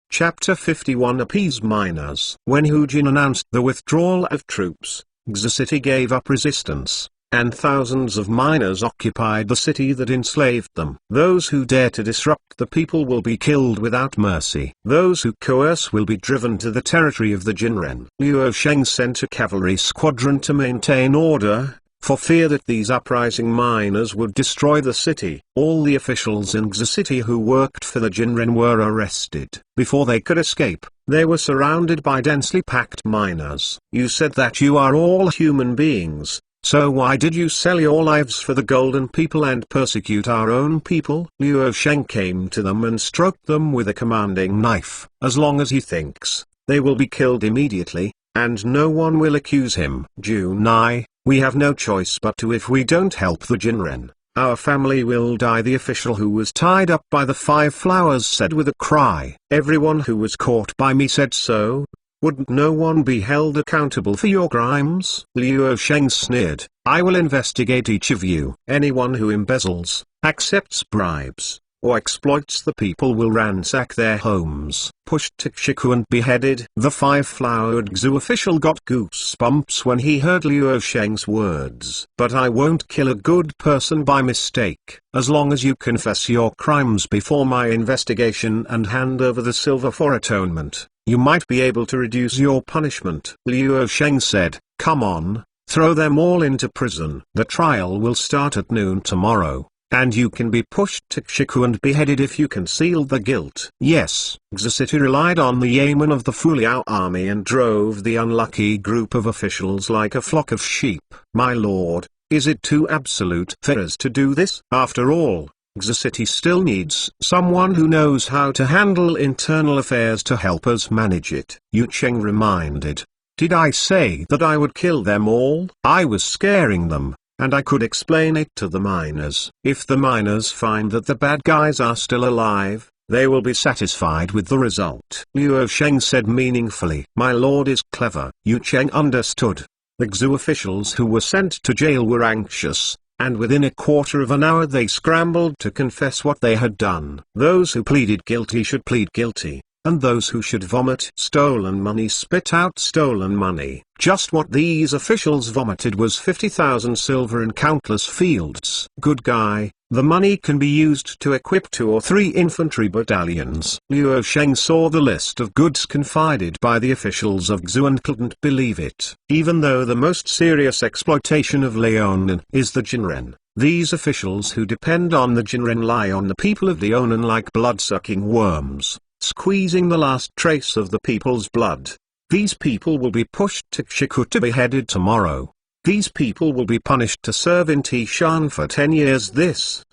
Chapter 51 Appease Miners. When Hujin announced the withdrawal of troops, Xu city gave up resistance, and thousands of miners occupied the city that enslaved them. Those who dare to disrupt the people will be killed without mercy. Those who coerce will be driven to the territory of the Jinren. Luo Sheng sent a cavalry squadron to maintain order, for fear that these uprising miners would destroy the city. All the officials in Xu city who worked for the Jinren were arrested. Before they could escape, they were surrounded by densely packed miners. You said that you are all human beings, so why did you sell your lives for the golden people and persecute our own people? Luo Sheng came to them and stroked them with a commanding knife. As long as he thinks, they will be killed immediately, and no one will accuse him. Junai, we have no choice but to. If we don't help the Jinren, our family will die. The official who was tied up by the 5 flowers said with a cry. Everyone who was caught by me said so. Wouldn't no one be held accountable for your crimes? Luo Sheng sneered. I will investigate each of you. Anyone who embezzles, accepts bribes, or exploits the people will ransack their homes. Pushed to Shiku and beheaded. The 5-flowered Xu official got goosebumps when he heard Luo Sheng's words. But I won't kill a good person by mistake. As long as you confess your crimes before my investigation and hand over the silver for atonement, you might be able to reduce your punishment. Luo Sheng said, come on, throw them all into prison. The trial will start at noon tomorrow, and you can be pushed to Shiku and beheaded if you conceal the guilt. Yes, Xu city relied on the yeomen of the Fuliao army and drove the unlucky group of officials like a flock of sheep. My lord, is it too absolute for us to do this? After all, Xu city still needs someone who knows how to handle internal affairs to help us manage it. Yu Cheng reminded. Did I say that I would kill them all? I was scaring them, and I could explain it to the miners. If the miners find that the bad guys are still alive, they will be satisfied with the result. Luo Sheng said meaningfully. My lord is clever. Yu Cheng understood. The Xu officials who were sent to jail were anxious, and within a quarter of an hour they scrambled to confess what they had done. Those who pleaded guilty should plead guilty, and those who should vomit stolen money spit out stolen money. Just what these officials vomited was 50,000 silver and countless fields. Good guy, the money can be used to equip 2 or 3 infantry battalions. Luo Sheng saw the list of goods confided by the officials of Xu and couldn't believe it. Even though the most serious exploitation of Liaonan is the Jinren, these officials who depend on the Jinren lie on the people of Liaonan like blood-sucking worms, squeezing the last trace of the people's blood. These people will be pushed to Shiku to be beheaded tomorrow. These people will be punished to serve in Tishan for 10 years. This,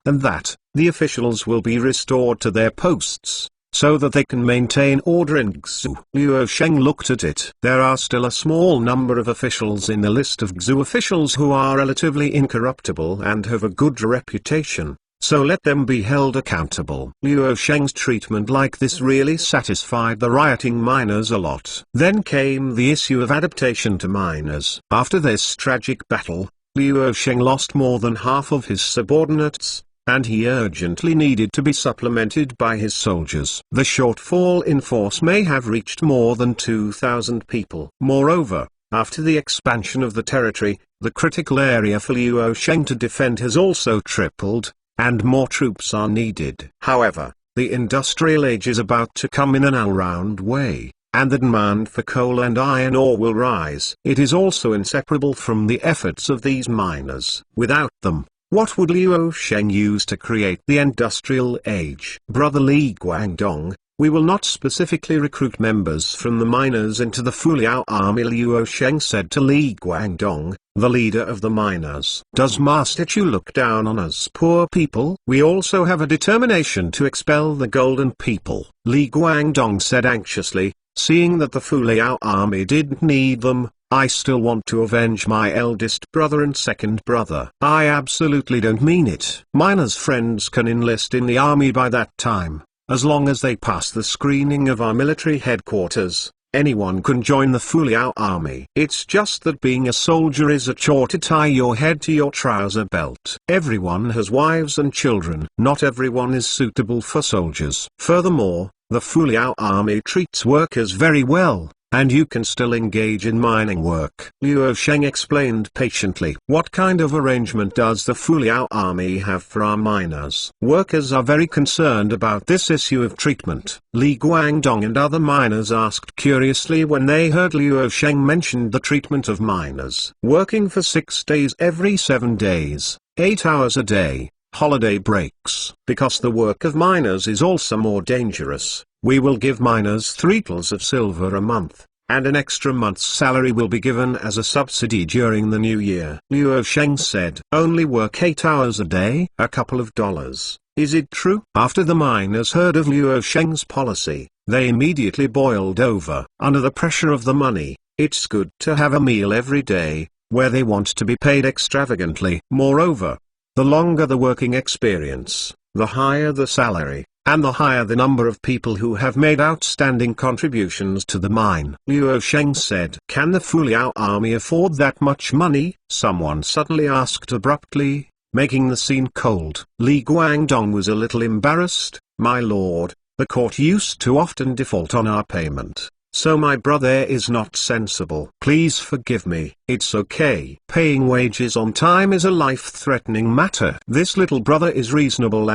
and that. The officials will be restored to their posts, so that they can maintain order in Xu. Luo Sheng looked at it. There are still a small number of officials in the list of Xu officials who are relatively incorruptible and have a good reputation, so let them be held accountable. Luo Sheng's treatment like this really satisfied the rioting miners a lot. Then came the issue of adaptation to miners. After this tragic battle, Luo Sheng lost more than half of his subordinates, and he urgently needed to be supplemented by his soldiers. The shortfall in force may have reached more than 2,000 people. Moreover, after the expansion of the territory, the critical area for Luo Sheng to defend has also tripled, and more troops are needed. However, the industrial age is about to come in an all-round way, and the demand for coal and iron ore will rise. It is also inseparable from the efforts of these miners. Without them, what would Luo Sheng use to create the industrial age? Brother Li Guangdong, we will not specifically recruit members from the miners into the Fuliao army. Luo Sheng said to Li Guangdong, the leader of the miners. Does Master Chu look down on us poor people? We also have a determination to expel the golden people. Li Guangdong said anxiously, seeing that the Fuliao army didn't need them. I still want to avenge my eldest brother and second brother. I absolutely don't mean it. Miners' friends can enlist in the army by that time. As long as they pass the screening of our military headquarters, anyone can join the Fuliao army. It's just that being a soldier is a chore to tie your head to your trouser belt. Everyone has wives and children. Not everyone is suitable for soldiers. Furthermore, The Fu Liao army treats workers very well, and you can still engage in mining work. Liu Sheng explained patiently. What kind of arrangement does the Fu Liao army have for our miners? Workers are very concerned about this issue of treatment. Li Guangdong and other miners asked curiously when they heard Liu Sheng mention the treatment of miners. Working for 6 days every 7 days, 8 hours a day, holiday breaks. Because the work of miners is also more dangerous, we will give miners 3 tals of silver a month, and an extra month's salary will be given as a subsidy during the new year. Liu Sheng said, only work 8 hours a day, a couple of dollars. Is it true? After the miners heard of Liu Sheng's policy, they immediately boiled over. Under the pressure of the money, it's good to have a meal every day, where they want to be paid extravagantly. Moreover, the longer the working experience, the higher the salary, and the higher the number of people who have made outstanding contributions to the mine. Liu Sheng said, can the Fu Liao army afford that much money? Someone suddenly asked abruptly, making the scene cold. Li Guangdong was a little embarrassed. My lord, the court used to often default on our payment, so my brother is not sensible. Please forgive me. It's okay. Paying wages on time is a life-threatening matter. This little brother is reasonable,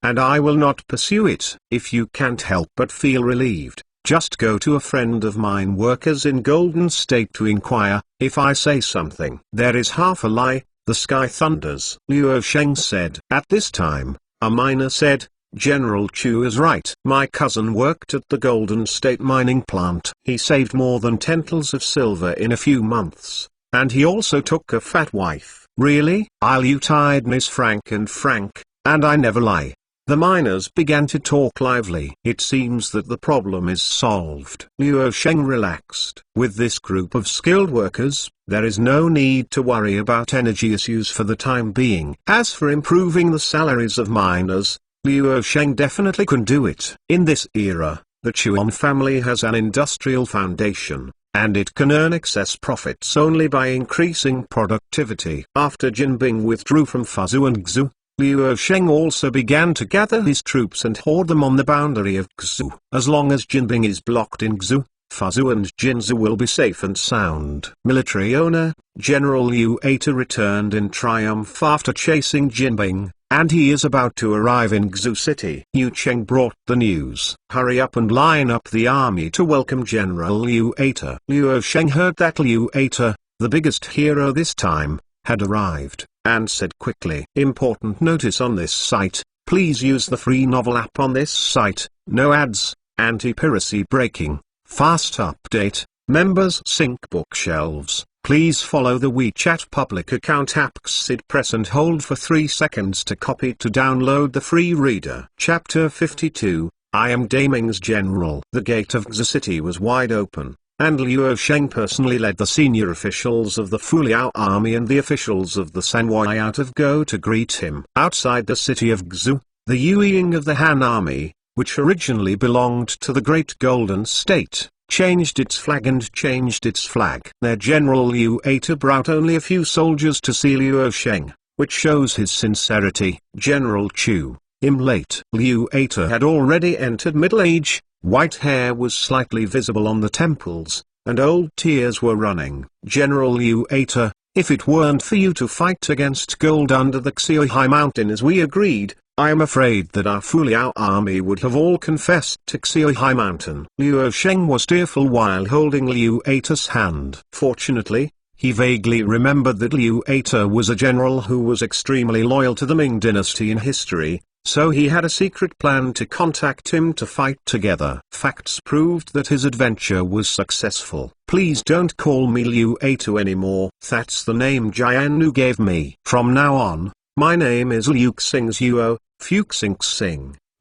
and I will not pursue it. If you can't help but feel relieved, just go to a friend of mine workers in Golden State to inquire. If I say something there is half a lie, the sky thunders. Liu Sheng said. At this time, a miner said, General Chu is right. My cousin worked at the Golden State mining plant. He saved more than 10 tals of silver in a few months, and he also took a fat wife. Really? You tied Miss Frank, and I never lie. The miners began to talk lively. It seems that the problem is solved. Liu Sheng relaxed. With this group of skilled workers, there is no need to worry about energy issues for the time being. As for improving the salaries of miners, Liu Sheng definitely can do it. In this era, the Chuan family has an industrial foundation, and it can earn excess profits only by increasing productivity. After Jinbing withdrew from Fuzhou and Xu, Liu Sheng also began to gather his troops and hoard them on the boundary of Xu. As long as Jinbing is blocked in Xu, Fuzhou and Jinzhou will be safe and sound. Military owner, General Liu Eta returned in triumph after chasing Jinbing, and he is about to arrive in Xu City. Yu Cheng brought the news. Hurry up and line up the army to welcome General Liu Eta. Liu Sheng heard that Liu Eta, the biggest hero this time, had arrived, and said quickly, important notice on this site, please use the free novel app on this site, no ads, anti-piracy breaking, fast update, members sync bookshelves. Please follow the WeChat public account app Xid press and hold for 3 seconds to copy to download the free reader. Chapter 52, I am Daming's General. The gate of Xi City was wide open, and Liu Sheng personally led the senior officials of the Fu Liao army and the officials of the Sanwai out of Go to greet him. Outside the city of Xu, the Yuying of the Han army, which originally belonged to the Great Golden State, changed its flag. Their general Liu Eta brought only a few soldiers to see Liu Sheng, which shows his sincerity. General Chu, late. Liu Eta had already entered middle age, white hair was slightly visible on the temples, and old tears were running. General Liu Eta, if it weren't for you to fight against gold under the Xiaohai mountain as we agreed, I am afraid that our Fu Liao army would have all confessed to Xiaohai mountain. Liu Sheng was tearful while holding Liu Eta's hand. Fortunately, he vaguely remembered that Liu Eta was a general who was extremely loyal to the Ming Dynasty in history, so he had a secret plan to contact him to fight together. Facts proved that his adventure was successful. Please don't call me Liu Eta anymore. That's the name Jianu gave me. From now on, my name is Liu Xingzuo, Fuxing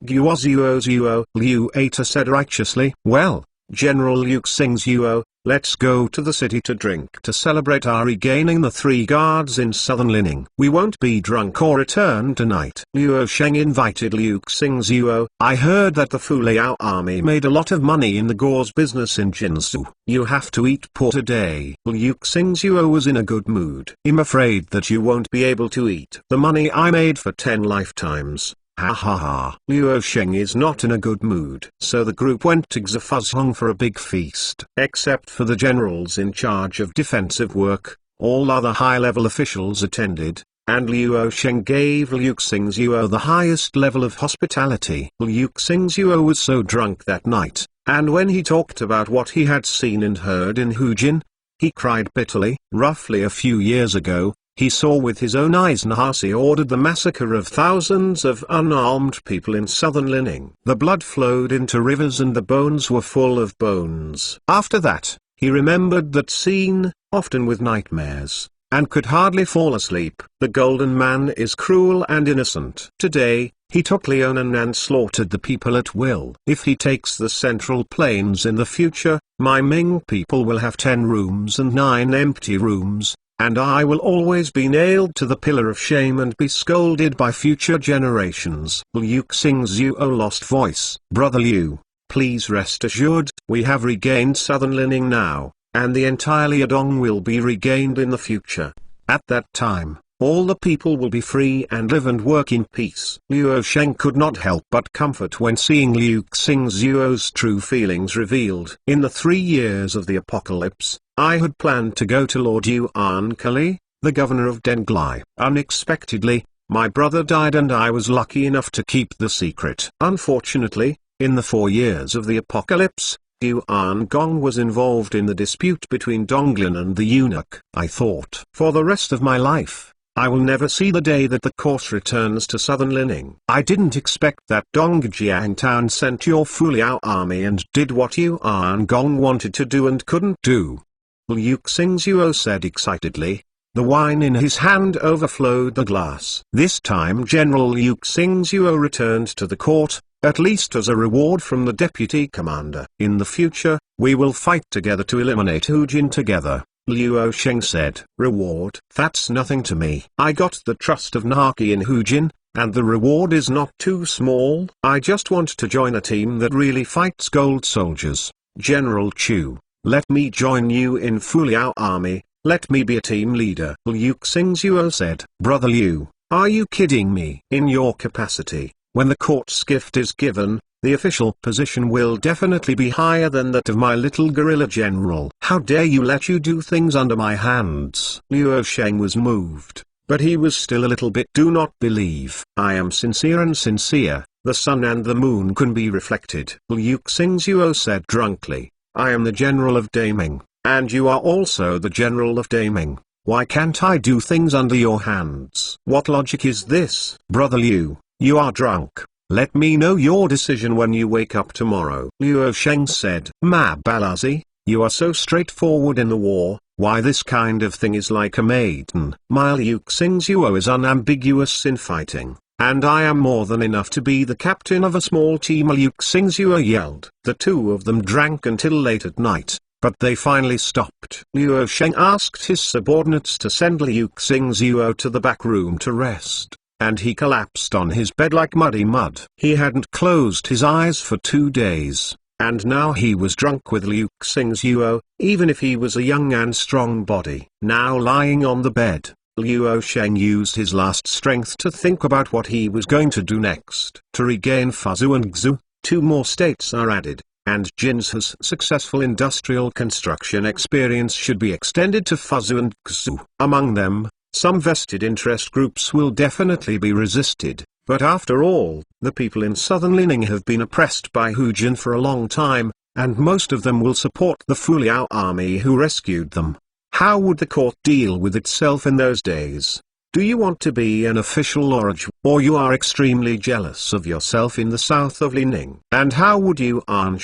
Guozuo. Liu Eta said righteously. Well, General Liu Xingzuo, let's go to the city to drink to celebrate our regaining the 3 guards in southern Lining. We won't be drunk or return tonight. Liu Sheng invited Liu Xingzuo. I heard that the Fu Liao army made a lot of money in the gauze business in Jinzhou. You have to eat pork today. Liu Xingzuo was in a good mood. I'm afraid that you won't be able to eat the money I made for 10 lifetimes. Ha ha ha. Luo Sheng is not in a good mood. So the group went to Xufuzhong for a big feast. Except for the generals in charge of defensive work, all other high-level officials attended, and Luo Sheng gave Liu Xingzuo the highest level of hospitality. Liu Xingzuo was so drunk that night, and when he talked about what he had seen and heard in Hujin, he cried bitterly. Roughly a few years ago, he saw with his own eyes Nahasi ordered the massacre of thousands of unarmed people in southern Lining. The blood flowed into rivers and the bones were full of bones. After that, he remembered that scene, often with nightmares, and could hardly fall asleep. The Golden Man is cruel and innocent. Today, he took Liaonan and slaughtered the people at will. If he takes the Central Plains in the future, my Ming people will have 10 rooms and 9 empty rooms, and I will always be nailed to the pillar of shame and be scolded by future generations. Liu Xingzuo lost voice. Brother Liu, please rest assured, we have regained southern Lining now, and the entire Liadong will be regained in the future. At that time, all the people will be free and live and work in peace. Luo Sheng could not help but comfort when seeing Liu Xingzuo's true feelings revealed. In the 3 years of the apocalypse, I had planned to go to Lord Yuan Kali, the governor of Denglai. Unexpectedly, my brother died and I was lucky enough to keep the secret. Unfortunately, in the 4 years of the apocalypse, Yuan Gong was involved in the dispute between Donglin and the eunuch. I thought, for the rest of my life, I will never see the day that the course returns to southern Lining. I didn't expect that Dongjiang town sent your Fuliao army and did what Yuan Gong wanted to do and couldn't do. Liu Xingzuo said excitedly. The wine in his hand overflowed the glass. This time General Liu Xingzuo returned to the court, at least as a reward from the deputy commander. In the future, we will fight together to eliminate Hujin together. Luo Sheng said. Reward? That's nothing to me. I got the trust of Naki in Hujin, and the reward is not too small. I just want to join a team that really fights gold soldiers. General Chu, let me join you in Fuliao army, let me be a team leader. Liu Xingzuo said. Brother Liu, are you kidding me? In your capacity, when the court's gift is given, the official position will definitely be higher than that of my little guerrilla general. How dare you let you do things under my hands? Luo Sheng was moved, but he was still a little bit. Do not believe. I am sincere and sincere. The sun and the moon can be reflected. Liu Xingzuo said drunkenly. I am the general of Daming, and you are also the general of Daming. Why can't I do things under your hands? What logic is this? Brother Liu, you are drunk. Let me know your decision when you wake up tomorrow. Luo Sheng said. Ma Balazi, you are so straightforward in the war, why this kind of thing is like a maiden. My Liu Xingzuo is unambiguous in fighting, and I am more than enough to be the captain of a small team. Liu Xingzuo yelled. The two of them drank until late at night, but they finally stopped. Luo Sheng asked his subordinates to send Liu Xingzuo to the back room to rest, and he collapsed on his bed like muddy mud. He hadn't closed his eyes for 2 days, and now he was drunk with Liu Xingzuo, even if he was a young and strong body. Now lying on the bed, Luo Sheng used his last strength to think about what he was going to do next. To regain Fuzhou and Xu, 2 more states are added, and Jin's successful industrial construction experience should be extended to Fuzhou and Xu. Among them, some vested interest groups will definitely be resisted, but after all, the people in southern Lining have been oppressed by Hujin for a long time, and most of them will support the Fuliao army who rescued them. How would the court deal with itself in those days? Do you want to be an official or you are extremely jealous of yourself in the south of Lining? And how would you Chong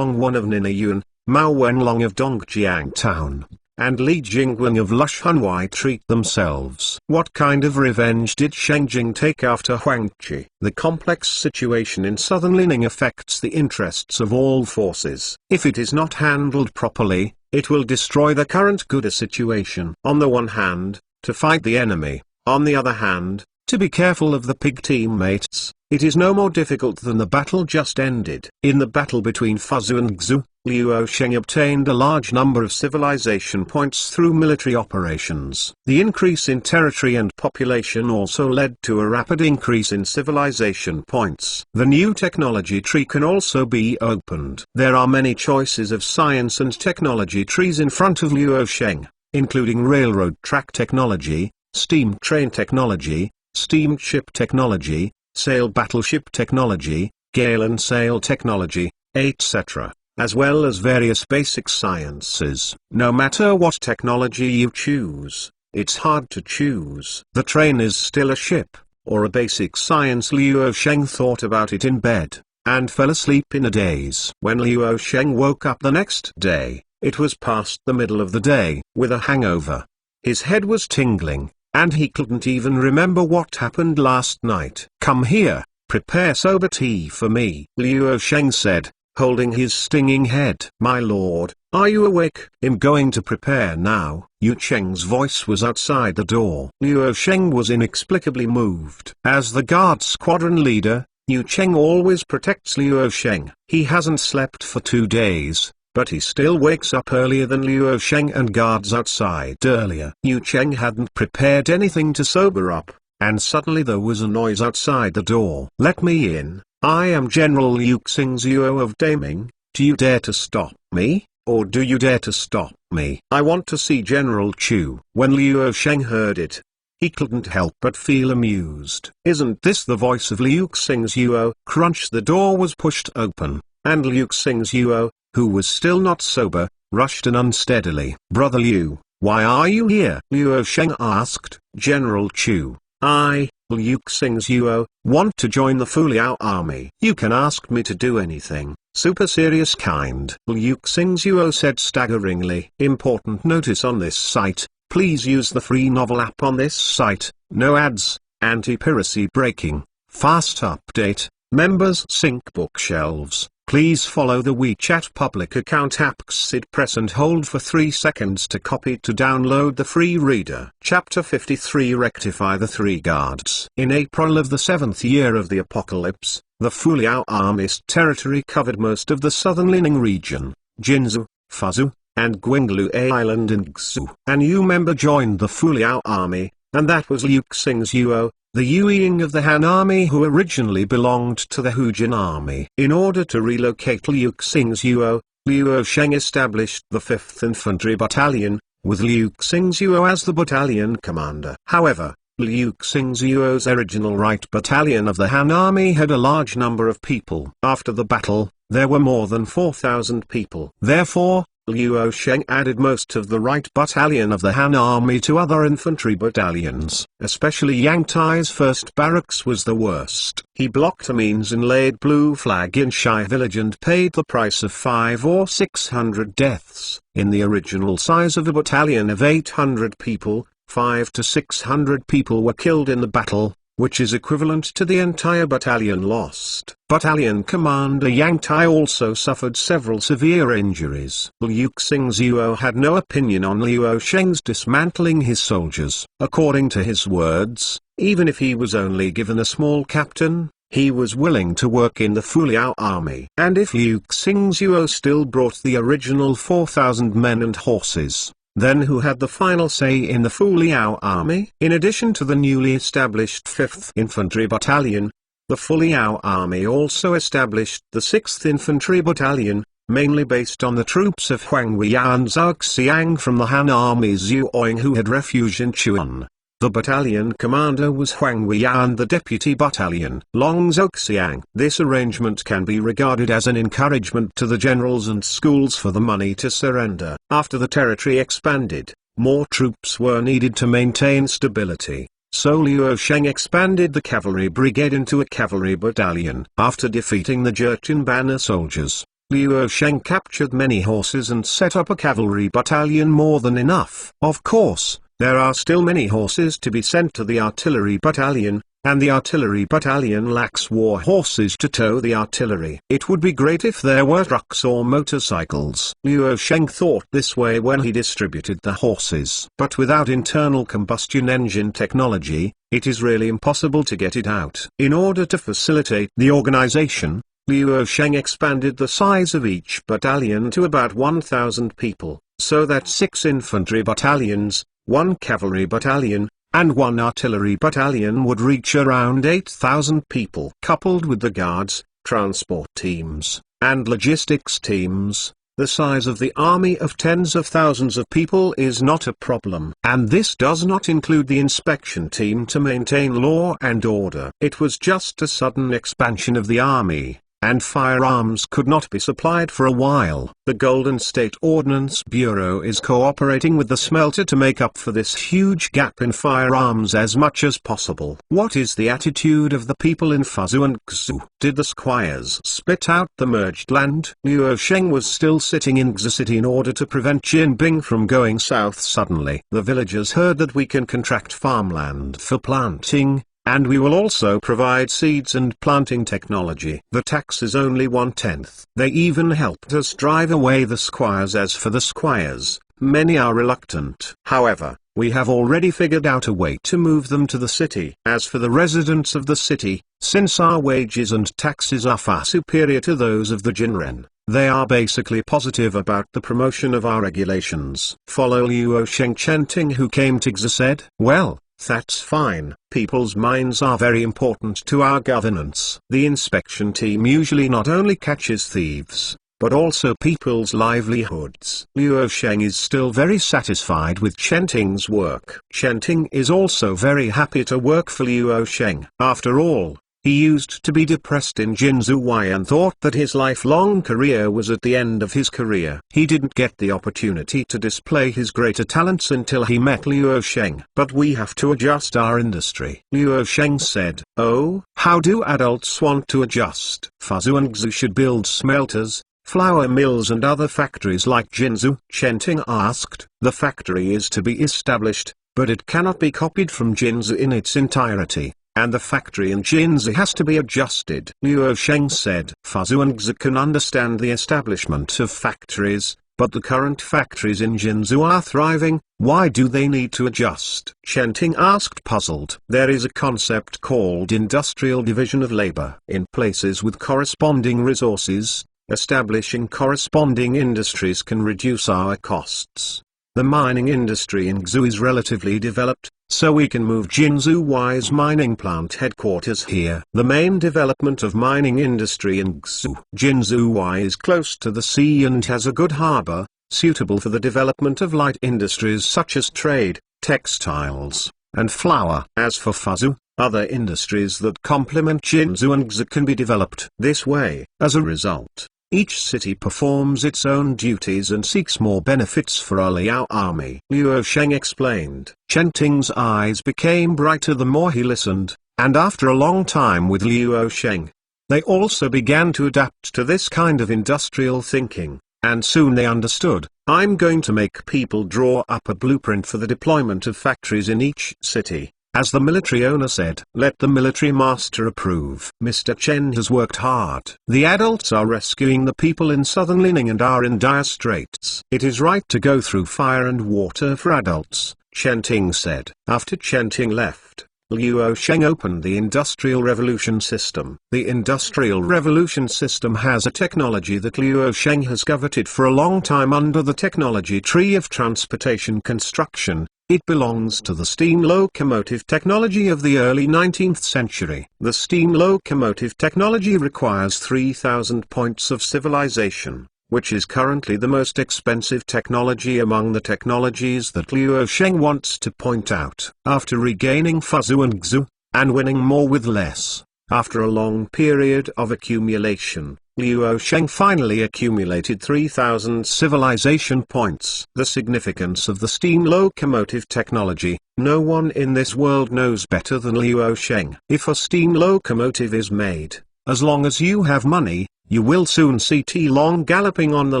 of Ninayuan, Mao Wenlong of Dongjiang Town, and Li Jingwen of Lushunwai treat themselves? What kind of revenge did Shengjing take after Huangqi? The complex situation in southern Lining affects the interests of all forces. If it is not handled properly, it will destroy the current good situation. On the one hand, to fight the enemy. On the other hand, to be careful of the pig teammates. It is no more difficult than the battle just ended. In the battle between Fuzhou and Xu, Liu Sheng obtained a large number of civilization points through military operations. The increase in territory and population also led to a rapid increase in civilization points. The new technology tree can also be opened. There are many choices of science and technology trees in front of Liu Sheng, including railroad track technology, steam train technology, steamship technology, sail battleship technology, gale and sail technology, etc., as well as various basic sciences. No matter what technology you choose, it's hard to choose. The train is still a ship, or a basic science. Liu Sheng thought about it in bed, and fell asleep in a daze. When Liu Sheng woke up the next day, it was past the middle of the day. With a hangover, his head was tingling, and he couldn't even remember what happened last night. "Come here, prepare soba tea for me," Liu Sheng said, holding his stinging head. "My lord, are you awake?" "I'm going to prepare now." Yu Cheng's voice was outside the door. Liu Sheng was inexplicably moved. As the guard squadron leader, Yu Cheng always protects Liu Sheng. He hasn't slept for 2 days, but he still wakes up earlier than Liu Sheng and guards outside earlier. Yu Cheng hadn't prepared anything to sober up, and suddenly there was a noise outside the door. "Let me in. I am General Liu Xingzuo of Daming. Do you dare to stop me, or do you dare to stop me? I want to see General Chu." When Liu Sheng heard it, he couldn't help but feel amused. "Isn't this the voice of Liu Xingzuo?" Crunch! The door was pushed open, and Liu Xingzuo, who was still not sober, rushed in unsteadily. "Brother Liu, why are you here?" Liu Sheng asked. "General Chu, I, Liu Xingzuo, want to join the Fu Liao army." "You can ask me to do anything." "Super serious kind," Liu Xingzuo said staggeringly. "Important notice on this site, please use the free novel app on this site, no ads, anti-piracy breaking, fast update, members sync bookshelves. Please follow the WeChat public account app Xid press and hold for 3 seconds to copy to download the free reader." Chapter 53 Rectify the Three Guards. In April of the 7th year of the apocalypse, the Fu Liao army's territory covered most of the southern Lining region, Jinzhou, Fuzhou, and Guinglu Island and Gzhou. A new member joined the Fu Liao army, and that was Liu Xingzuo, the Yueying of the Han army who originally belonged to the Hujin army. In order to relocate Liu Xingzuo, Liu Sheng established the 5th Infantry Battalion, with Liu Xingzuo as the battalion commander. However, Liu Xingzuo's original right battalion of the Han army had a large number of people. After the battle, there were more than 4,000 people. Therefore, Liu Sheng added most of the right battalion of the Han army to other infantry battalions. Especially Yang Tai's first barracks was the worst. He blocked a means and laid blue flag in Shai village and paid the price of 500 or 600 deaths. In the original size of a battalion of 800 people, 500 to 600 people were killed in the battle, which is equivalent to the entire battalion lost. Battalion Commander Yang Tai also suffered several severe injuries. Liu Xingzuo had no opinion on Liu Sheng's dismantling his soldiers. According to his words, even if he was only given a small captain, he was willing to work in the Fu Liao army. And if Liu Xingzuo still brought the original 4,000 men and horses, then who had the final say in the Fu Liao army? In addition to the newly established 5th Infantry Battalion, the Fu Liao army also established the 6th Infantry Battalion, mainly based on the troops of Huang Weiyang and Zhao Xiang from the Han army's Yuoing who had refuge in Chuan. The battalion commander was Huang Weiyang and the deputy battalion, Long Zhao Xiang. This arrangement can be regarded as an encouragement to the generals and schools for the money to surrender. After the territory expanded, more troops were needed to maintain stability, so Liu Sheng expanded the cavalry brigade into a cavalry battalion. After defeating the Jurchen banner soldiers, Liu Sheng captured many horses and set up a cavalry battalion more than enough. Of course, there are still many horses to be sent to the artillery battalion, and the artillery battalion lacks war horses to tow the artillery. It would be great if there were trucks or motorcycles. Liu Sheng thought this way when he distributed the horses. But without internal combustion engine technology, it is really impossible to get it out. In order to facilitate the organization, Liu Sheng expanded the size of each battalion to about 1,000 people, so that 6 infantry battalions, 1 cavalry battalion, and 1 artillery battalion would reach around 8,000 people. Coupled with the guards, transport teams, and logistics teams, the size of the army of tens of thousands of people is not a problem. And this does not include the inspection team to maintain law and order. It was just a sudden expansion of the army, and firearms could not be supplied for a while. The Golden State Ordnance Bureau is cooperating with the smelter to make up for this huge gap in firearms as much as possible. What is the attitude of the people in Fuzhou and Xu? Did the squires split out the merged land? Liu Sheng was still sitting in Xu City in order to prevent Jinbing from going south suddenly. The villagers heard that we can contract farmland for planting, and we will also provide seeds and planting technology. The tax is only 1/10. They even helped us drive away the squires. As for the squires, many are reluctant. However, we have already figured out a way to move them to the city. As for the residents of the city, since our wages and taxes are far superior to those of the Jinren, they are basically positive about the promotion of our regulations. Follow Liu Sheng Chenting, who came to Xu, said, "Well, that's fine. People's minds are very important to our governance. The inspection team usually not only catches thieves, but also people's livelihoods." Liu Sheng is still very satisfied with Chenting's work. Chenting is also very happy to work for Liu Sheng. After all, he used to be depressed in Jinzhuai and thought that his lifelong career was at the end of his career. He didn't get the opportunity to display his greater talents until he met Liu Sheng. But we have to adjust our industry. Liu Sheng said, "Oh, how do adults want to adjust?" Fuzhou and Xu should build smelters, flour mills and other factories like Jinzhou. Chenting asked. The factory is to be established, but it cannot be copied from Jinzhou in its entirety, and the factory in Jinzhou has to be adjusted. Liu Sheng said, "Fuzhou and Xu can understand the establishment of factories, but the current factories in Jinzhou are thriving. Why do they need to adjust?" Chenting asked, puzzled. There is a concept called industrial division of labor. In places with corresponding resources, establishing corresponding industries can reduce our costs. The mining industry in Xu is relatively developed, so we can move Jinzhuai's mining plant headquarters here. The main development of mining industry in Xu. Jinzhuai is close to the sea and has a good harbor, suitable for the development of light industries such as trade, textiles, and flour. As for Fuzhou, other industries that complement Jinzhou and Xu can be developed this way. As a result, each city performs its own duties and seeks more benefits for our Liao army. Liu Sheng explained. Chenting's eyes became brighter the more he listened, and after a long time with Liu Sheng, they also began to adapt to this kind of industrial thinking, and soon they understood. I'm going to make people draw up a blueprint for the deployment of factories in each city. As the military owner said, let the military master approve. Mr. Chen has worked hard. The adults are rescuing the people in southern Lining and are in dire straits. It is right to go through fire and water for adults, Chenting said. After Chenting left, Liu Sheng opened the Industrial Revolution System. The Industrial Revolution System has a technology that Liu Sheng has coveted for a long time under the technology tree of transportation construction. It belongs to the steam locomotive technology of the early 19th century. The steam locomotive technology requires 3,000 points of civilization, which is currently the most expensive technology among the technologies that Liu Sheng wants to point out. After regaining Fuzhou and Xu, and winning more with less, after a long period of accumulation, Liu Sheng finally accumulated 3,000 civilization points. The significance of the steam locomotive technology, no one in this world knows better than Liu Sheng. If a steam locomotive is made, as long as you have money, you will soon see T-Long galloping on the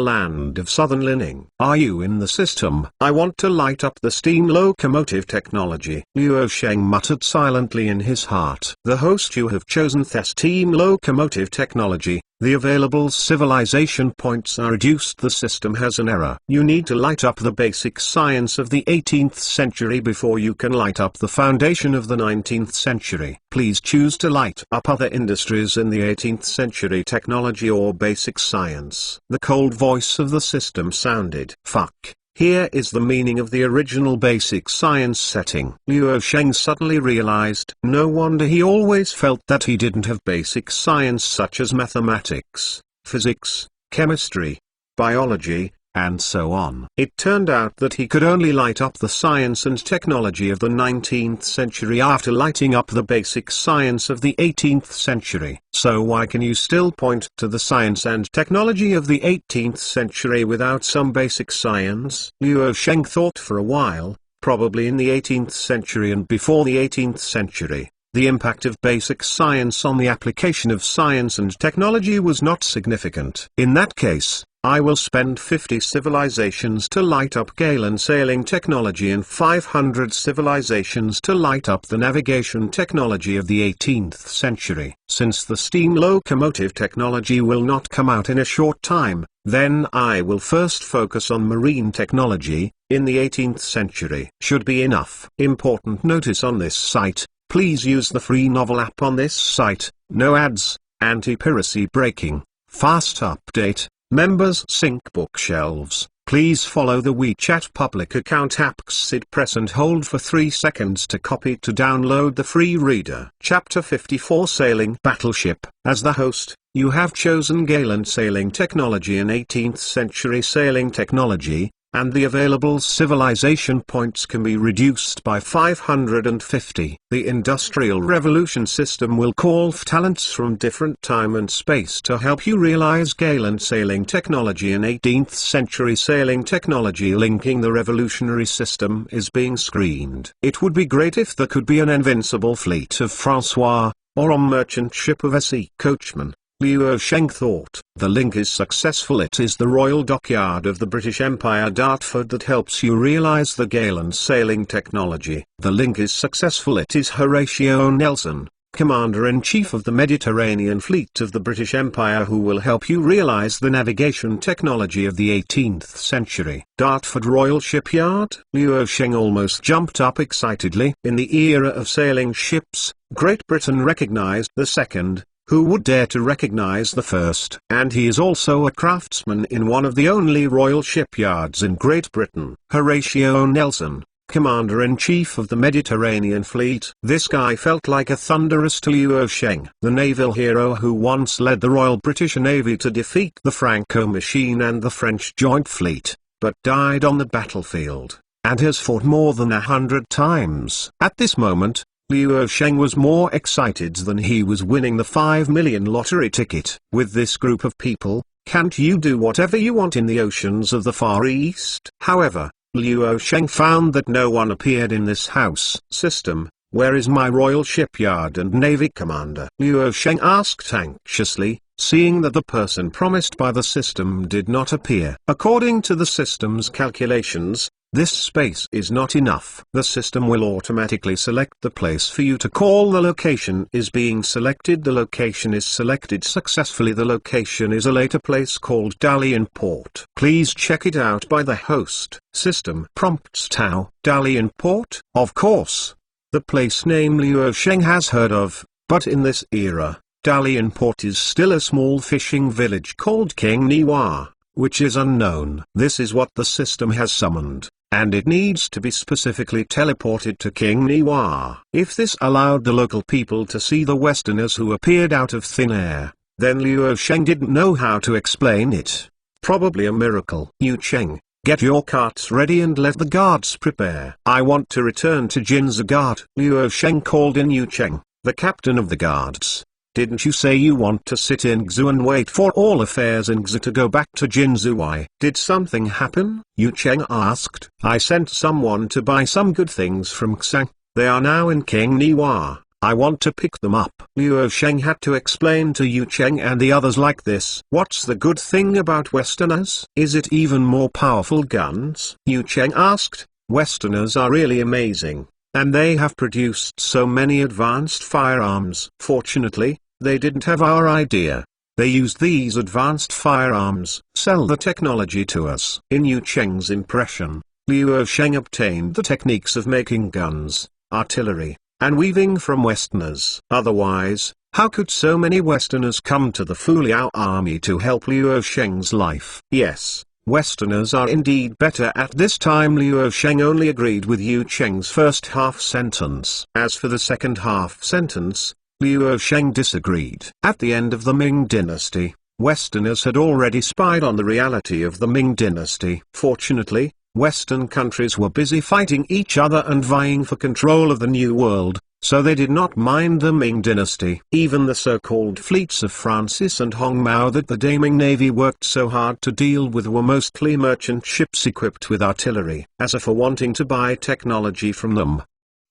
land of southern Lining. Are you in the system? I want to light up the steam locomotive technology. Liu Sheng muttered silently in his heart. The host you have chosen, the steam locomotive technology, The available civilization points are reduced. The system has an error. You need to light up the basic science of the 18th century before you can light up the foundation of the 19th century. Please choose to light up other industries in the 18th century technology or basic science. The cold voice of the system sounded, "Fuck. Here is the meaning of the original basic science setting." Luo Sheng suddenly realized. No wonder he always felt that he didn't have basic science such as mathematics, physics, chemistry, biology, and so on. It turned out that he could only light up the science and technology of the 19th century after lighting up the basic science of the 18th century. So why can you still point to the science and technology of the 18th century without some basic science? Luo Sheng thought for a while. Probably in the 18th century and before the 18th century, the impact of basic science on the application of science and technology was not significant. In that case, I will spend 50 civilizations to light up Galen sailing technology and 500 civilizations to light up the navigation technology of the 18th century. Since the steam locomotive technology will not come out in a short time, then I will first focus on marine technology, in the 18th century. Should be enough. Important notice on this site: please use the free novel app on this site. No ads, anti-piracy breaking, fast update. Members sync bookshelves. Please follow the WeChat public account app Xid, press and hold for 3 seconds to copy to download the free reader. Chapter 54 Sailing Battleship. As the host, you have chosen Galen sailing technology and 18th century sailing technology, and the available civilization points can be reduced by 550. The Industrial Revolution system will call for talents from different time and space to help you realize Galen sailing technology and 18th century sailing technology. Linking the revolutionary system is being screened. It would be great if there could be an invincible fleet of Francois, or a merchant ship of S.E. Coachman. Luo Sheng thought. The link is successful. It is the Royal Dockyard of the British Empire Dartford that helps you realize the Galen sailing technology. The link is successful. It is Horatio Nelson, Commander-in-Chief of the Mediterranean Fleet of the British Empire, who will help you realize the navigation technology of the 18th century. Dartford Royal Shipyard. Luo Sheng almost jumped up excitedly. In the era of sailing ships, Great Britain recognized the second. Who would dare to recognize the first? And he is also a craftsman in one of the only royal shipyards in Great Britain. Horatio Nelson, Commander-in-Chief of the Mediterranean Fleet. This guy felt like a thunderous to Luo Sheng, the naval hero who once led the Royal British Navy to defeat the Franco machine and the French Joint Fleet, but died on the battlefield, and has fought more than 100 times. At this moment, Luo Sheng was more excited than he was winning the 5 million lottery ticket. With this group of people, can't you do whatever you want in the oceans of the Far East? However, Luo Sheng found that no one appeared in this house. System, where is my royal shipyard and navy commander? Luo Sheng asked anxiously, seeing that the person promised by the system did not appear. According to the system's calculations, this space is not enough. The system will automatically select the place for you to call. The location is being selected. The location is selected successfully. The location is a later place called Dalian Port. Please check it out by the host. System prompts Tao. Dalian Port? Of course. The place name Luo Sheng has heard of, but in this era, Dalian Port is still a small fishing village called King Niwa, which is unknown. This is what the system has summoned, and it needs to be specifically teleported to King Niwa. If this allowed the local people to see the Westerners who appeared out of thin air, then Luo Sheng didn't know how to explain it. Probably a miracle. Yu Cheng, get your carts ready and let the guards prepare. I want to return to Jinzu Guard. Luo Sheng called in Yu Cheng, the captain of the guards. Didn't you say you want to sit in Gzu and wait for all affairs in Gzu to go back to Jinzu? Why? Did something happen? Yu Cheng asked. I sent someone to buy some good things from Xang. They are now in King Niwa. I want to pick them up. Luo Sheng had to explain to Yu Cheng and the others like this. What's the good thing about Westerners? Is it even more powerful guns? Yu Cheng asked. Westerners are really amazing, and they have produced so many advanced firearms. Fortunately, they didn't have our idea. They used these advanced firearms. Sell the technology to us. In Yu Cheng's impression, Liu Sheng obtained the techniques of making guns, artillery, and weaving from Westerners. Otherwise, how could so many Westerners come to the Fu Liao army to help Liu Sheng's life? Yes, Westerners are indeed better at this time. Liu Sheng only agreed with Yu Cheng's first half sentence. As for the second half sentence, Liu Sheng disagreed. At the end of the Ming Dynasty, Westerners had already spied on the reality of the Ming Dynasty. Fortunately, Western countries were busy fighting each other and vying for control of the New World, so they did not mind the Ming Dynasty. Even the so-called fleets of Francis and Hong Mao that the Daming Navy worked so hard to deal with were mostly merchant ships equipped with artillery. As for wanting to buy technology from them,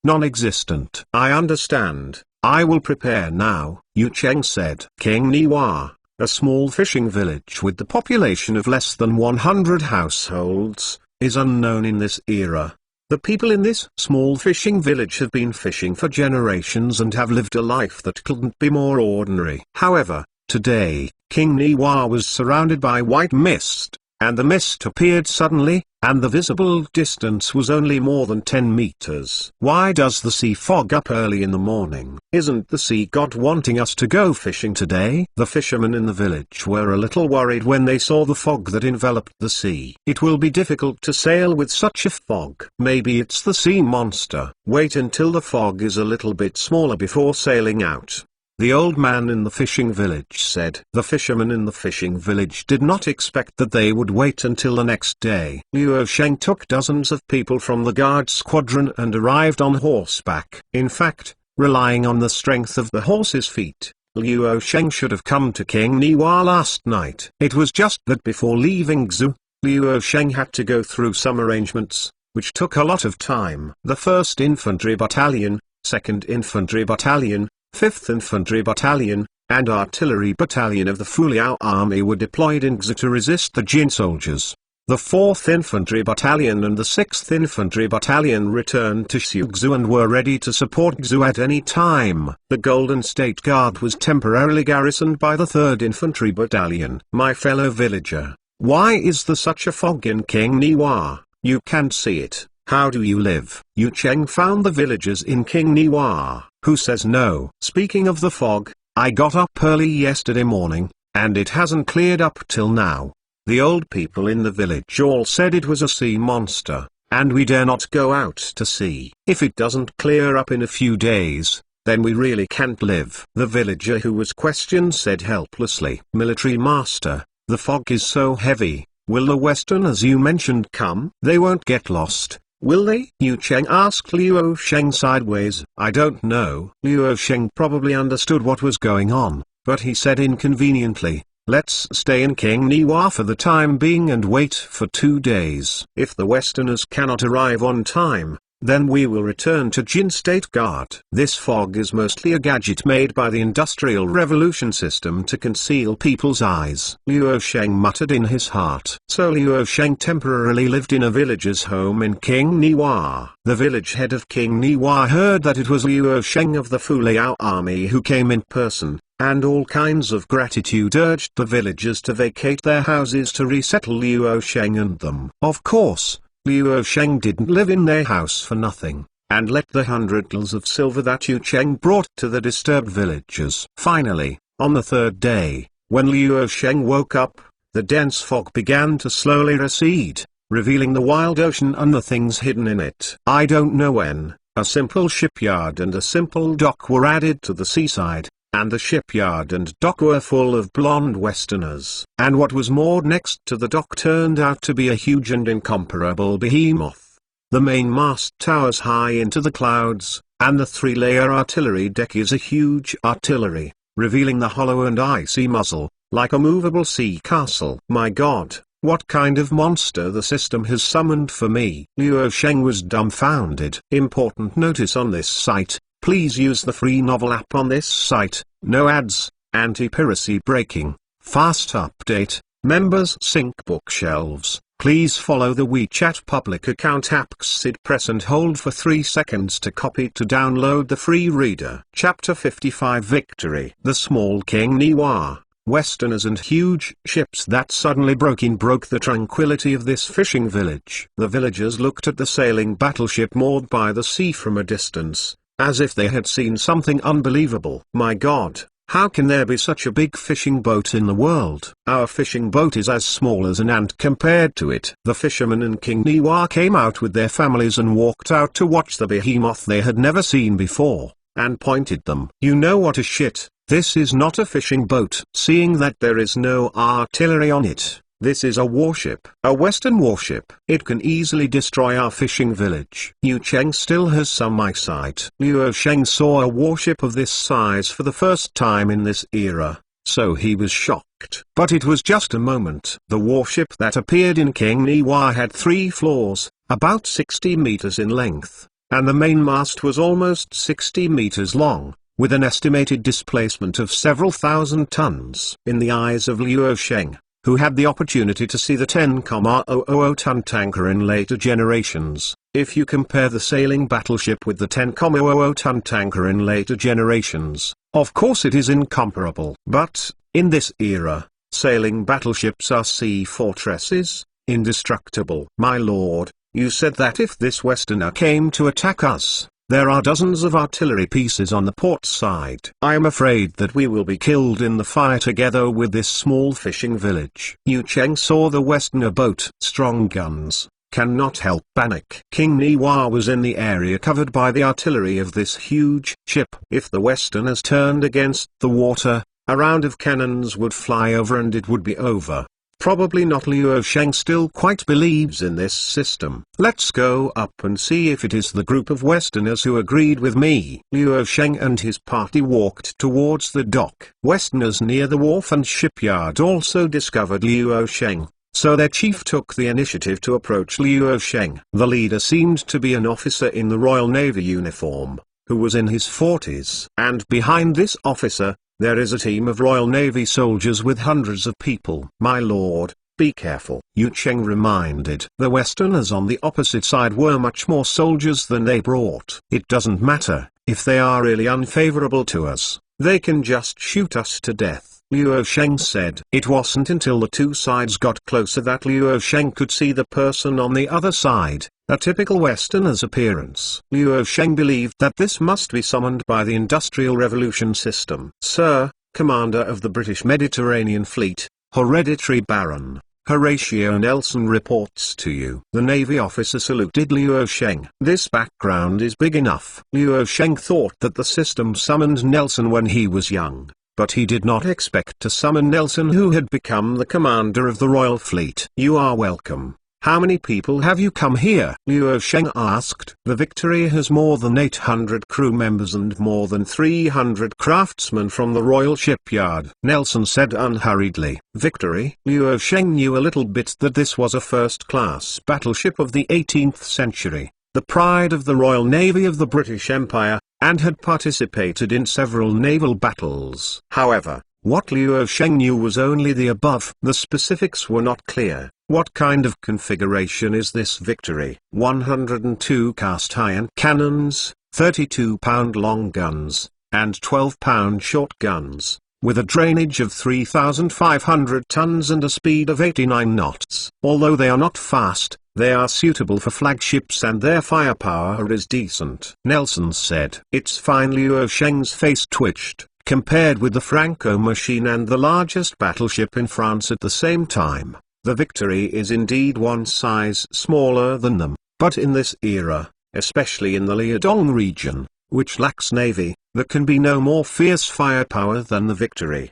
non-existent. I understand. I will prepare now, Yu Cheng said. King Niwa, a small fishing village with the population of less than 100 households, is unknown in this era. The people in this small fishing village have been fishing for generations and have lived a life that couldn't be more ordinary. However, today, King Niwa was surrounded by white mist, and the mist appeared suddenly, and the visible distance was only more than 10 meters. Why does the sea fog up early in the morning? Isn't the sea god wanting us to go fishing today? The fishermen in the village were a little worried when they saw the fog that enveloped the sea. It will be difficult to sail with such a fog. Maybe it's the sea monster. Wait until the fog is a little bit smaller before sailing out, the old man in the fishing village said. The fishermen in the fishing village did not expect that they would wait until the next day. Liu Sheng took dozens of people from the guard squadron and arrived on horseback. In fact, relying on the strength of the horse's feet, Liu Sheng should have come to King Niwa last night. It was just that before leaving Xu, Liu Sheng had to go through some arrangements, which took a lot of time. The 1st Infantry Battalion, 2nd Infantry Battalion, 5th Infantry Battalion, and Artillery Battalion of the Fu Liao Army were deployed in Xu to resist the Jin soldiers. The 4th Infantry Battalion and the 6th Infantry Battalion returned to Xu and were ready to support Xu at any time. The Golden State Guard was temporarily garrisoned by the 3rd Infantry Battalion. My fellow villager, why is there such a fog in King Niwa? You can't see it. How do you live? Yu Cheng found the villagers in King Niwa. Who says no? Speaking of the fog, I got up early yesterday morning, and it hasn't cleared up till now. The old people in the village all said it was a sea monster, and we dare not go out to sea. If it doesn't clear up in a few days, then we really can't live. The villager who was questioned said helplessly, Military Master, the fog is so heavy, will the Westerners you mentioned come? They won't get lost, will they? Yu Cheng asked Liu Sheng sideways. I don't know. Liu Sheng probably understood what was going on, but he said inconveniently, let's stay in King Niwa for the time being and wait for 2 days. If the Westerners cannot arrive on time, then we will return to Jin State Guard. This fog is mostly a gadget made by the Industrial Revolution system to conceal people's eyes. Liu Sheng muttered in his heart. So Liu Sheng temporarily lived in a villager's home in King Niwa. The village head of King Niwa heard that it was Liu Sheng of the Fu Liao army who came in person, and all kinds of gratitude urged the villagers to vacate their houses to resettle Liu Sheng and them. Of course, Liu Sheng didn't live in their house for nothing, and let the hundreds of silver that Yu Cheng brought to the disturbed villagers. Finally, on the 3rd day, when Liu Sheng woke up, the dense fog began to slowly recede, revealing the wild ocean and the things hidden in it. I don't know when, a simple shipyard and a simple dock were added to the seaside, and the shipyard and dock were full of blonde Westerners. And what was moored next to the dock turned out to be a huge and incomparable behemoth. The main mast towers high into the clouds, and the 3-layer artillery deck is a huge artillery, revealing the hollow and icy muzzle, like a movable sea castle. My God, what kind of monster the system has summoned for me? Liu Sheng was dumbfounded. Important notice on this site. Please use the free novel app on this site. No ads, anti-piracy breaking, fast update, members sync bookshelves. Please follow the WeChat public account app Xid, press and hold for 3 seconds to copy to download the free reader. Chapter 55 Victory. The small King Niwa, Westerners and huge ships that suddenly broke the tranquility of this fishing village. The villagers looked at the sailing battleship moored by the sea from a distance, as if they had seen something unbelievable. "My God, how can there be such a big fishing boat in the world? Our fishing boat is as small as an ant compared to it." The fishermen and King Niwa came out with their families and walked out to watch the behemoth they had never seen before, and pointed them. "You know what a shit, this is not a fishing boat." Seeing that there is no artillery on it, this is a warship. A Western warship. It can easily destroy our fishing village. Yu Cheng still has some eyesight. Liu Sheng saw a warship of this size for the first time in this era, so he was shocked. But it was just a moment. The warship that appeared in King Niwa had 3 floors, about 60 meters in length, and the main mast was almost 60 meters long, with an estimated displacement of several thousand tons. In the eyes of Liu Sheng, who had the opportunity to see the 10,000-ton tanker in later generations, if you compare the sailing battleship with the 10,000-ton tanker in later generations, of course it is incomparable. But, in this era, sailing battleships are sea fortresses, indestructible. "My lord, you said that if this Westerner came to attack us, there are dozens of artillery pieces on the port side. I am afraid that we will be killed in the fire together with this small fishing village." Yu Cheng saw the Westerner boat. Strong guns cannot help panic. King Niwa was in the area covered by the artillery of this huge ship. If the Westerners turned against the water, a round of cannons would fly over and it would be over. Probably not. Liu Sheng still quite believes in this system. "Let's go up and see if it is the group of Westerners who agreed with me." Liu Sheng and his party walked towards the dock. Westerners near the wharf and shipyard also discovered Liu Sheng, so their chief took the initiative to approach Liu Sheng. The leader seemed to be an officer in the Royal Navy uniform, who was in his 40s. And behind this officer, there is a team of Royal Navy soldiers with hundreds of people. "My lord, be careful," Yu Cheng reminded. The Westerners on the opposite side were much more soldiers than they brought. "It doesn't matter, if they are really unfavorable to us, they can just shoot us to death," Liu Sheng said. It wasn't until the two sides got closer that Liu Sheng could see the person on the other side, a typical Westerner's appearance. Liu Sheng believed that this must be summoned by the Industrial Revolution system. "Sir, Commander of the British Mediterranean Fleet, Hereditary Baron, Horatio Nelson reports to you." The Navy officer saluted Liu Sheng. This background is big enough. Liu Sheng thought that the system summoned Nelson when he was young, but he did not expect to summon Nelson, who had become the commander of the Royal Fleet. "You are welcome. How many people have you come here?" Liu Sheng asked. "The Victory has more than 800 crew members and more than 300 craftsmen from the Royal Shipyard," Nelson said unhurriedly. Victory? Liu Sheng knew a little bit that this was a first-class battleship of the 18th century, the pride of the Royal Navy of the British Empire, and had participated in several naval battles. However, what Liu Sheng knew was only the above. The specifics were not clear. What kind of configuration is this Victory? 102 cast-iron cannons, 32-pound long guns, and 12-pound short guns, with a drainage of 3,500 tons and a speed of 89 knots. Although they are not fast, they are suitable for flagships and their firepower is decent, Nelson said. "It's fine." Liu Sheng's face twitched. Compared with the Franco machine and the largest battleship in France at the same time, the Victory is indeed one size smaller than them. But in this era, especially in the Liaodong region, which lacks navy, there can be no more fierce firepower than the Victory.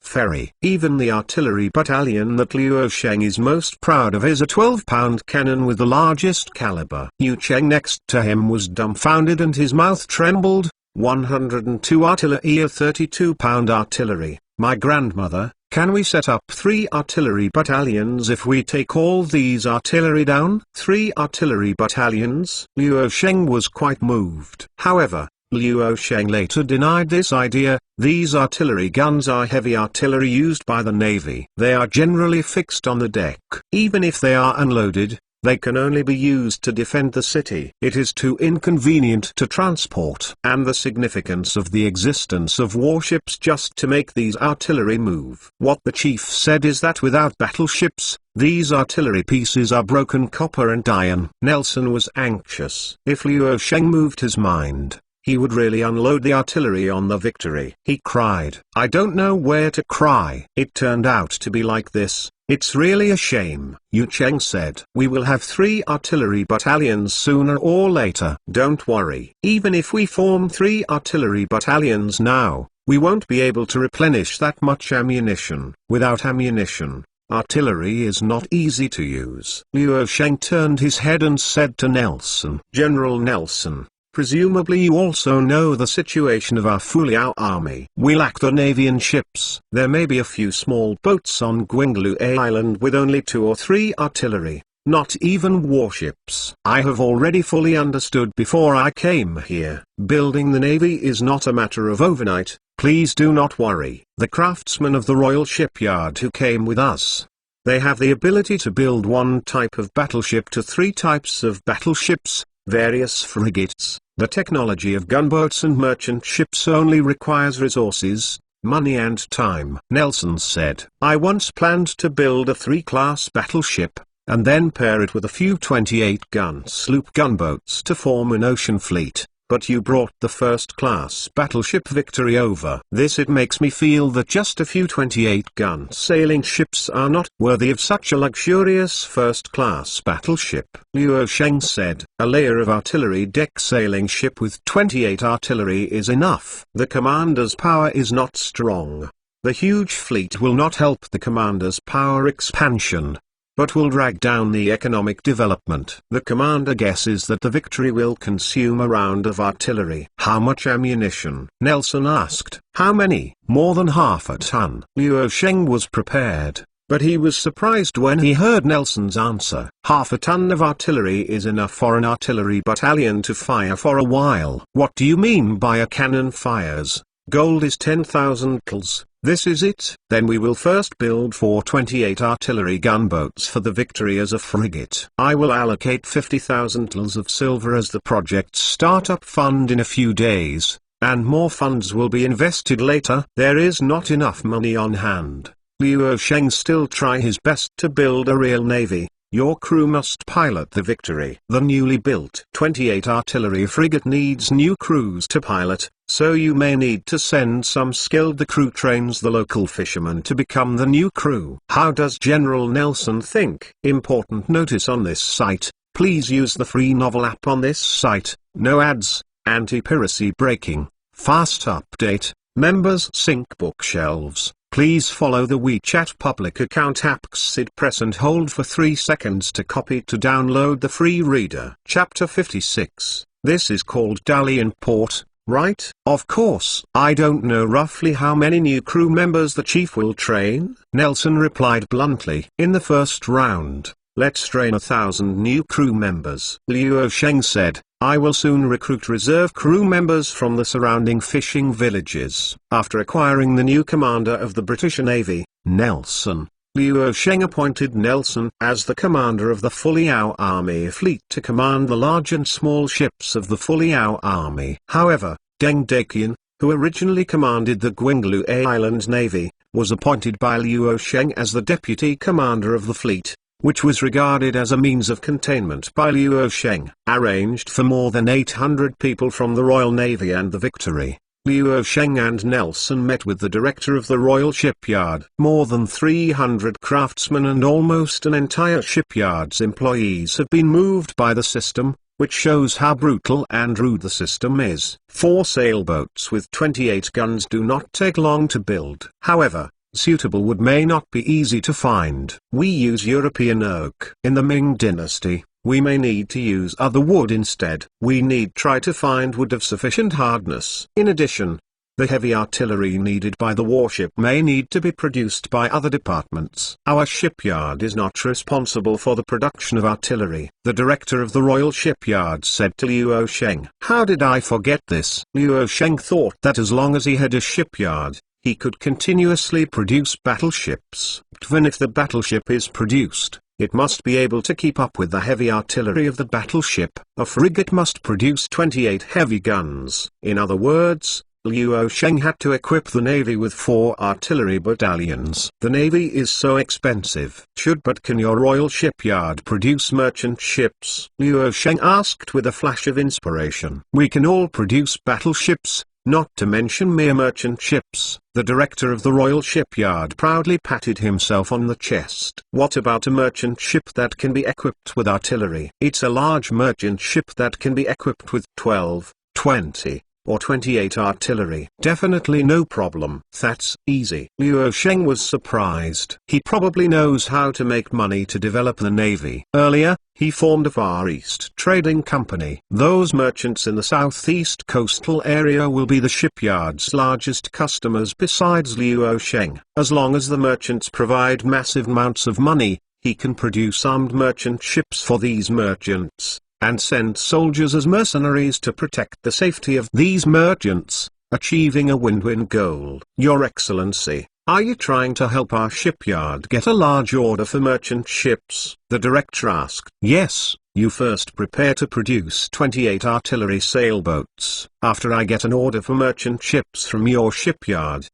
Ferry. Even the artillery battalion that Liu Sheng is most proud of is a 12-pound cannon with the largest caliber. Yu Cheng next to him was dumbfounded and his mouth trembled. 102 artillery, a 32-pound artillery. "My grandmother, can we set up 3 artillery battalions if we take all these artillery down?" 3 artillery battalions? Liu Sheng was quite moved. However, Liu Sheng later denied this idea. These artillery guns are heavy artillery used by the Navy. They are generally fixed on the deck. Even if they are unloaded, They can only be used to defend the city. It is too inconvenient to transport. And the significance of the existence of warships just to make these artillery move. What the chief said is that without battleships, these artillery pieces are broken copper and iron. Nelson was anxious. If Liu Sheng moved his mind, he would really unload the artillery on the Victory. He cried. I don't know where to cry. It turned out to be like this. It's really a shame. Yu Cheng said. We will have 3 artillery battalions sooner or later. Don't worry. Even if we form 3 artillery battalions now, we won't be able to replenish that much ammunition. Without ammunition, artillery is not easy to use. Liu Sheng turned his head and said to Nelson. General Nelson, presumably you also know the situation of our Fuliao army. We lack the navy and ships. There may be a few small boats on Gwinglu Island with only 2 or 3 artillery, not even warships. I have already fully understood before I came here. Building the navy is not a matter of overnight. Please do not worry. The craftsmen of the Royal Shipyard who came with us, they have the ability to build 1 type of battleship to 3 types of battleships, various frigates. The technology of gunboats and merchant ships only requires resources, money and time. Nelson said, I once planned to build a 3-class battleship, and then pair it with a few 28-gun sloop gunboats to form an ocean fleet. But you brought the first-class battleship Victory over. It makes me feel that just a few 28-gun sailing ships are not worthy of such a luxurious first-class battleship. Liu Sheng said, a layer of artillery deck sailing ship with 28 artillery is enough. The commander's power is not strong. The huge fleet will not help the commander's power expansion, but will drag down the economic development. The commander guesses that the Victory will consume a round of artillery. How much ammunition? Nelson asked. How many? More than half a ton. Liu Sheng was prepared, but he was surprised when he heard Nelson's answer. Half a ton of artillery is enough for an artillery battalion to fire for a while. What do you mean by a cannon fires? Gold is 10,000 tls. This is it? Then we will first build 428 artillery gunboats for the Victory as a frigate. I will allocate 50,000 tls of silver as the project's startup fund in a few days, and more funds will be invested later. There is not enough money on hand. Liu Sheng still try his best to build a real navy. Your crew must pilot the Victory. The newly built 28 artillery frigate needs new crews to pilot, so you may need to send some skilled. The crew trains the local fishermen to become the new crew. How does General Nelson think? Important notice on this site, please use the free novel app on this site. No ads, anti-piracy breaking, fast update, members sync bookshelves. Please follow the WeChat public account Sit press and hold for 3 seconds to copy to download the free reader. Chapter 56. This is called Dalian Port, right? Of course. I don't know roughly how many new crew members the chief will train, Nelson replied bluntly. In the first round, let's train 1,000 new crew members. Liu Sheng said, I will soon recruit reserve crew members from the surrounding fishing villages. After acquiring the new commander of the British Navy, Nelson, Liu Sheng appointed Nelson as the commander of the Fuliao Army fleet to command the large and small ships of the Fuliao Army. However, Deng Daqian, who originally commanded the Gwinglu Island Navy, was appointed by Liu Sheng as the deputy commander of the fleet, which was regarded as a means of containment by Liu Sheng. Arranged for more than 800 people from the Royal Navy and the Victory, Liu Sheng and Nelson met with the director of the Royal Shipyard. More than 300 craftsmen and almost an entire shipyard's employees have been moved by the system, which shows how brutal and rude the system is. 4 sailboats with 28 guns do not take long to build. However, suitable wood may not be easy to find. We use European oak. In the Ming Dynasty, we may need to use other wood instead. We need try to find wood of sufficient hardness. In addition, the heavy artillery needed by the warship may need to be produced by other departments. Our shipyard is not responsible for the production of artillery. The director of the Royal Shipyard said to Liu Sheng. How did I forget this? Liu Sheng thought that as long as he had a shipyard, he could continuously produce battleships. Even if the battleship is produced, It must be able to keep up with the heavy artillery of the battleship. A frigate must produce 28 heavy guns. In other words, Liu Sheng had to equip the navy with 4 artillery battalions. The navy is so expensive. Can your royal shipyard produce merchant ships? Liu Sheng asked with a flash of inspiration. We can all produce battleships, not to mention mere merchant ships. The director of the royal shipyard proudly patted himself on the chest. What about a merchant ship that can be equipped with artillery? It's a large merchant ship that can be equipped with 12, 20, or 28 artillery. Definitely no problem. That's easy. Liu Sheng was surprised. He probably knows how to make money to develop the navy. Earlier, he formed a Far East trading company. Those merchants in the southeast coastal area will be the shipyard's largest customers besides Liu Sheng. As long as the merchants provide massive amounts of money, he can produce armed merchant ships for these merchants, and send soldiers as mercenaries to protect the safety of these merchants, achieving a win-win goal. Your Excellency, are you trying to help our shipyard get a large order for merchant ships? The director asked. Yes, you first prepare to produce 28 artillery sailboats. After I get an order for merchant ships from your shipyard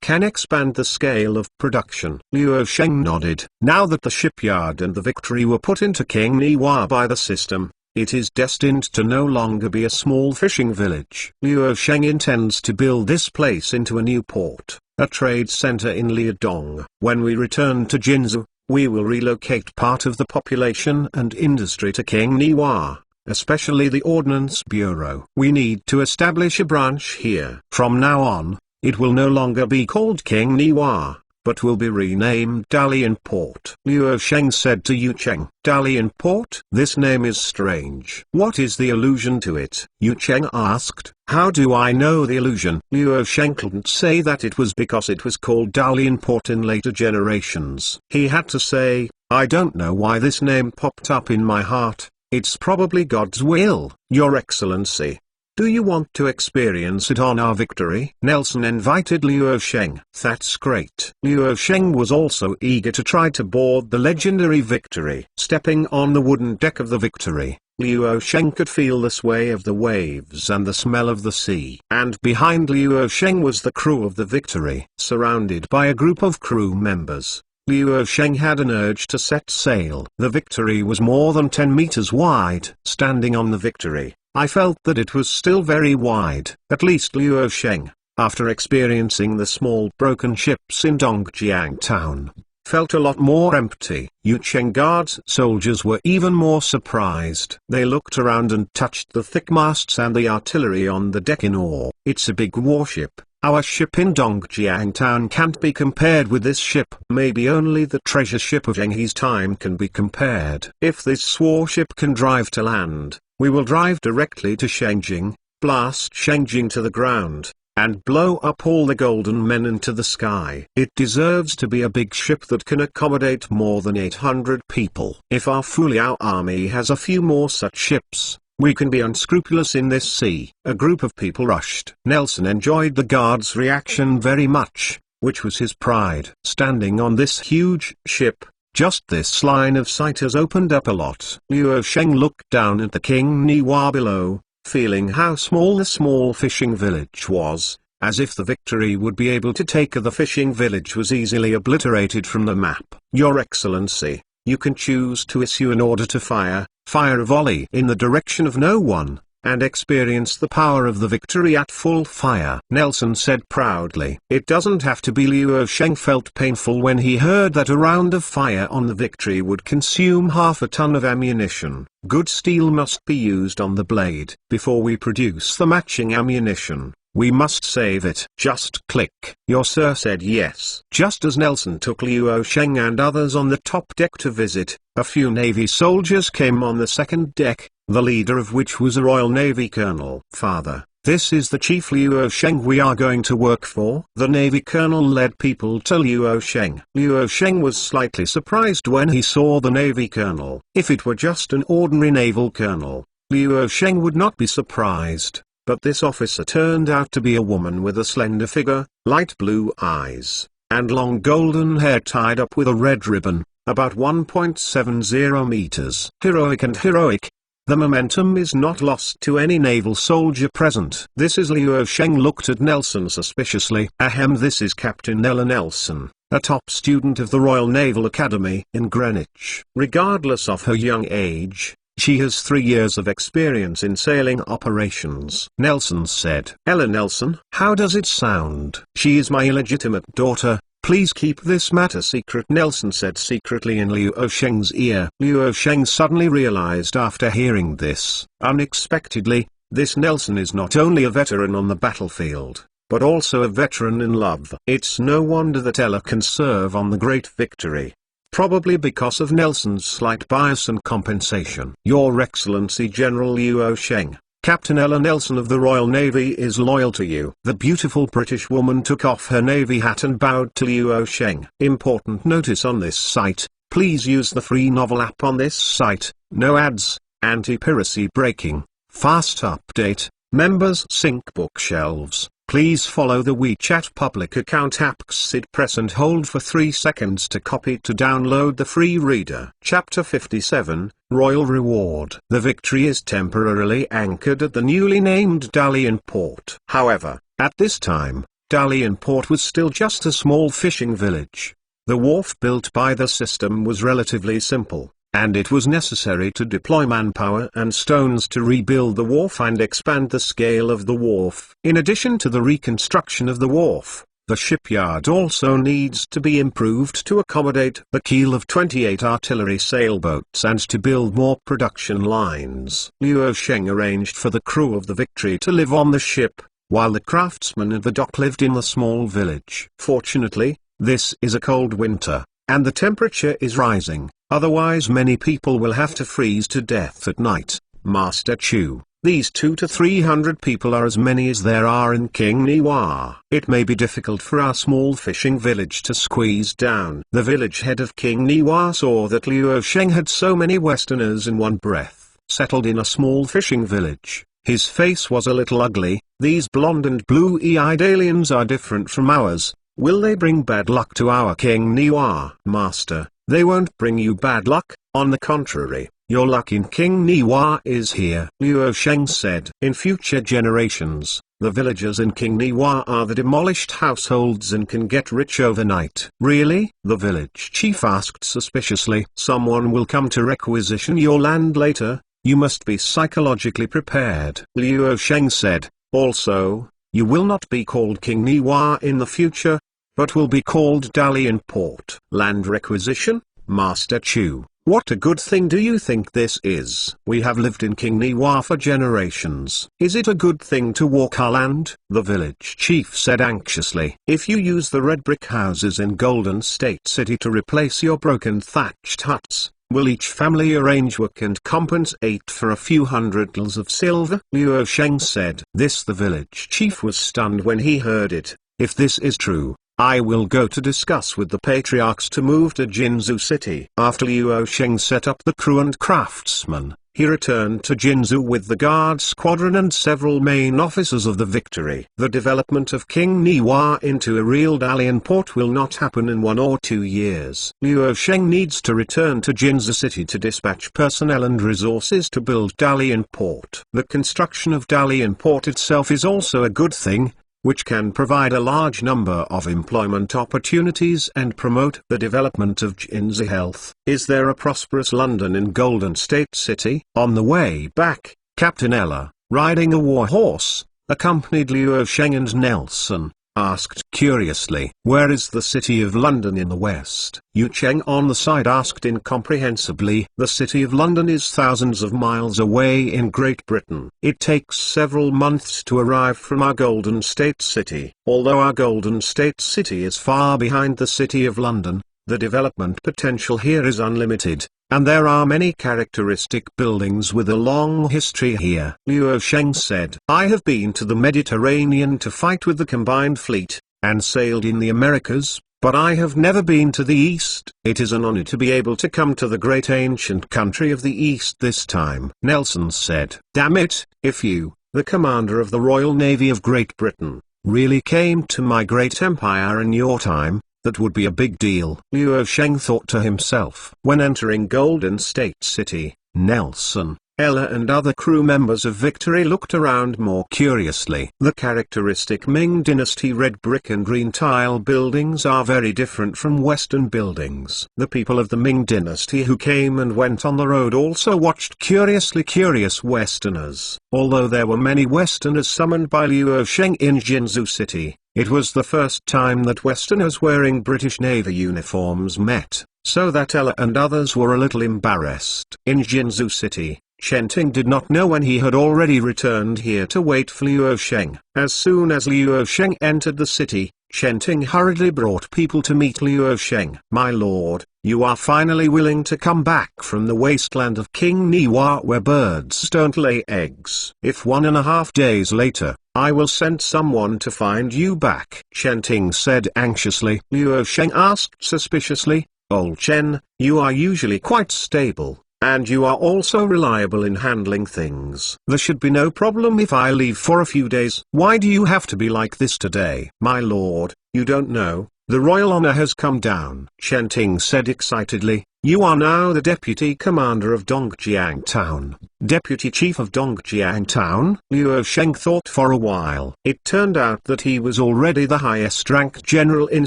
can expand the scale of production. Liu Sheng nodded. Now that the shipyard and the Victory were put into King Niwa by the system, it is destined to no longer be a small fishing village. Liu Sheng intends to build this place into a new port, a trade center in Liudong. When we return to Jinzhou, we will relocate part of the population and industry to King Niwa, especially the Ordnance Bureau. We need to establish a branch here. From now on, it will no longer be called King Niwa, but will be renamed Dalian Port. Liu Sheng said to Yu Cheng. Dalian Port? This name is strange. What is the allusion to it? Yu Cheng asked. How do I know the allusion? Liu Sheng couldn't say that it was because it was called Dalian Port in later generations. He had to say, I don't know why this name popped up in my heart. It's probably God's will. Your Excellency, do you want to experience it on our Victory? Nelson invited Liu Sheng. That's great. Liu Sheng was also eager to try to board the legendary Victory. Stepping on the wooden deck of the Victory, Liu Sheng could feel the sway of the waves and the smell of the sea. And behind Liu Sheng was the crew of the Victory. Surrounded by a group of crew members, Liu Sheng had an urge to set sail. The Victory was more than 10 meters wide. Standing on the Victory, I felt that it was still very wide. At least Liu Sheng, after experiencing the small broken ships in Dongjiang town, felt a lot more empty. Yu Cheng Guard's soldiers were even more surprised. They looked around and touched the thick masts and the artillery on the deck in awe. It's a big warship. Our ship in Dongjiang town can't be compared with this ship. Maybe only the treasure ship of Zheng time can be compared. If this warship can drive to land, we will drive directly to Shengjing, blast Shengjing to the ground, and blow up all the golden men into the sky. It deserves to be a big ship that can accommodate more than 800 people. If our Fuliao army has a few more such ships, we can be unscrupulous in this sea. A group of people rushed. Nelson enjoyed the guard's reaction very much, which was his pride. Standing on this huge ship, just this line of sight has opened up a lot. Liu Sheng looked down at the King Niwa below, feeling how small the small fishing village was, as if the Victory would be able to take the fishing village was easily obliterated from the map. Your Excellency, you can choose to issue an order to fire a volley in the direction of no one, and experience the power of the Victory at full fire. Nelson said proudly. It doesn't have to be. Liu Sheng felt painful when he heard that a round of fire on the Victory would consume half a ton of ammunition. Good steel must be used on the blade. Before we produce the matching ammunition, we must save it. Just click. Your sir said yes. Just as Nelson took Liu Sheng and others on the top deck to visit, a few Navy soldiers came on the second deck, the leader of which was a Royal Navy colonel. Father, this is the Chief Liu Sheng we are going to work for. The Navy colonel led people to Liu Sheng. Liu Sheng was slightly surprised when he saw the Navy colonel. If it were just an ordinary naval colonel, Liu Sheng would not be surprised. But this officer turned out to be a woman with a slender figure, light blue eyes, and long golden hair tied up with a red ribbon. about 1.70 meters. Heroic and heroic. The momentum is not lost to any naval soldier present. This is Liu Sheng looked at Nelson suspiciously. Ahem, this is Captain Ella Nelson, a top student of the Royal Naval Academy in Greenwich. Regardless of her young age, she has 3 years of experience in sailing operations. Nelson said. Ella Nelson? How does it sound? She is my illegitimate daughter. Please keep this matter secret, Nelson said secretly in Liu Sheng's ear. Liu Sheng suddenly realized after hearing this, unexpectedly, this Nelson is not only a veteran on the battlefield, but also a veteran in love. It's no wonder that Ella can serve on the Great Victory. Probably because of Nelson's slight bias and compensation. Your Excellency General Liu Sheng, Captain Ella Nelson of the Royal Navy is loyal to you. The beautiful British woman took off her navy hat and bowed to Liu Sheng. Important notice on this site, please use the free novel app on this site, no ads, anti-piracy breaking, fast update, members sync bookshelves. Please follow the WeChat public account app Xid press and hold for 3 seconds to copy to download the free reader. Chapter 57, Royal Reward. The Victory is temporarily anchored at the newly named Dalian port. However, at this time, Dalian port was still just a small fishing village. The wharf built by the system was relatively simple, and it was necessary to deploy manpower and stones to rebuild the wharf and expand the scale of the wharf. In addition to the reconstruction of the wharf, the shipyard also needs to be improved to accommodate the keel of 28 artillery sailboats and to build more production lines. Liu Sheng arranged for the crew of the Victory to live on the ship, while the craftsmen at the dock lived in the small village. Fortunately, this is a cold winter, and the temperature is rising. Otherwise many people will have to freeze to death at night. Master Chu, these 200 to 300 people are as many as there are in King Niwa. It may be difficult for our small fishing village to squeeze down. The village head of King Niwa saw that Liu Sheng had so many Westerners in one breath, settled in a small fishing village. His face was a little ugly. These blonde and blue-eyed aliens are different from ours. Will they bring bad luck to our King Niwa? Master, they won't bring you bad luck, on the contrary, your luck in King Niwa is here. Liu Sheng said. In future generations, the villagers in King Niwa are the demolished households and can get rich overnight. Really? The village chief asked suspiciously. Someone will come to requisition your land later, you must be psychologically prepared. Liu Sheng said. Also, you will not be called King Niwa in the future, but will be called Dalian Port. Land requisition? Master Chu, what a good thing do you think this is? We have lived in King Niwa for generations. Is it a good thing to walk our land? The village chief said anxiously. If you use the red brick houses in Golden State City to replace your broken thatched huts, will each family arrange work and compensate for a few $100s of silver? Liu Sheng said. This the village chief was stunned when he heard it. If this is true, I will go to discuss with the patriarchs to move to Jinzhou City. After Liu Sheng set up the crew and craftsmen, he returned to Jinzhou with the guard squadron and several main officers of the Victory. The development of King Niwa into a real Dalian port will not happen in 1 or 2 years. Liu Sheng needs to return to Jinzhou City to dispatch personnel and resources to build Dalian port. The construction of Dalian port itself is also a good thing, which can provide a large number of employment opportunities and promote the development of Jinzhou health. Is there a prosperous London in Golden State City? On the way back, Captain Ella, riding a war horse, accompanied Liu Sheng and Nelson, asked curiously, where is the city of London in the west? Yu Cheng on the side asked incomprehensibly. The city of London is thousands of miles away in Great Britain. It takes several months to arrive from our Golden State City. Although our Golden State City is far behind the city of London, the development potential here is unlimited, and there are many characteristic buildings with a long history here. Liu Sheng said, I have been to the Mediterranean to fight with the combined fleet, and sailed in the Americas, but I have never been to the East. It is an honor to be able to come to the great ancient country of the East this time. Nelson said, damn it, if you, the commander of the Royal Navy of Great Britain, really came to my great empire in your time, that would be a big deal. Luo Sheng thought to himself. When entering Golden State City, Nelson, Ella and other crew members of Victory looked around more curiously. The characteristic Ming Dynasty red brick and green tile buildings are very different from Western buildings. The people of the Ming Dynasty who came and went on the road also watched curiously curious Westerners. Although there were many Westerners summoned by Luo Sheng in Jinzhou City, it was the first time that Westerners wearing British Navy uniforms met, so that Ella and others were a little embarrassed. In Jinzhou City, Shenting did not know when he had already returned here to wait for Luo Sheng. As soon as Luo Sheng entered the city, Shenting hurriedly brought people to meet Luo Sheng. "My lord, you are finally willing to come back from the wasteland of King Niwa where birds don't lay eggs. If 1.5 days later, I will send someone to find you back," Shenting said anxiously. Luo Sheng asked suspiciously, "Old Chen, you are usually quite stable, and you are also reliable in handling things. There should be no problem if I leave for a few days. Why do you have to be like this today?" "My lord, you don't know, the royal honor has come down," Shenting said excitedly. "You are now the deputy commander of Dongjiang Town." Deputy chief of Dongjiang Town? Luo Sheng thought for a while. It turned out that he was already the highest ranked general in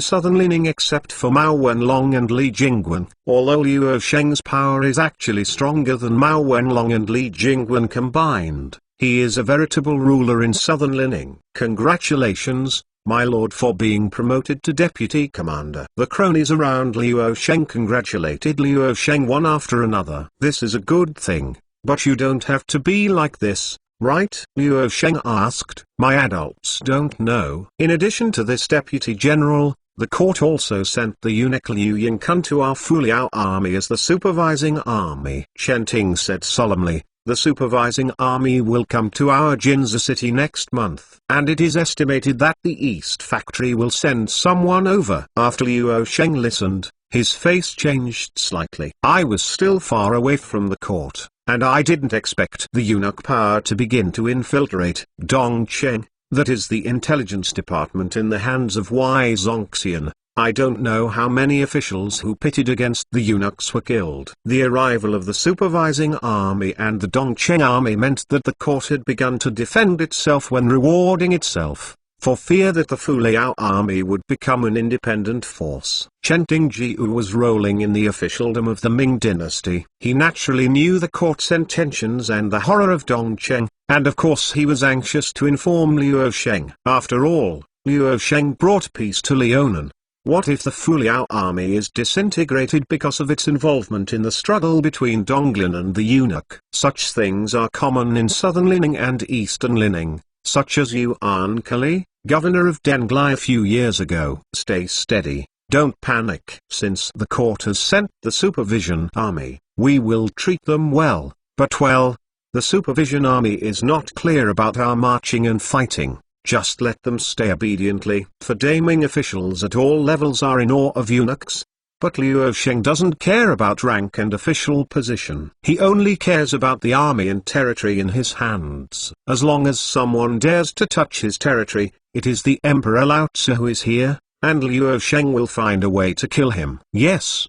southern Lining except for Mao Wenlong and Li Jingwen. Although Luo Sheng's power is actually stronger than Mao Wenlong and Li Jingwen combined, he is a veritable ruler in southern Lining. "Congratulations, my lord, for being promoted to deputy commander." The cronies around Luo Sheng congratulated Luo Sheng one after another. "This is a good thing, but you don't have to be like this, right?" Luo Sheng asked. "My adults don't know." In addition to this deputy general, the court also sent the eunuch Liu Yingkun to our Fuliao army as the supervising army. Shenting said solemnly, "The supervising army will come to our Jinzhou city next month, and it is estimated that the East Factory will send someone over." After Luo Sheng listened, his face changed slightly. "I was still far away from the court, and I didn't expect the eunuch power to begin to infiltrate Dongcheng, that is the intelligence department, in the hands of Wei Zongxian. I don't know how many officials who pitted against the eunuchs were killed." The arrival of the supervising army and the Dongcheng army meant that the court had begun to defend itself when rewarding itself, for fear that the Fuliao army would become an independent force. Chen Tingjiu was rolling in the officialdom of the Ming Dynasty. He naturally knew the court's intentions and the horror of Dongcheng, and of course he was anxious to inform Luo Sheng. After all, Luo Sheng brought peace to Liaonan. What if the Fuliao army is disintegrated because of its involvement in the struggle between Donglin and the eunuch? Such things are common in southern Lining and eastern Lining, such as Yuan Kali, governor of Denglai a few years ago. Stay steady, don't panic. Since the court has sent the supervision army, we will treat them well, but well, the supervision army is not clear about our marching and fighting. Just let them stay obediently. For Daming officials at all levels are in awe of eunuchs. But Luo Sheng doesn't care about rank and official position. He only cares about the army and territory in his hands. As long as someone dares to touch his territory, it is the Emperor Lao Tzu who is here, and Luo Sheng will find a way to kill him. Yes,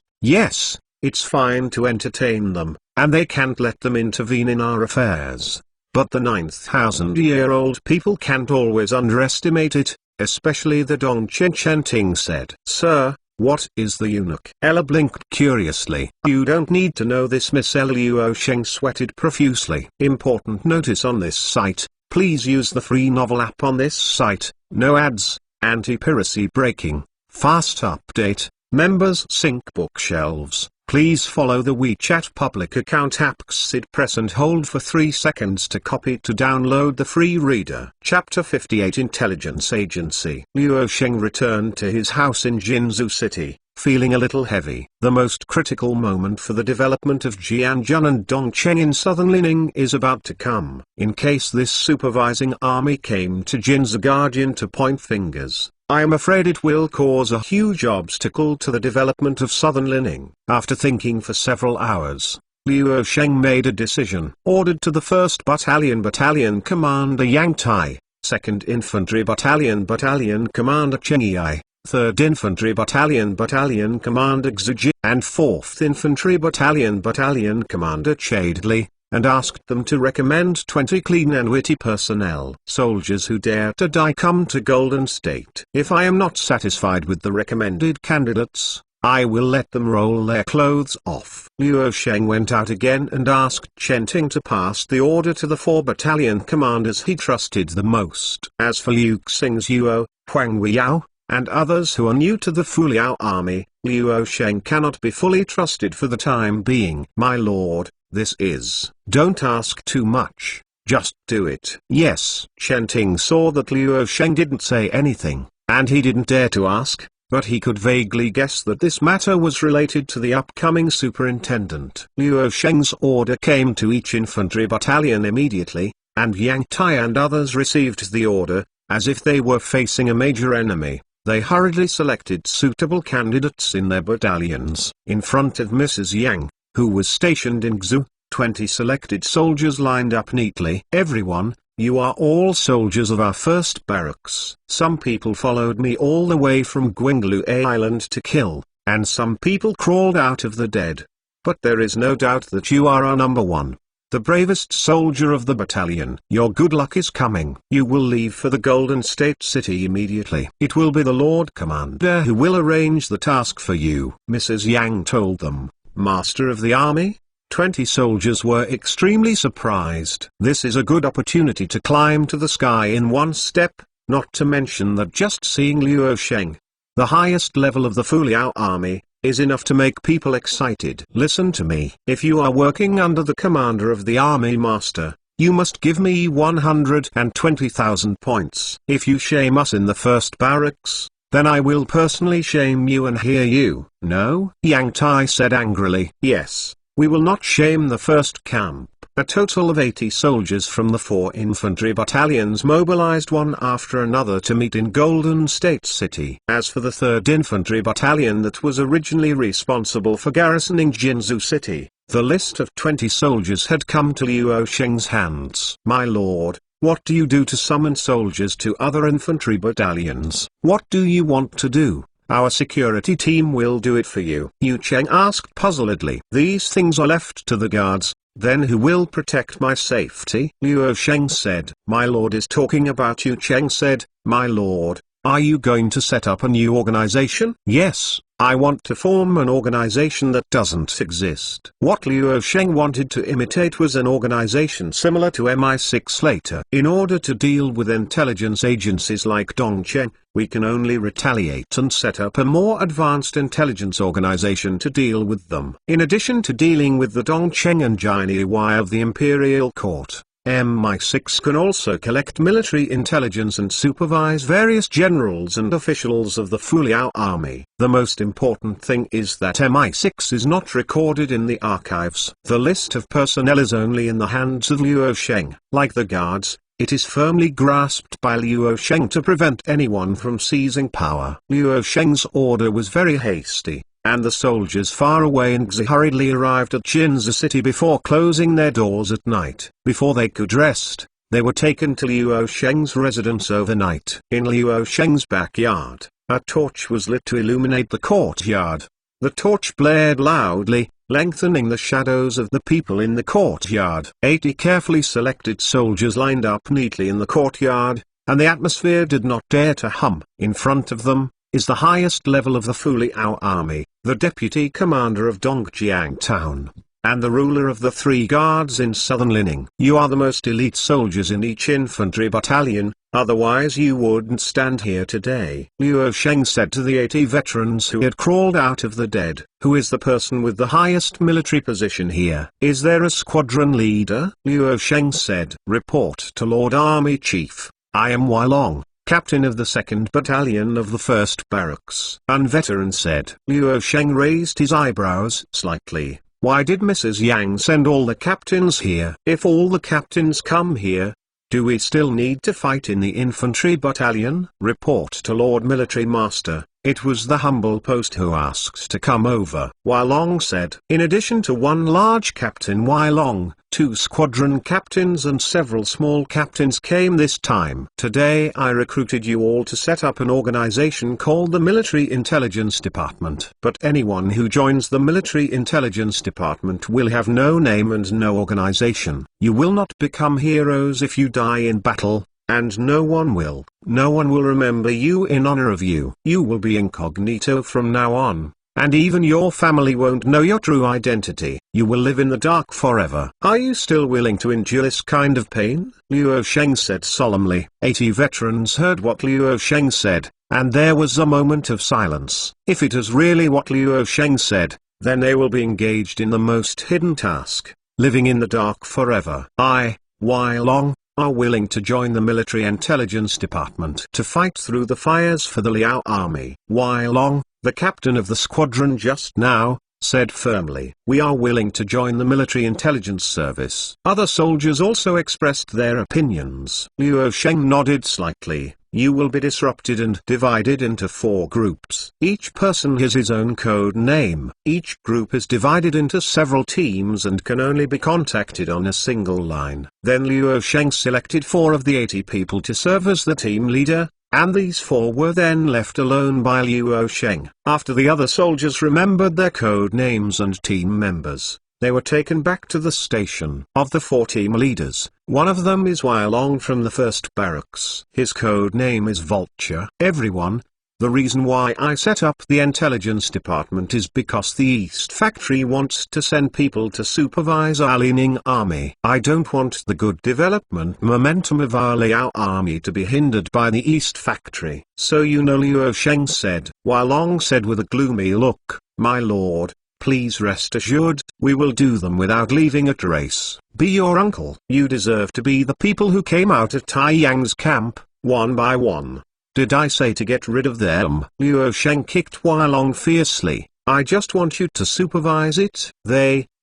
it's fine to entertain them, and they can't let them intervene in our affairs. But the 9,000-year-old people can't always underestimate it, especially the Dongchen. Shenting said. "Sir, what is the eunuch?" Ella blinked curiously. "You don't need to know this, Miss Ella." Luo Sheng sweated profusely. "Important notice on this site, please use the free novel app on this site, no ads, anti-piracy breaking, fast update, members sync bookshelves. Please follow the WeChat public account app. Sit press and hold for 3 seconds to copy to download the free reader." Chapter 58 Intelligence Agency. Luo Sheng returned to his house in Jinzhou City, feeling a little heavy. The most critical moment for the development of Jianjun and Dongcheng in southern Lining is about to come. In case this supervising army came to Jinzhou Guardian to point fingers, I am afraid it will cause a huge obstacle to the development of southern Lining. After thinking for several hours, Luo Sheng made a decision. Ordered to the 1st Battalion Commander Yang Tai, 2nd Infantry Battalion Commander Cheng Yi, 3rd Infantry Battalion Battalion Commander Xiji, and 4th Infantry Battalion Battalion Commander Chadley, and asked them to recommend 20 clean and witty personnel. Soldiers who dare to die come to Golden State. If I am not satisfied with the recommended candidates, I will let them roll their clothes off. Luo Sheng went out again and asked Chen Ting to pass the order to the 4 battalion commanders he trusted the most. As for Liu Xing's Yuo, Huang Weiyao, and others who are new to the Fu Liao army, Luo Sheng cannot be fully trusted for the time being. My lord, this is. Don't ask too much, just do it. Yes. Chen Ting saw that Luo Sheng didn't say anything, and he didn't dare to ask, but he could vaguely guess that this matter was related to the upcoming superintendent. Luo Sheng's order came to each infantry battalion immediately, and Yang Tai and others received the order, as if they were facing a major enemy. They hurriedly selected suitable candidates in their battalions. In front of Mrs. Yang, who was stationed in Xu, 20 selected soldiers lined up neatly. Everyone, you are all soldiers of our first barracks. Some people followed me all the way from Gwinglu Island to kill, and some people crawled out of the dead. But there is no doubt that you are our number one, the bravest soldier of the battalion. Your good luck is coming. You will leave for the Golden State City immediately. It will be the Lord Commander who will arrange the task for you. Mrs. Yang told them, Master of the army? 20 soldiers were extremely surprised. This is a good opportunity to climb to the sky in one step, not to mention that just seeing Luo Sheng, the highest level of the Fu Liao army, is enough to make people excited. Listen to me. If you are working under the commander of the army master, you must give me 120,000 points. If you shame us in the first barracks, then I will personally shame you and hear you. No? Yang Tai said angrily. Yes, we will not shame the first camp. A total of 80 soldiers from the 4 infantry battalions mobilized one after another to meet in Golden State City. As for the 3rd Infantry Battalion that was originally responsible for garrisoning Jinzhou City, the list of 20 soldiers had come to Luo Sheng's hands. My lord, what do you do to summon soldiers to other infantry battalions? What do you want to do? Our security team will do it for you. Yu Cheng asked puzzledly. These things are left to the guards. Then who will protect my safety? Luo Sheng said. My lord is talking about. Yu Cheng said, my lord, are you going to set up a new organization? Yes, I want to form an organization that doesn't exist. What Luo Sheng wanted to imitate was an organization similar to MI6 later. In order to deal with intelligence agencies like Dongcheng, we can only retaliate and set up a more advanced intelligence organization to deal with them. In addition to dealing with the Dongcheng and Jinyi of the Imperial Court, MI6 can also collect military intelligence and supervise various generals and officials of the Fu Liao army. The most important thing is that MI6 is not recorded in the archives. The list of personnel is only in the hands of Luo Sheng. Like the guards, it is firmly grasped by Luo Sheng to prevent anyone from seizing power. Luo Sheng's order was very hasty, and the soldiers far away in Xi hurriedly arrived at Jinzhou City before closing their doors at night. Before they could rest, they were taken to Luo Sheng's residence overnight. In Luo Sheng's backyard, a torch was lit to illuminate the courtyard. The torch blared loudly, lengthening the shadows of the people in the courtyard. 80 carefully selected soldiers lined up neatly in the courtyard, and the atmosphere did not dare to hum. In front of them is the highest level of the Fu Liao army, the deputy commander of Dongjiang town, and the ruler of the 3 guards in southern Lining. You are the most elite soldiers in each infantry battalion, otherwise you wouldn't stand here today. Luo Sheng said to the 80 veterans who had crawled out of the dead. Who is the person with the highest military position here? Is there a squadron leader? Luo Sheng said. Report to Lord Army Chief. I am Wai Long, captain of the 2nd Battalion of the 1st Barracks. An veteran said. Luo Sheng raised his eyebrows slightly. Why did Mrs. Yang send all the captains here? If all the captains come here, do we still need to fight in the infantry battalion? Report to Lord Military Master. It was the humble post who asked to come over. Wai Long said. In addition to one large captain Wai Long, 2 squadron captains and several small captains came this time. Today I recruited you all to set up an organization called the Military Intelligence Department. But anyone who joins the Military Intelligence Department will have no name and no organization. You will not become heroes if you die in battle, and no one will remember you in honor of you. You will be incognito from now on. And even your family won't know your true identity. You will live in the dark forever. Are you still willing to endure this kind of pain? Luo Sheng said solemnly. 80 veterans heard what Luo Sheng said, and there was a moment of silence. If it is really what Luo Sheng said, then they will be engaged in the most hidden task, living in the dark forever. Wai Long, are willing to join the Military Intelligence Department to fight through the fires for the Liao Army. Wai Long, the captain of the squadron just now, said firmly, "We are willing to join the Military Intelligence Service." Other soldiers also expressed their opinions. Luo Sheng nodded slightly. You will be disrupted and divided into 4 groups. Each person has his own code name. Each group is divided into several teams and can only be contacted on a single line. Then Luo Sheng selected 4 of the 80 people to serve as the team leader, and these 4 were then left alone by Luo Sheng. After the other soldiers remembered their code names and team members, they were taken back to the station. Of the 4 team leaders, one of them is Wai Long from the 1st Barracks. His code name is Vulture. Everyone, the reason why I set up the intelligence department is because the East Factory wants to send people to supervise our Lining army. I don't want the good development momentum of our Liao army to be hindered by the East Factory. So you know, Luo Sheng said. Wai Long said with a gloomy look, "My lord, please rest assured, we will do them without leaving a trace. Be your uncle. You deserve to be the people who came out of Tai Yang's camp, one by one. Did I say to get rid of them?" Luo Sheng kicked Wai Long fiercely. "I just want you to supervise it.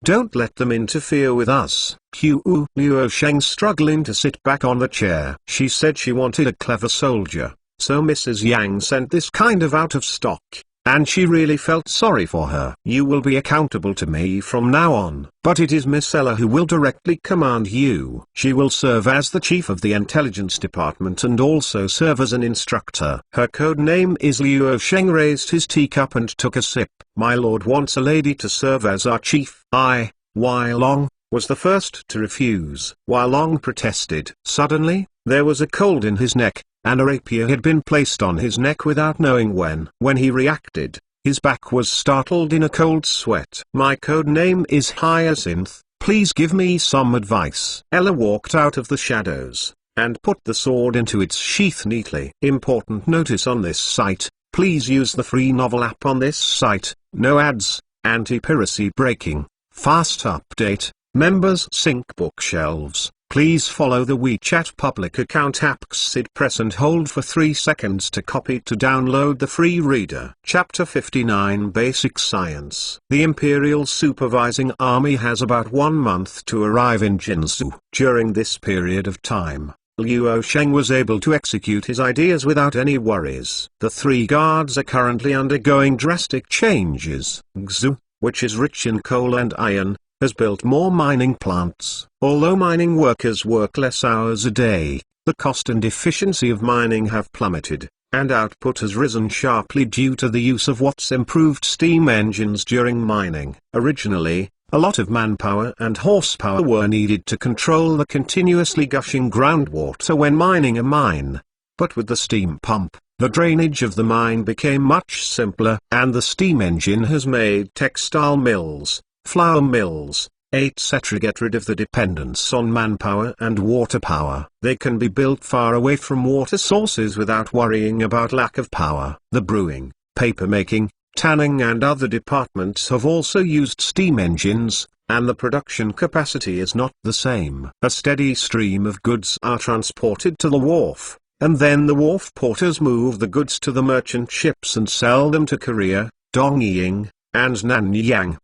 Don't let them interfere with us." Luo Sheng struggling to sit back on the chair. She said she wanted a clever soldier, so Mrs. Yang sent this kind of out of stock. And she really felt sorry for her. "You will be accountable to me from now on, but it is Miss Ella who will directly command you. She will serve as the chief of the intelligence department and also serve as an instructor. Her code name is." Luo Sheng raised his teacup and took a sip. "My lord wants a lady to serve as our chief." Wai Long was the first to refuse. Wai Long protested. Suddenly, there was a cold in his neck, and a rapier had been placed on his neck without knowing when. When he reacted, his back was startled in a cold sweat. "My code name is Hyacinth, please give me some advice." Ella walked out of the shadows, and put the sword into its sheath neatly. Important notice on this site, please use the free novel app on this site, no ads, anti-piracy breaking, fast update, members sync bookshelves. Please follow the WeChat public account app Xid, press and hold for 3 seconds to copy to download the free reader. Chapter 59 Basic Science. The Imperial Supervising Army has about 1 month to arrive in Jinzhou. During this period of time, Luo Sheng was able to execute his ideas without any worries. The 3 guards are currently undergoing drastic changes. Xu, which is rich in coal and iron, has built more mining plants. Although mining workers work less hours a day, the cost and efficiency of mining have plummeted, and output has risen sharply due to the use of what's improved steam engines during mining. Originally, a lot of manpower and horsepower were needed to control the continuously gushing groundwater when mining a mine. But with the steam pump, the drainage of the mine became much simpler, and the steam engine has made textile mills, flour mills, etc. get rid of the dependence on manpower and water power. They can be built far away from water sources without worrying about lack of power. The brewing, papermaking, tanning and other departments have also used steam engines, and the production capacity is not the same. A steady stream of goods are transported to the wharf, and then the wharf porters move the goods to the merchant ships and sell them to Korea, Dongying, and Nanyang.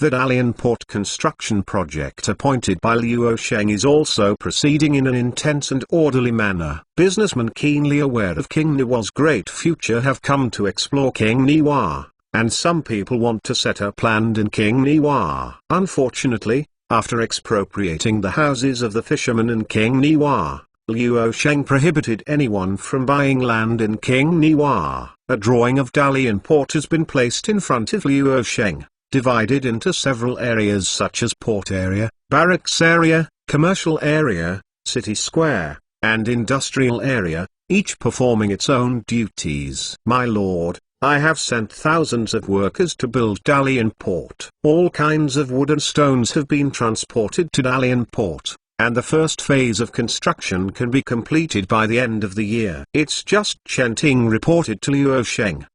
The Dalian port construction project appointed by Luo Sheng is also proceeding in an intense and orderly manner. Businessmen keenly aware of King Niwa's great future have come to explore King Niwa, and some people want to set up land in King Niwa. Unfortunately, After expropriating the houses of the fishermen in King Niwa, Liu Sheng prohibited anyone from buying land in King Niwa. A drawing of Dalian Port has been placed in front of Liu Sheng, divided into several areas such as port area, barracks area, commercial area, city square, and industrial area, each performing its own duties. My lord, I have sent thousands of workers to build Dalian Port. All kinds of wood and stones have been transported to Dalian Port, and the first phase of construction can be completed by the end of the year. It's just, Chen Ting reported to Liu Sheng.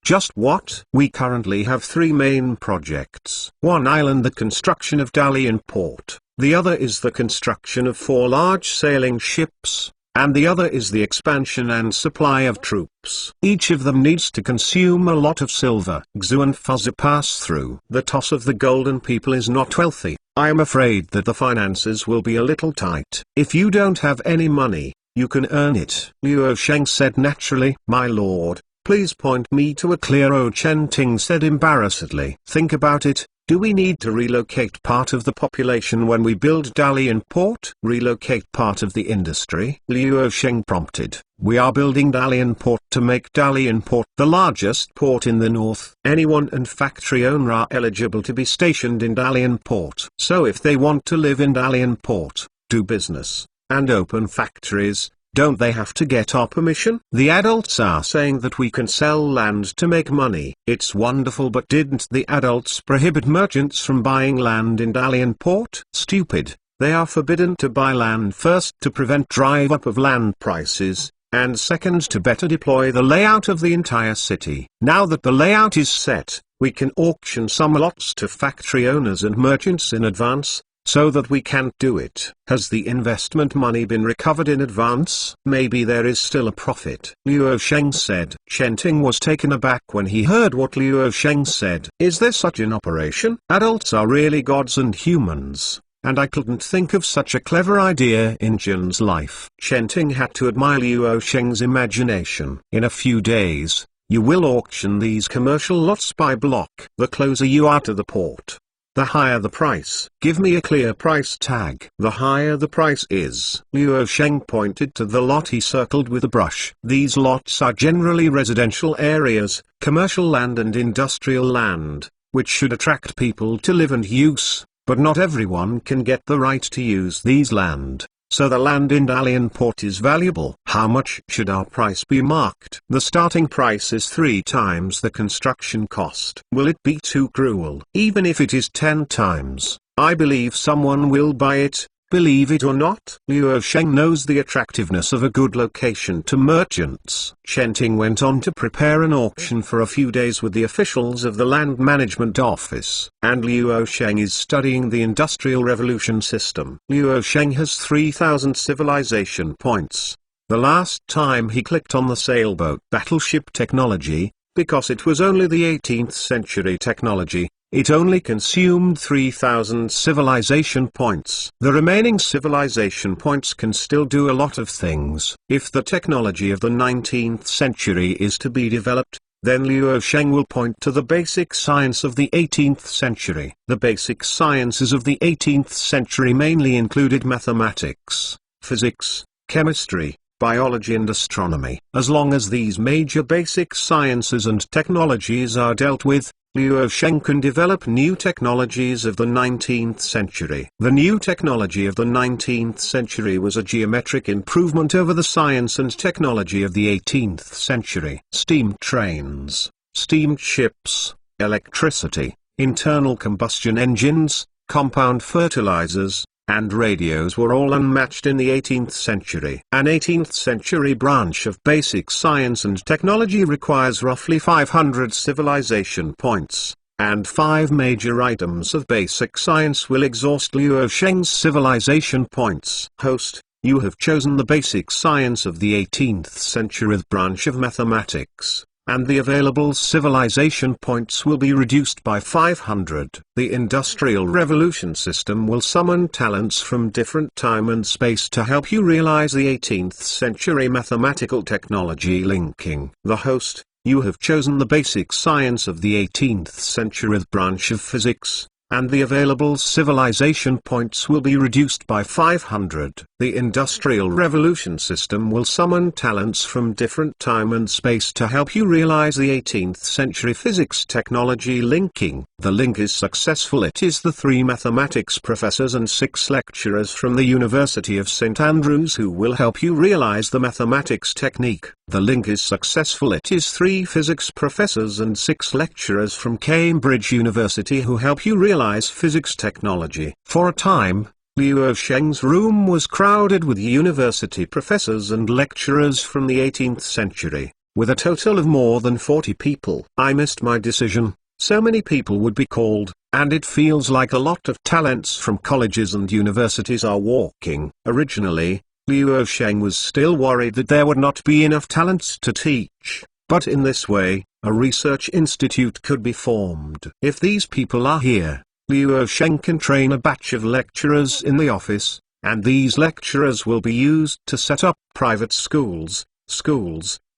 Just what? We currently have three main projects. One island, the construction of Dalian Port, the other is the construction of 4 large sailing ships, and the other is the expansion and supply of troops. Each of them needs to consume a lot of silver. Xu and Fuzzy pass through. The toss of the golden people is not wealthy. I am afraid that the finances will be a little tight. If you don't have any money, you can earn it. Liu Sheng said naturally. My lord, please point me to a clear. Chen Ting said embarrassedly. Think about it. Do we need to relocate part of the population when we build Dalian Port? Relocate part of the industry? Liu Sheng prompted. We are building Dalian Port to make Dalian Port the largest port in the north. Anyone and factory owner are eligible to be stationed in Dalian Port. So if they want to live in Dalian Port, do business, and open factories, don't they have to get our permission? The adults are saying that we can sell land to make money. It's wonderful, but didn't the adults prohibit merchants from buying land in Dalian Port? Stupid. They are forbidden to buy land, first to prevent drive up of land prices, and second to better deploy the layout of the entire city. Now that the layout is set, we can auction some lots to factory owners and merchants in advance, so that we can't do it. Has the investment money been recovered in advance? Maybe there is still a profit. Liu Sheng said. Chen Ting was taken aback when he heard what Liu Sheng said. Is there such an operation? Adults are really gods and humans, and I couldn't think of such a clever idea in Jin's life. Chen Ting had to admire Liu Sheng's imagination. In a few days, you will auction these commercial lots by block. The closer you are to the port, the higher the price. Give me a clear price tag. The higher the price is. Liu Sheng pointed to the lot he circled with a brush. These lots are generally residential areas, commercial land and industrial land, which should attract people to live and use, but not everyone can get the right to use these land. So the land in Dalian Port is valuable. How much should our price be marked? The starting price is 3 times the construction cost. Will it be too cruel? Even if it is 10 times, I believe someone will buy it. Believe it or not, Liu Sheng knows the attractiveness of a good location to merchants. Chen Ting went on to prepare an auction for a few days with the officials of the Land Management Office. And Liu Sheng is studying the Industrial Revolution system. Liu Sheng has 3,000 civilization points. The last time he clicked on the sailboat battleship technology, because it was only the 18th century technology, it only consumed 3,000 civilization points. The remaining civilization points can still do a lot of things. If the technology of the 19th century is to be developed, then Liu Sheng will point to the basic science of the 18th century. The basic sciences of the 18th century mainly included mathematics, physics, chemistry, biology and astronomy. As long as these major basic sciences and technologies are dealt with, Liu Sheng can develop new technologies of the 19th century. The new technology of the 19th century was a geometric improvement over the science and technology of the 18th century. Steam trains, steam ships, electricity, internal combustion engines, compound fertilizers, and radios were all unmatched in the 18th century. An 18th century branch of basic science and technology requires roughly 500 civilization points, and 5 major items of basic science will exhaust Liu Sheng's civilization points. Host, you have chosen the basic science of the 18th century branch of mathematics, and the available civilization points will be reduced by 500. The Industrial Revolution system will summon talents from different time and space to help you realize the 18th century mathematical technology linking. The host, you have chosen the basic science of the 18th century branch of physics, and the available civilization points will be reduced by 500. The Industrial Revolution system will summon talents from different time and space to help you realize the 18th century physics technology linking. The link is successful. It is the 3 mathematics professors and 6 lecturers from the University of St. Andrews who will help you realize the mathematics technique. The link is successful. It is 3 physics professors and 6 lecturers from Cambridge University who help you realize physics technology. For a time, Liu Sheng's room was crowded with university professors and lecturers from the 18th century, with a total of more than 40 people. I missed my decision. So many people would be called, and it feels like a lot of talents from colleges and universities are walking. Originally, Liu Sheng was still worried that there would not be enough talents to teach, but in this way, a research institute could be formed. If these people are here, Liu Sheng can train a batch of lecturers in the office, and these lecturers will be used to set up private schools,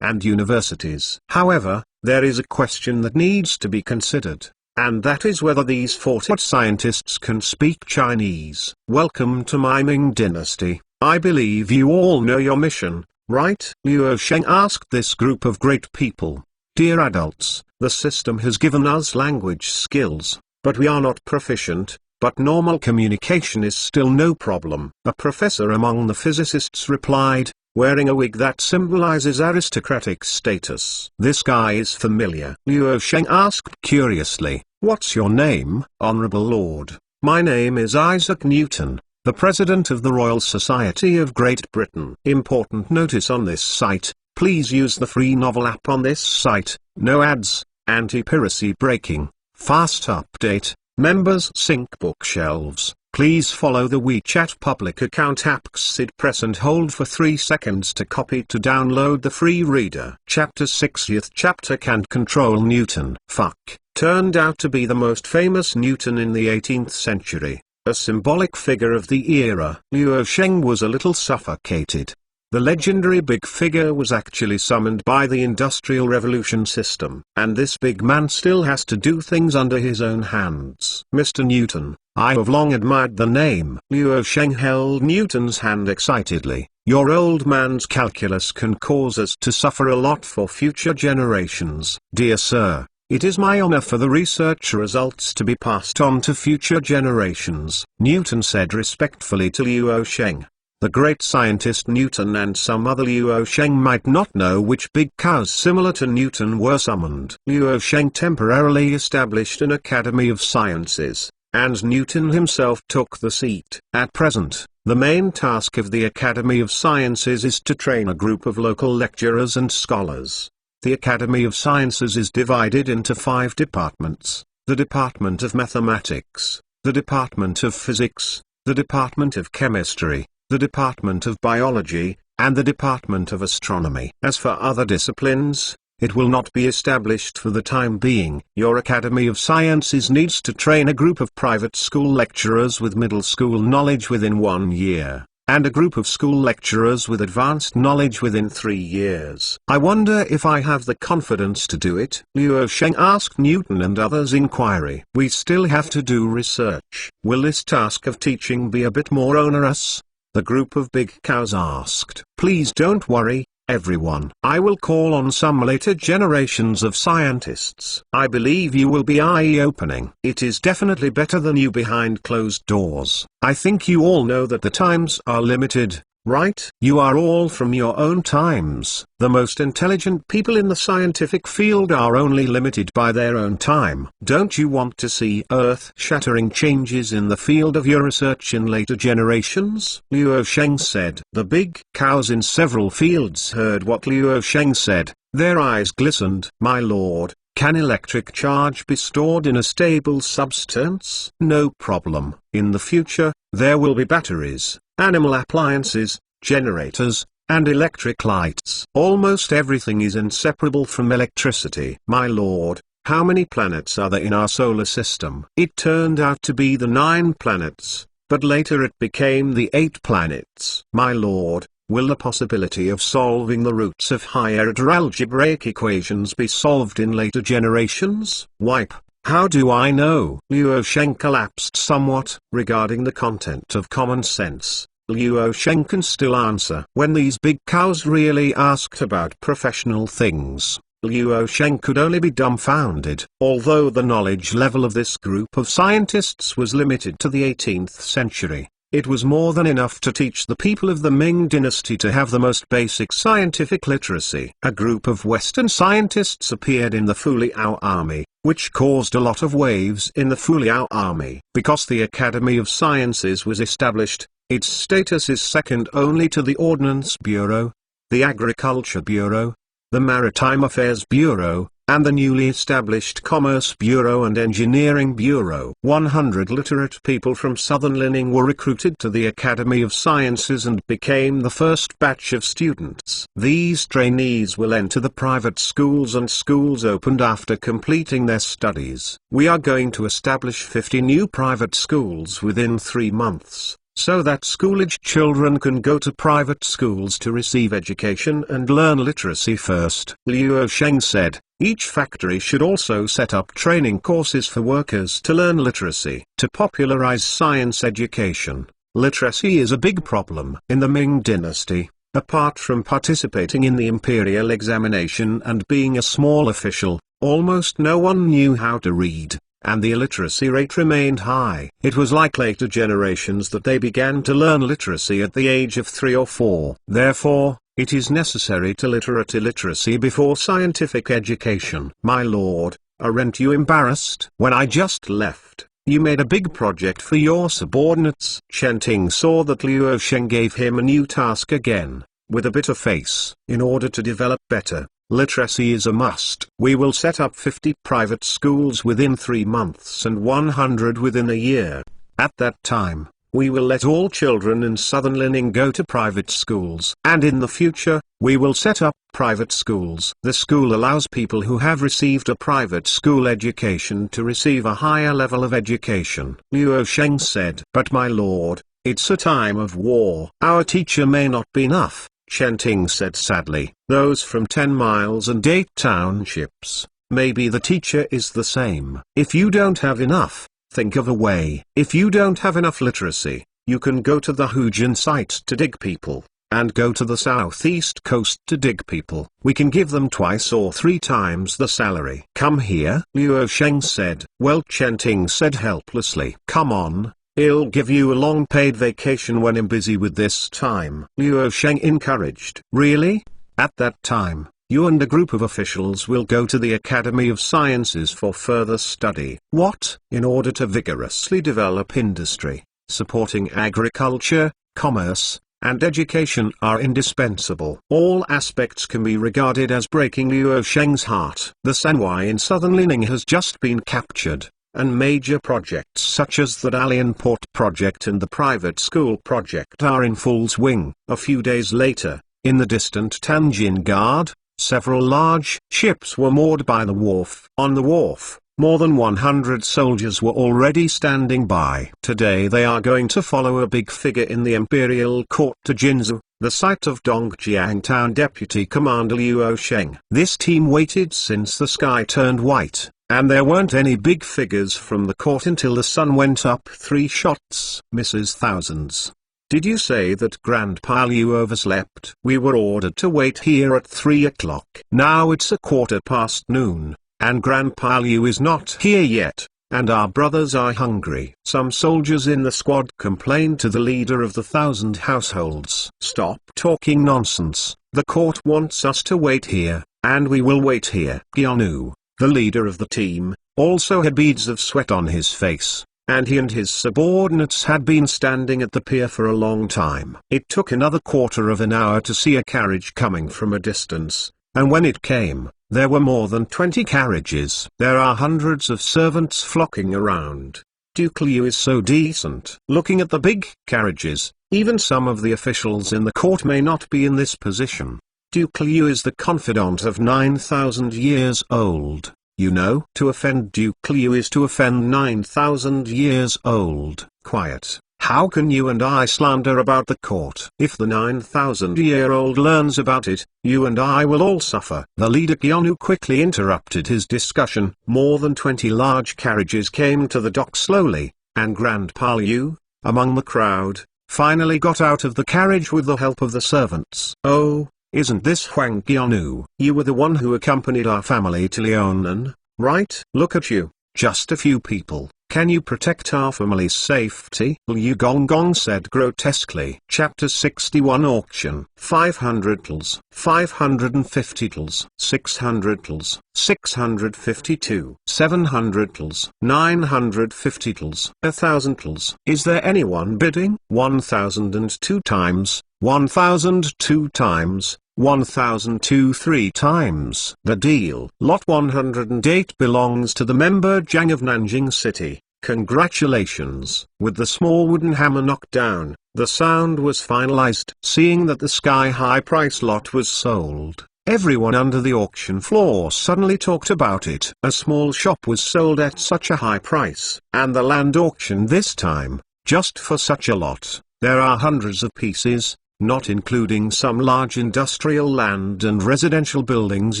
and universities. However, there is a question that needs to be considered, and that is whether these 40 scientists can speak Chinese. Welcome to my Ming Dynasty. I believe you all know your mission, right? Liu Sheng asked this group of great people. Dear adults, the system has given us language skills, but we are not proficient, but normal communication is still no problem. A professor among the physicists replied, wearing a wig that symbolizes aristocratic status. This guy is familiar. Liu Sheng asked curiously, what's your name, Honorable Lord? My name is Isaac Newton, the President of the Royal Society of Great Britain. Important notice on this site, please use the free novel app on this site, no ads, anti-piracy breaking, fast update, members sync bookshelves. Please follow the WeChat public account app Xid press and hold for 3 seconds to copy to download the free reader. Chapter 60th chapter Can't Control Newton. Fuck. Turned out to be the most famous Newton in the 18th century. A symbolic figure of the era. Liu Sheng was a little suffocated. The legendary big figure was actually summoned by the Industrial Revolution system, and this big man still has to do things under his own hands. Mr. Newton, I have long admired the name. Liu Sheng held Newton's hand excitedly. Your old man's calculus can cause us to suffer a lot for future generations. Dear sir, it is my honor for the research results to be passed on to future generations, Newton said respectfully to Liu Sheng. The great scientist Newton and some other Liu Sheng might not know which big cows similar to Newton were summoned. Liu Sheng temporarily established an Academy of Sciences, and Newton himself took the seat. At present, the main task of the Academy of Sciences is to train a group of local lecturers and scholars. The Academy of Sciences is divided into 5 departments: the Department of Mathematics, the Department of Physics, the Department of Chemistry, the Department of Biology, and the Department of Astronomy. As for other disciplines, it will not be established for the time being. Your Academy of Sciences needs to train a group of private school lecturers with middle school knowledge within 1 year, and a group of school lecturers with advanced knowledge within 3 years. I wonder if I have the confidence to do it? Liu Sheng asked Newton and others inquiry. We still have to do research. Will this task of teaching be a bit more onerous? The group of big cows asked. Please don't worry, everyone. I will call on some later generations of scientists. I believe you will be eye-opening. It is definitely better than you behind closed doors. I think you all know that the times are limited, right? You are all from your own times. The most intelligent people in the scientific field are only limited by their own time. Don't you want to see earth-shattering changes in the field of your research in later generations? Liu Sheng said. The big cows in several fields heard what Liu Sheng said. Their eyes glistened. My lord, can electric charge be stored in a stable substance? No problem. In the future, there will be batteries, animal appliances, generators, and electric lights. Almost everything is inseparable from electricity. My lord, how many planets are there in our solar system? It turned out to be the 9 planets, but later it became the 8 planets. My lord, will the possibility of solving the roots of higher order algebraic equations be solved in later generations? Wipe. How do I know? Luo Sheng collapsed somewhat. Regarding the content of common sense, Luo Sheng can still answer. When these big cows really asked about professional things, Luo Sheng could only be dumbfounded. Although the knowledge level of this group of scientists was limited to the 18th century, it was more than enough to teach the people of the Ming Dynasty to have the most basic scientific literacy. A group of Western scientists appeared in the Fuliao army, which caused a lot of waves in the Fuliao army. Because the Academy of Sciences was established, its status is second only to the Ordnance Bureau, the Agriculture Bureau, the Maritime Affairs Bureau, and the newly established Commerce Bureau and Engineering Bureau. 100 literate people from southern Lining were recruited to the Academy of Sciences and became the first batch of students. These trainees will enter the private schools and schools opened after completing their studies. We are going to establish 50 new private schools within 3 months, so that school-age children can go to private schools to receive education and learn literacy first. Luo Sheng said, each factory should also set up training courses for workers to learn literacy. To popularize science education, literacy is a big problem. In the Ming Dynasty, apart from participating in the imperial examination and being a small official, almost no one knew how to read, and the illiteracy rate remained high. It was like later generations that they began to learn literacy at the age of 3 or 4. Therefore, it is necessary to literate illiteracy before scientific education. My lord, aren't you embarrassed? When I just left, you made a big project for your subordinates. Chen Ting saw that Luo Sheng gave him a new task again, with a bitter face. In order to develop better literacy is a must. We will set up 50 private schools within 3 months and 100 within a year. At that time, we will let all children in southern Lining go to private schools. And in the future, we will set up private schools. The school allows people who have received a private school education to receive a higher level of education. Luo Sheng said, but my lord, it's a time of war. Our teacher may not be enough. Chen Ting said sadly. Those from 10 miles and 8 townships, maybe the teacher is the same. If you don't have enough, think of a way. If you don't have enough literacy, you can go to the Hujian site to dig people, and go to the southeast coast to dig people. We can give them 2 or 3 times the salary. Come here, Luo Sheng said. Well, Chen Ting said helplessly. Come on. I'll give you a long paid vacation when I'm busy with this time. Luo Sheng encouraged. Really? At that time, you and a group of officials will go to the Academy of Sciences for further study. What? In order to vigorously develop industry, supporting agriculture, commerce, and education are indispensable. All aspects can be regarded as breaking Luo Sheng's heart. The Sanwai in southern Lining has just been captured, and major projects such as the Dalian Port project and the private school project are in full swing. A few days later, in the distant Tanjin Guard, several large ships were moored by the wharf. On the wharf, more than 100 soldiers were already standing by. Today they are going to follow a big figure in the imperial court to Jinzhou, the site of Dongjiang Town Deputy Commander Luo Sheng. This team waited since the sky turned white, and there weren't any big figures from the court until the sun went up. 3 shots misses thousands. Did you say that Grandpa Liu overslept? We were ordered to wait here at 3 o'clock. Now it's 1:15 noon, and Grandpa Liu is not here yet, and our brothers are hungry. Some soldiers in the squad complained to the leader of the 1,000 households. Stop talking nonsense. The court wants us to wait here, and we will wait here. Gianu, the leader of the team, also had beads of sweat on his face, and he and his subordinates had been standing at the pier for a long time. It took another quarter of an hour to see a carriage coming from a distance, and when it came, there were more than 20 carriages. There are hundreds of servants flocking around. Duke Liu is so decent. Looking at the big carriages, even some of the officials in the court may not be in this position. Duke Liu is the confidant of 9,000 years old. You know, to offend Duke Liu is to offend 9,000 years old. Quiet. How can you and I slander about the court? If the 9,000-year-old learns about it, you and I will all suffer. The leader Keanu quickly interrupted his discussion. More than 20 large carriages came to the dock slowly, and Grandpa Liu, among the crowd, finally got out of the carriage with the help of the servants. Oh, isn't this Huang Keanu? You were the one who accompanied our family to Liaonan, right? Look at you, just a few people. Can you protect our family's safety? Liu Gonggong said grotesquely. Chapter 61 Auction. 500 tals, 550 tals, 600 tals, 652, 700 tals, 950 tals, 1,000 tals. Is there anyone bidding? 1,002 times, 1,002 times, 1,002 3 times. The deal. Lot 108 belongs to the member Zhang of Nanjing City. Congratulations. With the small wooden hammer knocked down, the sound was finalized. Seeing that the sky-high price lot was sold, everyone under the auction floor suddenly talked about it. A small shop was sold at such a high price. And the land auction this time, just for such a lot, there are hundreds of pieces, not including some large industrial land and residential buildings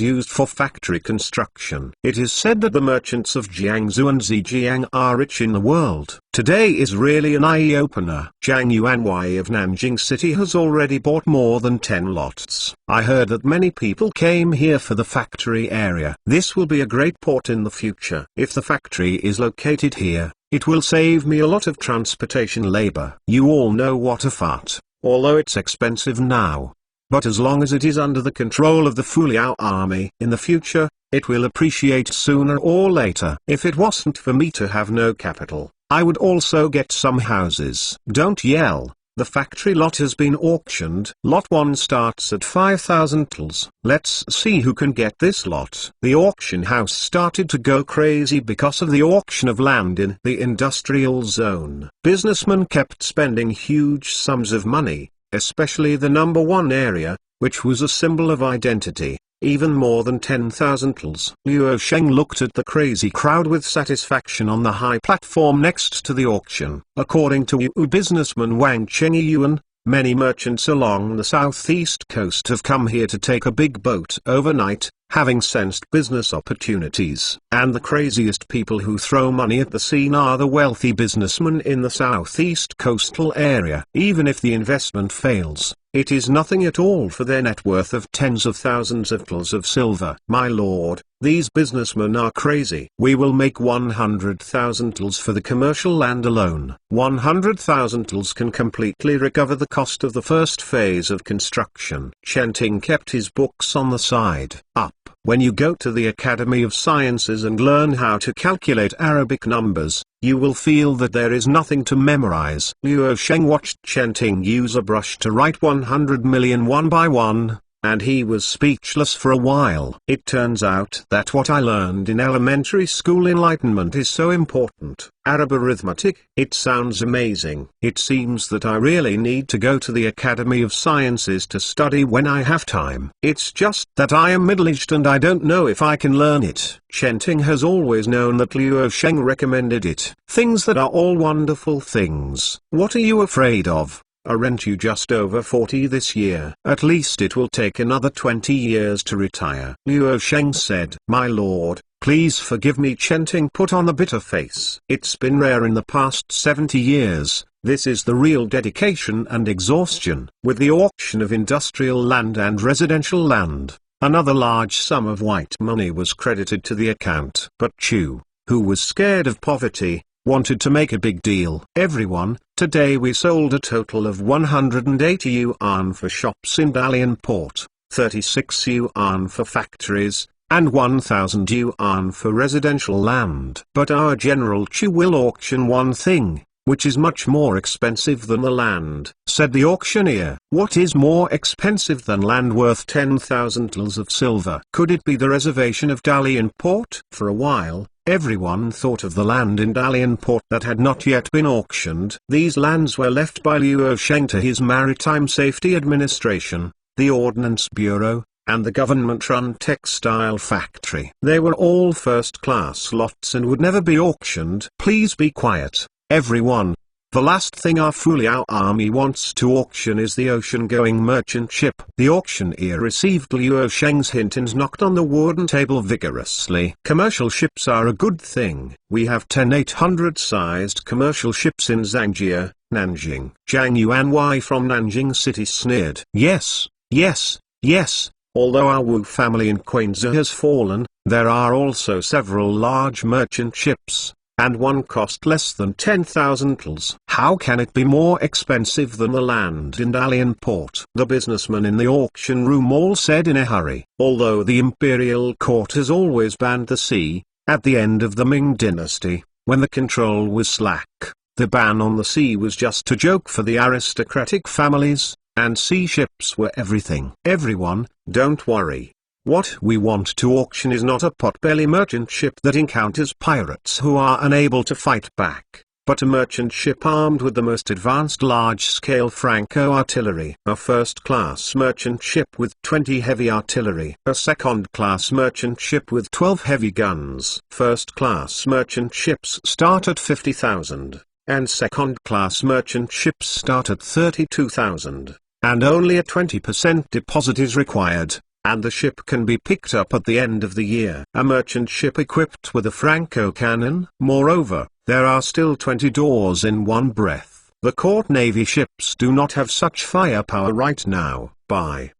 used for factory construction. It is said that the merchants of Jiangsu and Zhejiang are rich in the world. Today is really an eye-opener. Zhang Yuanwei of Nanjing City has already bought more than 10 lots. I heard that many people came here for the factory area. This will be a great port in the future. If the factory is located here, it will save me a lot of transportation labor. You all know what a fart. Although it's expensive now. But as long as it is under the control of the Fuliao army in the future, it will appreciate sooner or later. If it wasn't for me to have no capital, I would also get some houses. Don't yell. The factory lot has been auctioned. Lot 1 starts at 5,000 tals. Let's see who can get this lot. The auction house started to go crazy because of the auction of land in the industrial zone. Businessmen kept spending huge sums of money, especially the number 1 area, which was a symbol of identity. Even more than 10,000 tals. Liu Sheng looked at the crazy crowd with satisfaction on the high platform next to the auction. According to Yu businessman Wang Chengyuan, many merchants along the southeast coast have come here to take a big boat overnight, having sensed business opportunities. And the craziest people who throw money at the scene are the wealthy businessmen in the southeast coastal area. Even if the investment fails, it is nothing at all for their net worth of tens of thousands of tals of silver. My lord, these businessmen are crazy. We will make 100,000 tals for the commercial land alone. 100,000 tals can completely recover the cost of the first phase of construction. Chen Ting kept his books on the side up. When you go to the Academy of Sciences and learn how to calculate Arabic numbers, you will feel that there is nothing to memorize. Liu Sheng watched Chen Ting use a brush to write 100 million one by one, and he was speechless for a while. It turns out that what I learned in elementary school enlightenment is so important. Arab arithmetic. It sounds amazing. It seems that I really need to go to the Academy of Sciences to study when I have time. It's just that I am middle-aged and I don't know if I can learn it. Chen Ting has always known that Liu Sheng recommended it. Things that are all wonderful things. What are you afraid of? Aren't you just over 40 this year? At least it will take another 20 years to retire. Liu Sheng said. My lord, please forgive me. Chen Ting put on a bitter face. It's been rare in the past 70 years. This is the real dedication and exhaustion. With the auction of industrial land and residential land, another large sum of white money was credited to the account. But Chu, who was scared of poverty, wanted to make a big deal. Everyone, today we sold a total of 180 yuan for shops in Dalian port, 36 yuan for factories, and 1,000 yuan for residential land. But our General Chu will auction one thing, which is much more expensive than the land, said the auctioneer. What is more expensive than land worth 10,000 tals of silver? Could it be the reservation of Dalian port? For a while, everyone thought of the land in Dalian port that had not yet been auctioned. These lands were left by Liu Sheng to his Maritime Safety Administration, the Ordnance Bureau, and the government-run textile factory. They were all first-class lots and would never be auctioned. Please be quiet, everyone. The last thing our Fuliao army wants to auction is the ocean-going merchant ship. The auctioneer received Liu Sheng's hint and knocked on the wooden table vigorously. Commercial ships are a good thing. We have 10 800-sized commercial ships in Zangjia, Nanjing. Zhang Yuanwei from Nanjing City sneered. Yes, yes, yes. Although our Wu family in Quanzhou has fallen, there are also several large merchant ships, and one cost less than 10,000 tals. How can it be more expensive than the land in Dalian port? The businessman in the auction room all said in a hurry. Although the imperial court has always banned the sea, at the end of the Ming Dynasty, when the control was slack, the ban on the sea was just a joke for the aristocratic families, and sea ships were everything. Everyone, don't worry. What we want to auction is not a potbelly merchant ship that encounters pirates who are unable to fight back, but a merchant ship armed with the most advanced large-scale Franco artillery. A first-class merchant ship with 20 heavy artillery. A second-class merchant ship with 12 heavy guns. First-class merchant ships start at 50,000, and second-class merchant ships start at 32,000, and only a 20% deposit is required, and the ship can be picked up at the end of the year. A merchant ship equipped with a Franco cannon. Moreover, there are still 20 doors in one breath. The court navy ships do not have such firepower right now. Buy.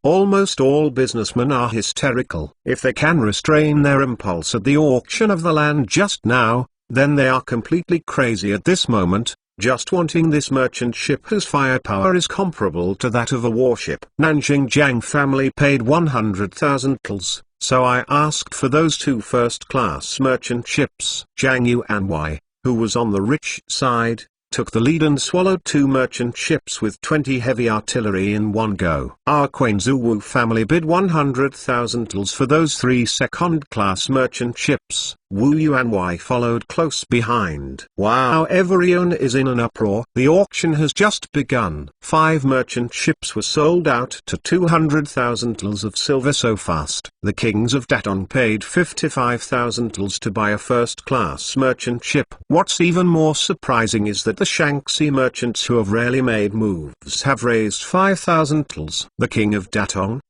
Almost all businessmen are hysterical. If they can restrain their impulse at the auction of the land just now, then they are completely crazy at this moment. Just wanting this merchant ship whose firepower is comparable to that of a warship. Nanjing Jiang family paid 100,000 tals, so I asked for those 2 first-class merchant ships. Zhang Yuanwei, who was on the rich side, took the lead and swallowed 2 merchant ships with 20 heavy artillery in one go. Our Quanzhou Wu family bid 100,000 tals for those 3 second-class merchant ships. Wu Yuanwei followed close behind. Wow! Everyone is in an uproar. The auction has just begun. 5 merchant ships were sold out to 200,000 tals of silver so fast. The kings of Datong paid 55,000 tals to buy a first-class merchant ship. What's even more surprising is that the Shanxi merchants who have rarely made moves have raised 5,000 tals. The king of Datong,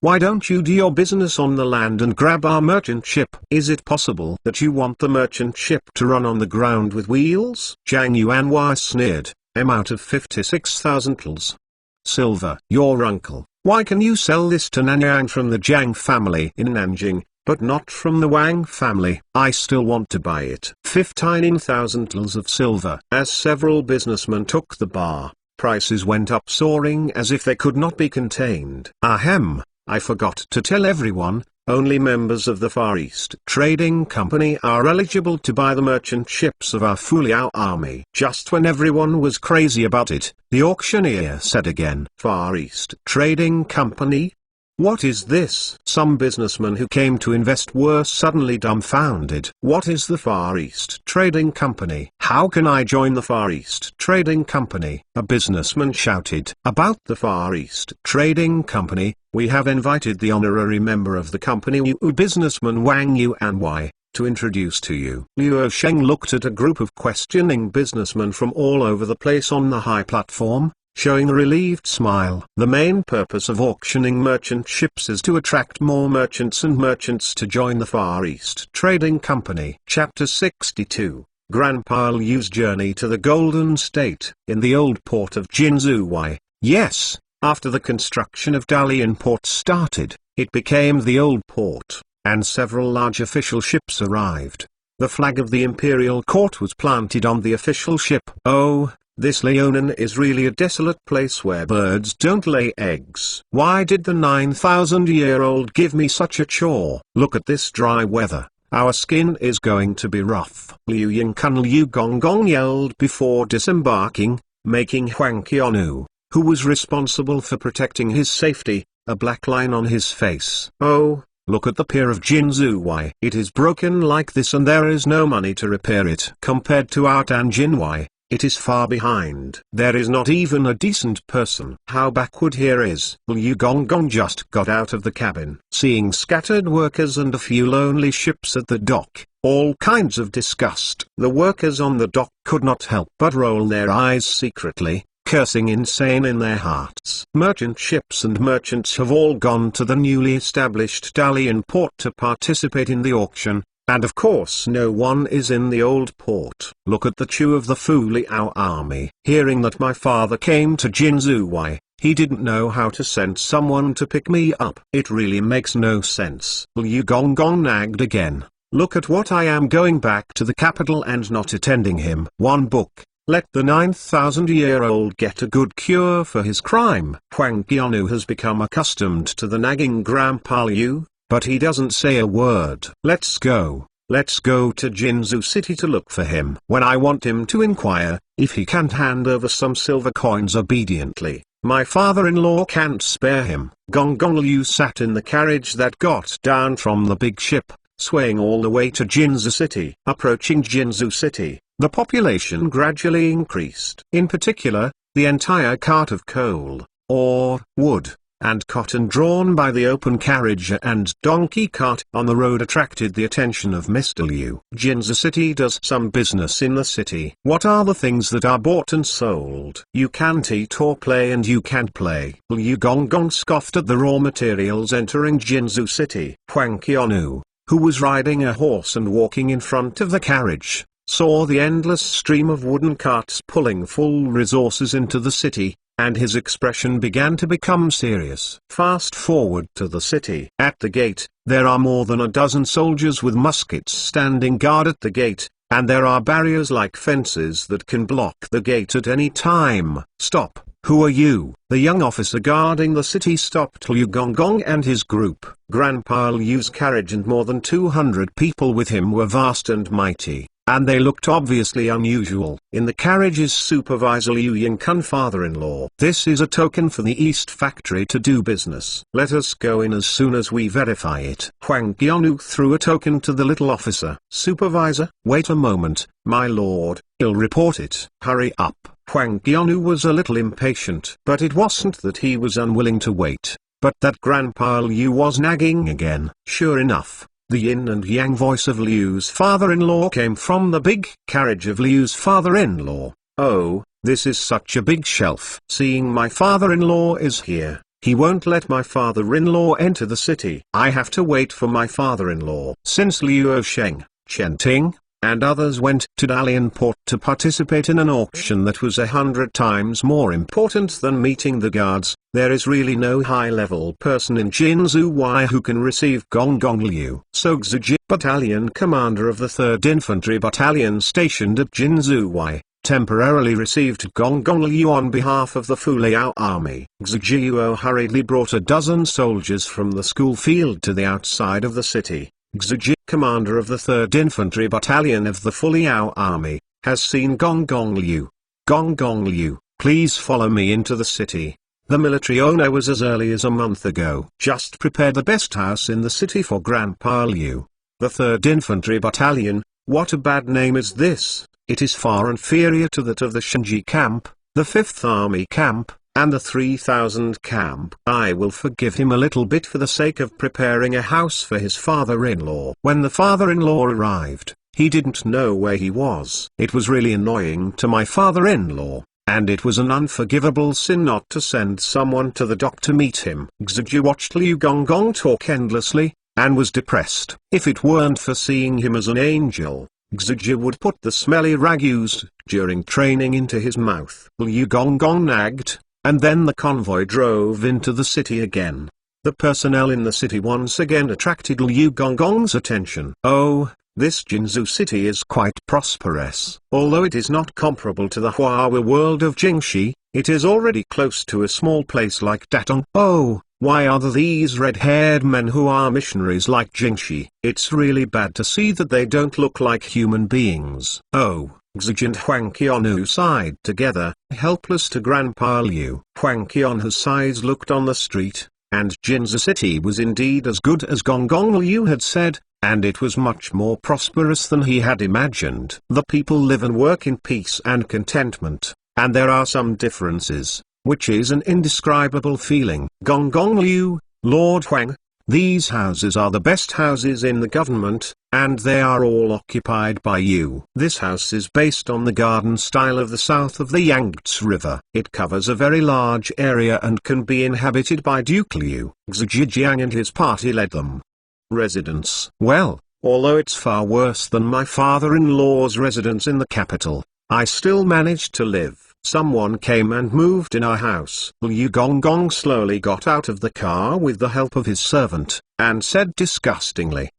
why don't you do your business on the land and grab our merchant ship? Is it possible that you want the merchant ship to run on the ground with wheels? Zhang Yuanhua sneered. I'm out of 56,000 tals. Silver. Your uncle. Why can you sell this to Nanyang from the Jiang family in Nanjing, but not from the Wang family? I still want to buy it. 15,000 tals of silver. As several businessmen took the bar, prices went up soaring as if they could not be contained. Ahem. I forgot to tell everyone, only members of the Far East Trading Company are eligible to buy the merchant ships of our Fuliao army. Just when everyone was crazy about it, the auctioneer said again, Far East Trading Company? What is this? Some businessmen who came to invest were suddenly dumbfounded. What is the Far East Trading Company? How can I join the Far East Trading Company? A businessman shouted. About the Far East Trading Company, we have invited the honorary member of the company, businessman Wang Yuanwei, to introduce to you. Liu Sheng looked at a group of questioning businessmen from all over the place on the high platform, showing a relieved smile. The main purpose of auctioning merchant ships is to attract more merchants and merchants to join the Far East Trading Company. Chapter 62. Grandpa Liu's journey to the Golden State. In the old port of Jinzhuai, yes, after the construction of Dalian port started, it became the old port, and several large official ships arrived. The flag of the imperial court was planted on the official ship. Oh, this Leonin is really a desolate place where birds don't lay eggs. Why did the 9,000-year-old give me such a chore? Look at this dry weather. Our skin is going to be rough. Liu Yingkun Liu Gonggong yelled before disembarking, making Huang Qianu, who was responsible for protecting his safety, a black line on his face. Oh, look at the pier of Jinzhuai. It is broken like this and there is no money to repair it. Compared to our Tanjinwai, it is far behind. There is not even a decent person. How backward here is. Liu Gonggong just got out of the cabin. Seeing scattered workers and a few lonely ships at the dock, all kinds of disgust. The workers on the dock could not help but roll their eyes secretly, cursing insane in their hearts. Merchant ships and merchants have all gone to the newly established Dalian port to participate in the auction, and of course no one is in the old port. Look at the Chu of the Fuliao army. Hearing that my father came to Jinzhuai, he didn't know how to send someone to pick me up. It really makes no sense. Liu Gonggong nagged again. Look at what I am going back to the capital and not attending him. One book. Let the 9,000-year-old get a good cure for his crime. Huang Qianu has become accustomed to the nagging Grandpa Liu, but he doesn't say a word. Let's go to Jinzhou City to look for him. When I want him to inquire, if he can't hand over some silver coins obediently, my father-in-law can't spare him. Gonggong Liu sat in the carriage that got down from the big ship, swaying all the way to Jinzhou City. Approaching Jinzhou City, the population gradually increased. In particular, the entire cart of coal, ore, wood, and cotton drawn by the open carriage and donkey cart on the road attracted the attention of Mr. Liu. Jinzhou City does some business in the city. What are the things that are bought and sold? You can't eat or play and you can't play. Liu Gonggong scoffed at the raw materials entering Jinzhou City. Huang Qianu, who was riding a horse and walking in front of the carriage, saw the endless stream of wooden carts pulling full resources into the city, and his expression began to become serious. Fast forward to the city. At the gate, there are more than a dozen soldiers with muskets standing guard at the gate, and there are barriers like fences that can block the gate at any time. Stop, who are you? The young officer guarding the city stopped Liu Gonggong and his group. Grandpa Liu's carriage and more than 200 people with him were vast and mighty, and they looked obviously unusual. In the carriage is Supervisor Liu Yingkun, father-in-law. This is a token for the East Factory to do business. Let us go in as soon as we verify it. Huang Qianu threw a token to the little officer. Supervisor, wait a moment, my lord, he'll report it. Hurry up. Huang Qianu was a little impatient. But it wasn't that he was unwilling to wait, but that Grandpa Liu was nagging again. Sure enough, the yin and yang voice of Liu's father-in-law came from the big carriage of Liu's father-in-law. Oh, this is such a big shelf. Seeing my father-in-law is here, he won't let my father-in-law enter the city. I have to wait for my father-in-law. Since Liu Sheng, Chen Ting, and others went to Dalian Port to participate in an auction that was 100 times more important than meeting the guards, there is really no high-level person in Jinzhuai who can receive Gonggong Liu. So Xuji, battalion commander of the 3rd Infantry Battalion stationed at Jinzhuai, temporarily received Gonggong Liu on behalf of the Fuliao army. Xujiuo hurriedly brought a dozen soldiers from the school field to the outside of the city. Xuji, commander of the 3rd Infantry Battalion of the Fuliao army, has seen Gonggong Liu. Gonggong Liu, please follow me into the city. The military owner was as early as a month ago. Just prepare the best house in the city for Grandpa Liu. The 3rd Infantry Battalion, what a bad name is this? It is far inferior to that of the Shenji camp, the 5th Army camp, and the 3000 camp. I will forgive him a little bit for the sake of preparing a house for his father-in-law. When the father-in-law arrived, he didn't know where he was. It was really annoying to my father-in-law, and it was an unforgivable sin not to send someone to the dock to meet him. Xuji watched Liu Gonggong talk endlessly, and was depressed. If it weren't for seeing him as an angel, Xuji would put the smelly rag used during training into his mouth. Liu Gonggong nagged, and then the convoy drove into the city again. The personnel in the city once again attracted Liu Gonggong's attention. Oh, this Jinzhou city is quite prosperous. Although it is not comparable to the Huawei world of Jingxi, it is already close to a small place like Datong. Oh, why are there these red-haired men who are missionaries like Jingxi? It's really bad to see that they don't look like human beings. Oh. Xuji and Huang Qianu sighed together, helpless to Grandpa Liu. Huang Qianu's eyes looked on the street, and Jinzhou City was indeed as good as Gonggong Liu had said, and it was much more prosperous than he had imagined. The people live and work in peace and contentment, and there are some differences, which is an indescribable feeling. Gonggong Liu, Lord Huang, These houses are the best houses in the government, and they are all occupied by you. This house is based on the garden style of the south of the Yangtze River. It covers a very large area and can be inhabited by Duke Liu Zhejiang, and his party led them. Residence. Well, although it's far worse than my father-in-law's residence in the capital, I still managed to live. Someone came and moved in our house. Liu Gonggong slowly got out of the car with the help of his servant, and said disgustingly,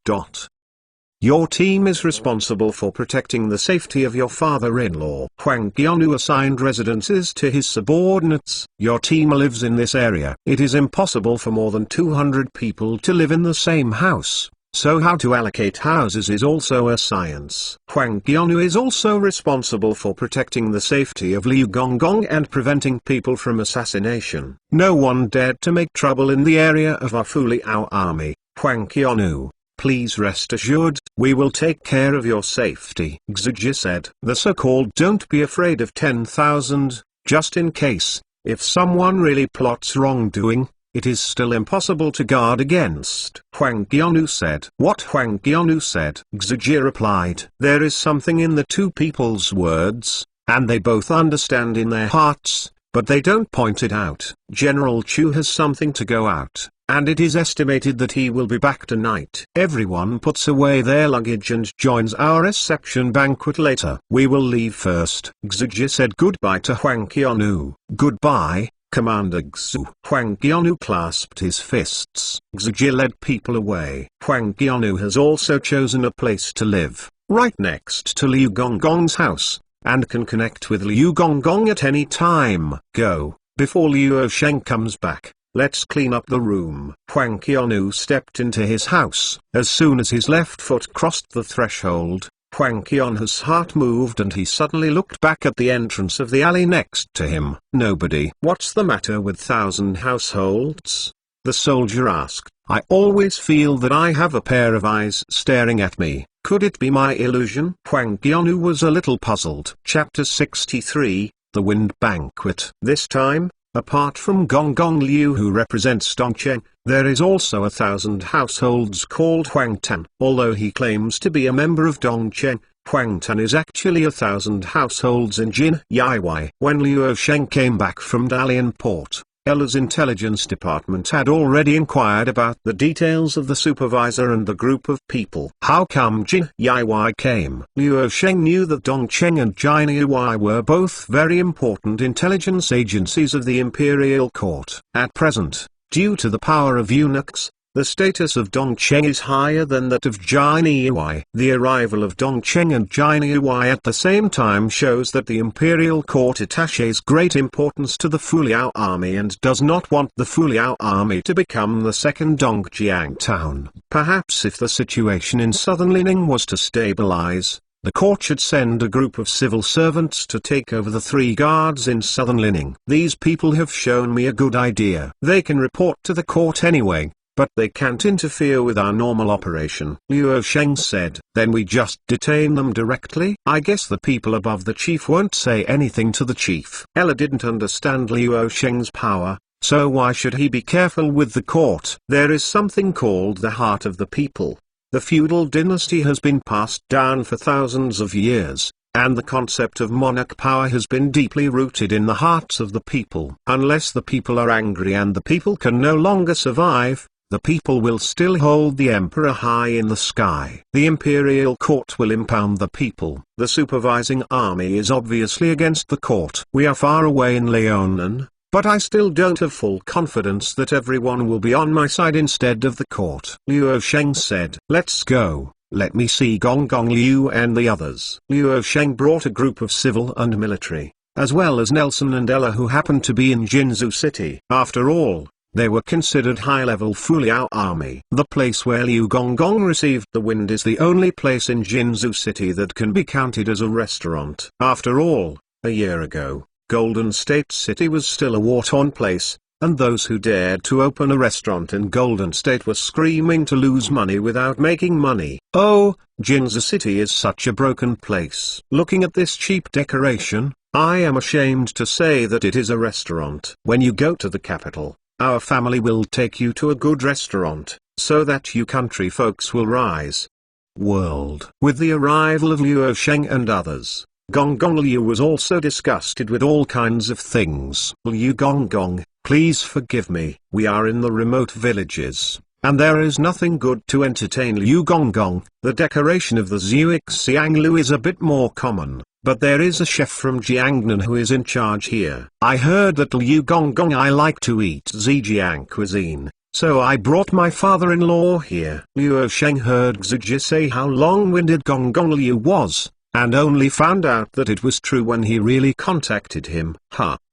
"Your team is responsible for protecting the safety of your father-in-law." Huang Qianlu assigned residences to his subordinates. Your team lives in this area. It is impossible for more than 200 people to live in the same house. So how to allocate houses is also a science. Huang Qianlu is also responsible for protecting the safety of Liu Gonggong and preventing people from assassination. No one dared to make trouble in the area of our Fu Liao army. Huang Qianlu, please rest assured, we will take care of your safety. Xiji said. The so-called don't be afraid of 10,000, just in case, if someone really plots wrongdoing, it is still impossible to guard against. Huang Qianlu said. What Huang Qianlu said? Xiji replied. There is something in the two people's words, and they both understand in their hearts, but they don't point it out. General Chu has something to go out, and it is estimated that he will be back tonight. Everyone puts away their luggage and joins our reception banquet later. We will leave first. Xiji said goodbye to Huang Qianlu. Goodbye, Commander Xu. Huang Qianlu clasped his fists. Xiji led people away. Huang Qianlu has also chosen a place to live, right next to Liu Gonggong's house, and can connect with Liu Gonggong at any time. Go, before Liu Sheng comes back. Let's clean up the room. Huang Qianlu stepped into his house. As soon as his left foot crossed the threshold, Huang Qianlu's heart moved and he suddenly looked back at the entrance of the alley next to him. Nobody. What's the matter with 1,000 households? The soldier asked. I always feel that I have a pair of eyes staring at me. Could it be my illusion? Huang Qianlu was a little puzzled. Chapter 63, The Wind Banquet. This time, apart from Gonggong Liu who represents Dongcheng, there is also 1,000 households called Huangtan. Although he claims to be a member of Dongcheng, Huangtan is actually 1,000 households in Jin Yiwai. When Liu Sheng came back from Dalian port, Ella's intelligence department had already inquired about the details of the supervisor and the group of people. How come Jin Yiwai came? Liu Sheng knew that Dongcheng and Jin Yiwai were both very important intelligence agencies of the imperial court. At present, due to the power of eunuchs, the status of Dongcheng is higher than that of Jin Yiwai. The arrival of Dongcheng and Jin Yiwai at the same time shows that the imperial court attaches great importance to the Fu Liao army and does not want the Fu Liao army to become the second Dongjiang town. Perhaps if the situation in southern Lining was to stabilize, the court should send a group of civil servants to take over the 3 guards in southern Lining. These people have shown me a good idea. They can report to the court anyway, but they can't interfere with our normal operation. Liu Sheng said. Then we just detain them directly? I guess the people above the chief won't say anything to the chief. Ella didn't understand Liu Sheng's power, so why should he be careful with the court? There is something called the heart of the people. The feudal dynasty has been passed down for thousands of years, and the concept of monarch power has been deeply rooted in the hearts of the people. Unless the people are angry and the people can no longer survive, the people will still hold the emperor high in the sky. The imperial court will impound the people. The supervising army is obviously against the court. We are far away in Leonan, but I still don't have full confidence that everyone will be on my side instead of the court. Liu Sheng said. Let's go. Let me see Gonggong Liu and the others. Liu Sheng brought a group of civil and military, as well as Nelson and Ella who happened to be in Jinzhou City. After all, they were considered high-level Fu Liao army. The place where Liu Gonggong received the wind is the only place in Jinzhou City that can be counted as a restaurant. After all, a year ago, Golden State City was still a war-torn place, and those who dared to open a restaurant in Golden State were screaming to lose money without making money. Oh, Jinzhou City is such a broken place. Looking at this cheap decoration, I am ashamed to say that it is a restaurant. When you go to the capital, our family will take you to a good restaurant. so that you country folks will rise. World. With the arrival of Luo Sheng and others, Gong Gong Liu was also disgusted with all kinds of things. Liu Gong Gong, please forgive me. We are in the remote villages, and there is nothing good to entertain Liu Gong Gong. The decoration of the Zhuix Xianglu is a bit more common, but there is a chef from Jiangnan who is in charge here. I heard that Liu Gong Gong I like to eat Zhejiang cuisine, so I brought my father-in-law here. Luo Sheng heard Zhuji say how long-winded Gong Gong Liu was, and only found out that it was true when he really contacted him.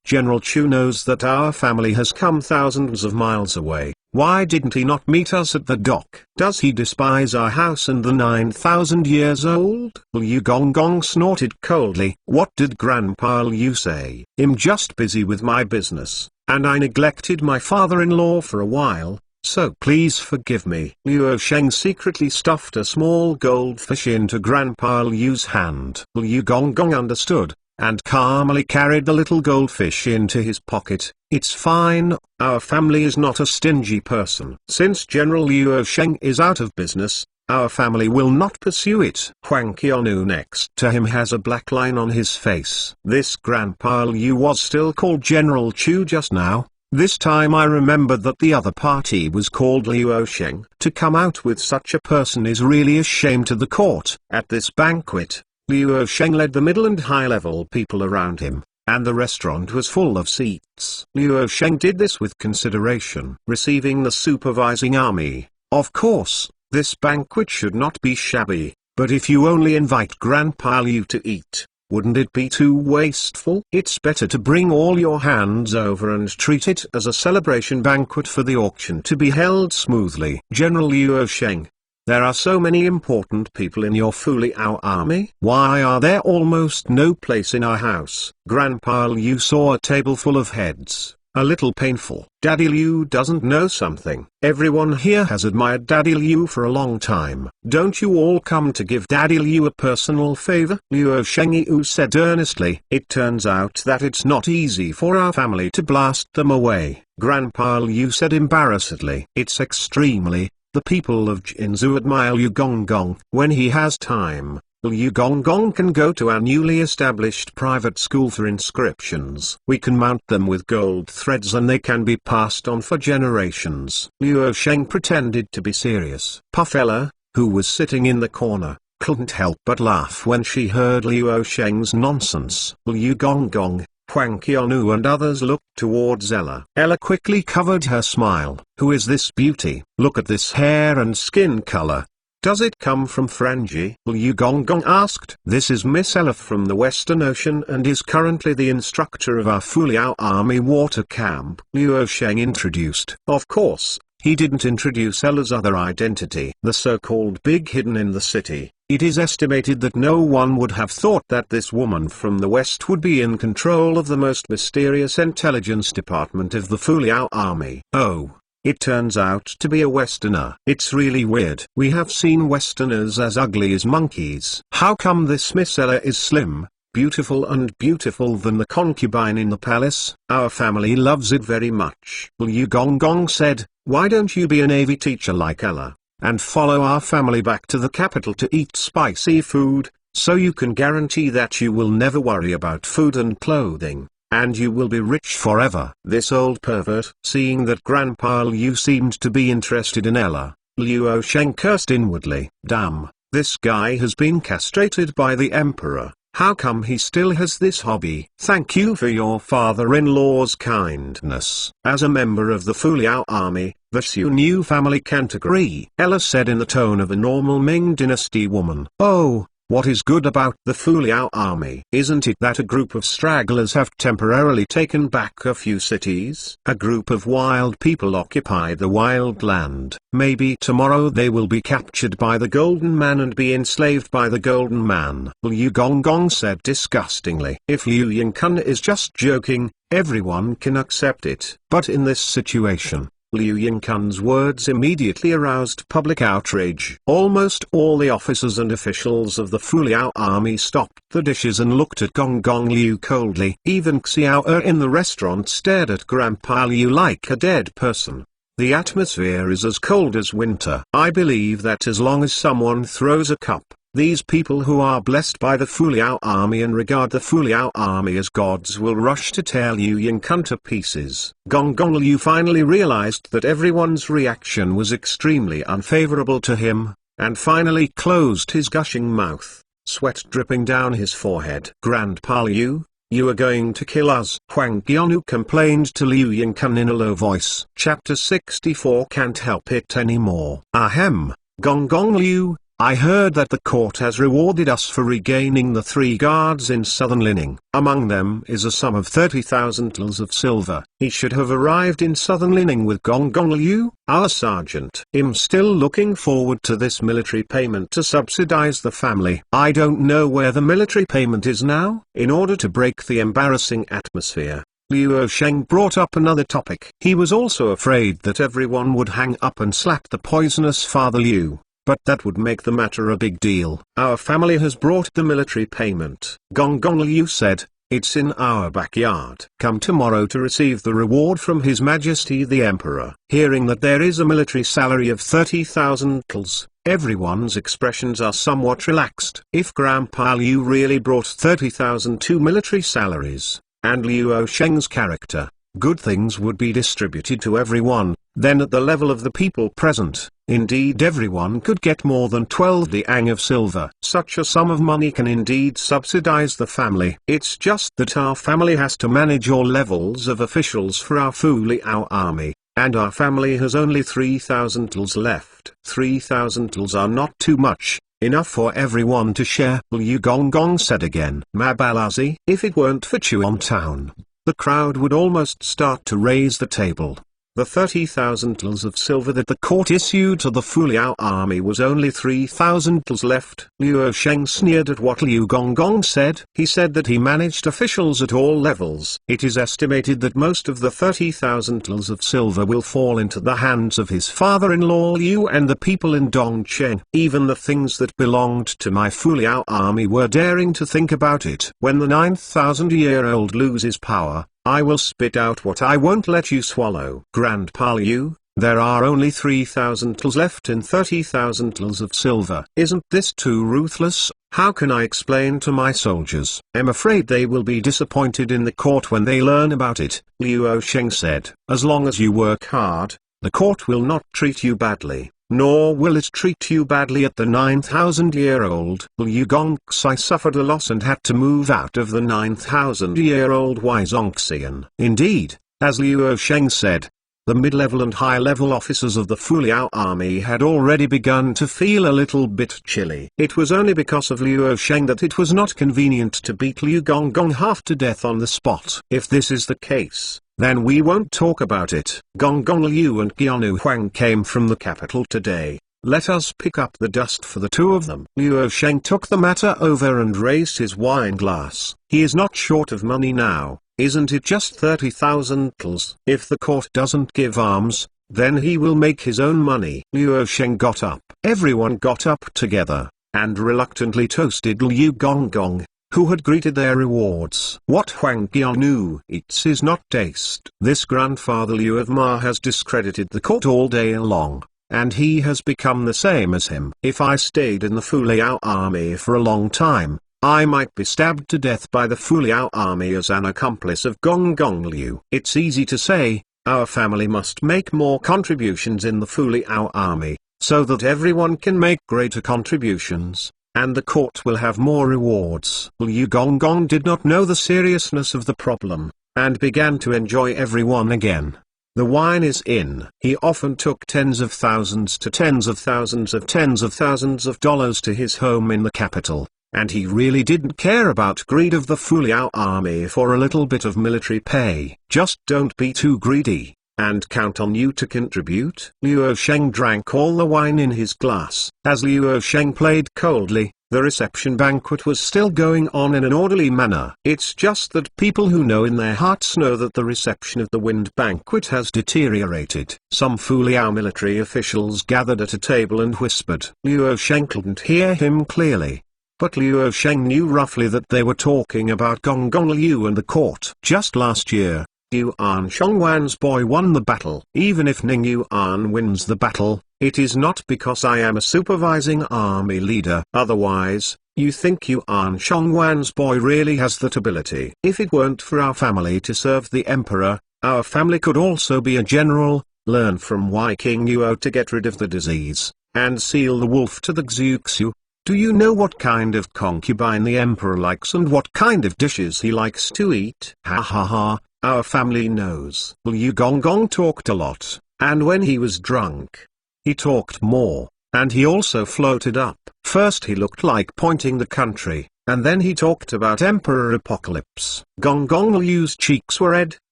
General Chu knows that our family has come thousands of miles away. Why didn't he not meet us at the dock? Does he despise our house and the 9,000 years old? Liu Gong Gong snorted coldly. What did Grandpa Liu say? I'm just busy with my business, and I neglected my father-in-law for a while, so please forgive me. Luo Sheng secretly stuffed a small goldfish into Grandpa Liu's hand. Liu Gong Gong understood, and calmly carried the little goldfish into his pocket. It's fine, our family is not a stingy person. Since General Luo Sheng is out of business, our family will not pursue it. Huang Qianu next to him has a black line on his face. This Grandpa Liu was still called General Chu just now. This time I remembered that the other party was called Luo Sheng. To come out with such a person is really a shame to the court. At this banquet, Luo Sheng led the middle and high-level people around him, and the restaurant was full of seats. Luo Sheng did this with consideration. Receiving the supervising army, of course, this banquet should not be shabby, but if you only invite Grandpa Liu to eat, wouldn't it be too wasteful? It's better to bring all your hands over and treat it as a celebration banquet for the auction to be held smoothly. General Luo Sheng, there are so many important people in your Fuliao army. Why are there almost no place in our house? Grandpa Liu saw a table full of heads, a little painful. Daddy Liu doesn't know something. Everyone here has admired Daddy Liu for a long time. Don't you all come to give Daddy Liu a personal favor? Luo Shengyu said earnestly. It turns out that it's not easy for our family to blast them away. Grandpa Liu said embarrassedly. It's extremely. The people of Jinzhou admire Liu Gong Gong. When he has time, Liu Gong Gong can go to our newly established private school for inscriptions. We can mount them with gold threads and they can be passed on for generations. Luo Sheng pretended to be serious. Puffella, who was sitting in the corner, couldn't help but laugh when she heard Luo Sheng's nonsense. Liu Gong Gong, Huang Qianu and others looked towards Ella. Ella quickly covered her smile. Who is this beauty? Look at this hair and skin color. Does it come from Franji? Liu Gong Gong asked. This is Miss Ella from the Western Ocean and is currently the instructor of our Fuliao Army water camp. Luo Sheng introduced. Of course, he didn't introduce Ella's other identity. The so-called big hidden in the city. It is estimated that no one would have thought that this woman from the West would be in control of the most mysterious intelligence department of the Fuliao Army. Oh, it turns out to be a Westerner. It's really weird. We have seen Westerners as ugly as monkeys. How come this Miss Ella is slim, beautiful and beautiful than the concubine in the palace? Our family loves it very much. Liu Gong Gong said, why don't you be a Navy teacher like Ella, and follow our family back to the capital to eat spicy food, so you can guarantee that you will never worry about food and clothing, and you will be rich forever. This old pervert. Seeing that Grandpa Liu seemed to be interested in Ella, Luo Sheng cursed inwardly. Damn, this guy has been castrated by the emperor. How come he still has this hobby? Thank you for your father-in-law's kindness. As a member of the Fuliao army, the Xiu New family can't agree. Ella said in the tone of a normal Ming Dynasty woman. Oh, what is good about the Fuliao army? Isn't it that a group of stragglers have temporarily taken back a few cities? A group of wild people occupy the wild land. Maybe tomorrow they will be captured by the Golden Man and be enslaved by the Golden Man. Liu Gong Gong said disgustingly. If Liu Yingkun is just joking, everyone can accept it. But in this situation, Liu Yingkun's words immediately aroused public outrage. Almost all the officers and officials of the Fuliao army stopped the dishes and looked at Gong Gong Liu coldly. Even Xiao in the restaurant stared at Grandpa Liu like a dead person. The atmosphere is as cold as winter. I believe that as long as someone throws a cup, these people who are blessed by the Fu Liao army and regard the Fu Liao army as gods will rush to tear Liu Yingkun to pieces. Gong Gong Liu finally realized that everyone's reaction was extremely unfavorable to him, and finally closed his gushing mouth, sweat dripping down his forehead. Grandpa Liu, you are going to kill us. Huang Qianyu complained to Liu Yingkun in a low voice. Chapter 64 Can't help it anymore. Ahem, Gong Gong Liu, I heard that the court has rewarded us for regaining the 3 guards in southern Lining. Among them is a sum of 30,000 taels of silver. He should have arrived in southern Lining with Gong Gong Liu, our sergeant. I'm still looking forward to this military payment to subsidize the family. I don't know where the military payment is now. In order to break the embarrassing atmosphere, Liu Sheng brought up another topic. He was also afraid that everyone would hang up and slap the poisonous Father Liu. But that would make the matter a big deal. Our family has brought the military payment. Gong Gong Liu said, it's in our backyard. Come tomorrow to receive the reward from His Majesty the Emperor. Hearing that there is a military salary of 30,000 taels, everyone's expressions are somewhat relaxed. If Grandpa Liu really brought 30,000 to military salaries, and Liu Sheng's character, good things would be distributed to everyone, then at the level of the people present, indeed everyone could get more than 12 diang of silver. Such a sum of money can indeed subsidize the family. It's just that our family has to manage all levels of officials for our Fu Liao army, and our family has only 3,000 taels left. 3,000 taels are not too much. Enough for everyone to share. Liu Gonggong said again. Mabalazi, if it weren't for Chuan Town, the crowd would almost start to raise the table. The 30,000 taels of silver that the court issued to the Fu Liao army was only 3,000 taels left. Liu Sheng sneered at what Liu Gonggong said. He said that he managed officials at all levels. It is estimated that most of the 30,000 taels of silver will fall into the hands of his father-in-law Liu and the people in Dongcheng. Even the things that belonged to my Fu Liao army were daring to think about it. When the 9,000-year-old loses power, I will spit out what I won't let you swallow. Grandpa Liu, there are only 3,000 taels left in 30,000 taels of silver. Isn't this too ruthless? How can I explain to my soldiers? I'm afraid they will be disappointed in the court when they learn about it. Liu Sheng said, as long as you work hard, the court will not treat you badly. Nor will it treat you badly at the 9,000-year-old. Liu Gongxi suffered a loss and had to move out of the 9,000-year-old Wizongxian. Indeed, as Liu Sheng said, the mid-level and high-level officers of the Fu Liao army had already begun to feel a little bit chilly. It was only because of Liu Sheng that it was not convenient to beat Liu Gonggong half to death on the spot. If this is the case, then we won't talk about it. Gong Gong Liu and Qianyu Huang came from the capital today. Let us pick up the dust for the 2 of them. Liu Sheng took the matter over and raised his wine glass. He is not short of money now, isn't it just 30,000 taels? If the court doesn't give alms, then he will make his own money. Liu Sheng got up. Everyone got up together, and reluctantly toasted Liu Gonggong, who had greeted their rewards. What Huang Qianyu eats is not taste. This grandfather Liu of Ma has discredited the court all day long, and he has become the same as him. If I stayed in the Fu Liao army for a long time, I might be stabbed to death by the Fu Liao army as an accomplice of Gong Gong Liu. It's easy to say, our family must make more contributions in the Fu Liao army, so that everyone can make greater contributions, and the court will have more rewards. Liu Gonggong did not know the seriousness of the problem, and began to enjoy everyone again. The wine is in. He often took tens of thousands to tens of thousands of dollars to his home in the capital, and he really didn't care about greed of the Fu Liao army for a little bit of military pay. Just don't be too greedy, and count on you to contribute. Liu Sheng drank all the wine in his glass. As Liu Sheng played coldly, the reception banquet was still going on in an orderly manner. It's just that people who know in their hearts know that the reception of the wind banquet has deteriorated. Some Fu Liao military officials gathered at a table and whispered. Liu Sheng couldn't hear him clearly, but Liu Sheng knew roughly that they were talking about Gong Gong Liu and the court. Just last year, Yuan Shongwan's boy won the battle. Even if Ning Yuan wins the battle, it is not because I am a supervising army leader. Otherwise, you think Yuan Shongwan's boy really has that ability. If it weren't for our family to serve the emperor, our family could also be a general, learn from Wai King Yuo to get rid of the disease, and seal the wolf to the Xuxu. Do you know what kind of concubine the emperor likes and what kind of dishes he likes to eat? Ha ha ha, our family knows. Liu Gonggong talked a lot, and when he was drunk, he talked more, and he also floated up. First he looked like pointing the country, and then he talked about Emperor Apocalypse. Gonggong Liu's cheeks were red,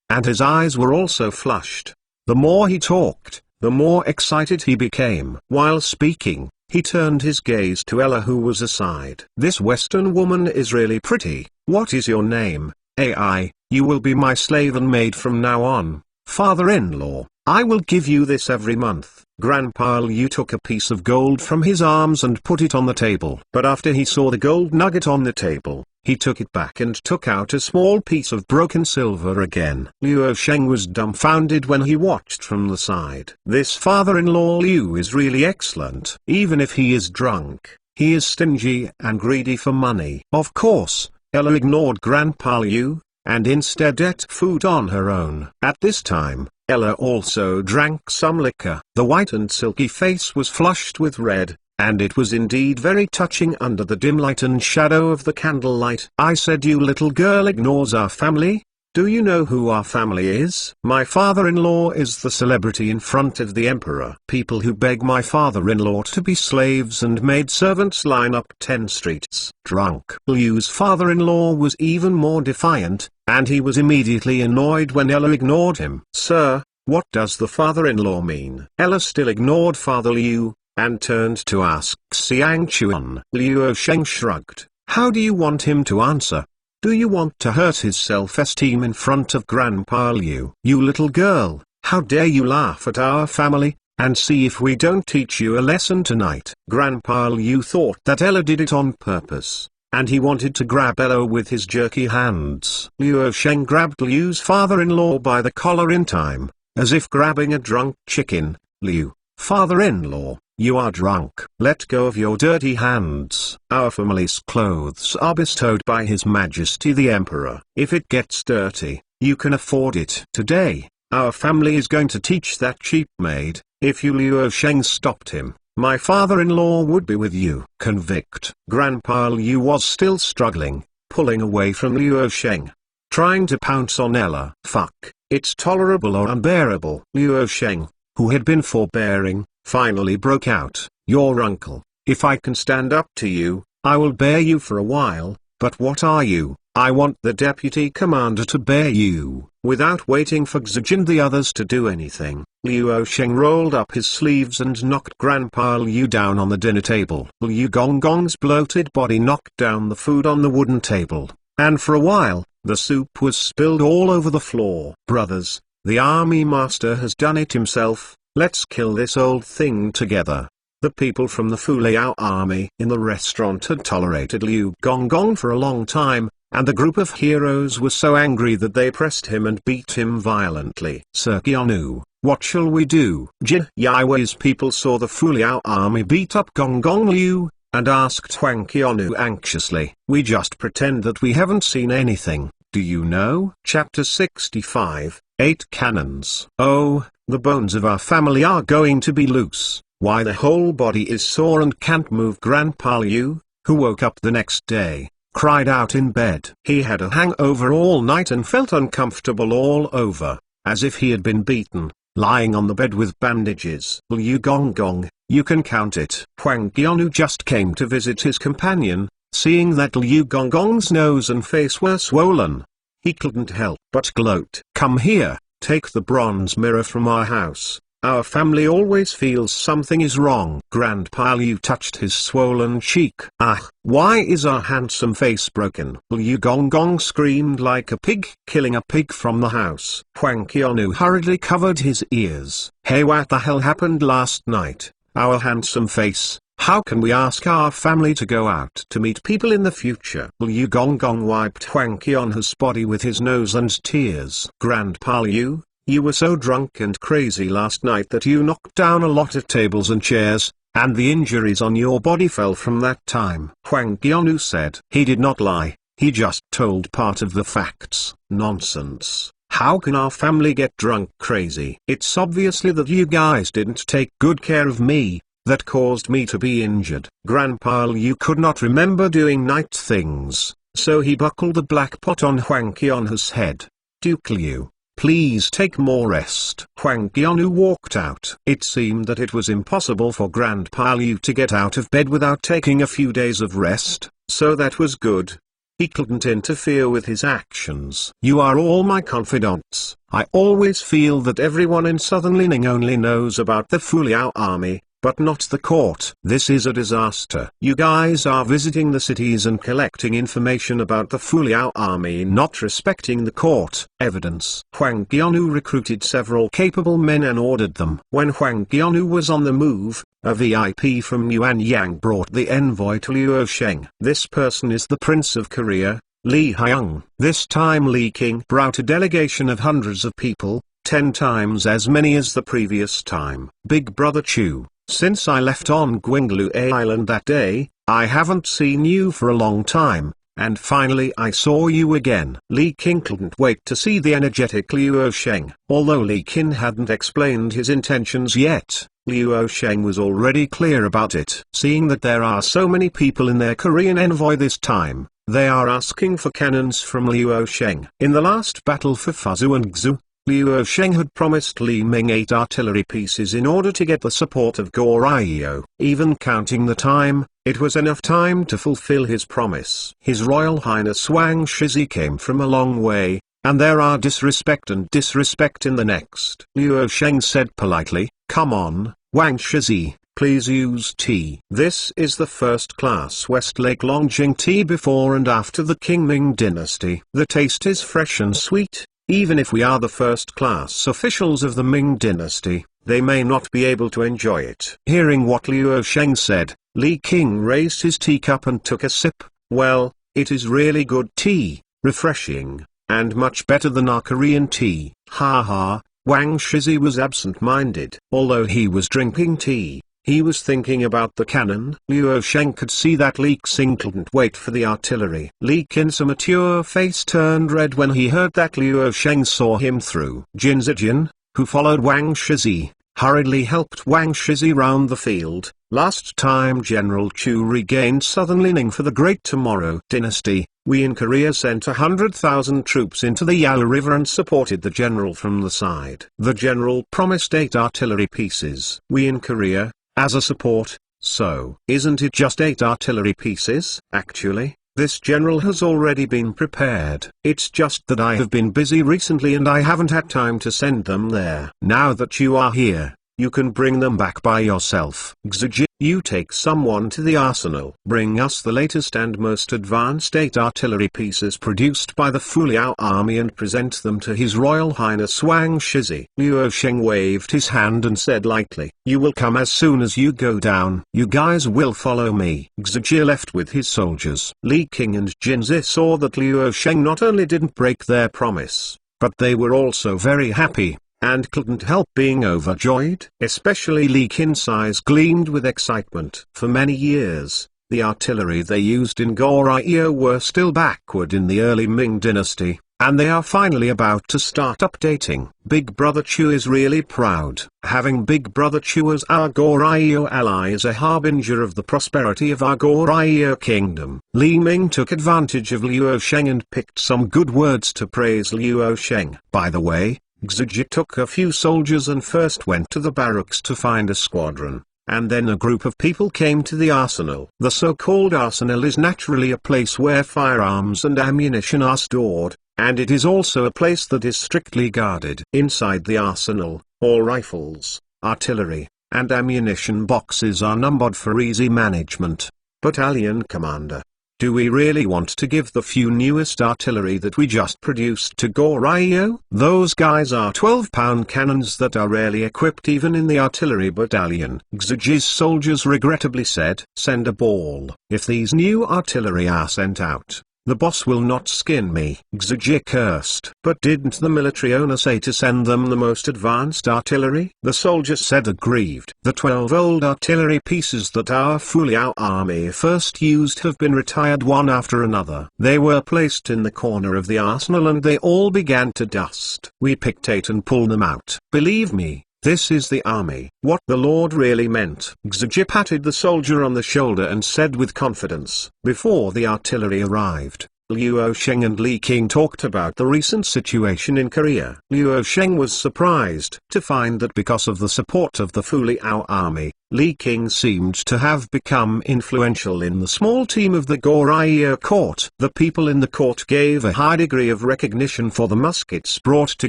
and his eyes were also flushed. The more he talked, the more excited he became. While speaking, he turned his gaze to Ella, who was aside. This Western woman is really pretty. What is your name? AI, you will be my slave and maid from now on. Father-in-law, I will give you this every month. Grandpa Liu took a piece of gold from his arms and put it on the table. But after he saw the gold nugget on the table, he took it back and took out a small piece of broken silver again. Liu Sheng was dumbfounded when he watched from the side. This father-in-law Liu is really excellent. Even if he is drunk, he is stingy and greedy for money. Of course, Ella ignored Grandpa Liu, and instead ate food on her own. At this time, Ella also drank some liquor. The white and silky face was flushed with red, and it was indeed very touching under the dim light and shadow of the candlelight. I said, you little girl ignores our family? Do you know who our family is? My father-in-law is the celebrity in front of the emperor. People who beg my father-in-law to be slaves and maidservants line up 10 streets. Drunk. Liu's father-in-law was even more defiant, and he was immediately annoyed when Ella ignored him. Sir, what does the father-in-law mean? Ella still ignored Father Liu, and turned to ask Xiang Chuan. Liu Sheng shrugged. How do you want him to answer? Do you want to hurt his self-esteem in front of Grandpa Liu? You little girl, how dare you laugh at our family, and see if we don't teach you a lesson tonight. Grandpa Liu thought that Ella did it on purpose, and he wanted to grab Ella with his jerky hands. Liu Sheng grabbed Liu's father-in-law by the collar in time, as if grabbing a drunk chicken. Liu, father-in-law, you are drunk. Let go of your dirty hands. Our family's clothes are bestowed by His Majesty the Emperor. If it gets dirty, you can afford it. Today, our family is going to teach that cheap maid. If you Liu Sheng stopped him, my father-in-law would be with you. Convict. Grandpa Liu was still struggling, pulling away from Liu Sheng, trying to pounce on Ella. Fuck, it's tolerable or unbearable. Liu Sheng, who had been forbearing, finally broke out. Your uncle, if I can stand up to you, I will bear you for a while, but what are you? I want the deputy commander to bear you. Without waiting for Xij and the others to do anything, Liu Sheng rolled up his sleeves and knocked Grandpa Liu down on the dinner table. Liu Gonggong's bloated body knocked down the food on the wooden table, and for a while, the soup was spilled all over the floor. Brothers, the army master has done it himself. Let's kill this old thing together. The people from the Fu Liao army in the restaurant had tolerated Liu Gonggong for a long time, and the group of heroes was so angry that they pressed him and beat him violently. Sir Keanu, what shall we do? Jin Yaiwei's people saw the Fu Liao army beat up Gonggong Liu, and asked Huang Keanu anxiously. We just pretend that we haven't seen anything, do you know? Chapter 65, 8 Cannons. Oh, the bones of our family are going to be loose. Why the whole body is sore and can't move. Grandpa Liu, who woke up the next day, cried out in bed. He had a hangover all night and felt uncomfortable all over, as if he had been beaten, lying on the bed with bandages. Liu Gonggong, you can count it. Huang Qianu just came to visit his companion, seeing that Liu Gonggong's nose and face were swollen. He couldn't help but gloat. Come here, take the bronze mirror from our house. Our family always feels something is wrong. Grandpa Liu touched his swollen cheek. Ah, why is our handsome face broken? Liu Gonggong screamed like a pig, killing a pig from the house. Huang Qianu hurriedly covered his ears. Hey, what the hell happened last night? Our handsome face, How can we ask our family to go out to meet people in the future? Liu Gonggong wiped Huang Qianhu's body with his nose and tears. Grandpa Liu, you were so drunk and crazy last night that you knocked down a lot of tables and chairs, and the injuries on your body fell from that time. Huang Qianhu said. He did not lie, he just told part of the facts. Nonsense. How can our family get drunk crazy? It's obviously that you guys didn't take good care of me, that caused me to be injured. Grandpa Liu could not remember doing night things, so he buckled the black pot on Huang Qianhu's head. Duke Liu, please take more rest. Huang Qianhu walked out. It seemed that it was impossible for Grandpa Liu to get out of bed without taking a few days of rest, so that was good. He couldn't interfere with his actions. You are all my confidants. I always feel that everyone in Southern Lining only knows about the Fuliao army, but not the court. This is a disaster. You guys are visiting the cities and collecting information about the Fuliao army, not respecting the court. Evidence. Huang Qianhu recruited several capable men and ordered them. When Huang Qianhu was on the move, a VIP from Yuanyang brought the envoy to Luosheng. This person is the Prince of Korea, Li Hyung. This time Li King brought a delegation of hundreds of people, 10 times as many as the previous time. Big Brother Chu, since I left on Gwinglu Island that day, I haven't seen you for a long time, and finally I saw you again. Li King couldn't wait to see the energetic Luosheng. Although Li King hadn't explained his intentions yet, Luosheng was already clear about it. Seeing that there are so many people in their Korean envoy this time, they are asking for cannons from Luosheng. In the last battle for Fuzu and Gzu, Luosheng had promised Li Ming 8 artillery pieces in order to get the support of Goryeo. Even counting the time, it was enough time to fulfill his promise. His Royal Highness Wang Shizi came from a long way, and there are disrespect and disrespect in the next. Luosheng said politely, come on, Wang Shizi, please use tea. This is the first-class Westlake Longjing tea before and after the Ming Dynasty. The taste is fresh and sweet. Even if we are the first-class officials of the Ming Dynasty, they may not be able to enjoy it. Hearing what Luosheng said, Li King raised his teacup and took a sip. Well, it is really good tea, refreshing, and much better than our Korean tea. Ha ha, Wang Shizi was absent-minded. Although he was drinking tea, he was thinking about the cannon. Luosheng could see that Li Xing couldn't wait for the artillery. Li Qin's mature face turned red when he heard that Luosheng saw him through. Jin Zijin, who followed Wang Shizi, hurriedly helped Wang Shizi round the field. Last time General Chu regained Southern Lining for the Great Tomorrow Dynasty, we in Korea sent 100,000 troops into the Yalu River and supported the general from the side. The general promised 8 artillery pieces. We in Korea, as a support, so isn't it just 8 artillery pieces? Actually, this general has already been prepared. It's just that I have been busy recently and I haven't had time to send them there. Now that you are here, you can bring them back by yourself. Xiji, you take someone to the arsenal. Bring us the latest and most advanced 8 artillery pieces produced by the Fuliao army and present them to His Royal Highness Wang Shizi. Luosheng waved his hand and said lightly, you will come as soon as you go down. You guys will follow me. Xiji left with his soldiers. Li King and Jinzi saw that Luosheng not only didn't break their promise, but they were also very happy, and couldn't help being overjoyed. Especially Li Qin's eyes gleamed with excitement. For many years, the artillery they used in Goryeo were still backward in the early Ming Dynasty, and they are finally about to start updating. Big Brother Chu is really proud. Having Big Brother Chu as our Goryeo ally is a harbinger of the prosperity of our Goryeo kingdom. Li Ming took advantage of Luosheng and picked some good words to praise Luosheng. By the way, Xiji took a few soldiers and first went to the barracks to find a squadron, and then a group of people came to the arsenal. The so-called arsenal is naturally a place where firearms and ammunition are stored, and it is also a place that is strictly guarded. Inside the arsenal, all rifles, artillery, and ammunition boxes are numbered for easy management. Battalion Commander Do we really want to give the few newest artillery that we just produced to Horatio? Those guys are 12-pound cannons that are rarely equipped even in the artillery battalion. Xaji's soldiers regrettably said, "Send a ball. If these new artillery are sent out, the boss will not skin me." Xaji cursed. But didn't the military owner say to send them the most advanced artillery? The soldiers said aggrieved. The 12 old artillery pieces that our Fuliao army first used have been retired one after another. They were placed in the corner of the arsenal and they all began to dust. We picked 8 and pulled them out. Believe me, this is the army. What the Lord really meant. Xaji patted the soldier on the shoulder and said with confidence, before the artillery arrived, Liu Sheng and Li King talked about the recent situation in Korea. Liu Sheng was surprised to find that because of the support of the Fuliao army, Li King seemed to have become influential in the small team of the Goryeo court. The people in the court gave a high degree of recognition for the muskets brought to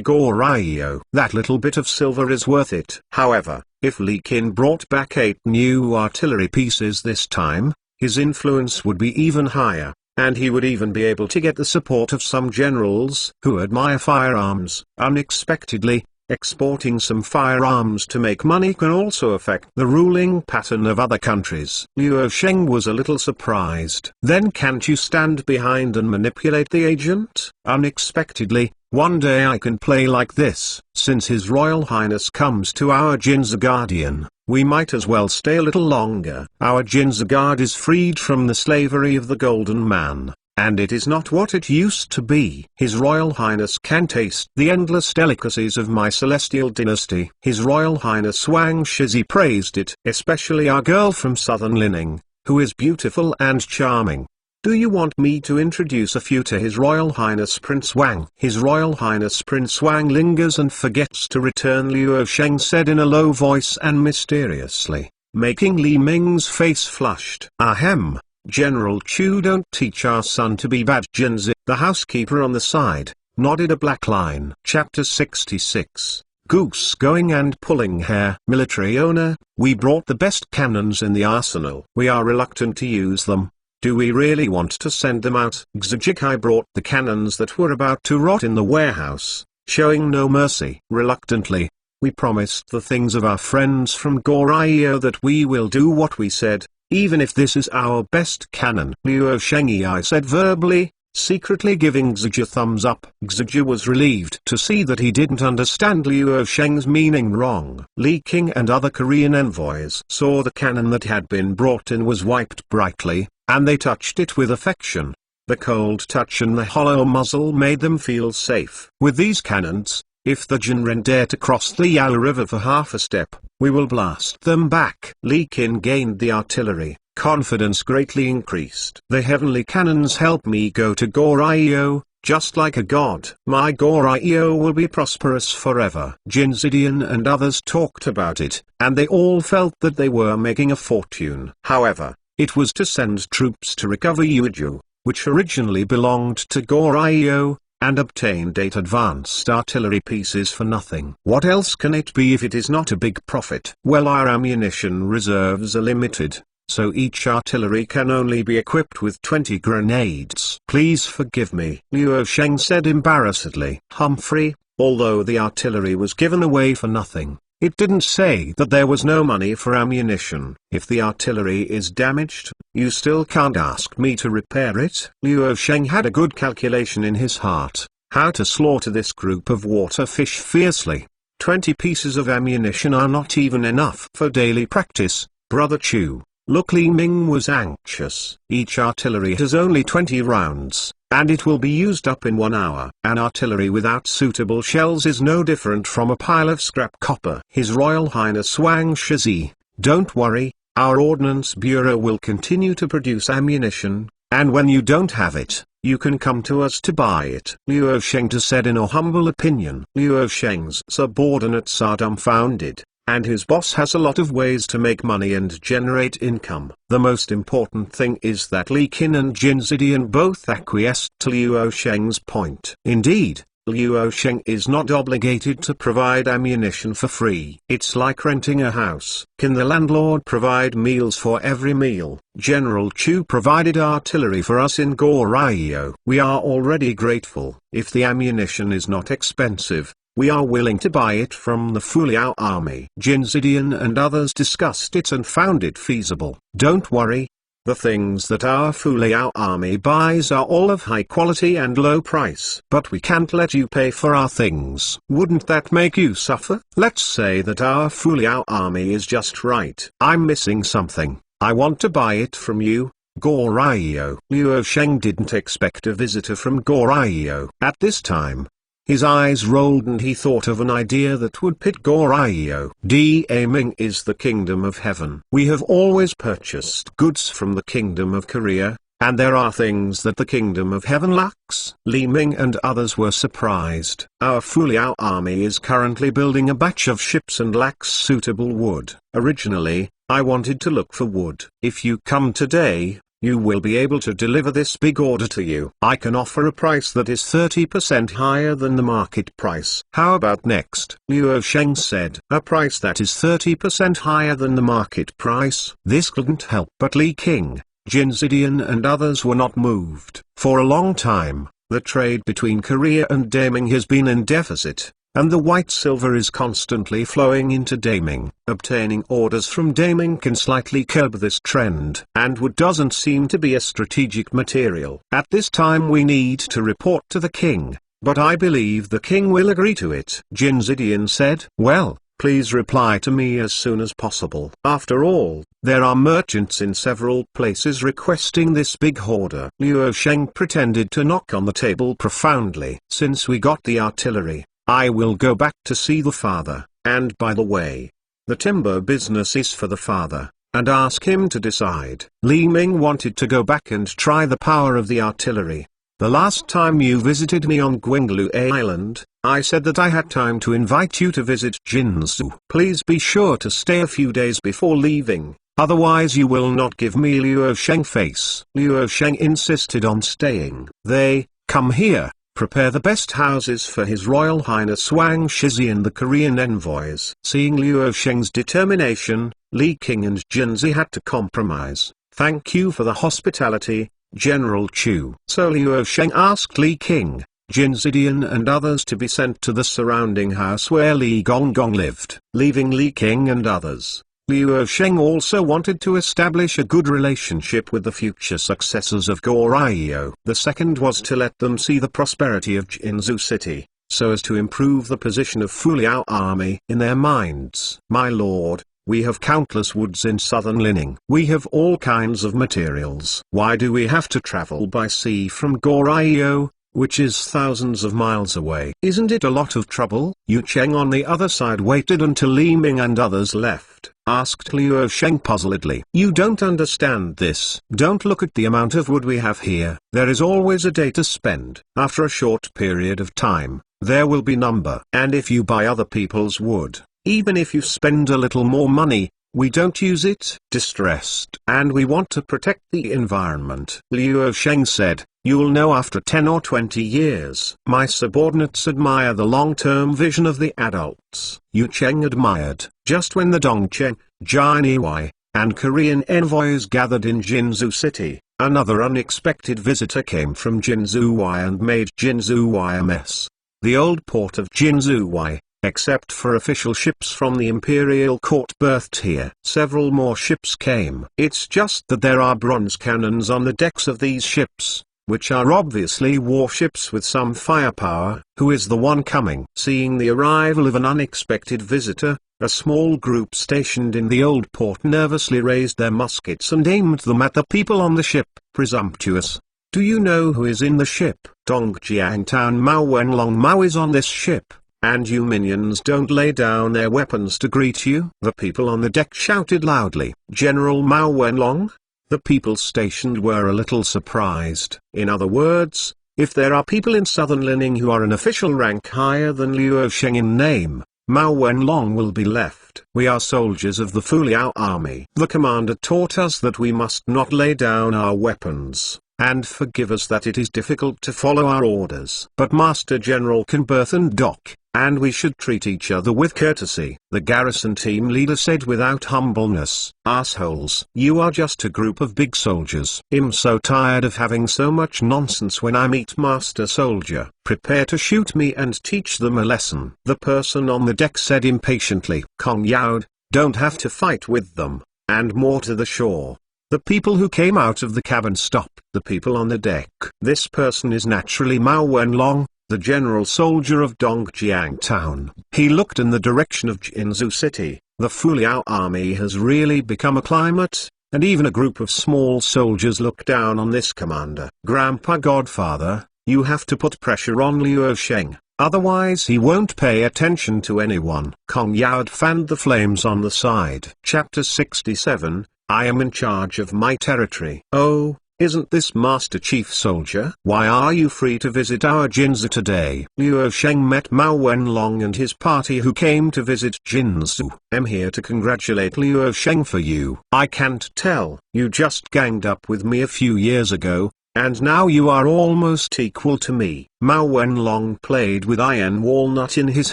Goryeo. That little bit of silver is worth it. However, if Li King brought back 8 new artillery pieces this time, his influence would be even higher. And he would even be able to get the support of some generals who admire firearms. Unexpectedly, exporting some firearms to make money can also affect the ruling pattern of other countries. Liu Sheng was a little surprised. Then can't you stand behind and manipulate the agent? Unexpectedly, one day I can play like this. Since His Royal Highness comes to our Jinza Guardian, we might as well stay a little longer. Our Jinza Guard is freed from the slavery of the Golden Man, and it is not what it used to be. His Royal Highness can taste the endless delicacies of my celestial dynasty. His Royal Highness Wang Shizi praised it, especially our girl from Southern Lining, who is beautiful and charming. Do you want me to introduce a few to His Royal Highness Prince Wang? His Royal Highness Prince Wang lingers and forgets to return, Liu Sheng said in a low voice and mysteriously, making Li Ming's face flushed. Ahem, General Chu, don't teach our son to be bad. Jinzi, the housekeeper on the side, nodded a black line. Chapter 66. Goose going and pulling hair. Military owner, we brought the best cannons in the arsenal. We are reluctant to use them. Do we really want to send them out? Xajikai brought the cannons that were about to rot in the warehouse, showing no mercy. Reluctantly, we promised the things of our friends from Goryeo that we will do what we said, even if this is our best cannon. Liu Shengyai said verbally, secretly giving Xaji a thumbs up. Xaji was relieved to see that he didn't understand Liu Sheng's meaning wrong. Li King and other Korean envoys saw the cannon that had been brought in was wiped brightly, and they touched it with affection. The cold touch and the hollow muzzle made them feel safe. With these cannons, if the Jinren dare to cross the Yao River for half a step, we will blast them back. Li Kin gained the artillery. Confidence greatly increased. The heavenly cannons help me go to Goryeo, just like a god. My Goryeo will be prosperous forever. Jin Zidian and others talked about it, and they all felt that they were making a fortune. However, it was to send troops to recover Yuju, which originally belonged to Goryeo, and obtained 8 advanced artillery pieces for nothing. What else can it be if it is not a big profit? Well, our ammunition reserves are limited, so each artillery can only be equipped with 20 grenades. Please forgive me, Liu Sheng said embarrassedly. Humphrey, although the artillery was given away for nothing, it didn't say that there was no money for ammunition. If the artillery is damaged, you still can't ask me to repair it. Liu Sheng had a good calculation in his heart, how to slaughter this group of water fish fiercely. 20 pieces of ammunition are not even enough for daily practice, Brother Chu. Look, Li Ming was anxious. Each artillery has only 20 rounds, and it will be used up in 1 hour. An artillery without suitable shells is no different from a pile of scrap copper. His Royal Highness Wang Shizi, don't worry, our Ordnance Bureau will continue to produce ammunition, and when you don't have it, you can come to us to buy it. Liu Sheng said in a humble opinion. Liu Sheng's subordinates are dumbfounded, and his boss has a lot of ways to make money and generate income. The most important thing is that Li Qin and Jin Zidian both acquiesced to Liu Sheng's point. Indeed, Luo Sheng is not obligated to provide ammunition for free. It's like renting a house. Can the landlord provide meals for every meal? General Chu provided artillery for us in Goryeo. We are already grateful. If the ammunition is not expensive, we are willing to buy it from the Fuliao army. Jin Zidian and others discussed it and found it feasible. Don't worry. The things that our Fuliao army buys are all of high quality and low price. But we can't let you pay for our things. Wouldn't that make you suffer? Let's say that our Fuliao army is just right. I'm missing something. I want to buy it from you. Goryeo. Luo Sheng didn't expect a visitor from Goryeo. At this time, his eyes rolled and he thought of an idea that would pit Goryeo. Ming is the kingdom of heaven. We have always purchased goods from the kingdom of Korea, and there are things that the kingdom of heaven lacks. Li Ming and others were surprised. Our Fuliao army is currently building a batch of ships and lacks suitable wood. Originally, I wanted to look for wood. If you come today, you will be able to deliver this big order to you. I can offer a price that is 30% higher than the market price. How about next? Luo Sheng said. A price that is 30% higher than the market price. This couldn't help but Li King, Jin Zidian and others were not moved. For a long time, the trade between Korea and Daming has been in deficit, and the white silver is constantly flowing into Daming. Obtaining orders from Daming can slightly curb this trend, and wood doesn't seem to be a strategic material. At this time we need to report to the king, but I believe the king will agree to it. Jin Zidian said. Well, please reply to me as soon as possible. After all, there are merchants in several places requesting this big order. Luo Sheng pretended to knock on the table profoundly. Since we got the artillery, I will go back to see the father, and by the way, the timber business is for the father, and ask him to decide. Li Ming wanted to go back and try the power of the artillery. The last time you visited me on Gwinglu Island, I said that I had time to invite you to visit Jinzu. Please be sure to stay a few days before leaving, otherwise you will not give me Luo Sheng face. Luo Sheng insisted on staying. They, come here. Prepare the best houses for His Royal Highness Wang Shizi and the Korean envoys. Seeing Luo Sheng's determination, Li King and Jinzi had to compromise. Thank you for the hospitality, General Chu. So Luo Sheng asked Li King, Jin Zidian and others to be sent to the surrounding house where Li Gonggong lived. Leaving Li King and others, Luo Sheng also wanted to establish a good relationship with the future successors of Goryeo. The second was to let them see the prosperity of Jinzu City, so as to improve the position of Fuliao army in their minds. My lord, we have countless woods in southern Lining. We have all kinds of materials. Why do we have to travel by sea from Goryeo, which is thousands of miles away? Isn't it a lot of trouble? Yu Cheng on the other side waited until Li Ming and others left, asked Luo Sheng puzzledly. You don't understand this. Don't look at the amount of wood we have here. There is always a day to spend. After a short period of time, there will be number. And if you buy other people's wood, even if you spend a little more money, we don't use it. Distressed. And we want to protect the environment. Luo Sheng said. You'll know after 10 or 20 years. My subordinates admire the long-term vision of the adults. Yu Cheng admired. Just when the Dongcheng, Jiniwai, and Korean envoys gathered in Jinzu City, another unexpected visitor came from Jinzuwai and made Jinzuwai a mess. The old port of Jinzuwai, except for official ships from the imperial court, berthed here. Several more ships came. It's just that there are bronze cannons on the decks of these ships, which are obviously warships with some firepower. Who is the one coming? Seeing the arrival of an unexpected visitor, a small group stationed in the old port nervously raised their muskets and aimed them at the people on the ship. Presumptuous. Do you know who is in the ship? Dongjiang Town Mao Wenlong Mao is on this ship, and you minions don't lay down their weapons to greet you. The people on the deck shouted loudly. General Mao Wenlong? The people stationed were a little surprised. In other words, if there are people in southern Lining who are an official rank higher than Luo Sheng in name, Mao Wenlong will be left. We are soldiers of the Fuliao army. The commander taught us that we must not lay down our weapons, and forgive us that it is difficult to follow our orders. But Master General can berth and dock, and we should treat each other with courtesy. The garrison team leader said without humbleness, assholes. You are just a group of big soldiers. I'm so tired of having so much nonsense when I meet Master Soldier. Prepare to shoot me and teach them a lesson. The person on the deck said impatiently, Kong Yaod, don't have to fight with them, and more to the shore. The people who came out of the cabin stopped the people on the deck. This person is naturally Mao Wenlong, the general soldier of Dongjiang town. He looked in the direction of Jinzhou city. The Fuliao army has really become a climate, and even a group of small soldiers look down on this commander. Grandpa Godfather, you have to put pressure on Liu Sheng, otherwise he won't pay attention to anyone. Kong Yaod fanned the flames on the side. Chapter 67, I am in charge of my territory. Oh, isn't this Master Chief Soldier? Why are you free to visit our Jinzhou today? Liu Sheng met Mao Wenlong and his party who came to visit Jinzhou. I'm here to congratulate Liu Sheng for you. I can't tell. You just ganged up with me a few years ago, and now you are almost equal to me. Mao Wenlong played with iron walnut in his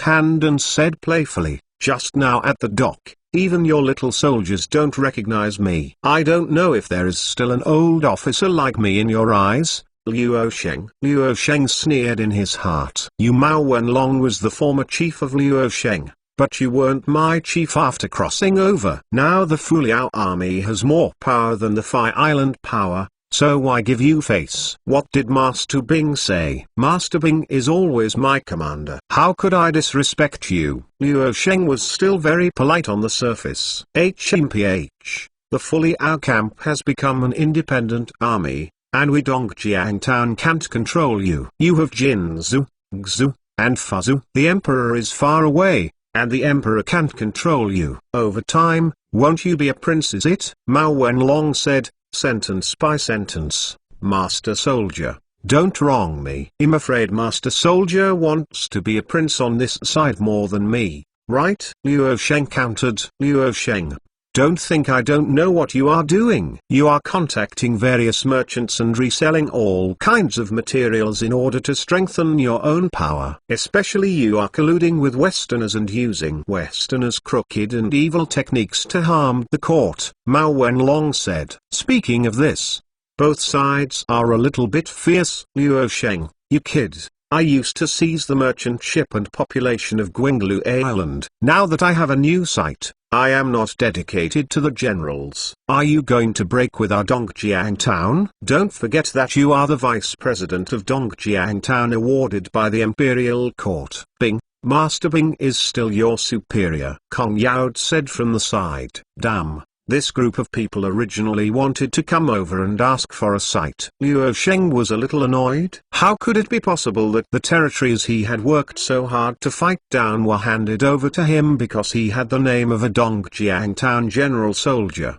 hand and said playfully, just now at the dock, even your little soldiers don't recognize me. I don't know if there is still an old officer like me in your eyes, Liu Sheng. Liu Sheng sneered in his heart. You Mao Wenlong was the former chief of Liu Sheng, but you weren't my chief after crossing over. Now the Fuliao army has more power than the Phi Island power, so why give you face? What did Master Bing say? Master Bing is always my commander. How could I disrespect you? Liu Sheng was still very polite on the surface. HMPH, the Fuliao camp has become an independent army, and we Dongjiang town can't control you. You have Jinzhou, Gzhou, and Fuzhou. The emperor is far away, and the emperor can't control you. Over time, won't you be a prince, is it? Mao Wenlong said, sentence by sentence. Master Soldier, don't wrong me. I'm afraid Master Soldier wants to be a prince on this side more than me, right? Liu Sheng countered. Liu Sheng, don't think I don't know what you are doing. You are contacting various merchants and reselling all kinds of materials in order to strengthen your own power. Especially you are colluding with Westerners and using Westerners' crooked and evil techniques to harm the court, Mao Wenlong said. Speaking of this, both sides are a little bit fierce. Liu Sheng, you kid. I used to seize the merchant ship and population of Guinglu Island. Now that I have a new site, I am not dedicated to the generals. Are you going to break with our Dongjiang town? Don't forget that you are the vice president of Dongjiang town awarded by the imperial court. Bing, Master Bing is still your superior. Kong Yaod said from the side. Damn. This group of people originally wanted to come over and ask for a site. Liu Sheng was a little annoyed. How could it be possible that the territories he had worked so hard to fight down were handed over to him because he had the name of a Dongjiang town general soldier?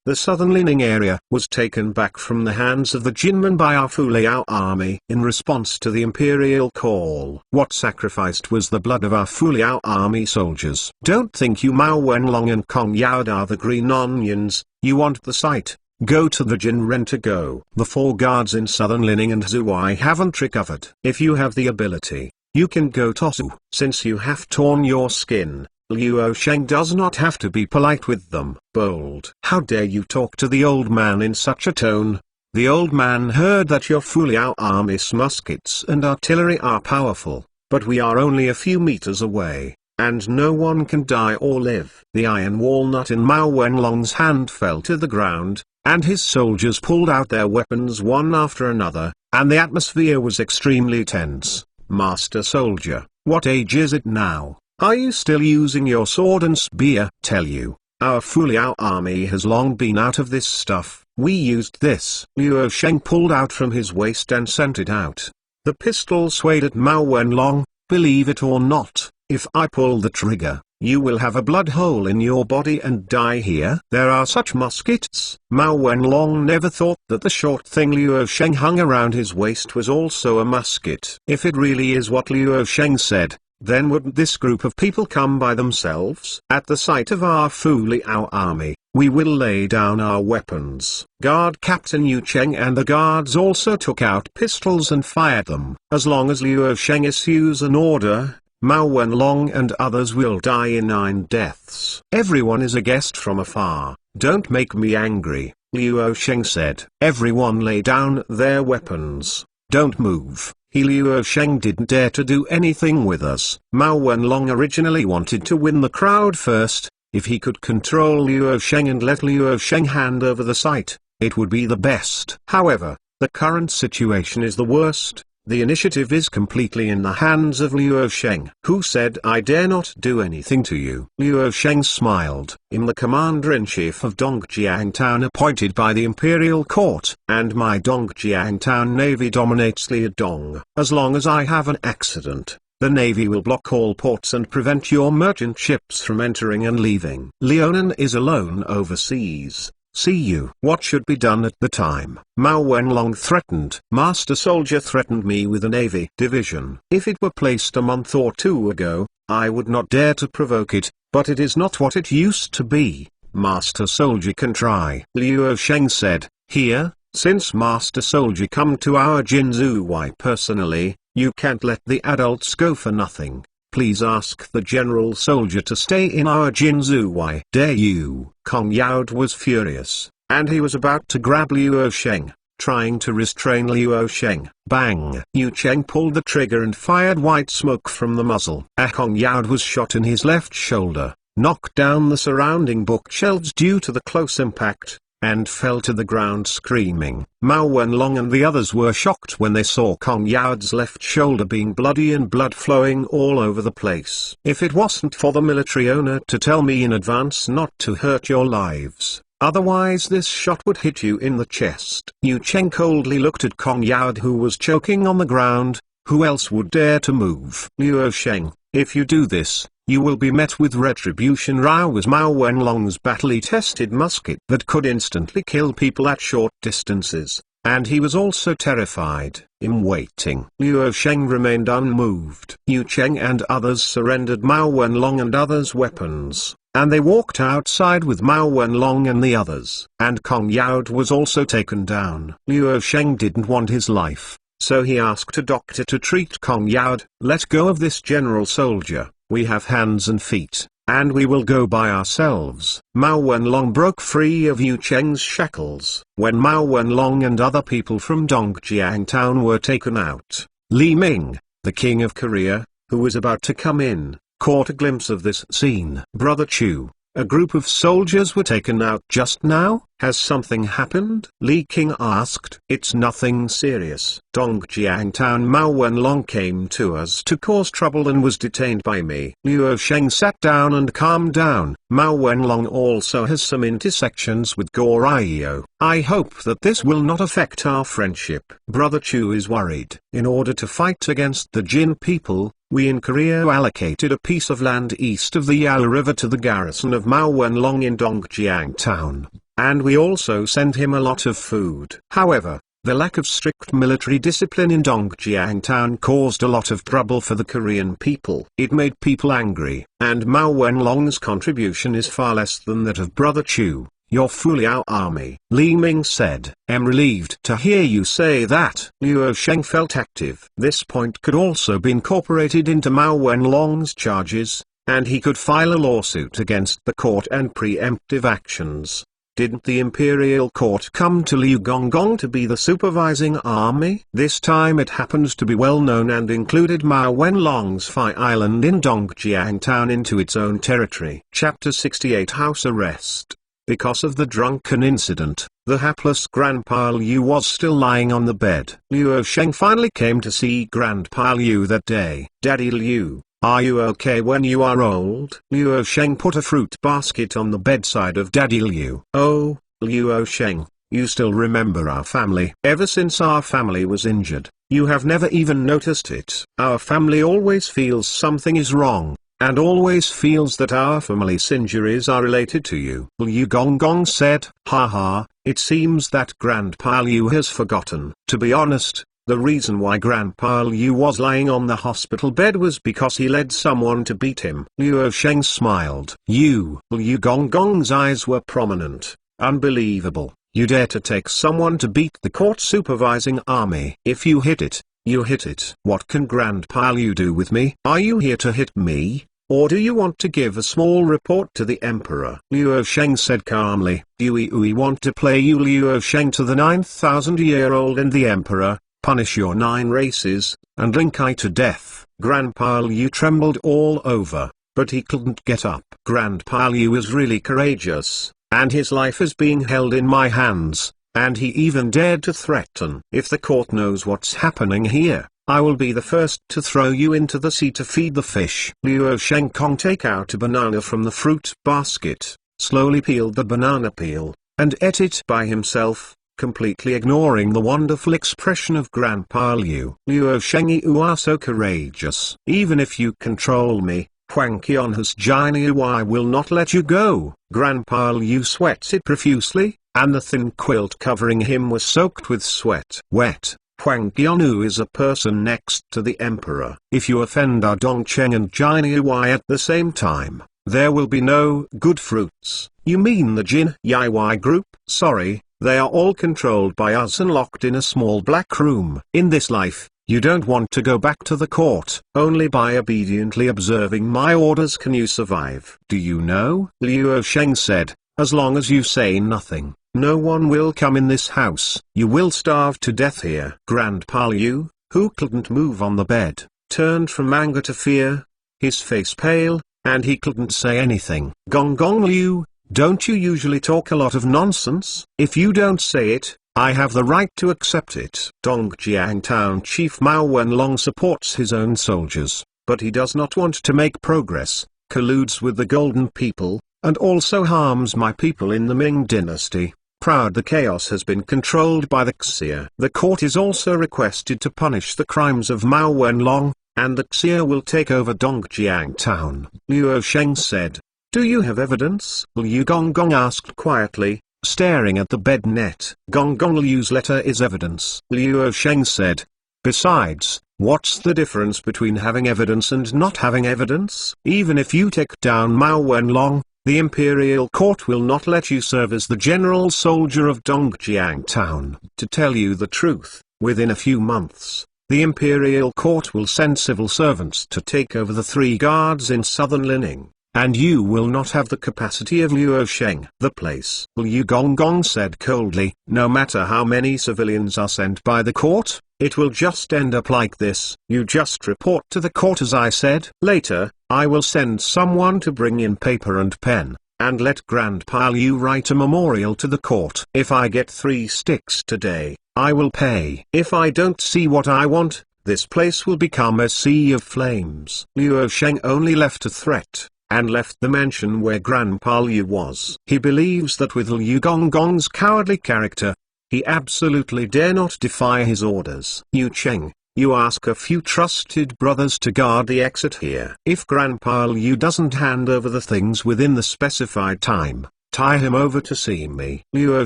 The southern Lining area was taken back from the hands of the Jinmen by our Fuliao army in response to the imperial call. What sacrificed was the blood of our Fuliao army soldiers. Don't think you Mao Wenlong and Kong Yaod are the green onions. You want the site? Go to the Jinren to go. The 4 guards in southern Lining and Zhu I haven't recovered. If you have the ability, you can go to Zhu. Since you have torn your skin, Liu Sheng does not have to be polite with them. Bold. How dare you talk to the old man in such a tone? The old man heard that your Fuliao army's muskets and artillery are powerful, but we are only a few meters away, and no one can die or live. The iron walnut in Mao Wenlong's hand fell to the ground, and his soldiers pulled out their weapons one after another, and the atmosphere was extremely tense. Master Soldier, what age is it now? Are you still using your sword and spear? Tell you, our Fuliao army has long been out of this stuff. We used this. Liu Sheng pulled out from his waist and sent it out. The pistol swayed at Mao Wenlong. Believe it or not, if I pull the trigger, you will have a blood hole in your body and die here. There are such muskets. Mao Wenlong never thought that the short thing Liu Sheng hung around his waist was also a musket. If it really is what Liu Sheng said, then wouldn't this group of people come by themselves? At the sight of our Fuliao army, we will lay down our weapons." Guard Captain Yu Cheng and the guards also took out pistols and fired them. As long as Liu Sheng issues an order, Mao Wenlong and others will die in 9 deaths. "Everyone is a guest from afar, don't make me angry," Liu Sheng said. Everyone lay down their weapons. "Don't move." Liu Sheng didn't dare to do anything with us. Mao Wenlong originally wanted to win the crowd first. If he could control Liu Sheng and let Liu Sheng hand over the site, it would be the best. However, the current situation is the worst. The initiative is completely in the hands of Liu Sheng. "Who said I dare not do anything to you?" Liu Sheng smiled. "I'm the Commander-in-Chief of Dongjiang Town appointed by the Imperial Court, and my Dongjiang Town Navy dominates Liudong. As long as I have an accident, the Navy will block all ports and prevent your merchant ships from entering and leaving. Leonin is alone overseas. See you. What should be done at the time?" Mao Wenlong threatened. "Master Soldier threatened me with a navy division. If it were placed a month or 2 ago, I would not dare to provoke it, but it is not what it used to be. Master Soldier can try." Liu Sheng said, "Here, since Master Soldier come to our Jinzuwai personally, you can't let the adults go for nothing. Please ask the general soldier to stay in our Jinzuwai." "Dare you?" Kong Yaod was furious, and he was about to grab Liu Sheng, trying to restrain Liu Sheng. Bang! Yu Cheng pulled the trigger and fired white smoke from the muzzle. Kong Yaod was shot in his left shoulder, knocked down the surrounding bookshelves due to the close impact, and fell to the ground screaming. Mao Wenlong and the others were shocked when they saw Kong Yaod's left shoulder being bloody and blood flowing all over the place. "If it wasn't for the military owner to tell me in advance not to hurt your lives, otherwise this shot would hit you in the chest." Yu Cheng coldly looked at Kong Yaod who was choking on the ground. "Who else would dare to move?" "Liu Sheng, if you do this, you will be met with retribution." Rao was Mao Wenlong's battle-tested musket that could instantly kill people at short distances, and he was also terrified. In waiting, Liu Sheng remained unmoved. Yu Cheng and others surrendered Mao Wenlong and others' weapons, and they walked outside with Mao Wenlong and the others. And Kong Yaod was also taken down. Liu Sheng didn't want his life, so he asked a doctor to treat Kong Yaod. "Let go of this general soldier. We have hands and feet, and we will go by ourselves." Mao Wenlong broke free of Yu Cheng's shackles. When Mao Wenlong and other people from Dongjiang Town were taken out, Li Ming, the king of Korea, who was about to come in, caught a glimpse of this scene. "Brother Chu, a group of soldiers were taken out just now. Has something happened?" Li King asked. "It's nothing serious. Dongjiang Town Mao Wenlong came to us to cause trouble and was detained by me." Liu Sheng sat down and calmed down. "Mao Wenlong also has some intersections with Goryeo. I hope that this will not affect our friendship." Brother Chu is worried. "In order to fight against the Jin people, we in Korea allocated a piece of land east of the Yao River to the garrison of Mao Wenlong in Dongjiang Town, and we also sent him a lot of food. However, the lack of strict military discipline in Dongjiang Town caused a lot of trouble for the Korean people. It made people angry, and Mao Wenlong's contribution is far less than that of Brother Chu, your Fuliao army." Li Ming said. "I'm relieved to hear you say that." Liu Sheng felt active. This point could also be incorporated into Mao Wenlong's charges, and he could file a lawsuit against the court and preemptive actions. Didn't the Imperial Court come to Liu Gonggong to be the supervising army? This time it happens to be well known and included Mao Wenlong's Phi Island in Dongjiang Town into its own territory. Chapter 68 House Arrest. Because of the drunken incident, the hapless Grandpa Liu was still lying on the bed. Liu Sheng finally came to see Grandpa Liu that day. "Daddy Liu, are you okay when you are old?" Liu Sheng put a fruit basket on the bedside of Daddy Liu. "Oh, Liu Sheng, you still remember our family. Ever since our family was injured, you have never even noticed it. Our family always feels something is wrong, and always feels that our family's injuries are related to you." Liu Gonggong said. "Haha, it seems that Grandpa Liu has forgotten. To be honest, The reason why Grandpa Liu was lying on the hospital bed was because he led someone to beat him. Liu Sheng smiled. Liu Gong's eyes were prominent. Unbelievable. You dare to take someone to beat the court supervising army. If you hit it, you hit it. What can Grandpa Liu do with me? Are you here to hit me? Or do you want to give a small report to the emperor? Liu Sheng said calmly. Do we want to play you Liu Sheng to the 9,000-year-old and the emperor, punish your 9 races, and link I to death? Grandpa Liu trembled all over, but he couldn't get up. Grandpa Liu is really courageous, and his life is being held in my hands, and he even dared to threaten. If the court knows what's happening here, I will be the first to throw you into the sea to feed the fish. Liu Shenkong take out a banana from the fruit basket, slowly peeled the banana peel, and ate it by himself, completely ignoring the wonderful expression of Grandpa Liu. Liu Sheng, you are so courageous. Even if you control me, Huang Qian's Jianyu, I will not let you go. Grandpa Liu sweated profusely, and the thin quilt covering him was soaked with sweat. Wet. Huang Qianu is a person next to the emperor. If you offend our Dongcheng and Jianyu at the same time, there will be no good fruits. You mean the Jin Yiwai group? Sorry, they are all controlled by us and locked in a small black room. In this life, you don't want to go back to the court. Only by obediently observing my orders can you survive. Do you know? Liu Sheng said, as long as you say nothing, no one will come in this house. You will starve to death here. Grandpa Liu, who couldn't move on the bed, turned from anger to fear, his face pale, and he couldn't say anything. Gong Liu, don't you usually talk a lot of nonsense? If you don't say it, I have the right to accept it. Dongjiang Town Chief Mao Wenlong supports his own soldiers, but he does not want to make progress, colludes with the Golden People, and also harms my people in the Ming Dynasty. Proud the chaos has been controlled by the Xia. The court is also requested to punish the crimes of Mao Wenlong, and the Xia will take over Dongjiang Town. Liu Sheng said, do you have evidence? Liu Gong asked quietly, staring at the bed net. Gong Liu's letter is evidence. Liu Sheng said, besides, what's the difference between having evidence and not having evidence? Even if you take down Mao Wenlong, the imperial court will not let you serve as the general soldier of Dongjiang Town. To tell you the truth, within a few months, the imperial court will send civil servants to take over the 3 guards in southern Lining, and you will not have the capacity of Liu Sheng. The place. Liu Gong said coldly, no matter how many civilians are sent by the court, it will just end up like this. You just report to the court as I said. Later, I will send someone to bring in paper and pen, and let Grandpa Liu write a memorial to the court. If I get 3 sticks today, I will pay. If I don't see what I want, this place will become a sea of flames. Liu Sheng only left a threat, and left the mansion where Grandpa Liu was. He believes that with Liu Gong's cowardly character, he absolutely dare not defy his orders. Yu Cheng, you ask a few trusted brothers to guard the exit here. If Grandpa Liu doesn't hand over the things within the specified time, tie him over to see me. Liu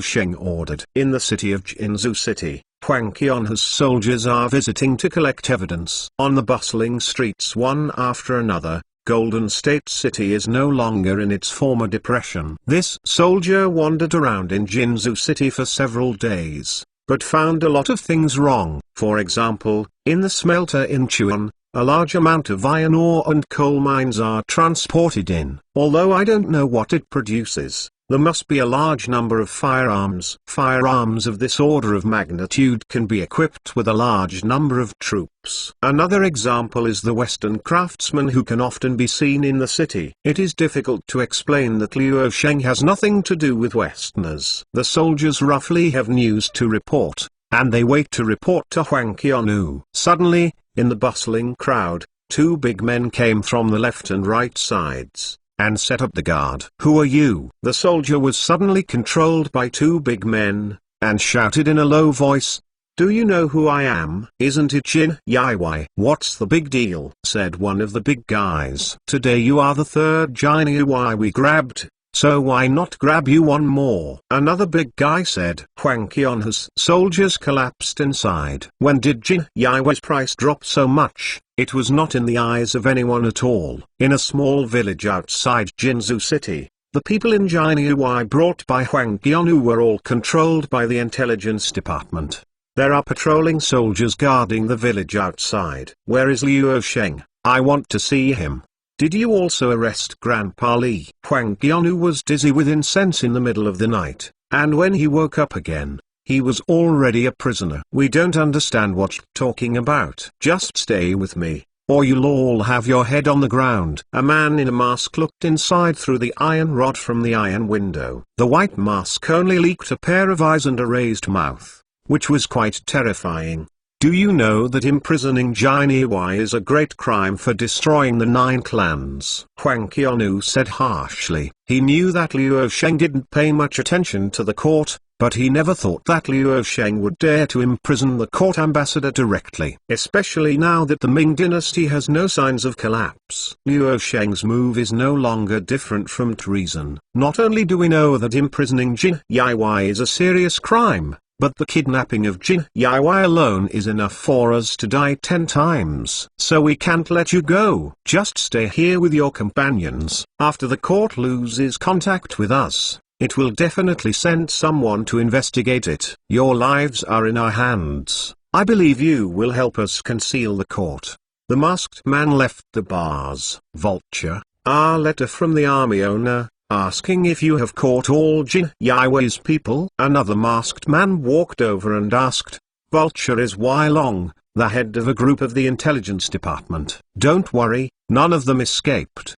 Sheng ordered. In the city of Jinzhou City, Huang Qian's soldiers are visiting to collect evidence. On the bustling streets one after another, Golden State City is no longer in its former depression. This soldier wandered around in Jinzhou City for several days, but found a lot of things wrong. For example, in the smelter in Chuan, a large amount of iron ore and coal mines are transported in. Although I don't know what it produces, there must be a large number of firearms. Firearms of this order of magnitude can be equipped with a large number of troops. Another example is the Western craftsmen who can often be seen in the city. It is difficult to explain that Liu Sheng has nothing to do with Westerners. The soldiers roughly have news to report, and they wait to report to Huang Qianu. Suddenly, in the bustling crowd, 2 big men came from the left and right sides, and set up the guard. Who are you? The soldier was suddenly controlled by 2 big men, and shouted in a low voice, do you know who I am? Isn't it Jin Yiwai? What's the big deal? Said one of the big guys. Today you are the 3rd Jin Yiwai we grabbed, so why not grab you one more? Another big guy said. Huang Qian's soldiers collapsed inside. When did Jin Yiwei's price drop so much? It was not in the eyes of anyone at all. In a small village outside Jinzhou City, the people in Jinyiwei brought by Huang Qian were all controlled by the intelligence department. There are patrolling soldiers guarding the village outside. Where is Liu Sheng? I want to see him. Did you also arrest Grandpa Li? Huang Qian was dizzy with incense in the middle of the night, and when he woke up again, he was already a prisoner. We don't understand what you're talking about. Just stay with me, or you'll all have your head on the ground. A man in a mask looked inside through the iron rod from the iron window. The white mask only leaked a pair of eyes and a raised mouth, which was quite terrifying. Do you know that imprisoning Jinyiwei is a great crime for destroying the 9 clans? Huang Qian said harshly. He knew that Liu Sheng didn't pay much attention to the court, but he never thought that Liu Sheng would dare to imprison the court ambassador directly. Especially now that the Ming Dynasty has no signs of collapse. Liu Sheng's move is no longer different from treason. Not only do we know that imprisoning Jin Yiwei is a serious crime, but the kidnapping of Jin Yiwei alone is enough for us to die 10 times. So we can't let you go. Just stay here with your companions. After the court loses contact with us, it will definitely send someone to investigate it. Your lives are in our hands. I believe you will help us conceal the court. The masked man left the bars. Vulture, our letter from the army owner, asking if you have caught all Jin Yiwei's people. Another masked man walked over and asked. Vulture is Wai Long, the head of a group of the intelligence department. Don't worry, none of them escaped.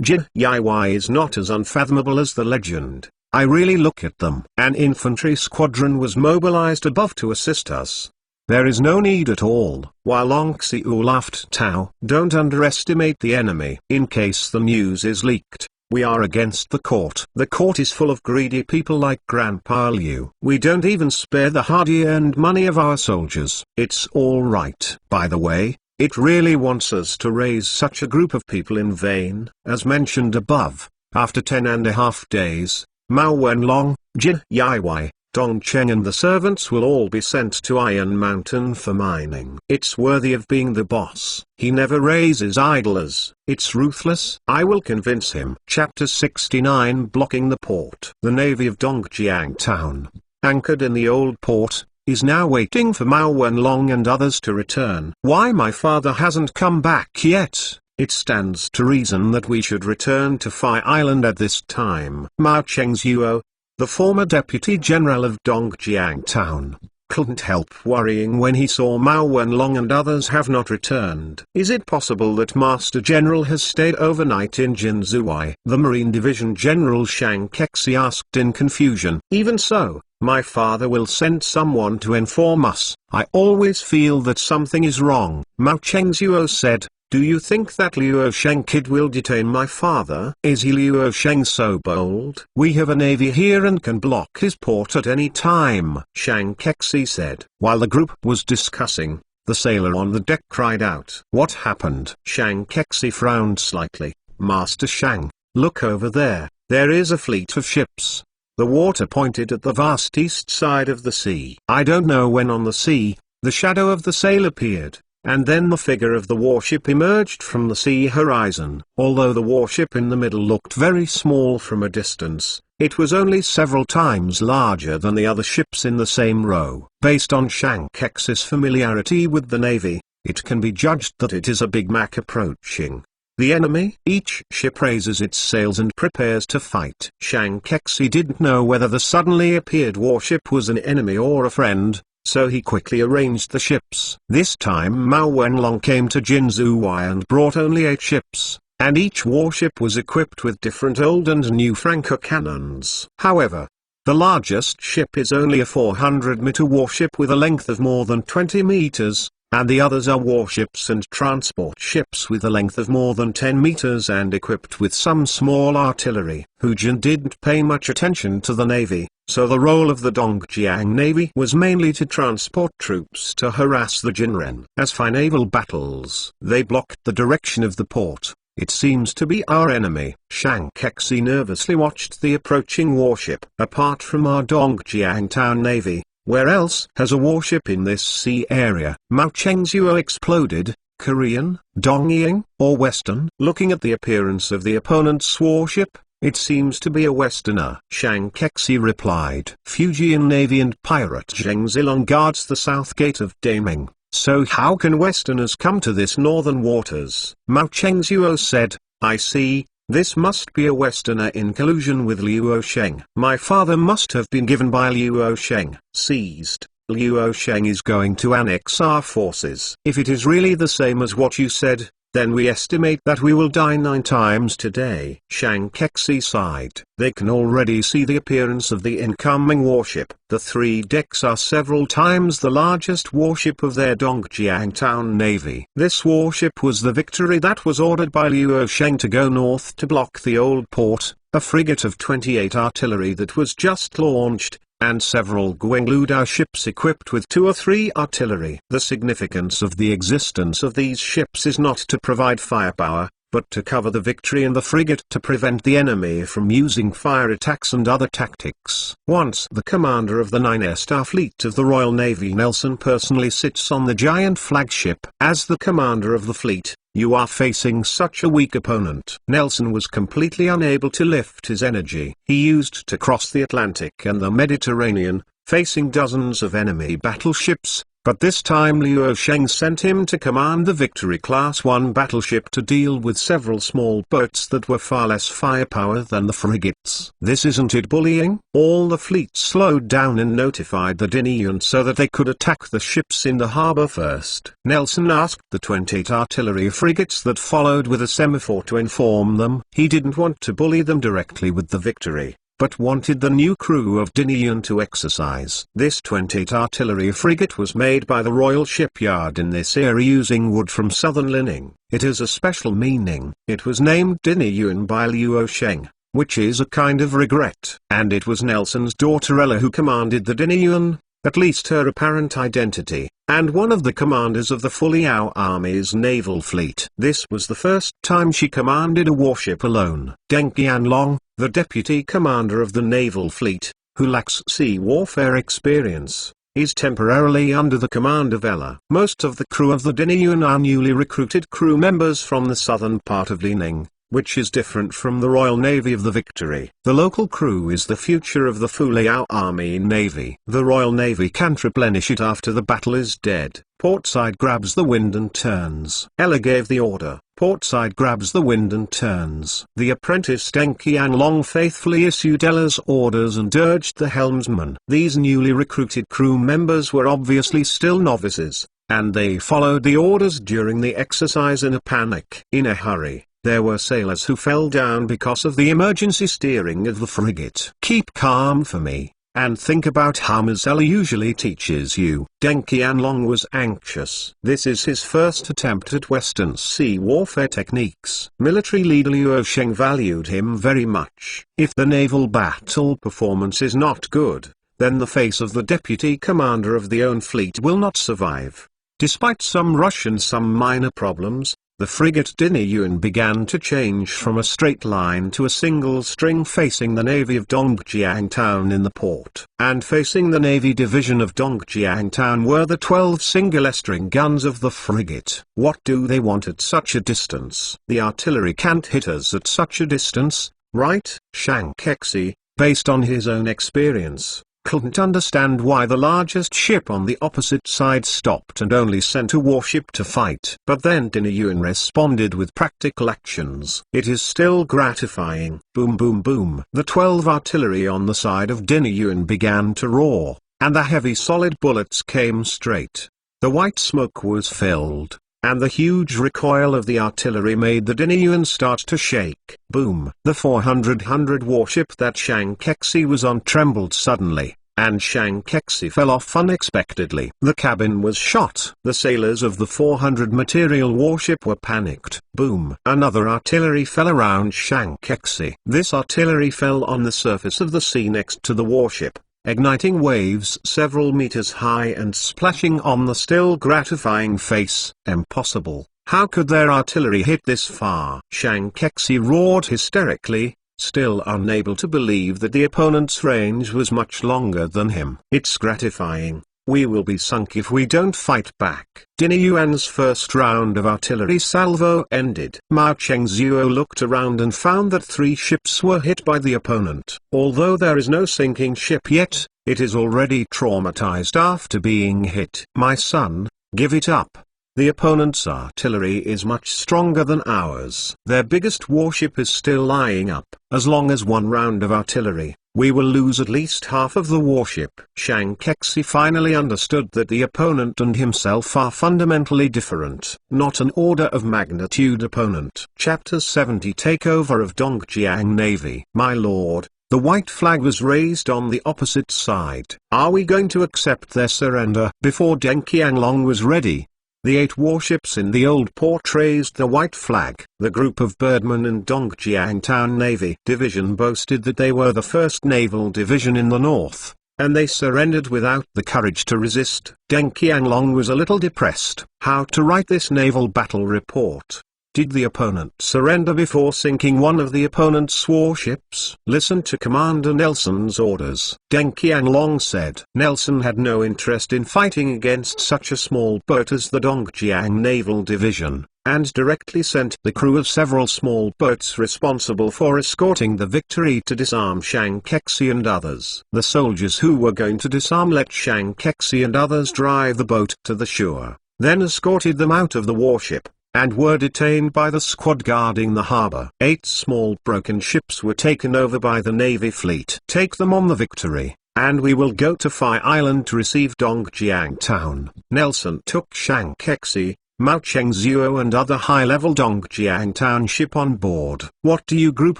Jin Yiwei is not as unfathomable as the legend. I really look at them. An infantry squadron was mobilized above to assist us. There is no need at all. While Long Xiu laughed. Tao, don't underestimate the enemy. In case the news is leaked, we are against the court. The court is full of greedy people like Grandpa Liu. We don't even spare the hard-earned money of our soldiers. It's all right. By the way, it really wants us to raise such a group of people in vain. As mentioned above, after 10.5 days, Mao Wenlong, Jin Yiwei, Dong Cheng and the servants will all be sent to Iron Mountain for mining. It's worthy of being the boss. He never raises idlers. It's ruthless. I will convince him. Chapter 69. Blocking the port. The navy of Dongjiang Town, anchored in the old port, is now waiting for Mao Wenlong and others to return. Why my father hasn't come back yet? It stands to reason that we should return to Phi Island at this time. Mao Chengzuo, the former deputy general of Dongjiang Town, couldn't help worrying when he saw Mao Wenlong and others have not returned. Is it possible that Master General has stayed overnight in Jinzhuai? The Marine Division General Shang Kexi asked in confusion. Even so, my father will send someone to inform us. I always feel that something is wrong. Mao Chengzuo said. Do you think that Liu Sheng kid will detain my father? Is he Liu Sheng so bold? We have a navy here and can block his port at any time, Shang Kexi said. While the group was discussing, the sailor on the deck cried out. What happened? Shang Kexi frowned slightly. Master Shang, look over there. There is a fleet of ships. The water pointed at the vast east side of the sea. I don't know when on the sea, the shadow of the sail appeared. And then the figure of the warship emerged from the sea horizon. Although the warship in the middle looked very small from a distance, it was only several times larger than the other ships in the same row. Based on Shang Kexi's familiarity with the navy, it can be judged that it is a Big Mac approaching the enemy. Each ship raises its sails and prepares to fight. Shang Kexi didn't know whether the suddenly appeared warship was an enemy or a friend, so he quickly arranged the ships. This time Mao Wenlong came to Jinzhuai and brought only 8 ships, and each warship was equipped with different old and new Franco cannons. However, the largest ship is only a 400-meter warship with a length of more than 20 meters, and the others are warships and transport ships with a length of more than 10 meters and equipped with some small artillery. Hu Jin didn't pay much attention to the navy, so the role of the Dongjiang Navy was mainly to transport troops to harass the Jinren. As for naval battles, they blocked the direction of the port, It seems to be our enemy. Shankexi nervously watched the approaching warship. Apart from our Dongjiang Town Navy, where else has a warship in this sea area? Mao Chengzuo exploded. Korean, Dongying, or Western? Looking at the appearance of the opponent's warship, it seems to be a Westerner. Shankexi replied. Fujian Navy and pirate Zheng Zilong guards the south gate of Daming, so how can Westerners come to this northern waters? Mao Chengzuo said, I see, this must be a Westerner in collusion with Liu Sheng. My father must have been given by Liu Sheng. Seized. Liu Sheng is going to annex our forces. If it is really the same as what you said, then we estimate that we will die 9 times today. Shankexi sighed. They can already see the appearance of the incoming warship. The 3 decks are several times the largest warship of their Dongjiang Town Navy. This warship was the Victory that was ordered by Liu Sheng to go north to block the old port, a frigate of 28 artillery that was just launched, and several Guangludao ships equipped with 2 or 3 artillery. The significance of the existence of these ships is not to provide firepower, but to cover the Victory and the frigate to prevent the enemy from using fire attacks and other tactics. Once the commander of the 9-star fleet of the Royal Navy Nelson personally sits on the giant flagship. As the commander of the fleet, you are facing such a weak opponent. Nelson was completely unable to lift his energy. He used to cross the Atlantic and the Mediterranean, facing dozens of enemy battleships, but this time Liu Sheng sent him to command the Victory Class 1 battleship to deal with several small boats that were far less firepower than the frigates. This isn't it bullying? All the fleet slowed down and notified the Dinyun so that they could attack the ships in the harbor first. Nelson asked the 28 artillery frigates that followed with a semaphore to inform them. He didn't want to bully them directly with the Victory, but wanted the new crew of Dinyun to exercise. This 28 artillery frigate was made by the Royal Shipyard in this area using wood from southern Lining. It has a special meaning. It was named Dinyun by Liu Sheng, which is a kind of regret. And it was Nelson's daughter Ella who commanded the Dinyun, at least her apparent identity, and one of the commanders of the Fuliao Army's naval fleet. This was the first time she commanded a warship alone. Deng Qianlong, the deputy commander of the naval fleet, who lacks sea warfare experience, is temporarily under the command of Ella. Most of the crew of the Dinyun are newly recruited crew members from the southern part of Lining, which is different from the Royal Navy of the Victory. The local crew is the future of the Fuliao Army Navy. The Royal Navy can't replenish it after the battle is dead. Portside grabs the wind and turns. Ella gave the order. Portside grabs the wind and turns. The apprentice Deng Qianlong faithfully issued Ella's orders and urged the helmsman. These newly recruited crew members were obviously still novices, and they followed the orders during the exercise in a panic. In a hurry, there were sailors who fell down because of the emergency steering of the frigate. Keep calm for me, and think about how Ms. Ella usually teaches you. Deng Qianlong was anxious. This is his first attempt at Western sea warfare techniques. Military leader Liu Sheng valued him very much. If the naval battle performance is not good, then the face of the deputy commander of the own fleet will not survive. Despite some rush and some minor problems, the frigate Dinyun began to change from a straight line to a single string facing the navy of Dongjiang Town in the port. And facing the navy division of Dongjiang Town were the 12 single string guns of the frigate. What do they want at such a distance? The artillery can't hit us at such a distance, right? Shankexi, based on his own experience, couldn't understand why the largest ship on the opposite side stopped and only sent a warship to fight. But then Dinyun responded with practical actions. It is still gratifying. Boom boom boom. The 12 artillery on the side of Dinyun began to roar, and the heavy solid bullets came straight. The white smoke was filled, and the huge recoil of the artillery made the Dinyun start to shake. Boom! The 400 warship that Shankexi was on trembled suddenly, and Shankexi fell off unexpectedly. The cabin was shot. The sailors of the 400 material warship were panicked. Boom! Another artillery fell around Shankexi. This artillery fell on the surface of the sea next to the warship, igniting waves several meters high and splashing on the still gratifying face. Impossible. How could their artillery hit this far? Shang Kexi roared hysterically, still unable to believe that the opponent's range was much longer than him. It's gratifying. We will be sunk if we don't fight back. Din Yuan's first round of artillery salvo ended. Mao Chengzuo looked around and found that 3 ships were hit by the opponent. Although there is no sinking ship yet, it is already traumatized after being hit. My son, give it up. The opponent's artillery is much stronger than ours. Their biggest warship is still lying up. As long as 1 round of artillery, we will lose at least half of the warship. Shang Kexi finally understood that the opponent and himself are fundamentally different, not an order of magnitude opponent. Chapter 70 Takeover of Dongjiang Navy. My lord, the white flag was raised on the opposite side. Are we going to accept their surrender? Before Deng Qianglong was ready, the 8 warships in the old port raised the white flag. The group of birdmen in Dongjiang Town Navy Division boasted that they were the first naval division in the north, and they surrendered without the courage to resist. Deng Qianglong was a little depressed. How to write this naval battle report? Did the opponent surrender before sinking one of the opponent's warships? Listen to Commander Nelson's orders. Deng Qianglong said. Nelson had no interest in fighting against such a small boat as the Dongjiang Naval Division, and directly sent the crew of several small boats responsible for escorting the Victory to disarm Shang Kexi and others. The soldiers who were going to disarm let Shang Kexi and others drive the boat to the shore, then escorted them out of the warship, and were detained by the squad guarding the harbor. 8 small broken ships were taken over by the Navy fleet. Take them on the Victory, and we will go to Phi Island to receive Dongjiang Town. Nelson took Shang Kexi, Mao Chengzuo and other high-level Dongjiang Town ship on board. What do you group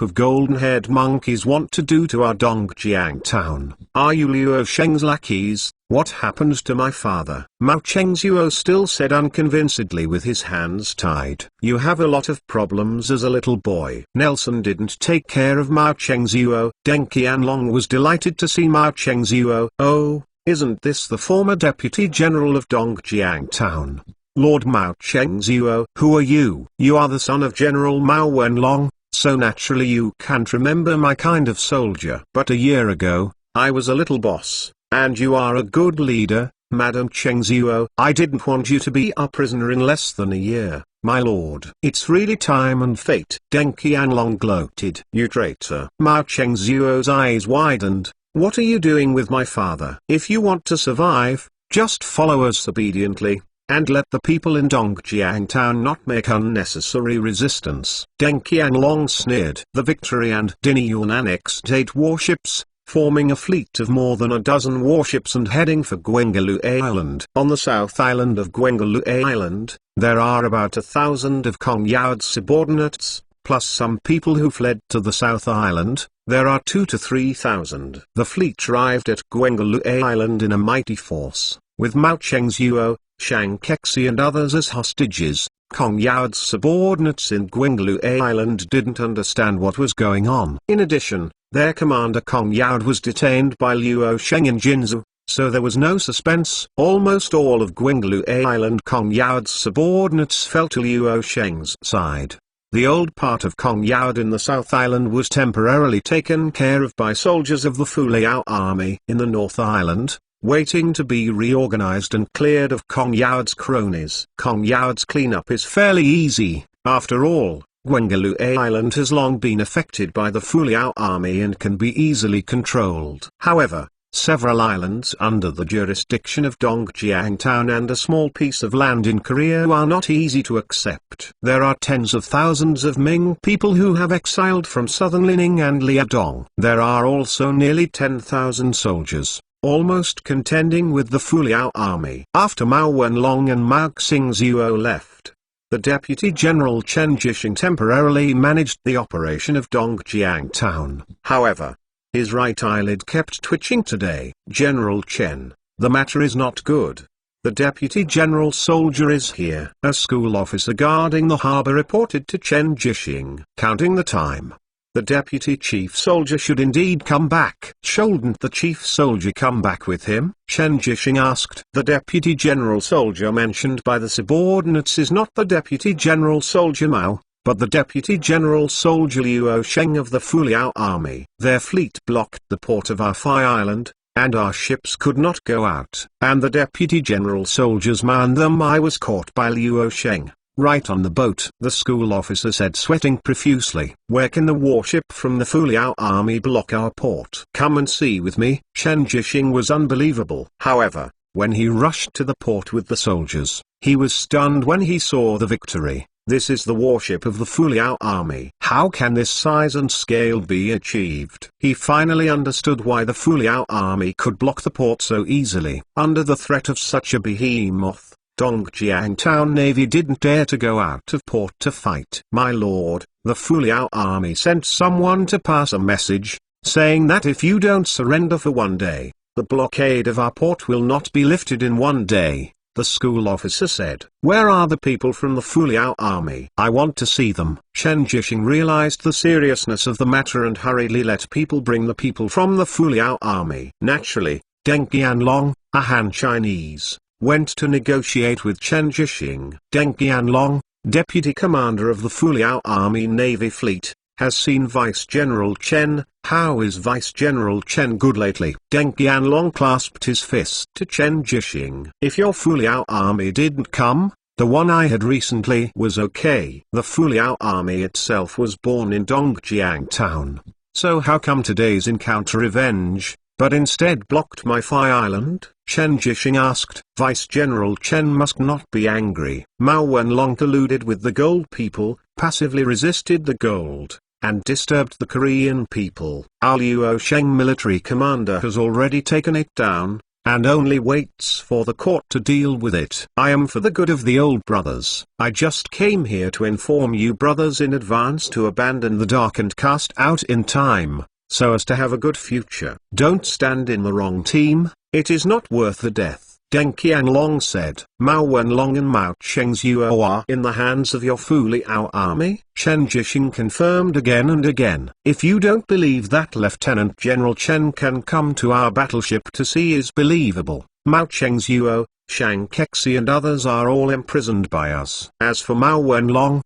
of golden-haired monkeys want to do to our Dongjiang Town? Are you Luo Sheng's lackeys? What happened to my father? Mao Chengzuo still said unconvincedly with his hands tied. You have a lot of problems as a little boy. Nelson didn't take care of Mao Chengzuo. Deng Qianglong was delighted to see Mao Chengzuo. Oh, isn't this the former Deputy General of Dongjiang Town? Lord Mao Chengzuo. Who are you? You are the son of General Mao Wenlong, so naturally you can't remember my kind of soldier. But a year ago, I was a little boss, and you are a good leader, Madam Chengzuo. I didn't want you to be a prisoner in less than a year, my lord. It's really time and fate. Deng Qianglong gloated. You traitor. Mao Chengzuo's eyes widened. What are you doing with my father? If you want to survive, just follow us obediently, and let the people in Dongjiang Town not make unnecessary resistance. Deng Qianglong sneered. The Victory and Din Yuan annexed 8 warships, forming a fleet of more than a dozen warships and heading for Guengalu Island. On the south island of Guengalu Island, there are about 1,000 of Kong Yao's subordinates, plus some people who fled to the South Island. There are 2,000 to 3,000. The fleet arrived at Guengalu Island in a mighty force, with Mao Chengzuo, Shang Kexi and others as hostages. Kong Yao's subordinates in Guengalu Island didn't understand what was going on. In addition, their commander Kong Yao was detained by Luo Sheng in Jinzhou, so there was no suspense. Almost all of Guengalu Island Kong Yao's subordinates fell to Luo Sheng's side. The old part of Kong Yao in the South Island was temporarily taken care of by soldiers of the Fuliao army in the North Island, waiting to be reorganized and cleared of Kong Yao's cronies. Kong Yao's cleanup is fairly easy. After all, Guengalu Island has long been affected by the Fuliao army and can be easily controlled. However, several islands under the jurisdiction of Dongjiang Town and a small piece of land in Korea are not easy to accept. There are tens of thousands of Ming people who have exiled from southern Lining and Liaodong. There are also nearly 10,000 soldiers, almost contending with the Fuliao army. After Mao Wenlong and Mao Xingzuo left, the Deputy General Chen Jishing temporarily managed the operation of Dongjiang Town. However, his right eyelid kept twitching today. General Chen, the matter is not good. The Deputy General soldier is here. A school officer guarding the harbor reported to Chen Jishing. Counting the time. The deputy chief soldier should indeed come back. Shouldn't the chief soldier come back with him? Chen Jishing asked. The deputy general soldier mentioned by the subordinates is not the deputy general soldier Mao, but the deputy general soldier Liu Sheng of the Fuliao army. Their fleet blocked the port of Arfai Island, and our ships could not go out. And the deputy general soldiers Mao and them I was caught by Liu Sheng, right on the boat, the school officer said, sweating profusely. Where can the warship from the Fuliao army block our port? Come and see with me. Chen Jishing was unbelievable. However, when he rushed to the port with the soldiers, he was stunned when he saw the Victory. This is the warship of the Fuliao army. How can this size and scale be achieved? He finally understood why the Fuliao army could block the port so easily. Under the threat of such a behemoth, Dongjiang Town Navy didn't dare to go out of port to fight. My lord, the Fuliao army sent someone to pass a message, saying that if you don't surrender for one day, the blockade of our port will not be lifted in one day. The school officer said. Where are the people from the Fuliao army? I want to see them. Chen Jishing realized the seriousness of the matter and hurriedly let people bring the people from the Fuliao army. Naturally, Deng Qianlong, a Han Chinese, went to negotiate with Chen Jishing. Deng Qianlong, deputy commander of the Fuliao army navy fleet, has seen Vice General Chen. How is Vice General Chen good lately? Deng Qianlong clasped his fist to Chen Jishing. If your Fuliao army didn't come, the one I had recently was okay. The Fuliao army itself was born in Dongjiang Town. So how come today's encounter revenge, but instead blocked my Phi Island? Chen Jishing asked. Vice General Chen must not be angry. Mao Wenlong colluded with the gold people, passively resisted the gold, and disturbed the Korean people. Our Liu Sheng military commander has already taken it down, and only waits for the court to deal with it. I am for the good of the old brothers. I just came here to inform you brothers in advance to abandon the dark and cast out in time, so as to have a good future. Don't stand in the wrong team, it is not worth the death. Deng Qianlong said. Mao Wenlong and Mao Cheng's Yuo are in the hands of your Fuliao army? Chen Jishing confirmed again and again. If you don't believe that Lieutenant General Chen can come to our battleship to see is believable, Mao Cheng's Yuo, Shang Kexi and others are all imprisoned by us. As for Mao Wenlong,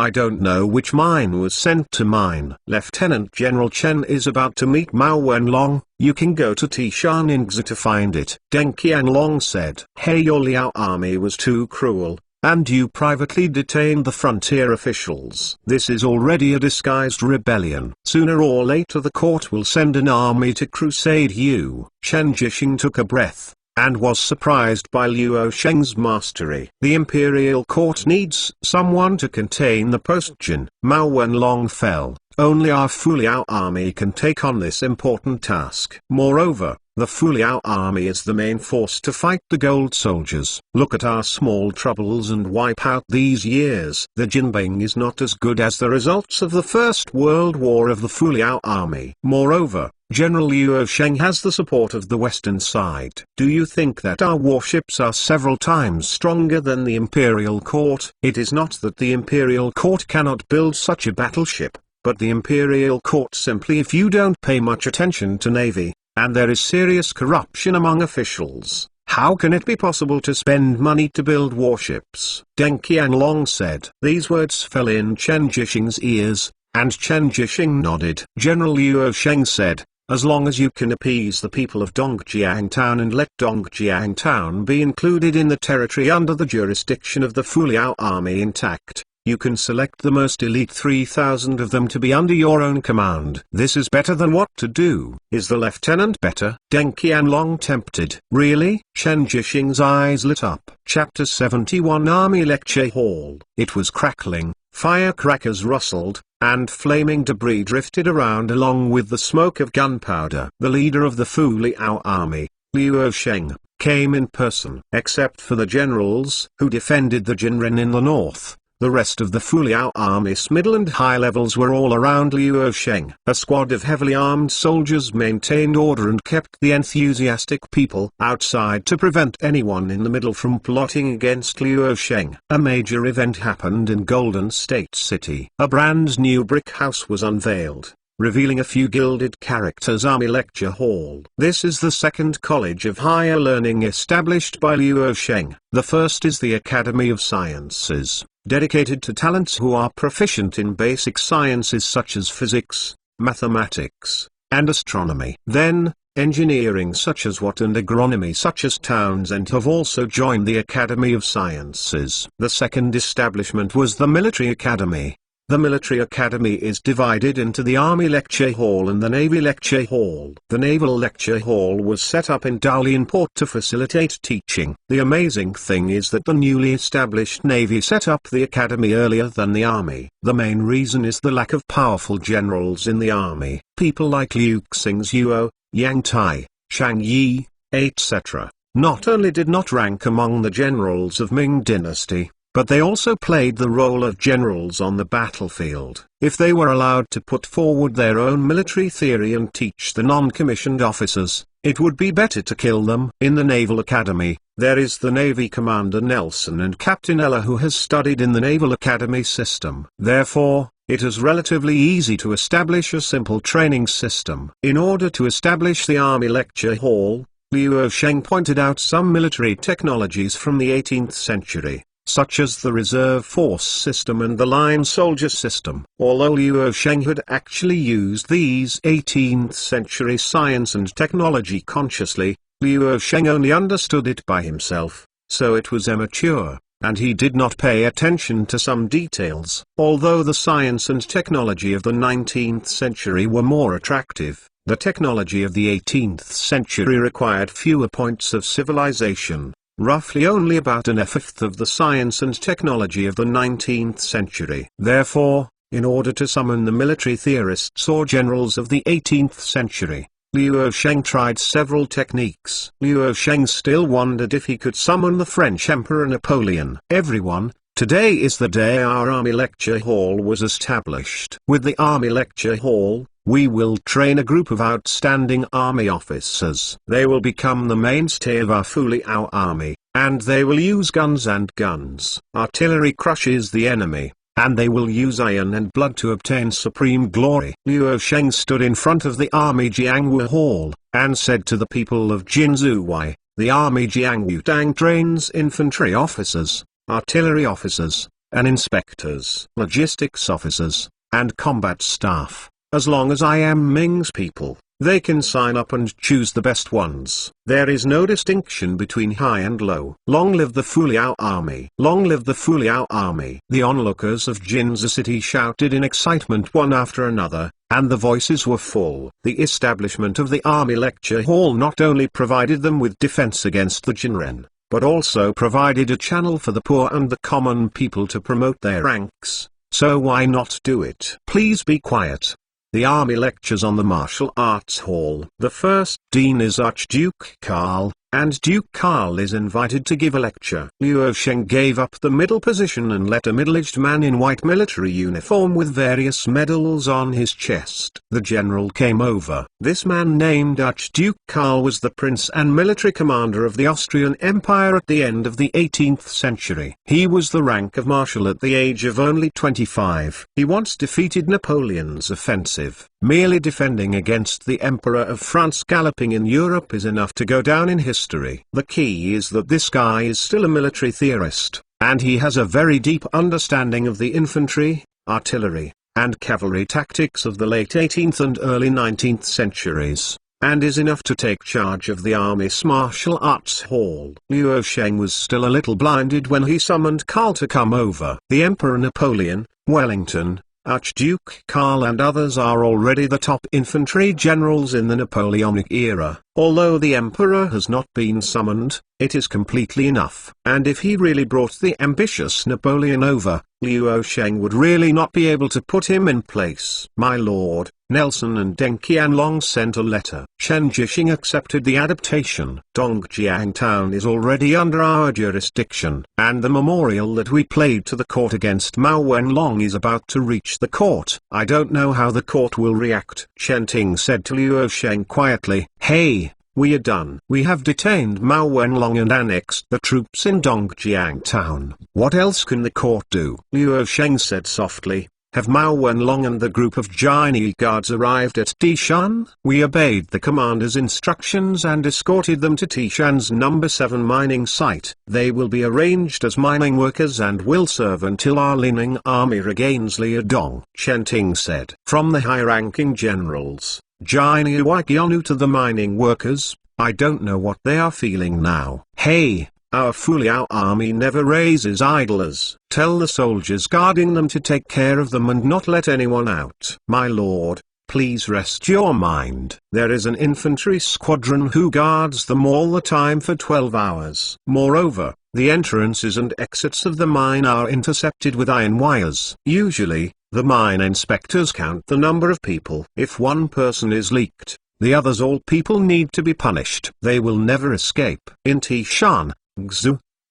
I don't know which mine was sent to mine. Lieutenant General Chen is about to meet Mao Wenlong. You can go to Tishaningzi to find it. Deng Qianlong said. Hey, your Liao army was too cruel, and you privately detained the frontier officials. This is already a disguised rebellion. Sooner or later the court will send an army to crusade you. Chen Jishing took a breath, and was surprised by Liu Sheng's mastery. The imperial court needs someone to contain the postgen. Mao Wenlong fell. Only our Fuliao army can take on this important task. Moreover, the Fuliao army is the main force to fight the gold soldiers. Look at our small troubles and wipe out these years. The Jinbing is not as good as the results of the First World War of the Fuliao army. Moreover, General Liu Sheng has the support of the western side. Do you think that our warships are several times stronger than the imperial court? It is not that the imperial court cannot build such a battleship, but the imperial court simply, if you don't pay much attention to navy, and there is serious corruption among officials, how can it be possible to spend money to build warships? Deng Qianlong said. These words fell in Chen Jishing's ears, and Chen Jishing nodded. General Liu Sheng said, as long as you can appease the people of Dongjiang Town and let Dongjiang Town be included in the territory under the jurisdiction of the Fuliao army intact, you can select the most elite 3,000 of them to be under your own command. This is better than what to do. Is the lieutenant better? Deng Qianlong tempted. Really? Chen Jishing's eyes lit up. Chapter 71 Army Lecture Hall. It was crackling, firecrackers rustled, and flaming debris drifted around along with the smoke of gunpowder. The leader of the Fuliao army, Liu Sheng, came in person. Except for the generals who defended the Jinren in the north, The rest of the Fuliao army's middle and high levels were all around Liu Sheng. A squad of heavily armed soldiers maintained order and kept the enthusiastic people outside to prevent anyone in the middle from plotting against Liu Sheng. A major event happened in Golden State City. A brand new brick house was unveiled, revealing a few gilded characters' army lecture hall. This is the second college of higher learning established by Liu Sheng. The first is the Academy of Sciences, dedicated to talents who are proficient in basic sciences such as physics, mathematics, and astronomy. Then, engineering such as water and agronomy such as Townsend have also joined the Academy of Sciences. The second establishment was the Military Academy. The Military Academy is divided into the Army Lecture Hall and the Navy Lecture Hall. The Naval Lecture Hall was set up in Dalian Port to facilitate teaching. The amazing thing is that the newly established Navy set up the Academy earlier than the Army. The main reason is the lack of powerful generals in the Army. People like Liu Xingzuo, Yang Tai, Shang Yi, etc. not only did not rank among the generals of Ming Dynasty, but they also played the role of generals on the battlefield. If they were allowed to put forward their own military theory and teach the non-commissioned officers, it would be better to kill them. In the Naval Academy, there is the Navy Commander Nelson and Captain Ella who has studied in the Naval Academy system. Therefore, it is relatively easy to establish a simple training system. In order to establish the Army Lecture Hall, Liu Sheng pointed out some military technologies from the 18th century, such as the reserve force system and the line soldier system. Although Liu Sheng had actually used these 18th century science and technology consciously, Liu Sheng only understood it by himself, so it was immature, and he did not pay attention to some details. Although the science and technology of the 19th century were more attractive, the technology of the 18th century required fewer points of civilization, roughly only about a fifth of the science and technology of the 19th century. Therefore, in order to summon the military theorists or generals of the 18th century, Liu Sheng tried several techniques. Liu Sheng still wondered if he could summon the French Emperor Napoleon. Everyone, today is the day our Army Lecture Hall was established. With the Army Lecture Hall, we will train a group of outstanding army officers. They will become the mainstay of our Fuliao army, and they will use guns and guns. Artillery crushes the enemy, and they will use iron and blood to obtain supreme glory. Liu Sheng stood in front of the Army Jiangwu Hall, and said to the people of Jinzuwei, the Army Jiangwu Dang trains infantry officers, artillery officers, and inspectors, logistics officers, and combat staff. As long as I am Ming's people, they can sign up and choose the best ones. There is no distinction between high and low. Long live the Fuliao army! Long live the Fuliao army! The onlookers of Jinzu City shouted in excitement one after another, and the voices were full. The establishment of the Army Lecture Hall not only provided them with defense against the Jinren, but also provided a channel for the poor and the common people to promote their ranks. So why not do it? Please be quiet. The Army lectures on the Martial Arts Hall. The first dean is Archduke Karl, and Duke Karl is invited to give a lecture. Liu Sheng gave up the middle position and let a middle-aged man in white military uniform with various medals on his chest. The general came over. This man named Archduke Karl was the prince and military commander of the Austrian Empire at the end of the 18th century. He was the rank of marshal at the age of only 25. He once defeated Napoleon's offensive. Merely defending against the Emperor of France galloping in Europe is enough to go down in history. The key is that this guy is still a military theorist, and he has a very deep understanding of the infantry, artillery, and cavalry tactics of the late 18th and early 19th centuries, and is enough to take charge of the Army's Martial Arts Hall. Liu Sheng was still a little blinded when he summoned Karl to come over. The Emperor Napoleon, Wellington, Archduke Karl and others are already the top infantry generals in the Napoleonic era. Although the emperor has not been summoned, it is completely enough. And if he really brought the ambitious Napoleon over, Liu Sheng would really not be able to put him in place. My lord, Nelson and Deng Qianlong sent a letter. Chen Jixing accepted the adaptation. Dongjiang town is already under our jurisdiction, and the memorial that we played to the court against Mao Wenlong is about to reach the court. I don't know how the court will react. Chen Ting said to Liu Sheng quietly. Hey, we are done. We have detained Mao Wenlong and annexed the troops in Dongjiang town. What else can the court do? Liu Sheng said softly. Have Mao Wenlong and the group of Chinese guards arrived at Tishan? We obeyed the commander's instructions and escorted them to Tishan's number 7 mining site. They will be arranged as mining workers and will serve until our Lining army regains Liudong, Chen Ting said. From the high-ranking generals, Jini Waiqianu to the mining workers, I don't know what they are feeling now. Hey! Our Fuliao army never raises idlers. Tell the soldiers guarding them to take care of them and not let anyone out. My lord, please rest your mind. There is an infantry squadron who guards them all the time for 12 hours. Moreover, the entrances and exits of the mine are intercepted with iron wires. Usually, the mine inspectors count the number of people. If one person is leaked, the others all people need to be punished. They will never escape. In Tishan,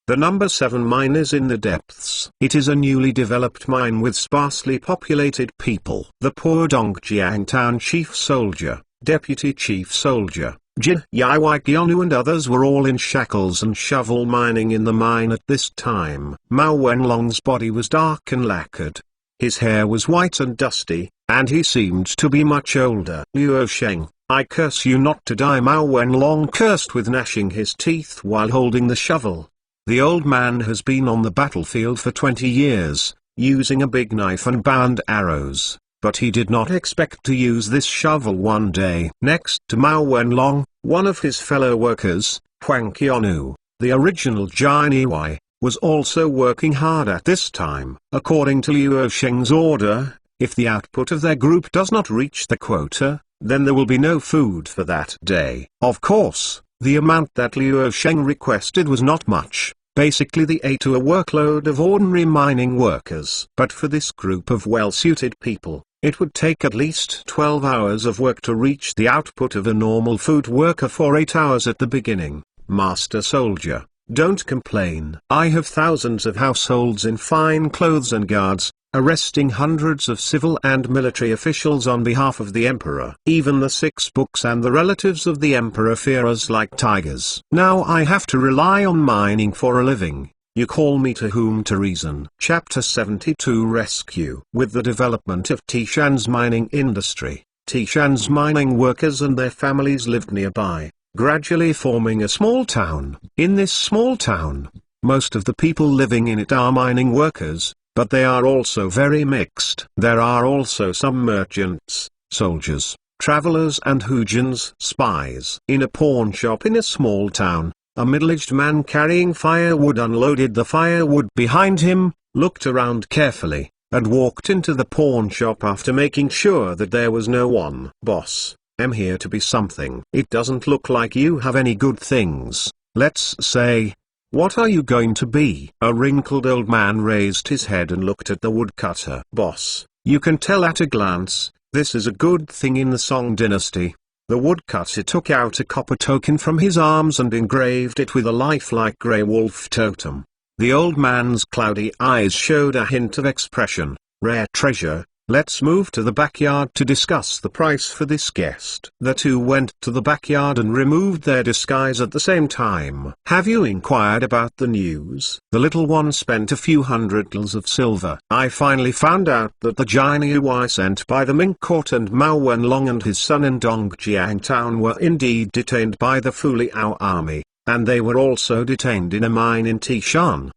the number 7 mine is in the depths. It is a newly developed mine with sparsely populated people. The poor Dongjiang town chief soldier, deputy chief soldier, Jin Yaiwaiqianu and others were all in shackles and shovel mining in the mine at this time. Mao Wenlong's body was dark and lacquered. His hair was white and dusty, and he seemed to be much older. Liu Sheng, I curse you not to die. Mao Wenlong cursed with gnashing his teeth while holding the shovel. The old man has been on the battlefield for 20 years, using a big knife and bow and arrows, but he did not expect to use this shovel one day. Next to Mao Wenlong, one of his fellow workers, Huang Qianu, the original Jini Wai, was also working hard at this time. According to Liu Sheng's order, if the output of their group does not reach the quota, then there will be no food for that day. Of course, the amount that Liu Sheng requested was not much, basically the A to a workload of ordinary mining workers. But for this group of well-suited people, it would take at least 12 hours of work to reach the output of a normal food worker for 8 hours at the beginning. Master soldier, don't complain. I have thousands of households in fine clothes and guards, arresting hundreds of civil and military officials on behalf of the emperor. Even the 6 books and the relatives of the emperor fear us like tigers. Now I have to rely on mining for a living. You call me to whom to reason. Chapter 72 Rescue. With the development of Tishan's mining industry, Tishan's mining workers and their families lived nearby, gradually forming a small town. In this small town, most of the people living in it are mining workers, but they are also very mixed. There are also some merchants, soldiers, travelers and Hujins, spies. In a pawn shop in a small town, a middle-aged man carrying firewood unloaded the firewood behind him, looked around carefully, and walked into the pawn shop after making sure that there was no one. Boss, I'm here to be something. It doesn't look like you have any good things, let's say. What are you going to be? A wrinkled old man raised his head and looked at the woodcutter. Boss, you can tell at a glance, this is a good thing in the Song Dynasty. The woodcutter took out a copper token from his arms and engraved it with a lifelike grey wolf totem. The old man's cloudy eyes showed a hint of expression. Rare treasure. Let's move to the backyard to discuss the price for this guest. The two went to the backyard and removed their disguise at the same time. Have you inquired about the news? The little one spent a few hundredls of silver. I finally found out that the Jini sent by the Ming court and Mao Wenlong and his son in Dongjiang town were indeed detained by the Fuliao army. And they were also detained in a mine in Tishan.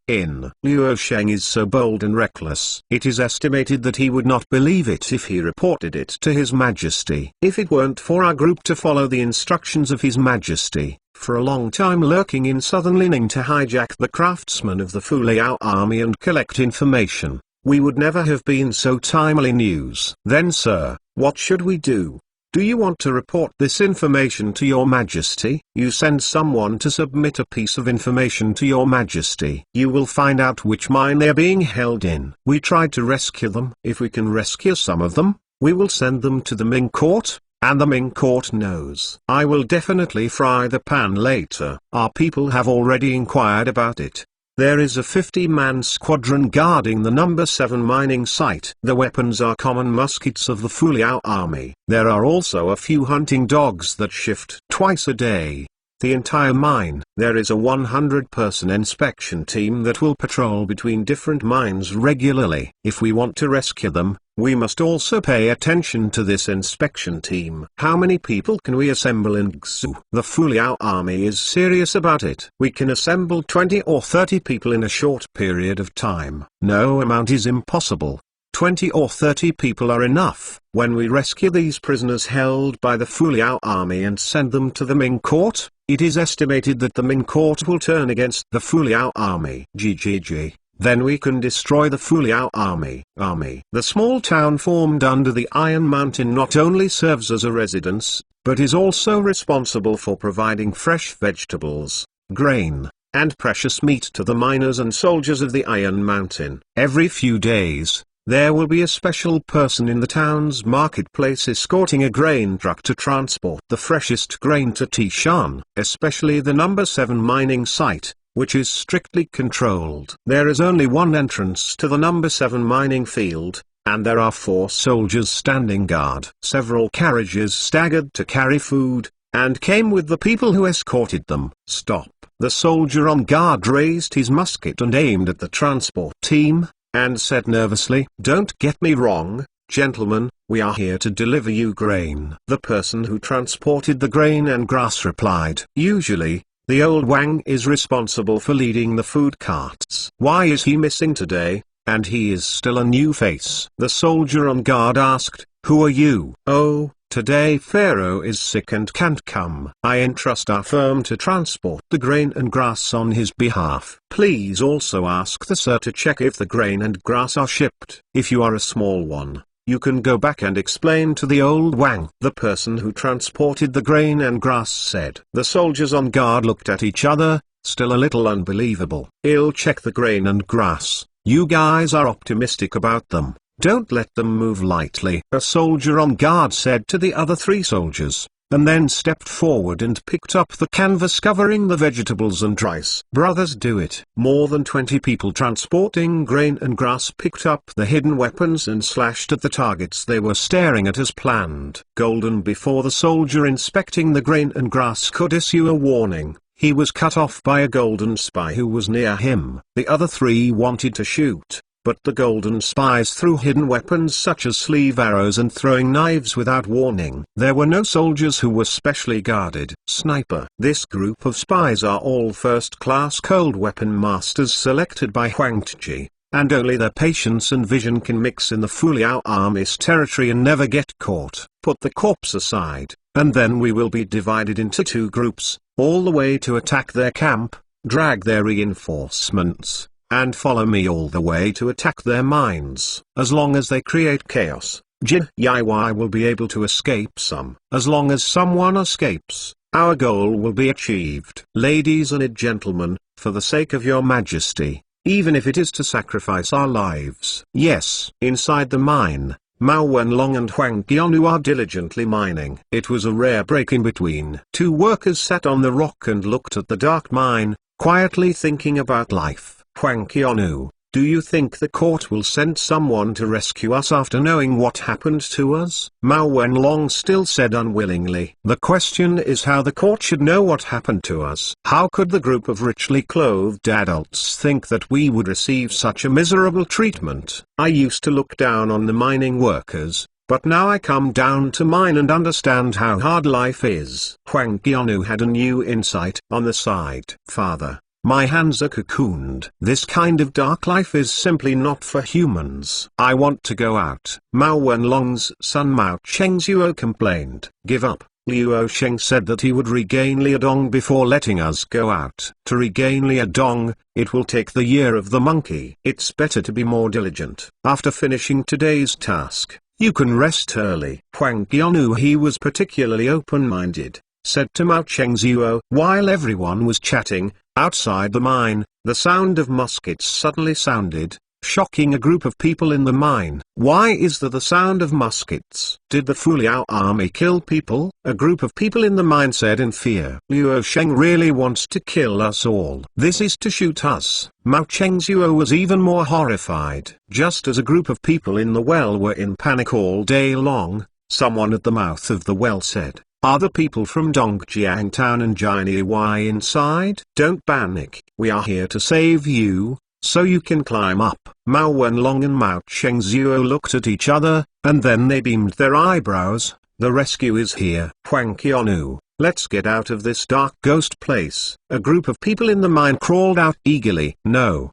Liu Sheng is so bold and reckless. It is estimated that he would not believe it if he reported it to His Majesty. If it weren't for our group to follow the instructions of His Majesty, for a long time lurking in southern Lining to hijack the craftsmen of the Fuliao army and collect information, we would never have been so timely news. Then sir, what should we do? Do you want to report this information to your Majesty? You send someone to submit a piece of information to your Majesty. You will find out which mine they are being held in. We tried to rescue them. If we can rescue some of them, we will send them to the Ming court. And the Ming court knows. I will definitely fry the pan later. Our people have already inquired about it. There is a 50-man squadron guarding the number 7 mining site. The weapons are common muskets of the Fuliao army. There are also a few hunting dogs that shift twice a day. The entire mine. There is a 100-person inspection team that will patrol between different mines regularly. If we want to rescue them, we must also pay attention to this inspection team. How many people can we assemble in Gzu? The Fuliao army is serious about it. We can assemble 20 or 30 people in a short period of time. No amount is impossible. 20 or 30 people are enough. When we rescue these prisoners held by the Fuliao army and send them to the Ming court, it is estimated that the Ming court will turn against the Fuliao army. GGG. Then we can destroy the Fuliao army. The small town formed under the Iron Mountain not only serves as a residence, but is also responsible for providing fresh vegetables, grain, and precious meat to the miners and soldiers of the Iron Mountain. Every few days, there will be a special person in the town's marketplace escorting a grain truck to transport the freshest grain to Tishan, especially the number 7 mining site, which is strictly controlled. There is only one entrance to the number 7 mining field, and there are 4 soldiers standing guard. Several carriages staggered to carry food, and came with the people who escorted them. Stop. The soldier on guard raised his musket and aimed at the transport team, and said nervously, "Don't get me wrong, gentlemen, we are here to deliver you grain." The person who transported the grain and grass replied, "Usually, the old Wang is responsible for leading the food carts. Why is he missing today, and he is still a new face?" The soldier on guard asked, "Who are you?" "Oh, today Pharaoh is sick and can't come. I entrust our firm to transport the grain and grass on his behalf. Please also ask the sir to check if the grain and grass are shipped. If you are a small one, you can go back and explain to the old Wang." The person who transported the grain and grass said. The soldiers on guard looked at each other, still a little unbelievable. "I'll check the grain and grass. You guys are optimistic about them. Don't let them move lightly," a soldier on guard said to the other 3 soldiers, and then stepped forward and picked up the canvas covering the vegetables and rice. "Brothers, do it." More than 20 people transporting grain and grass picked up the hidden weapons and slashed at the targets they were staring at as planned. Golden before the soldier inspecting the grain and grass could issue a warning, he was cut off by a golden spy who was near him. The other 3 wanted to shoot, but the golden spies threw hidden weapons such as sleeve arrows and throwing knives without warning. There were no soldiers who were specially guarded. Sniper. This group of spies are all first-class cold weapon masters selected by Huang Tji, and only their patience and vision can mix in the Fuliao army's territory and never get caught. Put the corpse aside, and then we will be divided into 2 groups, all the way to attack their camp, drag their reinforcements, and follow me all the way to attack their mines. As long as they create chaos, Jin Yiwai will be able to escape some. As long as someone escapes, our goal will be achieved. Ladies and gentlemen, for the sake of your Majesty, even if it is to sacrifice our lives. Yes. Inside the mine, Mao Wenlong and Huang Qianlu are diligently mining. It was a rare break-in between. 2 workers sat on the rock and looked at the dark mine, quietly thinking about life. Huang Qianlu, do you think the court will send someone to rescue us after knowing what happened to us? Mao Wenlong still said unwillingly. The question is how the court should know what happened to us. How could the group of richly clothed adults think that we would receive such a miserable treatment? I used to look down on the mining workers, but now I come down to mine and understand how hard life is. Huang Qianlu had a new insight. On the side. Father, my hands are cocooned. This kind of dark life is simply not for humans. I want to go out. Mao Wenlong's son Mao Chengzuo complained. Give up. Liu Sheng said that he would regain Liadong before letting us go out. To regain Liadong, it will take the year of the monkey. It's better to be more diligent. After finishing today's task, You can rest early. Huang Qian knew he was particularly open-minded, said to Mao Chengzuo. While everyone was chatting, outside the mine, the sound of muskets suddenly sounded, shocking a group of people in the mine. Why is there the sound of muskets? Did the Fuliao army kill people? A group of people in the mine said in fear. Luo Sheng really wants to kill us all. This is to shoot us. Mao Chengzuo was even more horrified. Just as a group of people in the well were in panic all day long, someone at the mouth of the well said, "Are the people from Dongjiang town and Jianyi inside? Don't panic. We are here to save you, so you can climb up." Mao Wenlong and Mao Chengzuo looked at each other, and then they beamed their eyebrows. The rescue is here. Huang Qianu, let's get out of this dark ghost place. A group of people in the mine crawled out eagerly. No,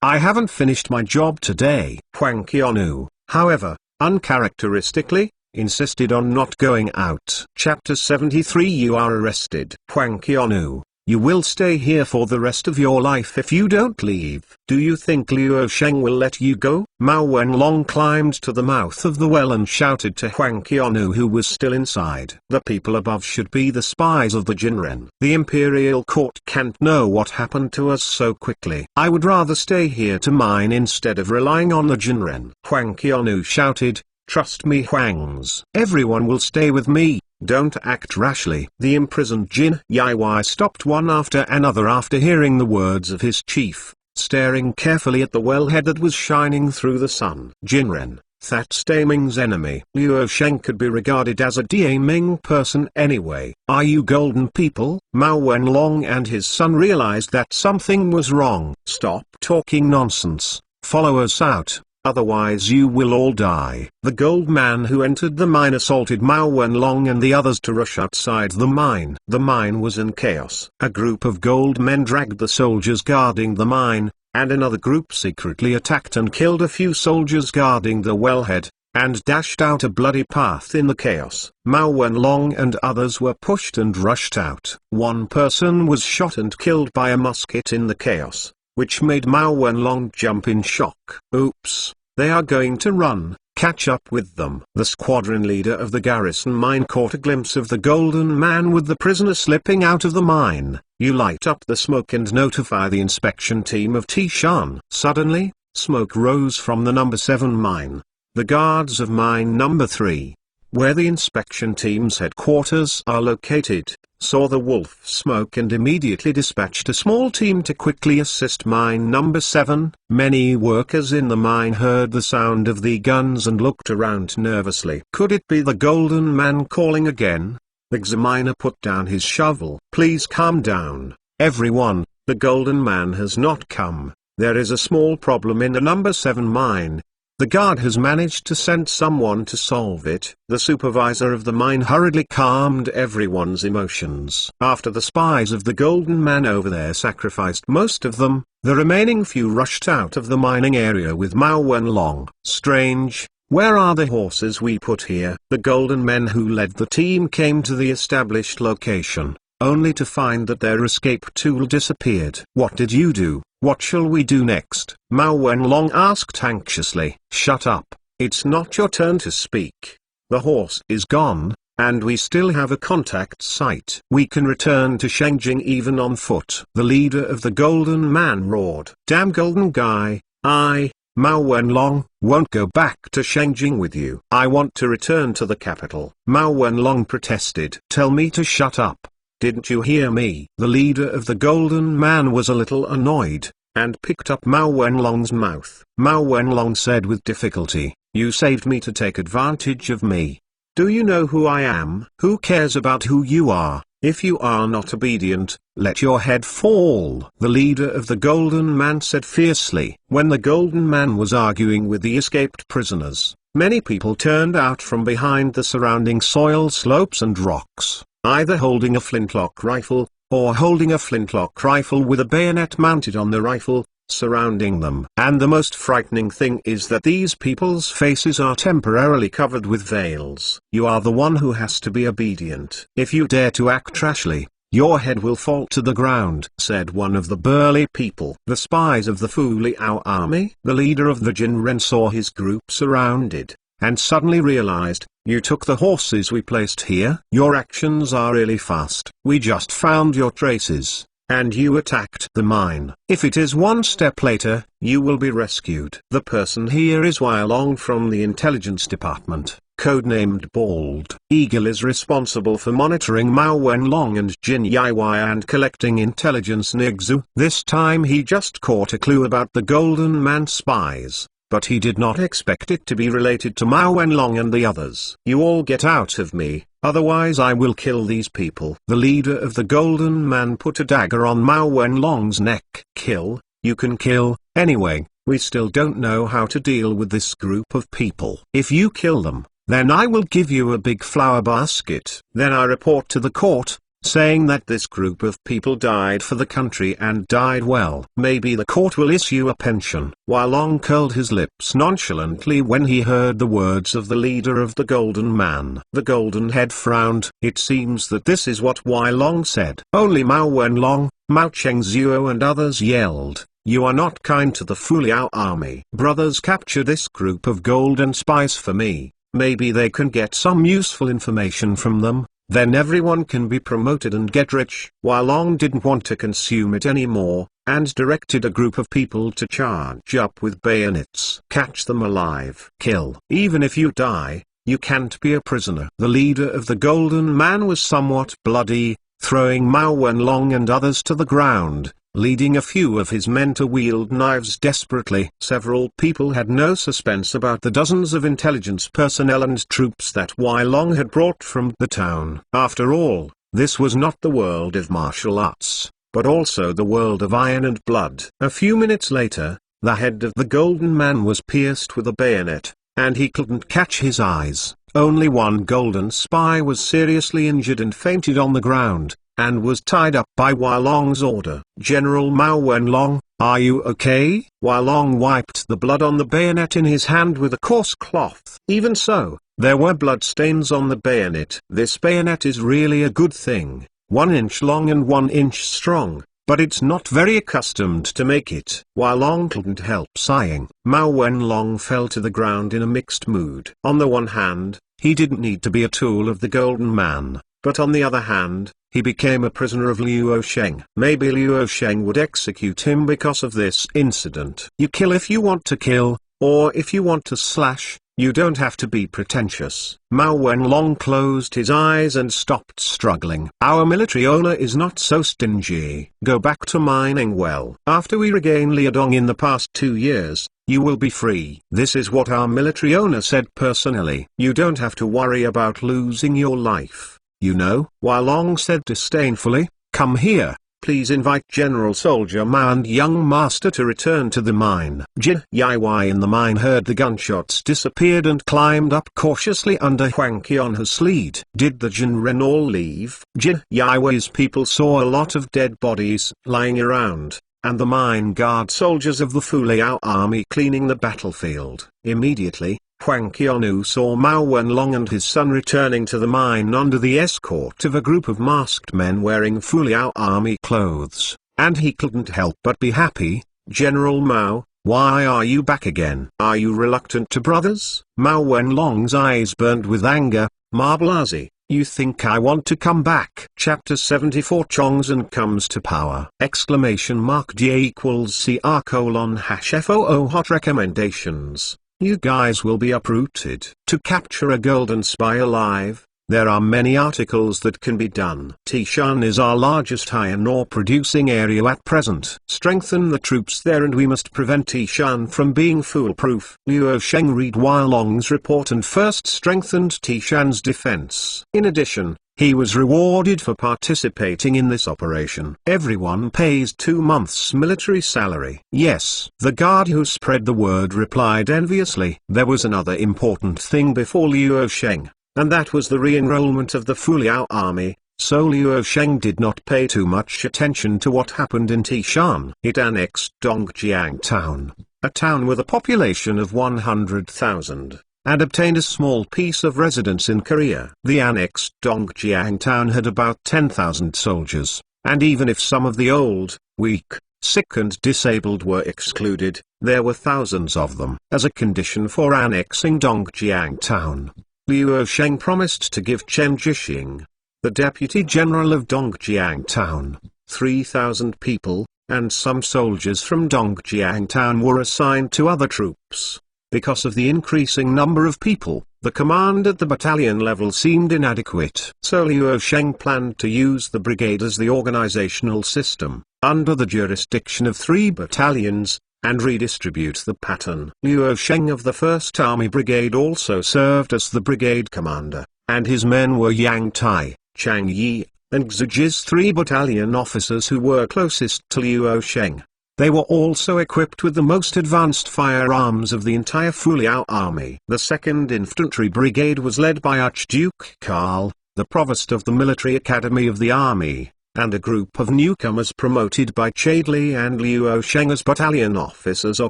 I haven't finished my job today. Huang Qianu, however, uncharacteristically, insisted on not going out. Chapter 73. You are arrested. Huang Qianu, you will stay here for the rest of your life if you don't leave. Do you think Luo Sheng will let you go? Mao Wenlong climbed to the mouth of the well and shouted to Huang Qianu, who was still inside. The people above should be the spies of the Jinren. The imperial court can't know what happened to us so quickly. I would rather stay here to mine instead of relying on the Jinren. Huang Qianu shouted, "Trust me, Huangs. Everyone will stay with me. Don't act rashly." The imprisoned Jin Yiwai stopped one after another after hearing the words of his chief, staring carefully at the wellhead that was shining through the sun. Jinren, that's Daming's enemy. Luo Sheng could be regarded as a Daming person anyway. Are you golden people? Mao Wenlong and his son realized that something was wrong. Stop talking nonsense. Follow us out. Otherwise you will all die. The gold man who entered the mine assaulted Mao Wenlong and the others to rush outside the mine. The mine was in chaos. A group of gold men dragged the soldiers guarding the mine, and another group secretly attacked and killed a few soldiers guarding the wellhead, and dashed out a bloody path in the chaos. Mao Wenlong and others were pushed and rushed out. One person was shot and killed by a musket in the chaos, which made Mao Wenlong jump in shock. Oops, they are going to run. Catch up with them. The squadron leader of the garrison mine caught a glimpse of the golden man with the prisoner slipping out of the mine. You light up the smoke and notify the inspection team of Tishan. Suddenly, smoke rose from the number 7 mine. The guards of mine number 3, where the inspection team's headquarters are located, saw the wolf smoke and immediately dispatched a small team to quickly assist mine number 7. Many workers in the mine heard the sound of the guns and looked around nervously. Could it be the golden man calling again? The examiner put down his shovel. Please calm down, everyone. The golden man has not come. There is a small problem in the number 7 mine. The guard has managed to send someone to solve it. The supervisor of the mine hurriedly calmed everyone's emotions. After the spies of the golden man over there sacrificed most of them, the remaining few rushed out of the mining area with Mao Wenlong. Strange, where are the horses we put here? The golden men who led the team came to the established location, only to find that their escape tool disappeared. What did you do? What shall we do next? Mao Wenlong asked anxiously. Shut up, it's not your turn to speak. The horse is gone, and we still have a contact site. We can return to Shengjing even on foot. The leader of the golden man roared. Damn golden guy, Mao Wenlong, won't go back to Shengjing with you. I want to return to the capital. Mao Wenlong protested. Tell me to shut up. Didn't you hear me? The leader of the golden man was a little annoyed, and picked up Mao Wenlong's mouth. Mao Wenlong said with difficulty, you saved me to take advantage of me. Do you know who I am? Who cares about who you are? If you are not obedient, let your head fall. The leader of the golden man said fiercely. When the golden man was arguing with the escaped prisoners, many people turned out from behind the surrounding soil slopes and rocks, either holding a flintlock rifle, or holding a flintlock rifle with a bayonet mounted on the rifle, surrounding them. And the most frightening thing is that these people's faces are temporarily covered with veils. You are the one who has to be obedient. If you dare to act rashly, Your head will fall to the ground, said one of the burly people. The spies of the Fu Liao army. The leader of the Jinren saw his group surrounded, and suddenly realized, you took the horses we placed here? Your actions are really fast. We just found your traces, and you attacked the mine. If it is one step later, you will be rescued. The person here is Wai Long from the intelligence department, codenamed Bald Eagle, is responsible for monitoring Mao Wenlong and Jin Yiwei and collecting intelligence Ningzu. This time he just caught a clue about the Golden Man spies, but he did not expect it to be related to Mao Wenlong and the others. You all get out of me, otherwise I will kill these people. The leader of the Golden Man put a dagger on Mao Wenlong's neck. Kill? You can kill. Anyway, we still don't know how to deal with this group of people. If you kill them, then I will give you a big flower basket. Then I report to the court, saying that this group of people died for the country and died well. Maybe the court will issue a pension. Wai Long curled his lips nonchalantly when he heard the words of the leader of the Golden Man. The Golden Head frowned. It seems that this is what Wai Long said. Only Mao Wenlong, Mao Chengzuo and others yelled, you are not kind to the Fu Liao army. Brothers, capture this group of golden spies for me. Maybe they can get some useful information from them, then everyone can be promoted and get rich. Wai Long didn't want to consume it anymore, and directed a group of people to charge up with bayonets. Catch them alive. Kill. Even if you die, you can't be a prisoner. The leader of the Golden Man was somewhat bloody, throwing Mao Wenlong and others to the ground, leading a few of his men to wield knives desperately. Several people had no suspense about the dozens of intelligence personnel and troops that Wai Long had brought from the town. After all, this was not the world of martial arts, but also the world of iron and blood. A few minutes later, the head of the Golden Man was pierced with a bayonet, and he couldn't catch his eyes. Only one golden spy was seriously injured and fainted on the ground, and was tied up by Wai Long's order. General Mao Wenlong, are you okay? Wai Long wiped the blood on the bayonet in his hand with a coarse cloth. Even so, there were blood stains on the bayonet. This bayonet is really a good thing, 1 inch long and 1 inch strong, but it's not very accustomed to make it. Wai Long couldn't help sighing. Mao Wenlong fell to the ground in a mixed mood. On the one hand, he didn't need to be a tool of the Golden Man, but on the other hand, he became a prisoner of Luo Sheng. Maybe Luo Sheng would execute him because of this incident. You kill if you want to kill, or if you want to slash. You don't have to be pretentious. Mao Wenlong closed his eyes and stopped struggling. Our military owner is not so stingy. Go back to mining well. After we regain Liadong in the past 2 years, you will be free. This is what our military owner said personally. You don't have to worry about losing your life, you know. Wai Long said disdainfully, come here. Please invite General Soldier Mao and Young Master to return to the mine. Jin Yiwei in the mine heard the gunshots disappeared and climbed up cautiously under Huang Qianhu's lead. Did the Jinren all leave? Jin Yiwei's people saw a lot of dead bodies lying around, and the mine guard soldiers of the Fu Liao army cleaning the battlefield. Immediately, Huang Qianhu saw Mao Wenlong and his son returning to the mine under the escort of a group of masked men wearing Fu Liao army clothes, and he couldn't help but be happy. General Mao, why are you back again? Are you reluctant to brothers? Mao Wenlong's eyes burned with anger. Ma Blasi, you think I want to come back? Chapter 74 Chongzhen comes to power! Exclamation mark D equals CR:/FOO hot recommendations. You guys will be uprooted. To capture a golden spy alive, there are many articles that can be done. Tishan is our largest iron ore producing area at present. Strengthen the troops there and we must prevent Tishan from being foolproof. Luo Sheng read Wai Long's report and first strengthened Tishan's defense. In addition, he was rewarded for participating in this operation. Everyone pays 2 months' military salary. Yes. The guard who spread the word replied enviously. There was another important thing before Luo Sheng, and that was the re-enrollment of the Fu Liao army, so Luo Sheng did not pay too much attention to what happened in Tishan. It annexed Dongjiang town, a town with a population of 100,000. and obtained a small piece of residence in Korea. The annexed Dongjiang town had about 10,000 soldiers, and even if some of the old, weak, sick and disabled were excluded, there were thousands of them. As a condition for annexing Dongjiang town, Liu Sheng promised to give Chen Jixing, the deputy general of Dongjiang town, 3,000 people, and some soldiers from Dongjiang town were assigned to other troops. Because of the increasing number of people, the command at the battalion level seemed inadequate. So Liu Sheng planned to use the brigade as the organizational system, under the jurisdiction of 3 battalions, and redistribute the pattern. Liu Sheng of the 1st Army Brigade also served as the brigade commander, and his men were Yang Tai, Chang Yi, and Xuji's 3 battalion officers who were closest to Liu Sheng. They were also equipped with the most advanced firearms of the entire Fuliao army. The 2nd Infantry Brigade was led by Archduke Karl, the provost of the military academy of the army, and a group of newcomers promoted by Chadli and Liu Sheng as battalion officers or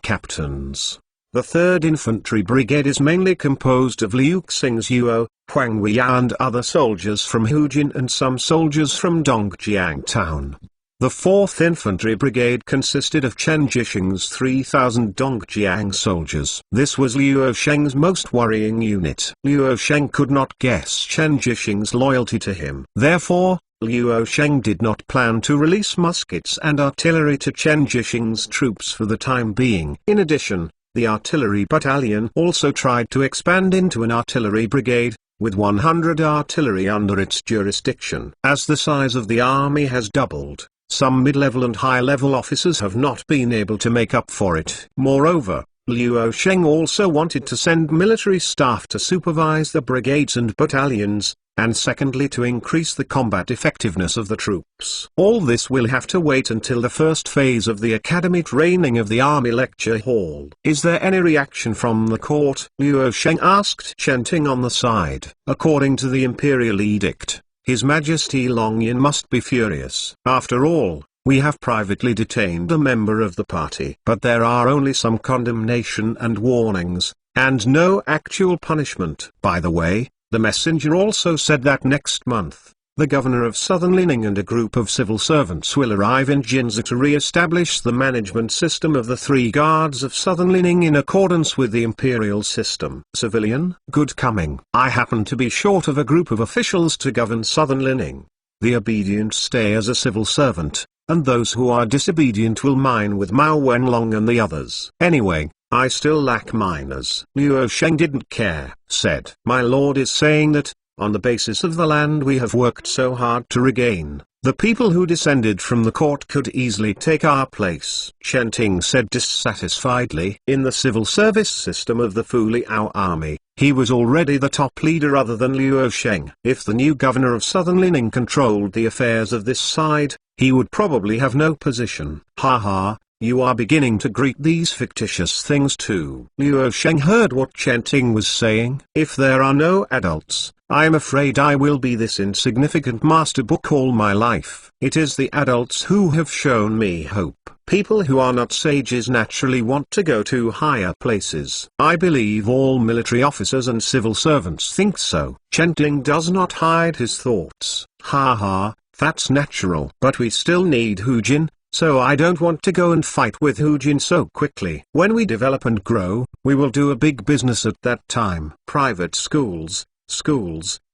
captains. The 3rd Infantry Brigade is mainly composed of Liu Xing's Yuo, Huang Weiyao and other soldiers from Hujin and some soldiers from Dongjiang town. The 4th Infantry Brigade consisted of Chen Jixing's 3,000 Dongjiang soldiers. This was Liu Sheng's most worrying unit. Liu Sheng could not guess Chen Jixing's loyalty to him. Therefore, Liu Sheng did not plan to release muskets and artillery to Chen Jixing's troops for the time being. In addition, the artillery battalion also tried to expand into an artillery brigade, with 100 artillery under its jurisdiction. As the size of the army has doubled, some mid-level and high-level officers have not been able to make up for it. Moreover, Liu Sheng also wanted to send military staff to supervise the brigades and battalions, and secondly to increase the combat effectiveness of the troops. All this will have to wait until the first phase of the academy training of the army lecture hall. Is there any reaction from the court? Liu Sheng asked Chen Ting on the side. According to the imperial edict, His Majesty Longyan must be furious. After all, we have privately detained a member of the party. But there are only some condemnation and warnings, and no actual punishment. By the way, the messenger also said that next month, the governor of Southern Lining and a group of civil servants will arrive in Jinzhou to re-establish the management system of the 3 guards of Southern Lining in accordance with the imperial system. Civilian, good coming. I happen to be short of a group of officials to govern Southern Lining. The obedient stay as a civil servant, and those who are disobedient will mine with Mao Wenlong and the others. Anyway, I still lack miners. Liu Sheng didn't care, said, My lord is saying that, on the basis of the land we have worked so hard to regain, the people who descended from the court could easily take our place. Chen Ting said dissatisfiedly. In the civil service system of the Fuliao army, he was already the top leader other than Liu Sheng. If the new governor of Southern Lining controlled the affairs of this side, he would probably have no position. Ha ha. You are beginning to greet these fictitious things too. Liu Sheng heard what Chen Ting was saying. If there are no adults, I am afraid I will be this insignificant master book all my life. It is the adults who have shown me hope. People who are not sages naturally want to go to higher places. I believe all military officers and civil servants think so. Chen Ting does not hide his thoughts. Ha ha, that's natural. But we still need Hujin. So I don't want to go and fight with Hujin so quickly. When we develop and grow, we will do a big business at that time. Private schools,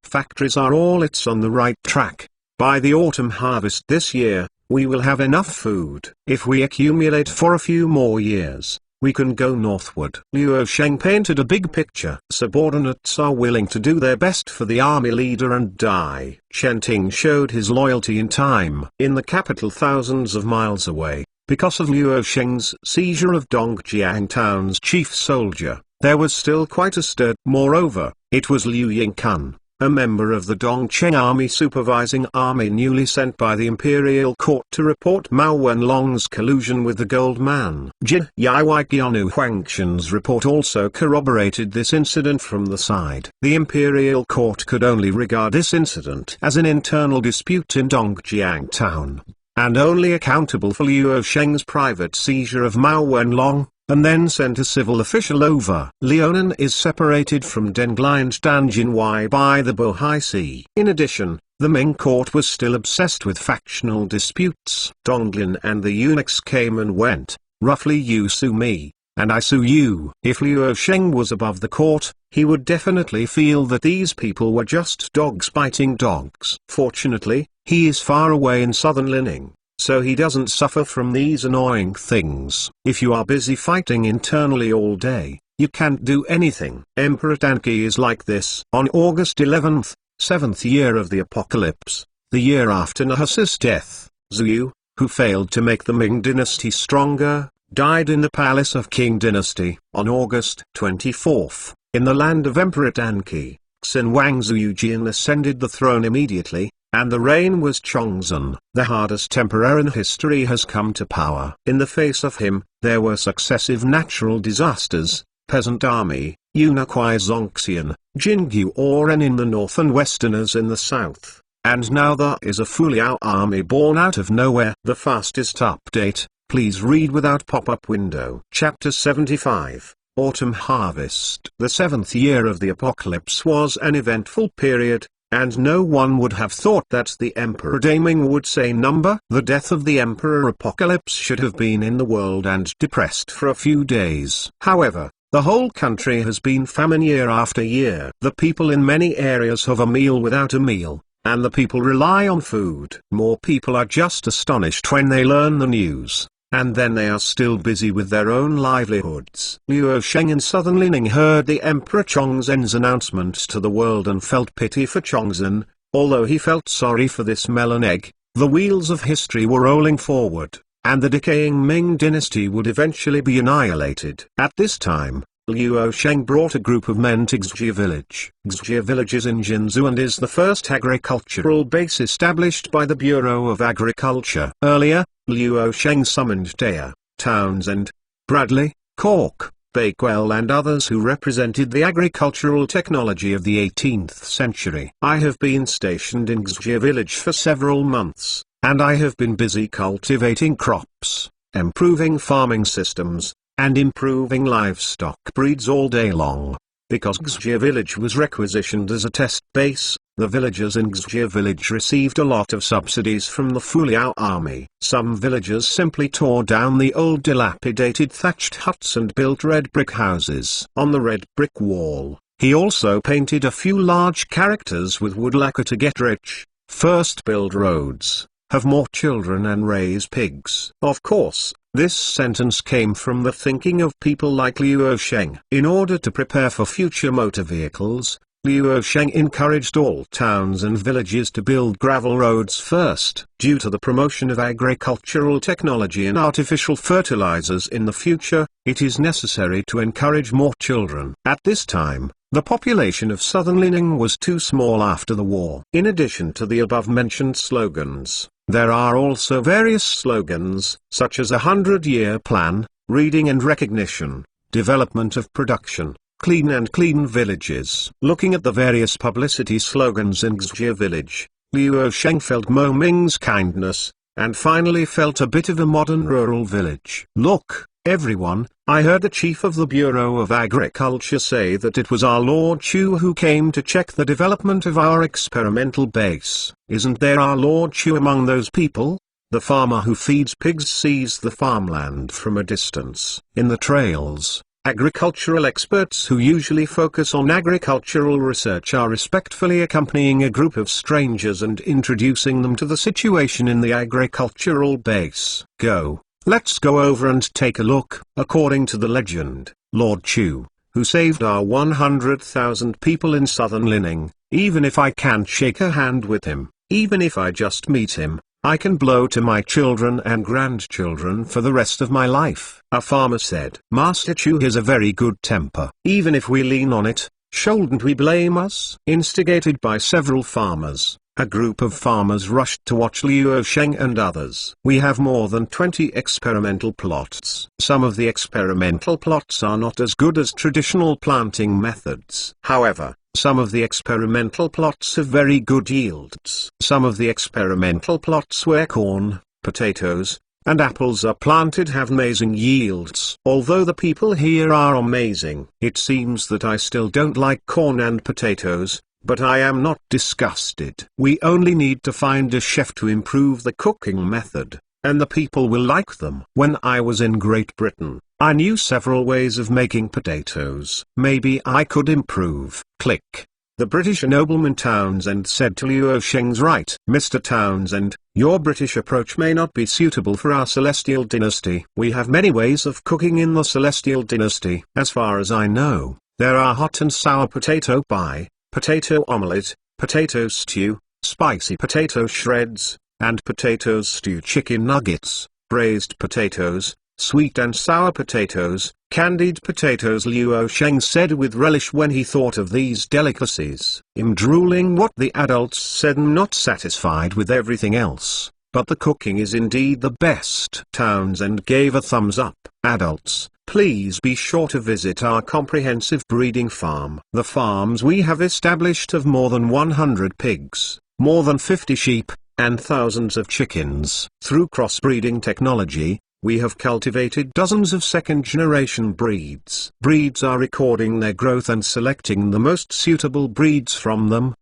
factories are all it's on the right track. By the autumn harvest this year, we will have enough food. If we accumulate for a few more years, we can go northward. Liu Sheng painted a big picture. Subordinates are willing to do their best for the army leader and die. Chen Ting showed his loyalty in time. In the capital thousands of miles away, because of Liu Sheng's seizure of Dongjiang town's chief soldier, there was still quite a stir. Moreover, it was Liu Yingkan, a member of the Dongcheng army supervising army newly sent by the imperial court to report Mao Wenlong's collusion with the gold man. Jin Yaiwaiqianu Huangshan's report also corroborated this incident from the side. The imperial court could only regard this incident as an internal dispute in Dongjiang town. and only accountable for Liu Sheng's private seizure of Mao Wenlong, and then sent a civil official over. Liaonan is separated from Denglai and Danjinwai by the Bohai Sea. In addition, the Ming court was still obsessed with factional disputes. Donglin and the eunuchs came and went, roughly you sue me, and I sue you. If Liu Sheng was above the court, he would definitely feel that these people were just dogs biting dogs. Fortunately, he is far away in southern Lining, so he doesn't suffer from these annoying things. If you are busy fighting internally all day, you can't do anything. Emperor Danqi is like this. On August 11th, 7th year of the apocalypse, the year after Nahus's death, Zhu, who failed to make the Ming Dynasty stronger, died in the palace of King Dynasty. On August 24th, in the land of Emperor Danqi, Xin Wang Zhujian ascended the throne immediately, and the reign was Chongzhen. The hardest emperor in history has come to power. In the face of him, there were successive natural disasters, peasant army, Unakwai Zongxian, Jingyu Oren in the north and westerners in the south, and now there is a Fuliao army born out of nowhere. The fastest update, please read without pop-up window. Chapter 75, Autumn Harvest. The 7th year of the apocalypse was an eventful period, and no one would have thought that the Emperor Daming would say number. The death of the Emperor Apocalypse should have been in the world and depressed for a few days. However, the whole country has been famine year after year. The people in many areas have a meal without a meal, and the people rely on food. More people are just astonished when they learn the news, and then they are still busy with their own livelihoods. Liu Sheng in southern Lining heard the Emperor Chongzhen's announcement to the world and felt pity for Chongzhen. Although he felt sorry for this melon egg, the wheels of history were rolling forward, and the decaying Ming Dynasty would eventually be annihilated. At this time, Liu Sheng brought a group of men to Xijia village. Xijia village is in Jinzhou and is the first agricultural base established by the Bureau of Agriculture. Earlier, Liu Sheng summoned Daya, Townsend, Bradley, Cork, Bakewell and others who represented the agricultural technology of the 18th century. I have been stationed in Xijia village for several months, and I have been busy cultivating crops, improving farming systems, and improving livestock breeds all day long. Because Xijia village was requisitioned as a test base, the villagers in Xijia village received a lot of subsidies from the Fuliao army. Some villagers simply tore down the old dilapidated thatched huts and built red brick houses. On the red brick wall, he also painted a few large characters with wood lacquer to get rich. First build roads, have more children and raise pigs. Of course, this sentence came from the thinking of people like Liu Sheng. In order to prepare for future motor vehicles, Liu Sheng encouraged all towns and villages to build gravel roads first. Due to the promotion of agricultural technology and artificial fertilizers in the future, it is necessary to encourage more children. At this time, the population of southern Lining was too small after the war. In addition to the above-mentioned slogans, there are also various slogans, such as a 100-year plan, reading and recognition, development of production, clean and clean villages. Looking at the various publicity slogans in Xijia village, Liu Sheng felt Mo Ming's kindness, and finally felt a bit of a modern rural village. Look, everyone, I heard the chief of the Bureau of Agriculture say that it was our Lord Chu who came to check the development of our experimental base. Isn't there our Lord Chu among those people? The farmer who feeds pigs sees the farmland from a distance. In the trails, agricultural experts who usually focus on agricultural research are respectfully accompanying a group of strangers and introducing them to the situation in the agricultural base. Go. Let's go over and take a look. According to the legend, Lord Chu, who saved our 100,000 people in southern Lining, even if I can't shake a hand with him, even if I just meet him, I can blow to my children and grandchildren for the rest of my life. A farmer said, Master Chu has a very good temper. Even if we lean on it, shouldn't we blame us? Instigated by several farmers, a group of farmers rushed to watch Liu Sheng and others. We have more than 20 experimental plots. Some of the experimental plots are not as good as traditional planting methods. However, some of the experimental plots have very good yields. Some of the experimental plots where corn, potatoes, and apples are planted have amazing yields. Although the people here are amazing. It seems that I still don't like corn and potatoes, but I am not disgusted. We only need to find a chef to improve the cooking method, and the people will like them. When I was in Great Britain, I knew several ways of making potatoes. Maybe I could improve. Click. The British nobleman Townsend said to Luo Sheng's right. Mr. Townsend, your British approach may not be suitable for our Celestial Dynasty. We have many ways of cooking in the Celestial Dynasty. As far as I know, there are hot and sour potato pie, potato omelette, potato stew, spicy potato shreds, and potato stew chicken nuggets, braised potatoes, sweet and sour potatoes, candied potatoes. Luo Sheng said with relish when he thought of these delicacies. I'm drooling what the adults said, not satisfied with everything else, but the cooking is indeed the best. Townsend gave a thumbs up. Adults, please be sure to visit our comprehensive breeding farm. The farms we have established have more than 100 pigs, more than 50 sheep, and thousands of chickens. Through crossbreeding technology, we have cultivated dozens of second-generation breeds. Breeds are recording their growth and selecting the most suitable breeds from them.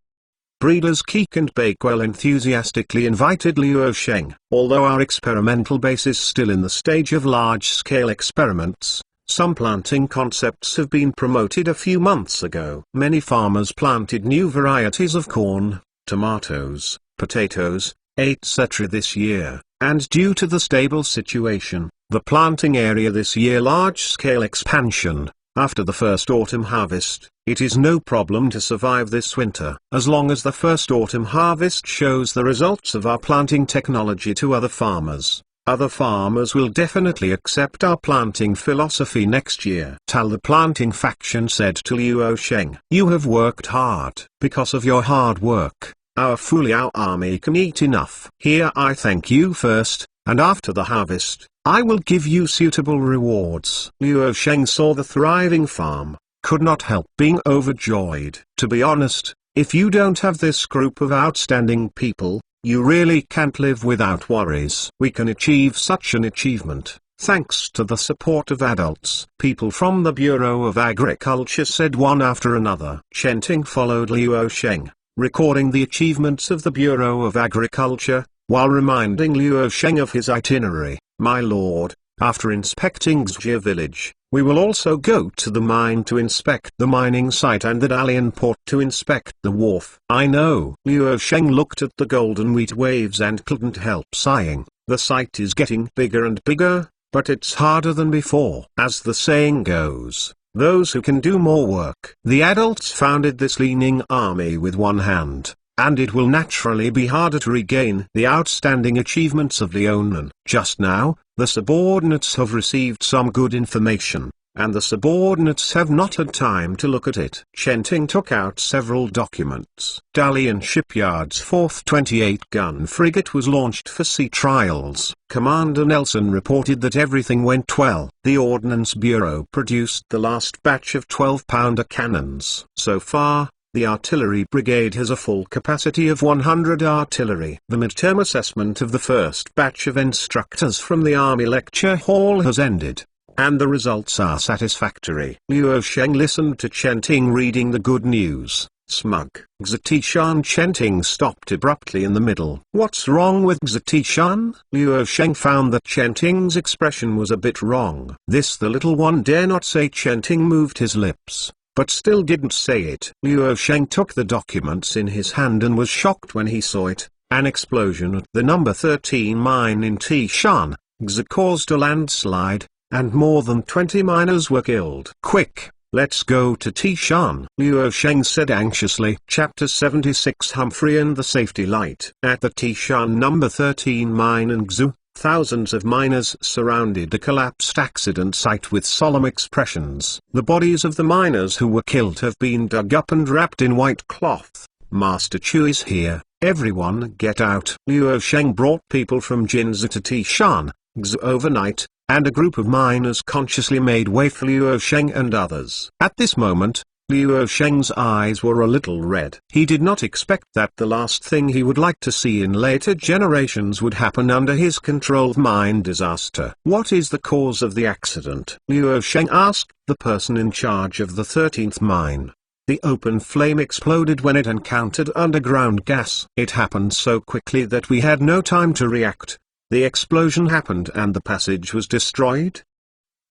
Breeders Keek and Bakewell enthusiastically invited Luo Sheng. Although our experimental base is still in the stage of large-scale experiments, some planting concepts have been promoted a few months ago. Many farmers planted new varieties of corn, tomatoes, potatoes, etc. this year. And due to the stable situation, the planting area this year large-scale expansion, after the first autumn harvest, it is no problem to survive this winter. As long as the first autumn harvest shows the results of our planting technology to other farmers will definitely accept our planting philosophy next year. Tal the planting faction said to Luo Sheng, you have worked hard. Because of your hard work, our Fuliao army can eat enough. Here I thank you first, and after the harvest, I will give you suitable rewards. Luo Sheng saw the thriving farm, could not help being overjoyed. To be honest, if you don't have this group of outstanding people, you really can't live without worries. We can achieve such an achievement, thanks to the support of adults. People from the Bureau of Agriculture said one after another. Chenting followed Luo Sheng, recording the achievements of the Bureau of Agriculture, while reminding Luo Sheng of his itinerary. My lord, after inspecting Xia village, we will also go to the mine to inspect the mining site and the Dalian port to inspect the wharf. I know. Luo Sheng looked at the golden wheat waves and couldn't help sighing. The site is getting bigger and bigger, but it's harder than before. As the saying goes, those who can do more work. The adults founded this leaning army with one hand, and it will naturally be harder to regain the outstanding achievements of Leonan. Just now, the subordinates have received some good information, and the subordinates have not had time to look at it. Chenting took out several documents. Dalian Shipyard's 4th 28-gun frigate was launched for sea trials. Commander Nelson reported that everything went well. The Ordnance Bureau produced the last batch of 12-pounder cannons. So far, the artillery brigade has a full capacity of 100 artillery. The midterm assessment of the first batch of instructors from the Army Lecture Hall has ended, and the results are satisfactory. Luo Sheng listened to Chenting reading the good news. Smug. Xatishan. Chenting stopped abruptly in the middle. What's wrong with Xatishan? Luo Sheng found that Chenting's expression was a bit wrong. This the little one dare not say. Chenting moved his lips, but still didn't say it. Luo Sheng took the documents in his hand and was shocked when he saw it. An explosion at the number 13 mine in Tishan, Xia caused a landslide, and more than 20 miners were killed. Quick, let's go to Tishan, Luo Sheng said anxiously. Chapter 76 Humphrey and the Safety Light. At the Tishan number 13 mine in Xu, thousands of miners surrounded the collapsed accident site with solemn expressions. The bodies of the miners who were killed have been dug up and wrapped in white cloth. Master Chu is here, everyone get out. Luo Sheng brought people from Jinzhou to Tishan, Xu overnight, and a group of miners consciously made way for Luo Sheng and others. At this moment, Liu Sheng's eyes were a little red. He did not expect that the last thing he would like to see in later generations would happen under his controlled mine disaster. What is the cause of the accident? Liu Sheng asked the person in charge of the 13th mine. The open flame exploded when it encountered underground gas. It happened so quickly that we had no time to react. The explosion happened and the passage was destroyed?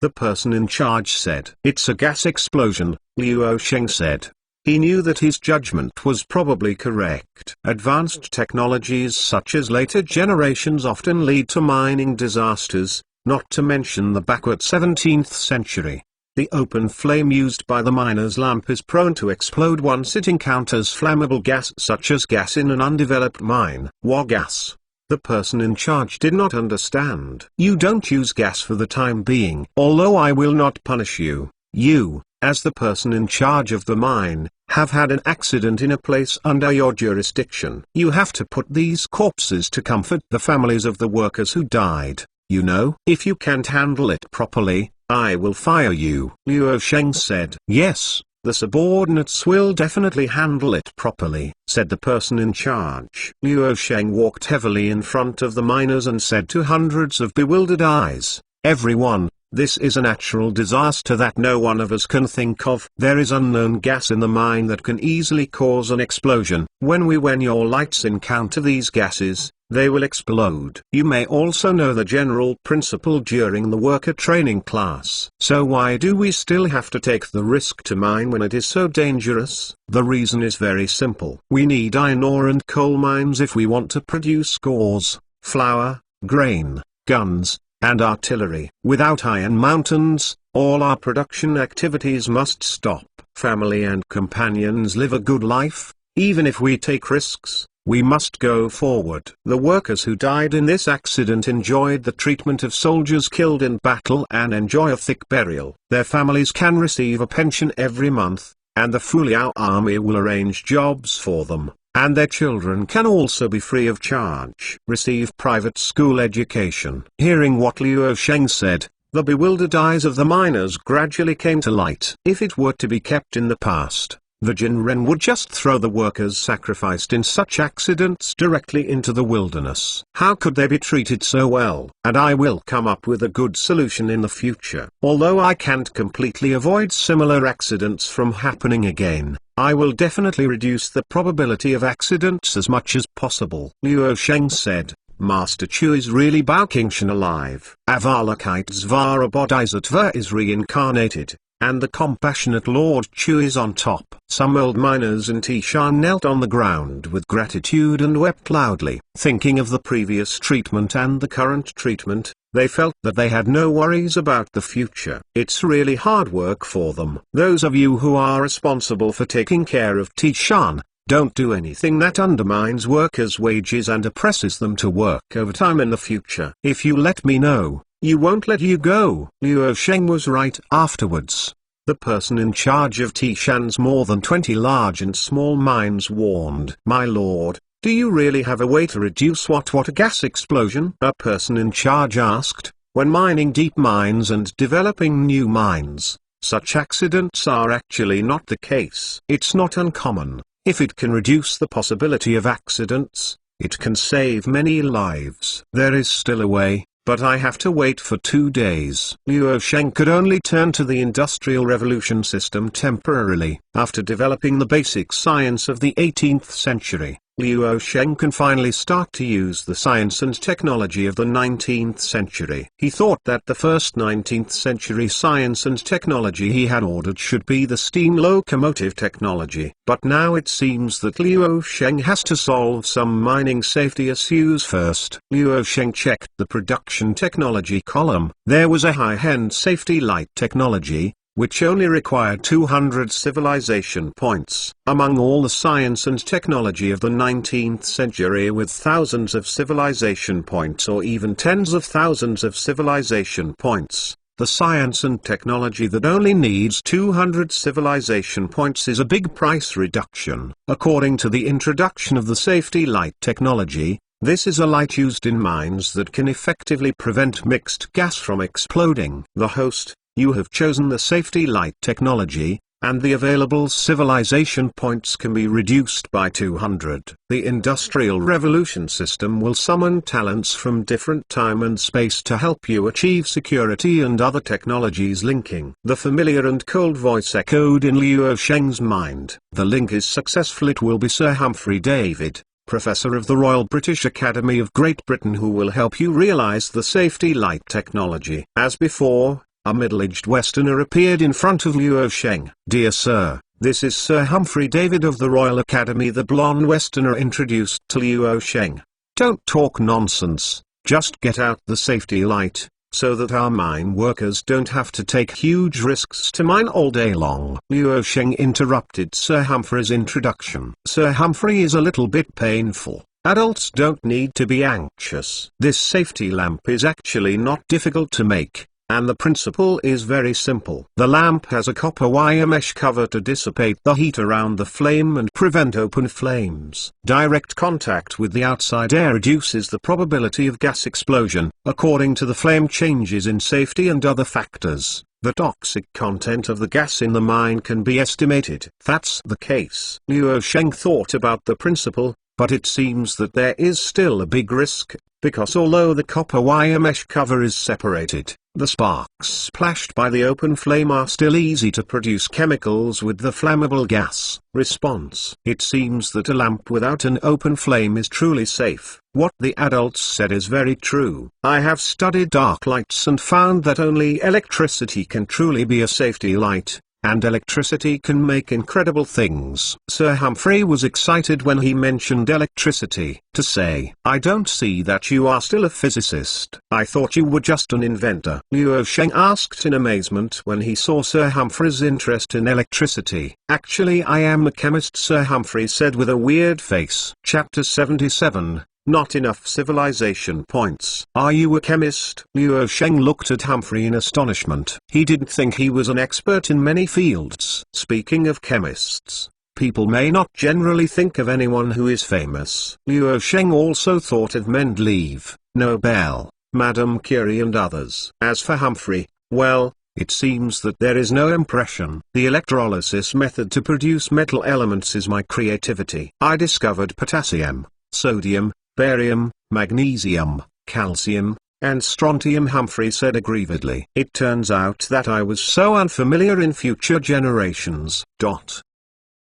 The person in charge said. It's a gas explosion, Liu Sheng said. He knew that his judgment was probably correct. Advanced technologies such as later generations often lead to mining disasters, not to mention the backward 17th century. The open flame used by the miner's lamp is prone to explode once it encounters flammable gas such as gas in an undeveloped mine. What gas? The person in charge did not understand. You don't use gas for the time being. Although I will not punish you, you, as the person in charge of the mine, have had an accident in a place under your jurisdiction. You have to put these corpses to comfort the families of the workers who died, you know. If you can't handle it properly, I will fire you. Liu Sheng said. Yes, the subordinates will definitely handle it properly, said the person in charge. Liu Sheng walked heavily in front of the miners and said to hundreds of bewildered eyes, everyone, this is a natural disaster that no one of us can think of. There is unknown gas in the mine that can easily cause an explosion. When your lights encounter these gases, they will explode. You may also know the general principle during the worker training class. So why do we still have to take the risk to mine when it is so dangerous? The reason is very simple. We need iron ore and coal mines if we want to produce gauze, flour, grain, guns, and artillery. Without iron mountains, all our production activities must stop. Family and companions live a good life. Even if we take risks, we must go forward. The workers who died in this accident enjoyed the treatment of soldiers killed in battle and enjoy a thick burial. Their families can receive a pension every month, and the Fuliao army will arrange jobs for them, and their children can also be free of charge. Receive private school education. Hearing what Liu Sheng said, the bewildered eyes of the miners gradually came to light. If it were to be kept in the past, the Jinren would just throw the workers sacrificed in such accidents directly into the wilderness. How could they be treated so well? And I will come up with a good solution in the future. Although I can't completely avoid similar accidents from happening again, I will definitely reduce the probability of accidents as much as possible. Liu Sheng said. Master Chu is really Baoqingshan alive. Avalokitesvara Bodhisattva is reincarnated, and the compassionate Lord Chu is on top. Some old miners in Tishan knelt on the ground with gratitude and wept loudly. Thinking of the previous treatment and the current treatment, they felt that they had no worries about the future. It's really hard work for them. Those of you who are responsible for taking care of Tishan, don't do anything that undermines workers' wages and oppresses them to work overtime in the future. If you let me know, you won't let you go. Liu Sheng was right. Afterwards, the person in charge of Tishan's more than 20 large and small mines warned, My lord, do you really have a way to reduce what a gas explosion? A person in charge asked. When mining deep mines and developing new mines, such accidents are actually not the case. It's not uncommon. If it can reduce the possibility of accidents, it can save many lives. There is still a way, but I have to wait for 2 days. Liu Sheng could only turn to the Industrial Revolution system temporarily. After developing the basic science of the 18th century, Liu Sheng can finally start to use the science and technology of the 19th century. He thought that the first 19th century science and technology he had ordered should be the steam locomotive technology. But now it seems that Liu Sheng has to solve some mining safety issues first. Liu Sheng checked the production technology column. There was a high-end safety light technology, which only required 200 civilization points. Among all the science and technology of the 19th century with thousands of civilization points or even tens of thousands of civilization points, the science and technology that only needs 200 civilization points is a big price reduction. According to the introduction of the safety light technology, this is a light used in mines that can effectively prevent mixed gas from exploding. The host, you have chosen the safety light technology, and the available civilization points can be reduced by 200. The Industrial Revolution system will summon talents from different time and space to help you achieve security and other technologies linking. The familiar and cold voice echoed in Liu Sheng's mind. The link is successful. It will be Sir Humphrey David, Professor of the Royal British Academy of Great Britain, who will help you realize the safety light technology. As before, a middle-aged Westerner appeared in front of Liu Sheng. "Dear sir, this is Sir Humphrey David of the Royal Academy," the blonde Westerner introduced to Liu Sheng. "Don't talk nonsense, just get out the safety light, so that our mine workers don't have to take huge risks to mine all day long." Liu Sheng interrupted Sir Humphrey's introduction. "Sir Humphrey is a little bit painful. Adults don't need to be anxious. This safety lamp is actually not difficult to make, and the principle is very simple. The lamp has a copper wire mesh cover to dissipate the heat around the flame and prevent open flames. Direct contact with the outside air reduces the probability of gas explosion. According to the flame changes in safety and other factors, the toxic content of the gas in the mine can be estimated." That's the case. Liu Sheng thought about the principle, but it seems that there is still a big risk, because although the copper wire mesh cover is separated, the sparks splashed by the open flame are still easy to produce chemicals with the flammable gas. Response: it seems that a lamp without an open flame is truly safe. What the adults said is very true. I have studied dark lights and found that only electricity can truly be a safety light, and electricity can make incredible things. Sir Humphrey was excited when he mentioned electricity. To say, "I don't see that you are still a physicist. I thought you were just an inventor." Liu Sheng asked in amazement when he saw Sir Humphrey's interest in electricity. "Actually, I am a chemist," Sir Humphrey said with a weird face. Chapter 77. Not enough civilization points. "Are you a chemist?" Liu Sheng looked at Humphrey in astonishment. He didn't think he was an expert in many fields. Speaking of chemists, people may not generally think of anyone who is famous. Liu Sheng also thought of Mendeleev, Nobel, Madame Curie and others. As for Humphrey, well, it seems that there is no impression. "The electrolysis method to produce metal elements is my creativity. I discovered potassium, sodium, barium, magnesium, calcium, and strontium," Humphrey said aggrievedly. "It turns out that I was so unfamiliar in future generations.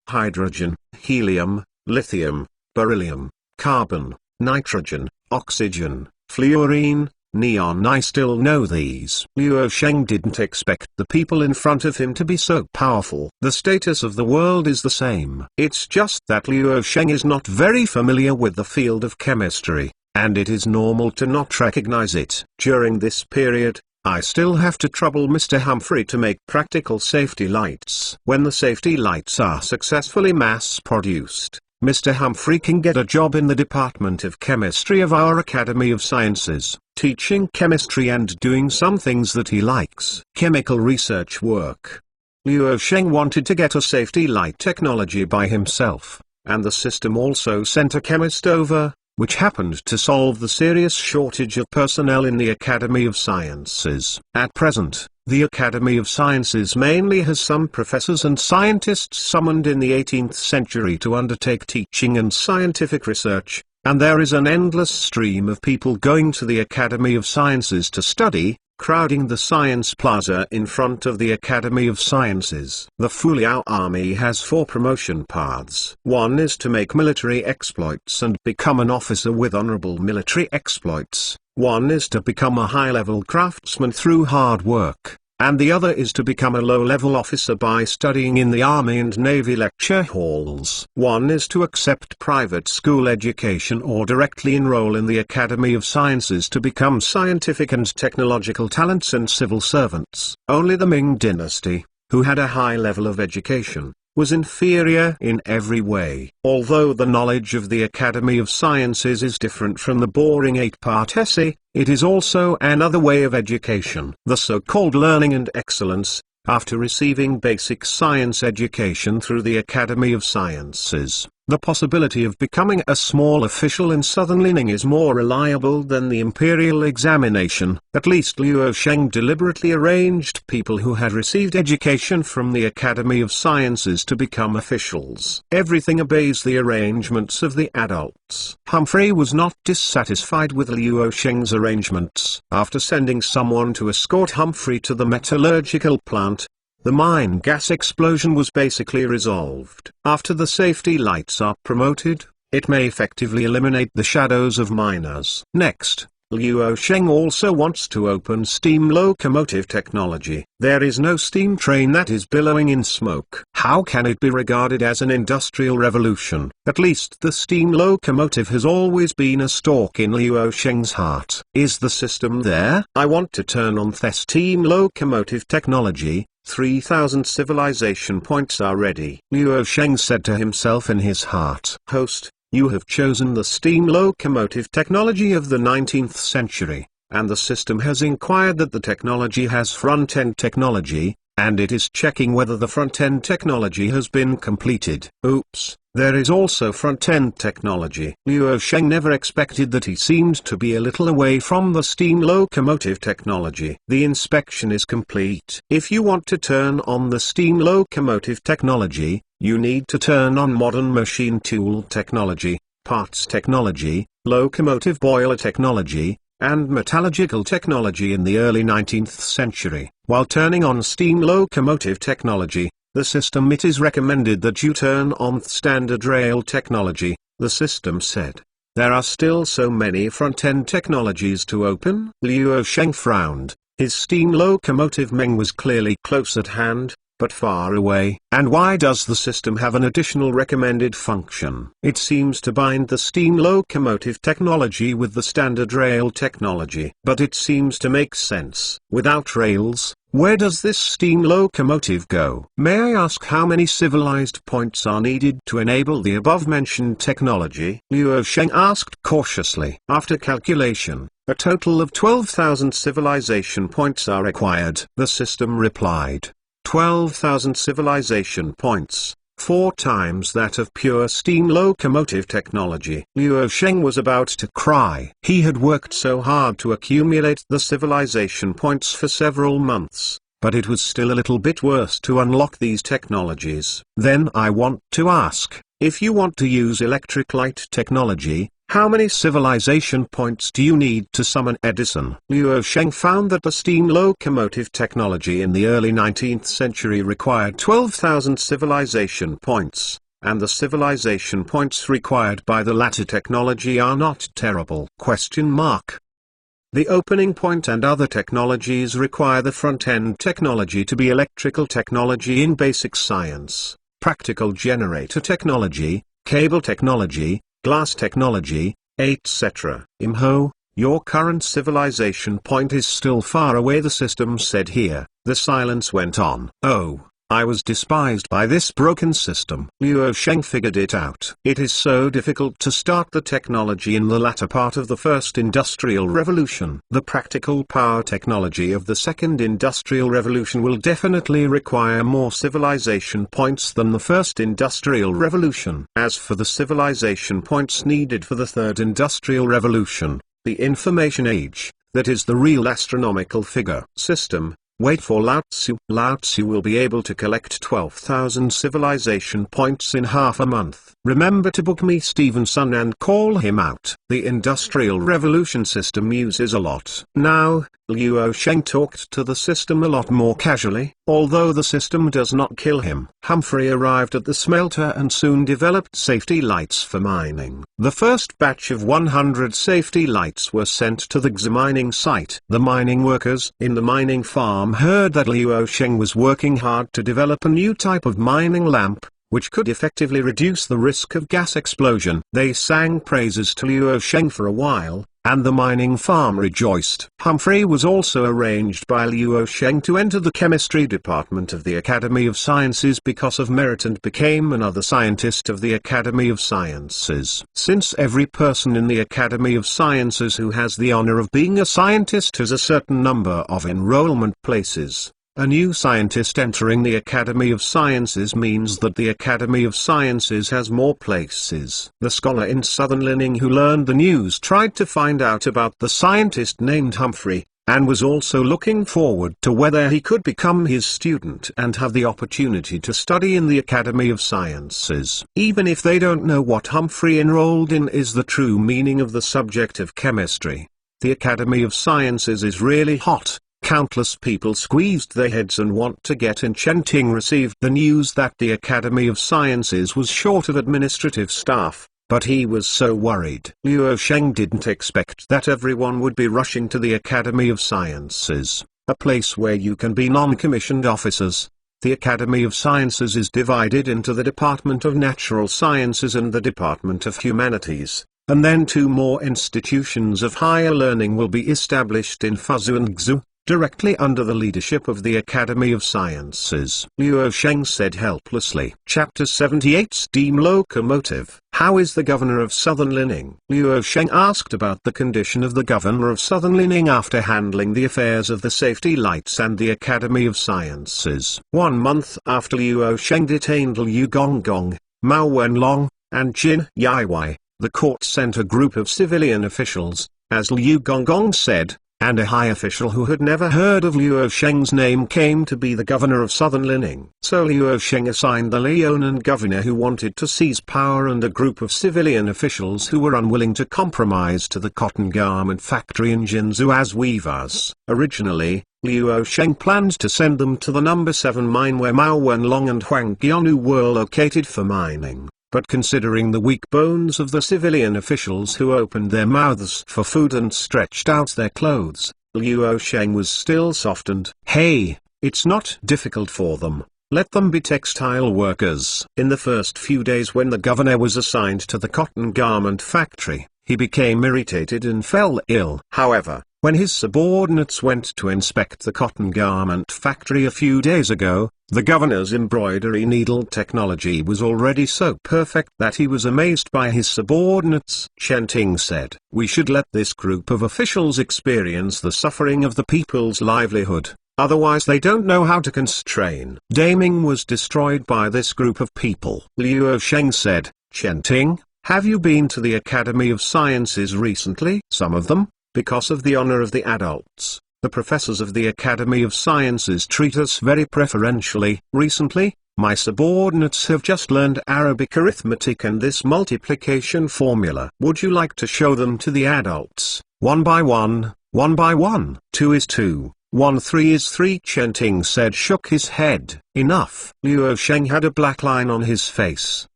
Hydrogen, helium, lithium, beryllium, carbon, nitrogen, oxygen, fluorine, neon. I still know these." Liu Sheng didn't expect the people in front of him to be so powerful. The status of the world is the same. It's just that Liu Sheng is not very familiar with the field of chemistry, and it is normal to not recognize it. During this period, I still have to trouble Mr. Humphrey to make practical safety lights. When the safety lights are successfully mass-produced, Mr. Humphrey can get a job in the Department of Chemistry of our Academy of Sciences, teaching chemistry and doing some things that he likes. Chemical research work. Liu Sheng wanted to get a safety light technology by himself, and the system also sent a chemist over, which happened to solve the serious shortage of personnel in the Academy of Sciences. At present, the Academy of Sciences mainly has some professors and scientists summoned in the 18th century to undertake teaching and scientific research, and there is an endless stream of people going to the Academy of Sciences to study, crowding the Science Plaza in front of the Academy of Sciences. The Fuliao Army has 4 promotion paths. One is to make military exploits and become an officer with honorable military exploits. One is to become a high-level craftsman through hard work, and the other is to become a low-level officer by studying in the Army and Navy lecture halls. One is to accept private school education or directly enroll in the Academy of Sciences to become scientific and technological talents and civil servants. Only the Ming Dynasty, who had a high level of education, was inferior in every way. Although the knowledge of the Academy of Sciences is different from the boring 8-part essay, it is also another way of education. The so-called learning and excellence, after receiving basic science education through the Academy of Sciences, The possibility of becoming a small official in southern Lining is more reliable than the imperial examination. At least Luo Sheng deliberately arranged people who had received education from the Academy of Sciences to become officials. Everything obeys the arrangements of the adults. Humphrey was not dissatisfied with Luo Sheng's arrangements. After sending someone to escort Humphrey to the metallurgical plant, the mine gas explosion was basically resolved. After the safety lights are promoted, it may effectively eliminate the shadows of miners. Next, Luo Sheng also wants to open steam locomotive technology. There is no steam train that is billowing in smoke. How can it be regarded as an industrial revolution? At least the steam locomotive has always been a stalk in Luo Sheng's heart. Is the system there? I want to turn on the steam locomotive technology. 3,000 civilization points are ready. Luo Sheng said to himself in his heart. Host, you have chosen the steam locomotive technology of the 19th century, and the system has inquired that the technology has front-end technology, and it is checking whether the front-end technology has been completed. Oops, there is also front-end technology. Luo Sheng never expected that. He seemed to be a little away from the steam locomotive technology. The inspection is complete. If you want to turn on the steam locomotive technology, you need to turn on modern machine tool technology, parts technology, locomotive boiler technology, and metallurgical technology in the early 19th century. While turning on steam locomotive technology, the system it is recommended that you turn on standard rail technology, the system said. There are still so many front-end technologies to open. Luo Sheng frowned. His steam locomotive Meng was clearly close at hand, but far away. And why does the system have an additional recommended function? It seems to bind the steam locomotive technology with the standard rail technology. But it seems to make sense. Without rails, where does this steam locomotive go? May I ask how many civilized points are needed to enable the above-mentioned technology? Luo Sheng asked cautiously. After calculation, a total of 12,000 civilization points are required. The system replied. 12,000 civilization points, 4 times that of pure steam locomotive technology. Luo Sheng was about to cry. He had worked so hard to accumulate the civilization points for several months, but it was still a little bit worse to unlock these technologies. Then I want to ask, if you want to use electric light technology, how many civilization points do you need to summon Edison? Luo Sheng found that the steam locomotive technology in the early 19th century required 12,000 civilization points, and the civilization points required by the latter technology are not terrible. The opening point and other technologies require the front-end technology to be electrical technology in basic science, practical generator technology, cable technology, glass technology, etc. Imho, your current civilization point is still far away, the system said here. The silence went on. Oh, I was despised by this broken system. Luo Sheng figured it out. It is so difficult to start the technology in the latter part of the first industrial revolution. The practical power technology of the second industrial revolution will definitely require more civilization points than the first industrial revolution. As for the civilization points needed for the third industrial revolution, the information age, that is the real astronomical figure. System. Wait for Lao Tzu. Lao Tzu will be able to collect 12,000 civilization points in half a month. Remember to book me Stevenson and call him out. The Industrial Revolution system uses a lot. Now, Luo Sheng talked to the system a lot more casually. Although the system does not kill him. Humphrey arrived at the smelter and soon developed safety lights for mining. The first batch of 100 safety lights were sent to the mining site. The mining workers in the mining farm heard that Luo Sheng was working hard to develop a new type of mining lamp, which could effectively reduce the risk of gas explosion. They sang praises to Luo Sheng for a while, and the mining farm rejoiced. Humphrey was also arranged by Luo Sheng to enter the chemistry department of the Academy of Sciences because of merit and became another scientist of the Academy of Sciences. Since every person in the Academy of Sciences who has the honor of being a scientist has a certain number of enrollment places, A new scientist entering the Academy of Sciences means that the Academy of Sciences has more places. The scholar in Southern Linning who learned the news tried to find out about the scientist named Humphrey, and was also looking forward to whether he could become his student and have the opportunity to study in the Academy of Sciences. Even if they don't know what Humphrey enrolled in is the true meaning of the subject of chemistry, the Academy of Sciences is really hot. Countless people squeezed their heads and want to get in. Chen Ting received the news that the Academy of Sciences was short of administrative staff, but he was so worried. Luo Sheng didn't expect that everyone would be rushing to the Academy of Sciences, a place where you can be non-commissioned officers. The Academy of Sciences is divided into the Department of Natural Sciences and the Department of Humanities, and then 2 more institutions of higher learning will be established in Fuzhou and Guizhou, directly under the leadership of the Academy of Sciences. Luo Sheng said helplessly. Chapter 78 Steam Locomotive. How is the governor of Southern Linning? Luo Sheng asked about the condition of the governor of Southern Linning after handling the affairs of the safety lights and the Academy of Sciences. 1 month after Luo Sheng detained Liu Gonggong, Mao Wenlong, and Jin Yiwei, the court sent a group of civilian officials, as Liu Gonggong said, and a high official who had never heard of Luo Sheng's name came to be the governor of Southern Linning. So Luo Sheng assigned the Liaonan governor who wanted to seize power and a group of civilian officials who were unwilling to compromise to the cotton garment factory in Jinzhou as weavers. Originally, Luo Sheng planned to send them to the No. 7 mine where Mao Wenlong and Huang Qianu were located for mining. But considering the weak bones of the civilian officials who opened their mouths for food and stretched out their clothes, Luo Sheng was still softened. Hey, it's not difficult for them. Let them be textile workers. In the first few days when the governor was assigned to the cotton garment factory, he became irritated and fell ill. However, when his subordinates went to inspect the cotton garment factory a few days ago, the governor's embroidery needle technology was already so perfect that he was amazed by his subordinates. Chen Ting said, "We should let this group of officials experience the suffering of the people's livelihood, otherwise they don't know how to constrain." Daming was destroyed by this group of people. Luo Sheng said, "Chen Ting, have you been to the Academy of Sciences recently?" "Some of them, because of the honor of the adults. The professors of the Academy of Sciences treat us very preferentially. Recently, my subordinates have just learned Arabic arithmetic and this multiplication formula. Would you like to show them to the adults, one by one, one by one? 2 is 2, 1 3 is 3. Chen Ting said, shook his head. Enough. Luo Sheng had a black line on his face.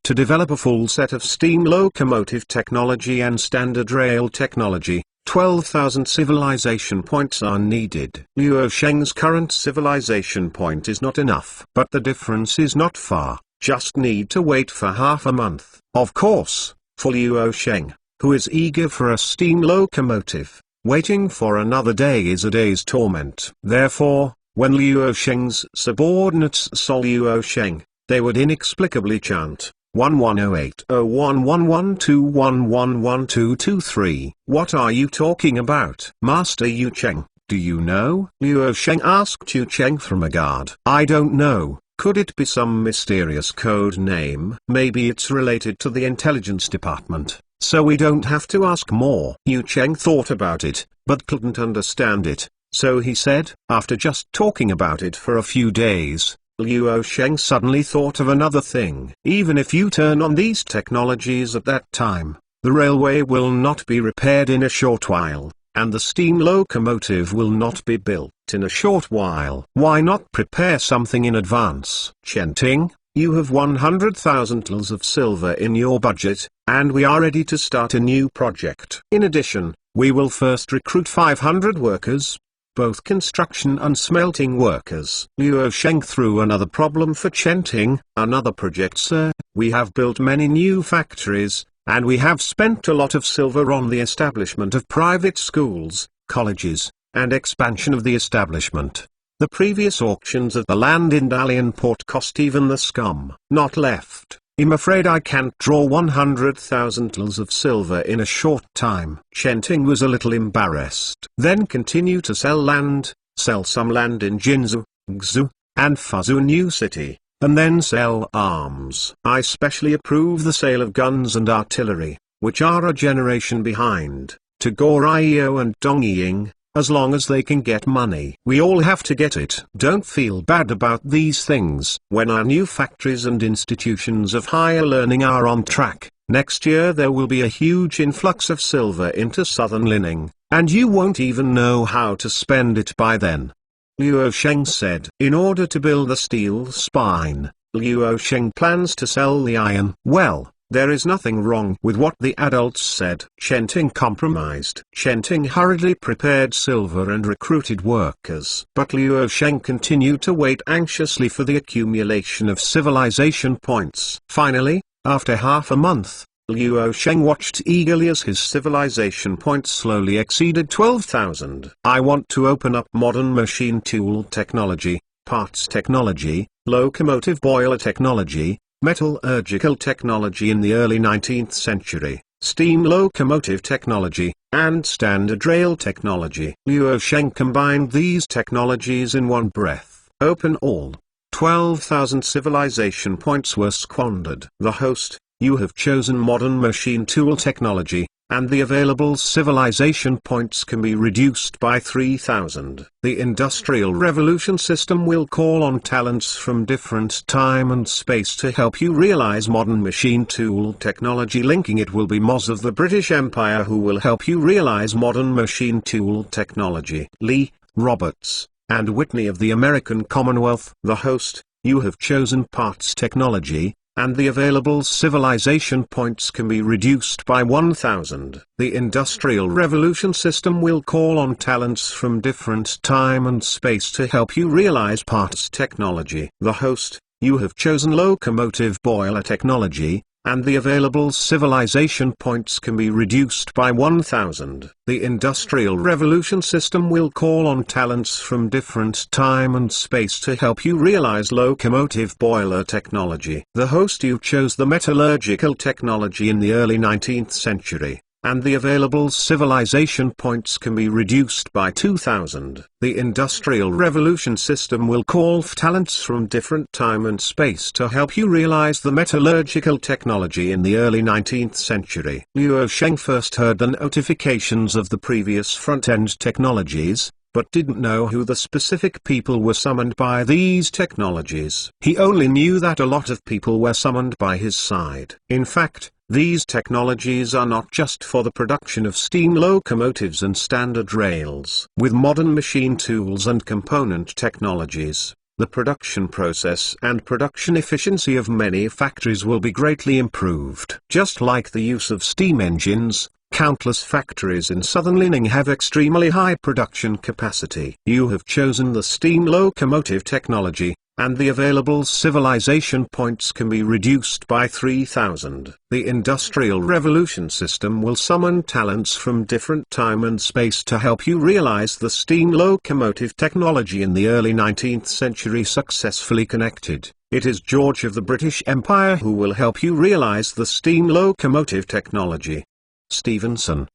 To develop a full set of steam locomotive technology and standard rail technology, 12,000 civilization points are needed. Luo Sheng's current civilization point is not enough. But the difference is not far, just need to wait for half a month. Of course, for Luo Sheng, who is eager for a steam locomotive, waiting for another day is a day's torment. Therefore, when Luo Sheng's subordinates saw Luo Sheng, they would inexplicably chant, 1108011121112223. What are you talking about? Master Yu Cheng, do you know? Luo Sheng asked Yu Cheng from a guard. I don't know. Could it be some mysterious code name? Maybe it's related to the intelligence department, so we don't have to ask more. Yu Cheng thought about it, but couldn't understand it, so he said, after just talking about it for a few days, Luo Sheng suddenly thought of another thing. Even if you turn on these technologies at that time, the railway will not be repaired in a short while, and the steam locomotive will not be built in a short while. Why not prepare something in advance? Chen Ting, you have 100,000 tals of silver in your budget, and we are ready to start a new project. In addition, we will first recruit 500 workers, both construction and smelting workers. Luo Sheng threw another problem for Chen Ting. Another project, sir. We have built many new factories, and we have spent a lot of silver on the establishment of private schools, colleges, and expansion of the establishment. The previous auctions of the land in Dalian port cost even the scum not left. I'm afraid I can't draw 100,000 tals of silver in a short time. Chen Ting was a little embarrassed. Then continue to sell land, sell some land in Jinzhou, Gzu, and Fuzhou New City, and then sell arms. I specially approve the sale of guns and artillery, which are a generation behind, to Goryeo and Dongying, as long as they can get money. We all have to get it. Don't feel bad about these things. When our new factories and institutions of higher learning are on track, next year there will be a huge influx of silver into southern Lining, and you won't even know how to spend it by then. Luo Sheng said. In order to build the steel spine, Luo Sheng plans to sell the iron. Well, there is nothing wrong with what the adults said. Chenting compromised. Chenting hurriedly prepared silver and recruited workers. But Luo Sheng continued to wait anxiously for the accumulation of civilization points. Finally, after half a month, Luo Sheng watched eagerly as his civilization points slowly exceeded 12,000. I want to open up modern machine tool technology, parts technology, locomotive boiler technology, metallurgical technology in the early 19th century, steam locomotive technology, and standard rail technology. Luo Sheng combined these technologies in one breath. Open all. 12,000 civilization points were squandered. The host, you have chosen modern machine tool technology, and the available civilization points can be reduced by 3,000. The Industrial Revolution system will call on talents from different time and space to help you realize modern machine tool technology. Linking it will be Moz of the British Empire who will help you realize modern machine tool technology. Lee, Roberts, and Whitney of the American Commonwealth. The host, you have chosen parts technology, and the available civilization points can be reduced by 1,000. The Industrial Revolution system will call on talents from different time and space to help you realize parts technology. The host, you have chosen locomotive boiler technology, and the available civilization points can be reduced by 1,000. The Industrial Revolution system will call on talents from different time and space to help you realize locomotive boiler technology. The host, you chose the metallurgical technology in the early 19th century, and the available civilization points can be reduced by 2,000. The Industrial Revolution system will call for talents from different time and space to help you realize the metallurgical technology in the early 19th century. Luo Sheng first heard the notifications of the previous front-end technologies, but didn't know who the specific people were summoned by these technologies. He only knew that a lot of people were summoned by his side. In fact, these technologies are not just for the production of steam locomotives and standard rails. With modern machine tools and component technologies, the production process and production efficiency of many factories will be greatly improved. Just like the use of steam engines, countless factories in southern Lining have extremely high production capacity. You have chosen the steam locomotive technology, and the available civilization points can be reduced by 3,000. The Industrial Revolution system will summon talents from different time and space to help you realize the steam locomotive technology in the early 19th century. Successfully connected. It is George of the British Empire who will help you realize the steam locomotive technology. Stevenson.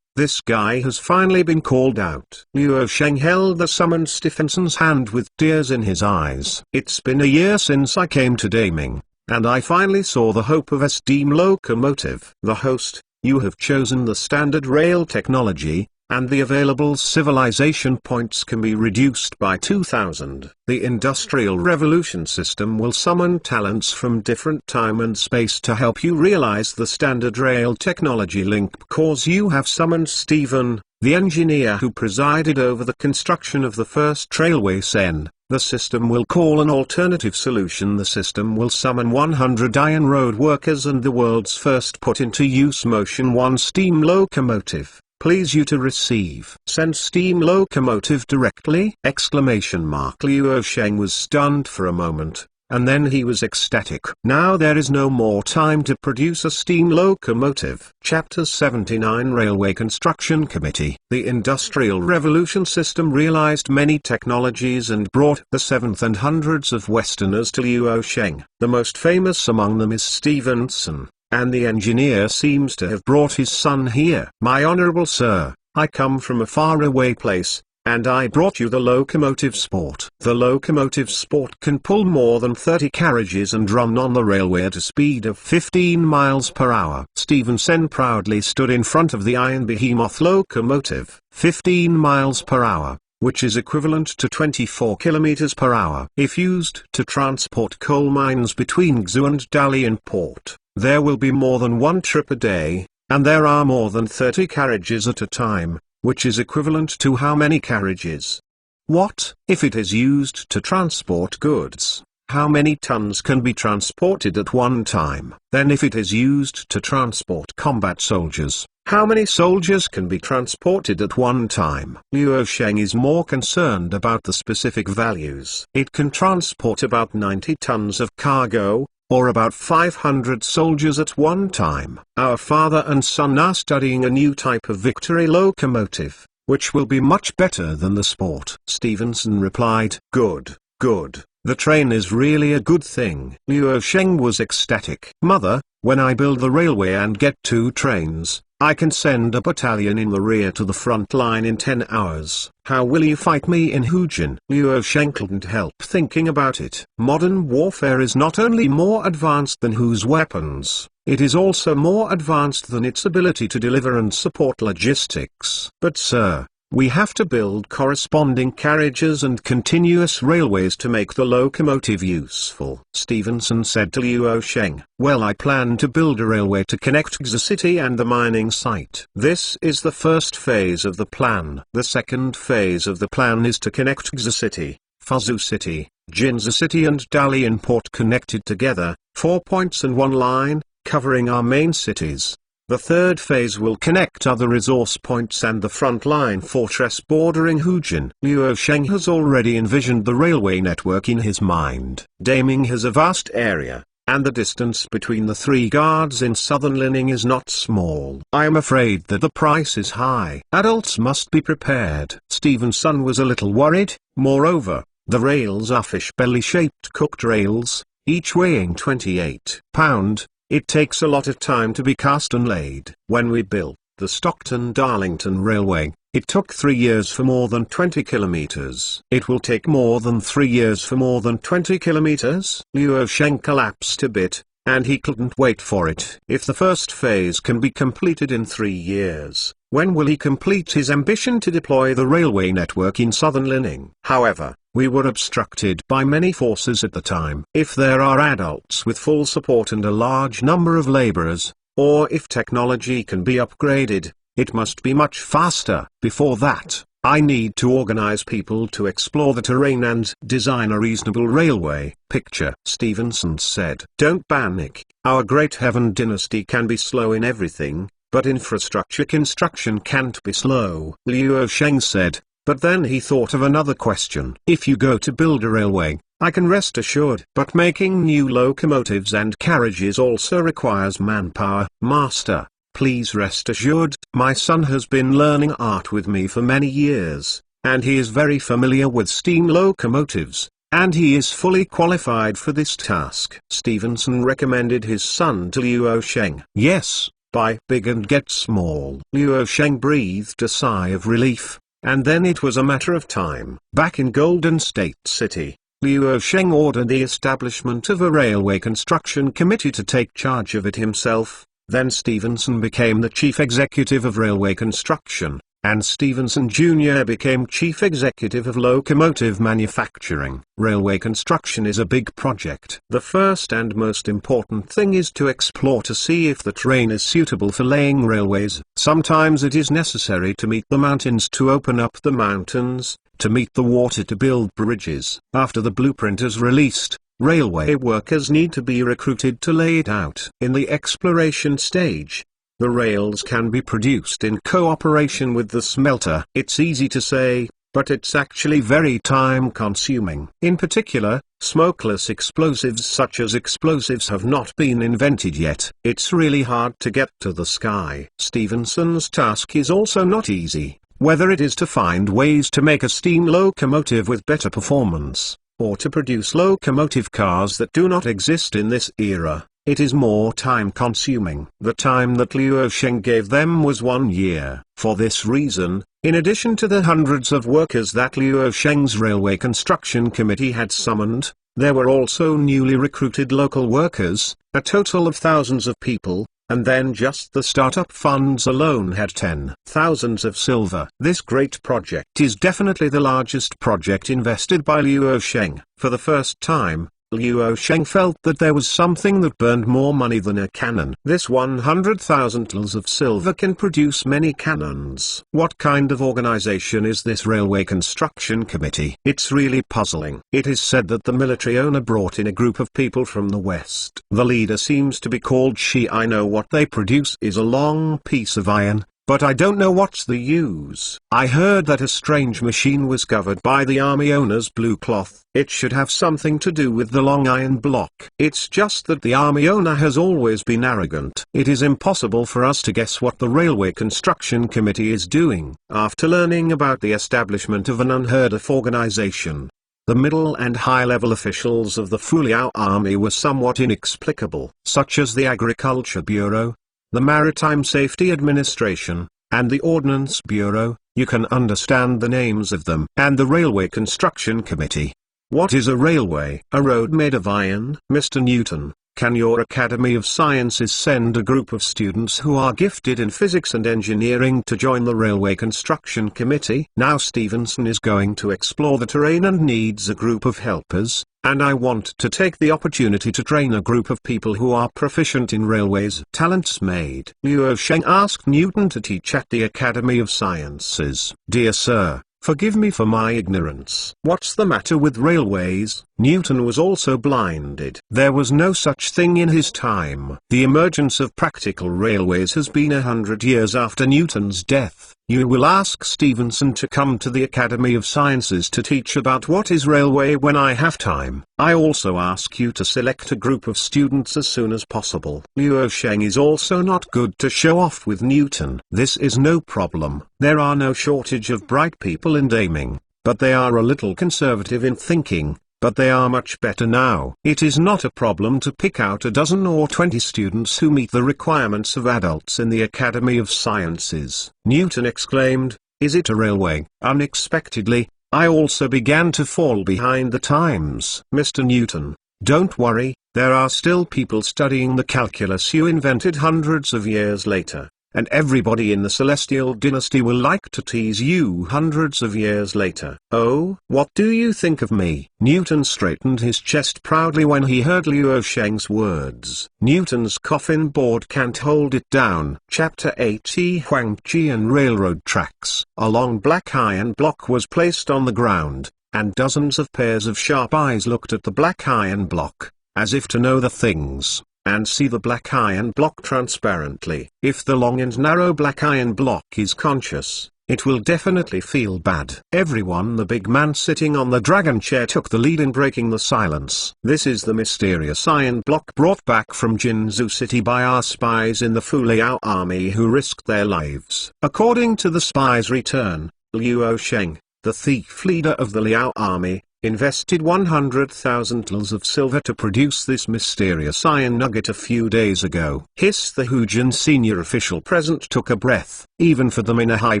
This guy has finally been called out. Luo Sheng held the summoned Stephenson's hand with tears in his eyes. It's been a year since I came to Daming, and I finally saw the hope of a steam locomotive. The host, you have chosen the standard rail technology, and the available civilization points can be reduced by 2,000. The Industrial Revolution system will summon talents from different time and space to help you realize the standard rail technology link. Because you have summoned Stephen, the engineer who presided over the construction of the first railway Sen, the system will call an alternative solution. The system will summon 100 iron road workers and the world's first put into use motion 1 steam locomotive. Please you to receive. Send steam locomotive directly! Luo Sheng was stunned for a moment, and then he was ecstatic. Now there is no more time to produce a steam locomotive. Chapter 79 Railway Construction Committee. The Industrial Revolution system realized many technologies and brought the 7th and hundreds of Westerners to Luo Sheng. The most famous among them is Stevenson, and the engineer seems to have brought his son here. My honorable sir, I come from a faraway place, and I brought you the Locomotive Sport. The Locomotive Sport can pull more than 30 carriages and run on the railway at a speed of 15 miles per hour. Stevenson proudly stood in front of the iron behemoth locomotive, 15 miles per hour, which is equivalent to 24 kilometers per hour. If used to transport coal mines between Xu and Dalian port, there will be more than one trip a day, and there are more than 30 carriages at a time, which is equivalent to how many carriages? What if it is used to transport goods? How many tons can be transported at one time? Then if it is used to transport combat soldiers, how many soldiers can be transported at one time? Luo Sheng is more concerned about the specific values. It can transport about 90 tons of cargo, or about 500 soldiers at one time. Our father and son are studying a new type of Victory locomotive, which will be much better than the Sport. Stevenson replied, "Good, good. The train is really a good thing." Luo Sheng was ecstatic. "Mother, when I build the railway and get 2 trains, I can send a battalion in the rear to the front line in 10 hours. How will you fight me in Hujin?" Luo Sheng couldn't help thinking about it. Modern warfare is not only more advanced than Hu's weapons, it is also more advanced than its ability to deliver and support logistics. "But sir, we have to build corresponding carriages and continuous railways to make the locomotive useful," Stevenson said to Luo Sheng. "Well, I plan to build a railway to connect Xi City and the mining site. This is the first phase of the plan. The second phase of the plan is to connect Xi City, Fuzhou City, Jinzhou City and Dalian Port connected together, 4 points and 1 line, covering our main cities. The third phase will connect other resource points and the front-line fortress bordering Hujin." Luo Sheng has already envisioned the railway network in his mind. Daming has a vast area, and the distance between the 3 guards in southern Lining is not small. "I am afraid that the price is high. Adults must be prepared." Stevenson was a little worried. Moreover, the rails are fish belly-shaped cooked rails, each weighing 28 pounds. It takes a lot of time to be cast and laid. When we built the Stockton-Darlington Railway, it took 3 years for more than 20 kilometers. It will take more than 3 years for more than 20 kilometers? Luo Sheng collapsed a bit, and he couldn't wait for it. If the first phase can be completed in 3 years, when will he complete his ambition to deploy the railway network in southern Lining? However, we were obstructed by many forces at the time. If there are adults with full support and a large number of laborers, or if technology can be upgraded, it must be much faster. Before that, I need to organize people to explore the terrain and design a reasonable railway picture. Stevenson said, "Don't panic. Our great Heaven dynasty can be slow in everything, but infrastructure construction can't be slow." Luo Sheng said, but then he thought of another question. "If you go to build a railway, I can rest assured. But making new locomotives and carriages also requires manpower." "Master, please rest assured. My son has been learning art with me for many years, and he is very familiar with steam locomotives, and he is fully qualified for this task." Stevenson recommended his son to Luo Sheng. "Yes, buy big and get small." Luo Sheng breathed a sigh of relief. And then it was a matter of time. Back in Golden State City, Luo Sheng ordered the establishment of a railway construction committee to take charge of it himself. Then Stevenson became the chief executive of railway construction, and Stevenson Jr. became chief executive of locomotive manufacturing. Railway construction is a big project. The first and most important thing is to explore to see if the terrain is suitable for laying railways. Sometimes it is necessary to meet the mountains to open up the mountains, to meet the water to build bridges. After the blueprint is released, railway workers need to be recruited to lay it out. In the exploration stage, the rails can be produced in cooperation with the smelter. It's easy to say, but it's actually very time-consuming. In particular, smokeless explosives such as explosives have not been invented yet. It's really hard to get to the sky. Stevenson's task is also not easy, whether it is to find ways to make a steam locomotive with better performance, or to produce locomotive cars that do not exist in this era. it is more time-consuming. The time that Liu Sheng gave them was 1 year. For this reason, in addition to the hundreds of workers that Liu Sheng's railway construction committee had summoned, there were also newly recruited local workers, a total of thousands of people, and then just the startup funds alone had 10,000 of silver. This great project is definitely the largest project invested by Liu Sheng. For the first time, Liu Sheng felt that there was something that burned more money than a cannon. This 100,000 tals of silver can produce many cannons. What kind of organization is this railway construction committee? It's really puzzling. It is said that the military owner brought in a group of people from the west. The leader seems to be called Shi. I know what they produce is a long piece of iron, but I don't know what's the use. I heard that a strange machine was covered by the army owner's blue cloth. It should have something to do with the long iron block. It's just that the army owner has always been arrogant. It is impossible for us to guess what the railway construction committee is doing. After learning about the establishment of an unheard-of organization, the middle and high-level officials of the Fuliao army were somewhat inexplicable, such as the Agriculture Bureau, the Maritime Safety Administration, and the Ordnance Bureau. You can understand the names of them. And the Railway Construction Committee. What is a railway? A road made of iron. Mr. Newton, can your Academy of Sciences send a group of students who are gifted in physics and engineering to join the Railway Construction Committee? Now Stevenson is going to explore the terrain and needs a group of helpers, and I want to take the opportunity to train a group of people who are proficient in railways. Talents made. Liu Sheng asked Newton to teach at the Academy of Sciences. Dear sir, forgive me for my ignorance. What's the matter with railways? Newton was also blinded. There was no such thing in his time. The emergence of practical railways has been 100 years after Newton's death. You will ask Stevenson to come to the Academy of Sciences to teach about what is railway when I have time. I also ask you to select a group of students as soon as possible. Liu Sheng is also not good to show off with Newton. This is no problem. There are no shortage of bright people in aiming, but they are a little conservative in thinking. But they are much better now. It is not a problem to pick out a dozen or 20 students who meet the requirements of adults in the Academy of Sciences. Newton exclaimed, "Is it a railway?" Unexpectedly, I also began to fall behind the times. Mr. Newton, don't worry, there are still people studying the calculus you invented hundreds of years later. And everybody in the Celestial Dynasty will like to tease you hundreds of years later. Oh, what do you think of me? Newton straightened his chest proudly when he heard Liu Sheng's words. Newton's coffin board can't hold it down. Chapter 80 Huangji and Railroad Tracks. A long black iron block was placed on the ground, and dozens of pairs of sharp eyes looked at the black iron block, as if to know the things and see the black iron block transparently. If the long and narrow black iron block is conscious, it will definitely feel bad. Everyone, the big man sitting on the dragon chair, took the lead in breaking the silence. This is the mysterious iron block brought back from Jinzhou City by our spies in the Fuliao army who risked their lives. According to the spies' return, Liu Sheng, the thief leader of the Liao army, invested 100,000 tals of silver to produce this mysterious iron nugget a few days ago. Hiss! The Hujin senior official present took a breath. Even for them in a high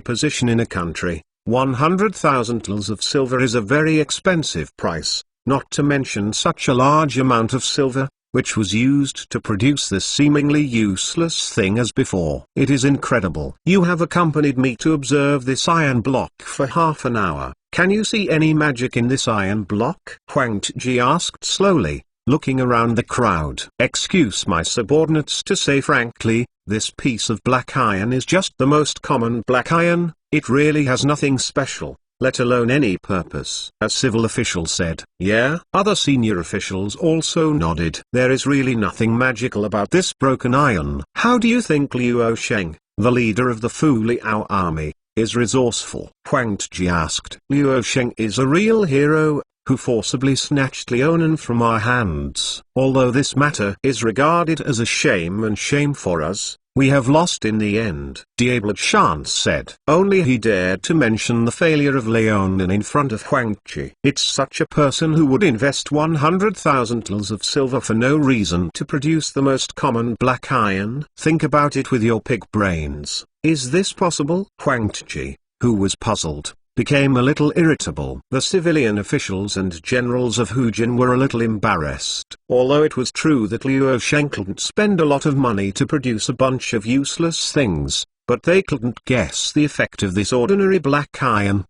position in a country, 100,000 tals of silver is a very expensive price, not to mention such a large amount of silver, which was used to produce this seemingly useless thing as before. It is incredible. You have accompanied me to observe this iron block for half an hour. Can you see any magic in this iron block? Huang Ji asked slowly, looking around the crowd. Excuse my subordinates to say frankly, this piece of black iron is just the most common black iron. It really has nothing special, let alone any purpose. A civil official said. Yeah? Other senior officials also nodded. There is really nothing magical about this broken iron. How do you think Liu Sheng, the leader of the Fuliao army, is resourceful? Huang Ji asked. Liu Sheng is a real hero, who forcibly snatched Leonin from our hands. Although this matter is regarded as a shame for us, We have lost in the end. Diable Chance said. Only he dared to mention the failure of Leonin in front of Huangqi. It's such a person who would invest 100,000 taels of silver for no reason to produce the most common black iron. Think about it with your pig brains. Is this possible? Huangqi, who was puzzled, became a little irritable. The civilian officials and generals of Hujin were a little embarrassed. Although it was true that Liu Sheng couldn't spend a lot of money to produce a bunch of useless things, but they couldn't guess the effect of this ordinary black iron.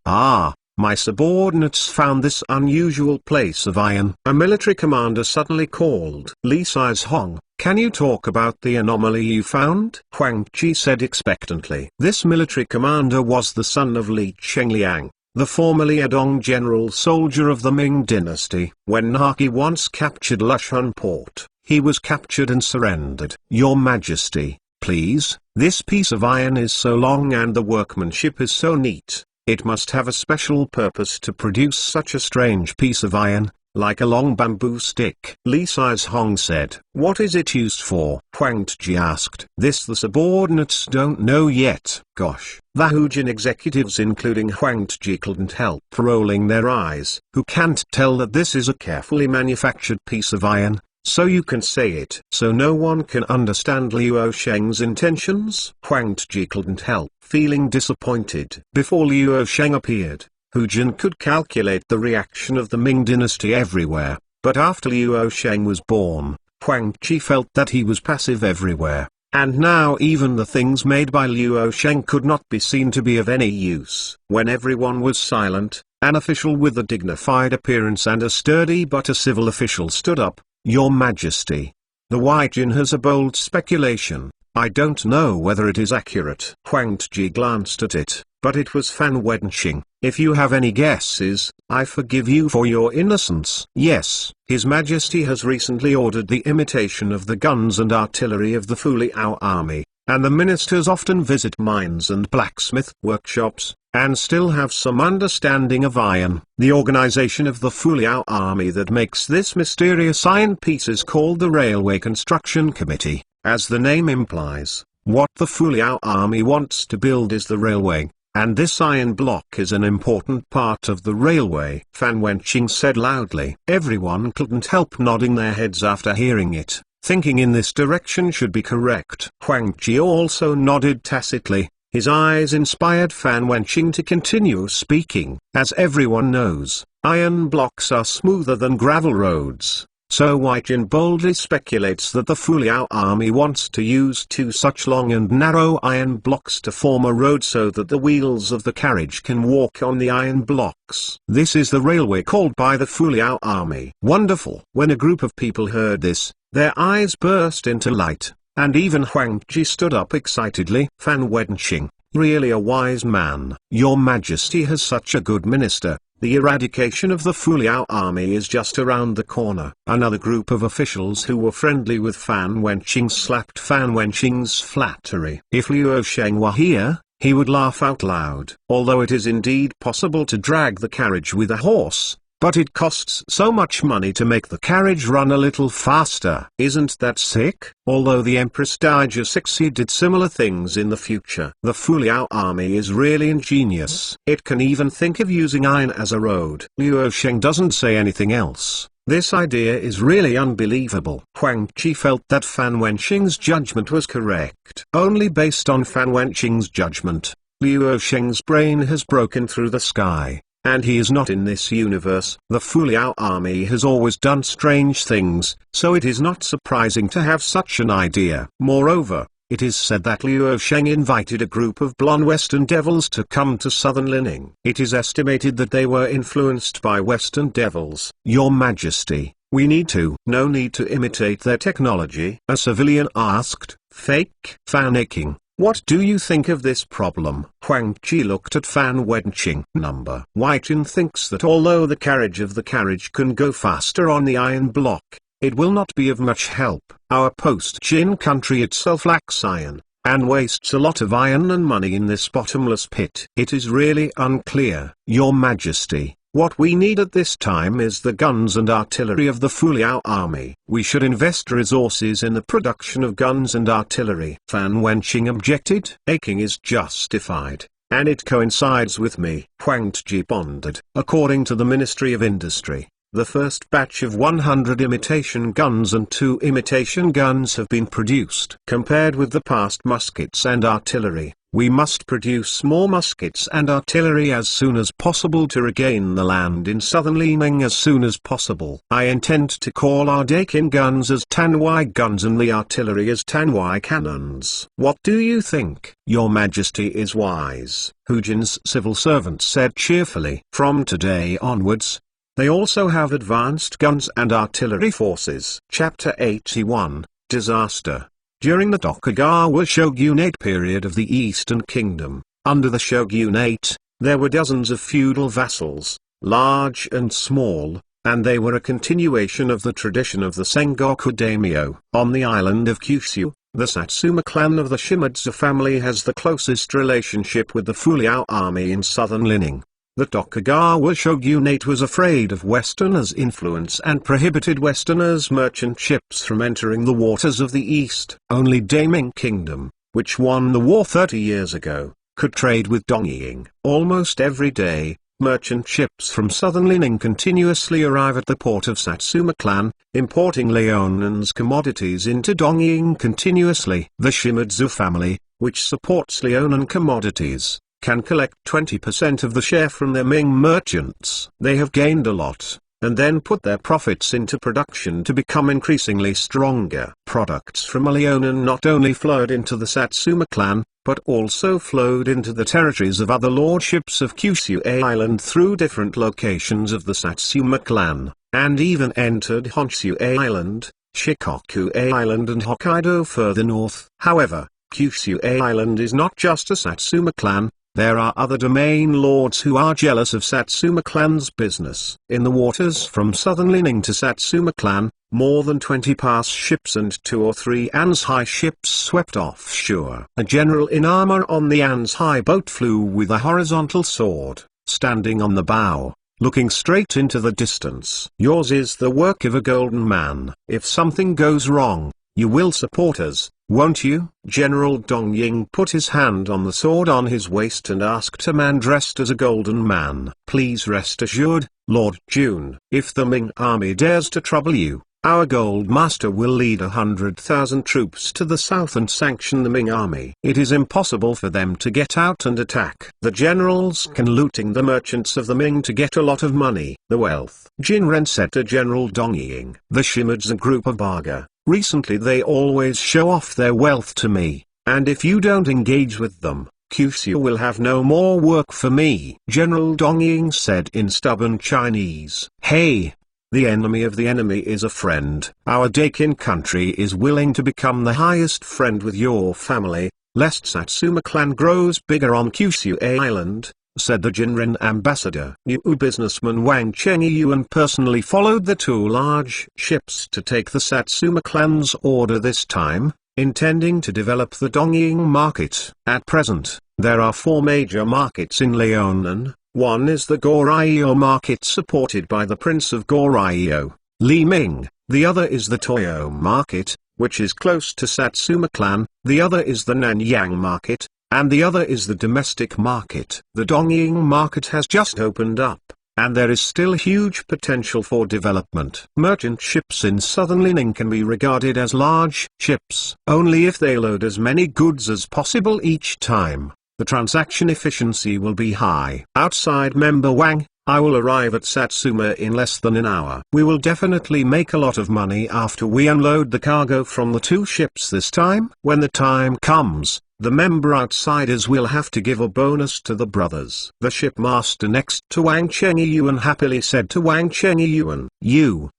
My subordinates found this unusual place of iron. A military commander suddenly called. Li Hong, can you talk about the anomaly you found? Huang Qi said expectantly. This military commander was the son of Li Chengliang, the former Liadong general soldier of the Ming Dynasty. When Naki once captured Lushan port, he was captured and surrendered. Your Majesty, please, this piece of iron is so long and the workmanship is so neat. It must have a special purpose to produce such a strange piece of iron, like a long bamboo stick. Li Hong said. What is it used for? Huang Ji asked. This the subordinates don't know yet. Gosh. The Hujin executives including Huang Ji couldn't help rolling their eyes. Who can't tell that this is a carefully manufactured piece of iron? So you can say it. So no one can understand Liu Sheng's intentions? Huang Ji couldn't help feeling disappointed. Before Liu Sheng appeared, Hujin could calculate the reaction of the Ming dynasty everywhere, but after Liu Sheng was born, Huang Qi felt that he was passive everywhere, and now even the things made by Liu Sheng could not be seen to be of any use. When everyone was silent, an official with a dignified appearance and a sturdy but a civil official stood up. Your Majesty, the Huijin has a bold speculation. I don't know whether it is accurate. Huang Ji glanced at it, but it was Fan Wenqing. If you have any guesses, I forgive you for your innocence. Yes, His Majesty has recently ordered the imitation of the guns and artillery of the Fu Liao army, and the ministers often visit mines and blacksmith workshops, and still have some understanding of iron. The organization of the Fu Liao army that makes this mysterious iron piece is called the Railway Construction Committee. As the name implies, what the Fu Liao army wants to build is the railway, and this iron block is an important part of the railway. Fan Wenqing said loudly. Everyone couldn't help nodding their heads after hearing it, thinking in this direction should be correct. Huang Ji also nodded tacitly. His eyes inspired Fan Wenqing to continue speaking. As everyone knows, iron blocks are smoother than gravel roads. So Huijin boldly speculates that the Fu Liao army wants to use two such long and narrow iron blocks to form a road so that the wheels of the carriage can walk on the iron blocks. This is the railway called by the Fu Liao army. Wonderful. When a group of people heard this, their eyes burst into light, and even Huang Ji stood up excitedly. Fan Wenqing, really a wise man. Your Majesty has such a good minister. The eradication of the Fu Liao army is just around the corner. Another group of officials who were friendly with Fan Wenqing slapped Fan Wenqing's flattery. If Liu Sheng were here, he would laugh out loud. Although it is indeed possible to drag the carriage with a horse, but it costs so much money to make the carriage run a little faster. Isn't that sick? Although the Empress Dowager Cixi did similar things in the future. The Fu Liao army is really ingenious. It can even think of using iron as a road. Liu Sheng doesn't say anything else. This idea is really unbelievable. Huang Ji felt that Fan Wenqing's judgment was correct. Only based on Fan Wenqing's judgment, Liu Sheng's brain has broken through the sky. And he is not in this universe. The Fu Liao army has always done strange things, so it is not surprising to have such an idea. Moreover, it is said that Liu Sheng invited a group of blonde Western devils to come to southern Lining. It is estimated that they were influenced by Western devils. Your Majesty, we need to. No need to imitate their technology, a civilian asked. Fake? Fanicking. What do you think of this problem? Huang Ji looked at Fan Wenqing. Huijin thinks that although the carriage of the carriage can go faster on the iron block, it will not be of much help. Our post-Jin country itself lacks iron, and wastes a lot of iron and money in this bottomless pit. It is really unclear. Your Majesty, What we need at this time is the guns and artillery of the Fuliao army. We should invest resources in the production of guns and artillery. Fan Wenqing objected. Aching is justified, and it coincides with me. Huang Tji pondered. According to the Ministry of Industry, the first batch of 100 imitation guns and 2 imitation guns have been produced. Compared with the past muskets and artillery, we must produce more muskets and artillery as soon as possible to regain the land in southern Lining as soon as possible. I intend to call our Dakin guns as Tanwai guns and the artillery as Tanwai cannons. What do you think? Your Majesty is wise, Hu Jin's civil servant said cheerfully. From today onwards, they also have advanced guns and artillery forces. Chapter 81, Disaster. During the Tokugawa shogunate period of the Eastern Kingdom, under the shogunate, there were dozens of feudal vassals, large and small, and they were a continuation of the tradition of the Sengoku daimyo. On the island of Kyushu, the Satsuma clan of the Shimodzu family has the closest relationship with the Fuliao army in southern Lining. The Tokugawa shogunate was afraid of Westerners' influence and prohibited Westerners' merchant ships from entering the waters of the East. Only Daiming Kingdom, which won the war 30 years ago, could trade with Dongying. Almost every day, merchant ships from southern Lining continuously arrive at the port of Satsuma clan, importing Leonan's commodities into Dongying continuously. The Shimodzu family, which supports Leonan commodities, can collect 20% of the share from their Ming merchants. They have gained a lot, and then put their profits into production to become increasingly stronger. Products from Leonan not only flowed into the Satsuma clan, but also flowed into the territories of other lordships of Kyushu Island through different locations of the Satsuma clan, and even entered Honshu Island, Shikoku Island and Hokkaido further north. However, Kyushu Island is not just a Satsuma clan. There are other domain lords who are jealous of Satsuma clan's business. In the waters from southern Lining to Satsuma clan, more than 20 pass ships and 2 or 3 Anzai ships swept offshore. A general in armor on the Anzai boat flew with a horizontal sword, standing on the bow, looking straight into the distance. Yours is the work of a golden man. If something goes wrong, you will support us, won't you? General Dongying put his hand on the sword on his waist and asked a man dressed as a golden man. Please rest assured, Lord Jun. If the Ming army dares to trouble you, our Gold Master will lead 100,000 troops to the south and sanction the Ming army. It is impossible for them to get out and attack. The generals can looting the merchants of the Ming to get a lot of money. The wealth. Jinren said to General Dongying. The Shimodzu group of Baga. Recently they always show off their wealth to me, and if you don't engage with them, Kyushu will have no more work for me. General Dongying said in stubborn Chinese. Hey! The enemy of the enemy is a friend. Our Dakin country is willing to become the highest friend with your family, lest Satsuma clan grows bigger on Kyushu Island, said the Jinren ambassador. New businessman Wang Chengyuan personally followed the 2 large ships to take the Satsuma clan's order this time, intending to develop the Dongying market. At present, there are 4 major markets in Leonan. One is the Goryeo market supported by the Prince of Goryeo, Li Ming. The other is the Toyo market, which is close to Satsuma clan. The other is the Nanyang market, and the other is the domestic market. The Dongying market has just opened up, and there is still huge potential for development. Merchant ships in southern Lining can be regarded as large ships only if they load as many goods as possible each time. The transaction efficiency will be high. Outside member Wang, I will arrive at Satsuma in less than an hour. We will definitely make a lot of money after we unload the cargo from the 2 ships this time. When the time comes, the member outsiders will have to give a bonus to the brothers. The shipmaster next to Wang Chengyuan happily said to Wang Chengyuan, You,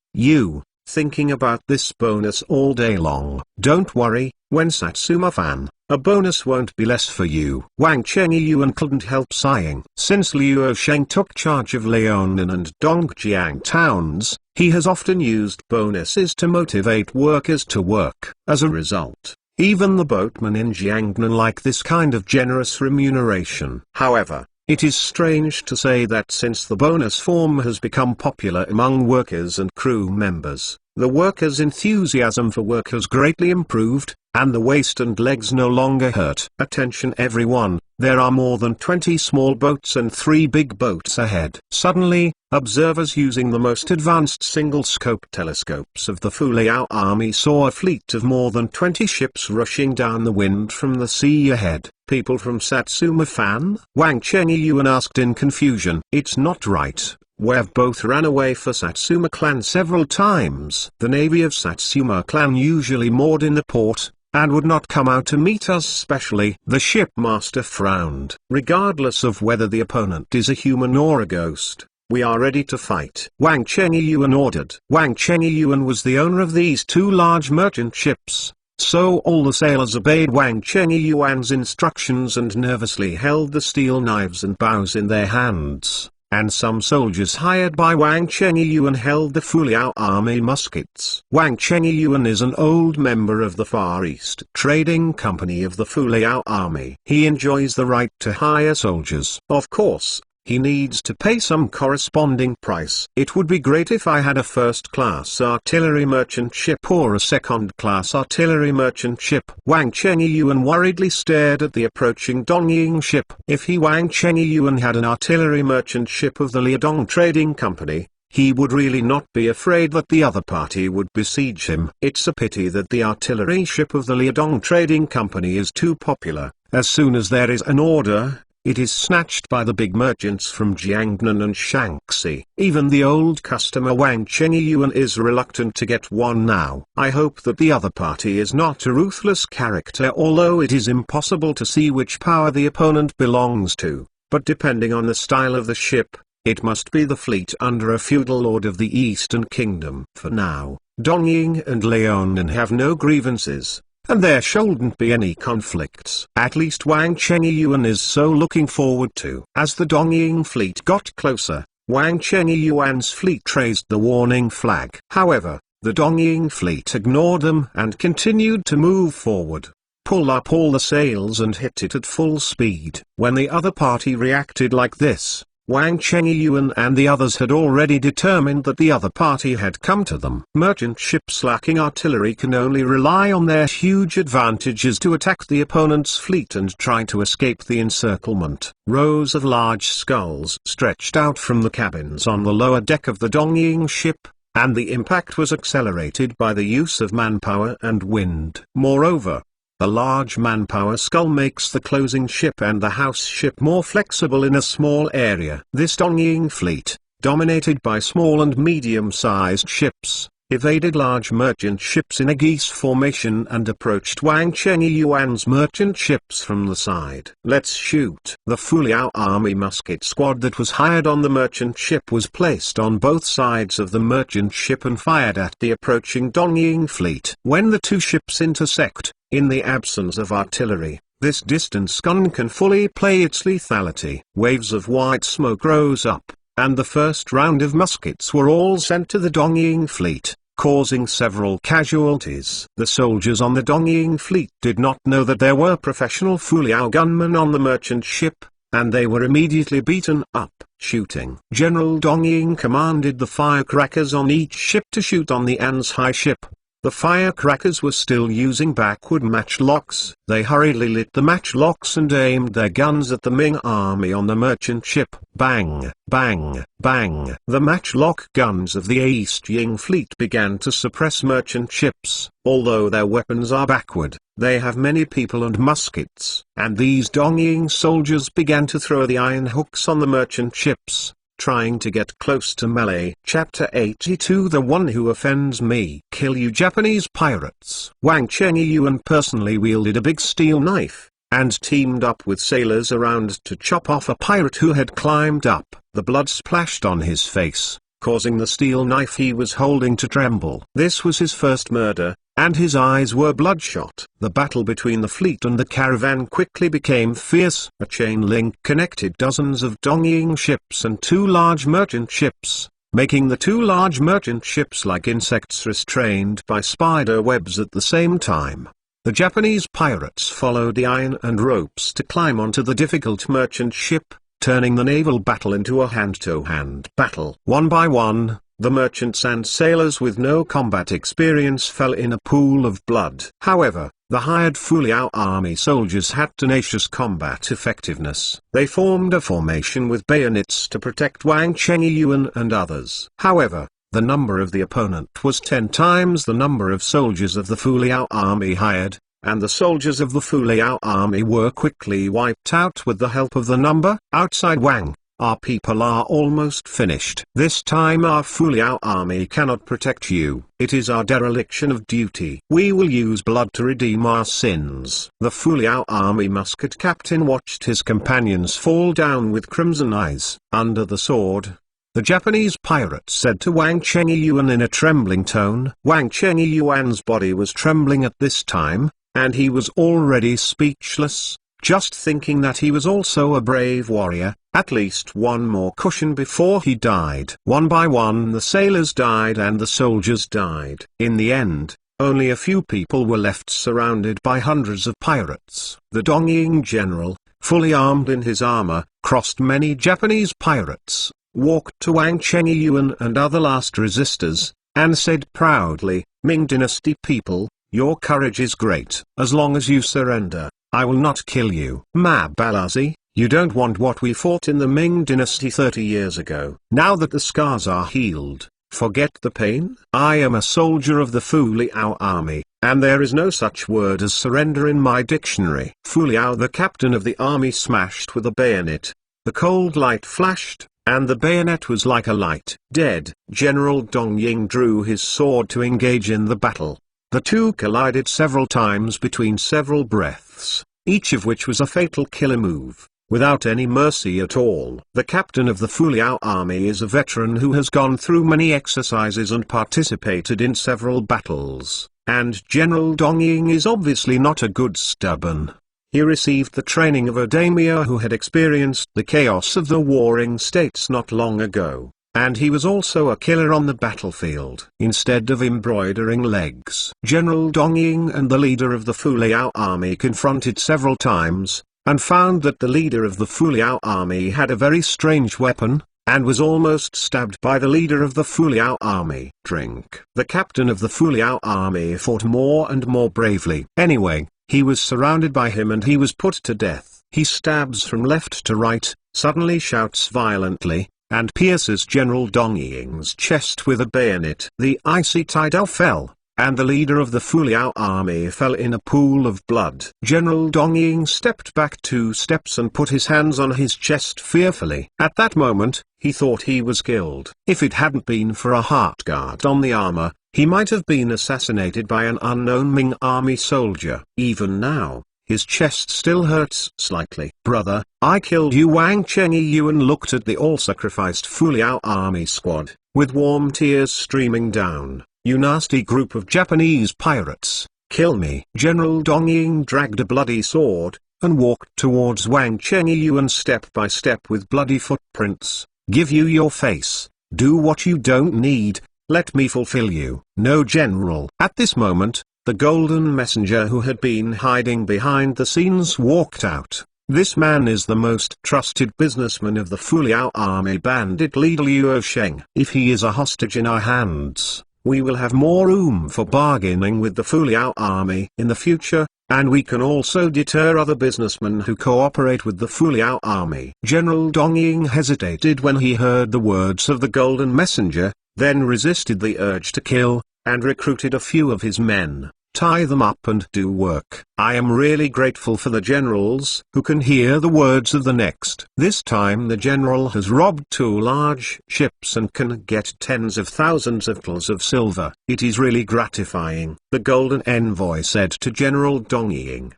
thinking about this bonus all day long. Don't worry, when Satsuma fan, a bonus won't be less for you. Wang Chengyuan couldn't help sighing. Since Liu Sheng took charge of Leonan and Dongjiang towns, he has often used bonuses to motivate workers to work. As a result, even the boatmen in Jiangnan like this kind of generous remuneration. However, It is strange to say that since the bonus form has become popular among workers and crew members, the workers' enthusiasm for work has greatly improved, and the waist and legs no longer hurt. Attention everyone, there are more than 20 small boats and 3 big boats ahead. Suddenly, observers using the most advanced single-scope telescopes of the Fu Liao army saw a fleet of more than 20 ships rushing down the wind from the sea ahead. People from Satsuma Fan? Wang Chengyuan asked in confusion. It's not right. We've both ran away for Satsuma clan several times. The navy of Satsuma clan usually moored in the port, and would not come out to meet us specially. The shipmaster frowned. Regardless of whether the opponent is a human or a ghost, we are ready to fight, Wang Chengyuan ordered. Wang Chengyuan was the owner of these 2 large merchant ships, so all the sailors obeyed Wang Chengyuan's instructions and nervously held the steel knives and bows in their hands. And some soldiers hired by Wang Chengyuan held the Fu Liao army muskets. Wang Chengyuan is an old member of the Far East Trading Company of the Fu Liao army. He enjoys the right to hire soldiers. Of course, he needs to pay some corresponding price. It would be great if I had a first-class artillery merchant ship or a second-class artillery merchant ship. Wang Chengyuan worriedly stared at the approaching Dongying ship. If he Wang Chengyuan had an artillery merchant ship of the Liadong Trading Company, he would really not be afraid that the other party would besiege him. It's a pity that the artillery ship of the Liadong Trading Company is too popular. As soon as there is an order, it is snatched by the big merchants from Jiangnan and Shaanxi. Even the old customer Wang Chengyuan is reluctant to get one now. I hope that the other party is not a ruthless character, although it is impossible to see which power the opponent belongs to. But depending on the style of the ship, it must be the fleet under a feudal lord of the Eastern Kingdom. For now, Dongying and Liaonan have no grievances, and there shouldn't be any conflicts. At least Wang Chengyuan is so looking forward to. As the Dongying fleet got closer, Wang Chengyuan's fleet raised the warning flag. However, the Dongying fleet ignored them and continued to move forward. Pull up all the sails and hit it at full speed. When the other party reacted like this, Wang Chengyuan and the others had already determined that the other party had come to them. Merchant ships lacking artillery can only rely on their huge advantages to attack the opponent's fleet and try to escape the encirclement. Rows of large skulls stretched out from the cabins on the lower deck of the Dongying ship, and the impact was accelerated by the use of manpower and wind. Moreover, a large manpower skull makes the closing ship and the house ship more flexible in a small area. This Dongying fleet, dominated by small and medium-sized ships, evaded large merchant ships in a geese formation and approached Wang Chengyuan's merchant ships from the side. Let's shoot. The Fu Liao army musket squad that was hired on the merchant ship was placed on both sides of the merchant ship and fired at the approaching Dongying fleet. When the 2 ships intersect, in the absence of artillery, this distance gun can fully play its lethality. Waves of white smoke rose up, and the first round of muskets were all sent to the Dongying fleet, causing several casualties. The soldiers on the Dongying fleet did not know that there were professional Fu Liao gunmen on the merchant ship, and they were immediately beaten up. Shooting. General Dongying commanded the firecrackers on each ship to shoot on the Anzhi ship. The firecrackers were still using backward matchlocks. They hurriedly lit the matchlocks and aimed their guns at the Ming army on the merchant ship. Bang, bang, bang. The matchlock guns of the East Ying fleet began to suppress merchant ships. Although their weapons are backward, they have many people and muskets. And these Dongying soldiers began to throw the iron hooks on the merchant ships, trying to get close to melee. Chapter 82 The one who offends me. Kill you Japanese pirates. Wang Chengyuan personally wielded a big steel knife, and teamed up with sailors around to chop off a pirate who had climbed up. The blood splashed on his face, causing the steel knife he was holding to tremble. This was his first murder, and his eyes were bloodshot. The battle between the fleet and the caravan quickly became fierce. A chain link connected dozens of Dongying ships and 2 large merchant ships, making the 2 large merchant ships like insects restrained by spider webs at the same time. The Japanese pirates followed the iron and ropes to climb onto the difficult merchant ship, turning the naval battle into a hand-to-hand battle. One by one, the merchants and sailors with no combat experience fell in a pool of blood. However, the hired Fu Liao army soldiers had tenacious combat effectiveness. They formed a formation with bayonets to protect Wang Chengyuan and others. However, the number of the opponent was 10 times the number of soldiers of the Fu Liao army hired, and the soldiers of the Fu Liao army were quickly wiped out with the help of the number. Outside Wang, our people are almost finished. This time our Fu Liao army cannot protect you. It is our dereliction of duty. We will use blood to redeem our sins. The Fu Liao army musket captain watched his companions fall down with crimson eyes. Under the sword, the Japanese pirate said to Wang Chengyuan in a trembling tone. Wang Chengyuan's body was trembling at this time, and he was already speechless, just thinking that he was also a brave warrior. At least one more cushion before he died. One by one the sailors died and the soldiers died. In the end, only a few people were left surrounded by hundreds of pirates. The Dongying general, fully armed in his armor, crossed many Japanese pirates, walked to Wang Chengyuan and other last resistors, and said proudly, "Ming Dynasty people, your courage is great. As long as you surrender, I will not kill you." Ma Balazi, you don't want what we fought in the Ming Dynasty 30 years ago. Now that the scars are healed, forget the pain? I am a soldier of the Fu Liao army, and there is no such word as surrender in my dictionary. Fu Liao, the captain of the army, smashed with a bayonet. The cold light flashed, and the bayonet was like a light. Dead. General Dongying drew his sword to engage in the battle. The two collided several times between several breaths, each of which was a fatal killer move, without any mercy at all. The captain of the Fu Liao army is a veteran who has gone through many exercises and participated in several battles, and General Dongying is obviously not a good stubborn. He received the training of a daimyo who had experienced the chaos of the warring states not long ago, and he was also a killer on the battlefield. Instead of embroidering legs, General Dongying and the leader of the Fu Liao army confronted several times, and found that the leader of the Fu Liao army had a very strange weapon, and was almost stabbed by the leader of the Fu Liao army. Drink. The captain of the Fu Liao army fought more and more bravely. Anyway, he was surrounded by him and he was put to death. He stabs from left to right, suddenly shouts violently, and pierces General Dongying's chest with a bayonet. The icy tidal fell, and the leader of the Fu Liao army fell in a pool of blood. General Dongying stepped back 2 steps and put his hands on his chest fearfully. At that moment, he thought he was killed. If it hadn't been for a heart guard on the armor, he might have been assassinated by an unknown Ming army soldier. Even now, his chest still hurts slightly. "Brother, I killed you." Wang Chengyuan looked at the all-sacrificed Fu Liao army squad, with warm tears streaming down. "You nasty group of Japanese pirates, kill me." General Dongying dragged a bloody sword, and walked towards Wang Chengyuan step by step with bloody footprints. "Give you your face, do what you don't need, let me fulfill you." "No, General." At this moment, the golden messenger who had been hiding behind the scenes walked out. This man is the most trusted businessman of the Fu Liao army, bandit leader Liu Sheng. If he is a hostage in our hands, we will have more room for bargaining with the Fu Liao army in the future, and we can also deter other businessmen who cooperate with the Fu Liao army. General Dongying hesitated when he heard the words of the golden messenger, then resisted the urge to kill, and recruited a few of his men. Tie them up and do work. I am really grateful for the generals who can hear the words of the next. This time the general has robbed 2 large ships and can get tens of thousands of tons of silver. It is really gratifying. The golden envoy said to General Dongying,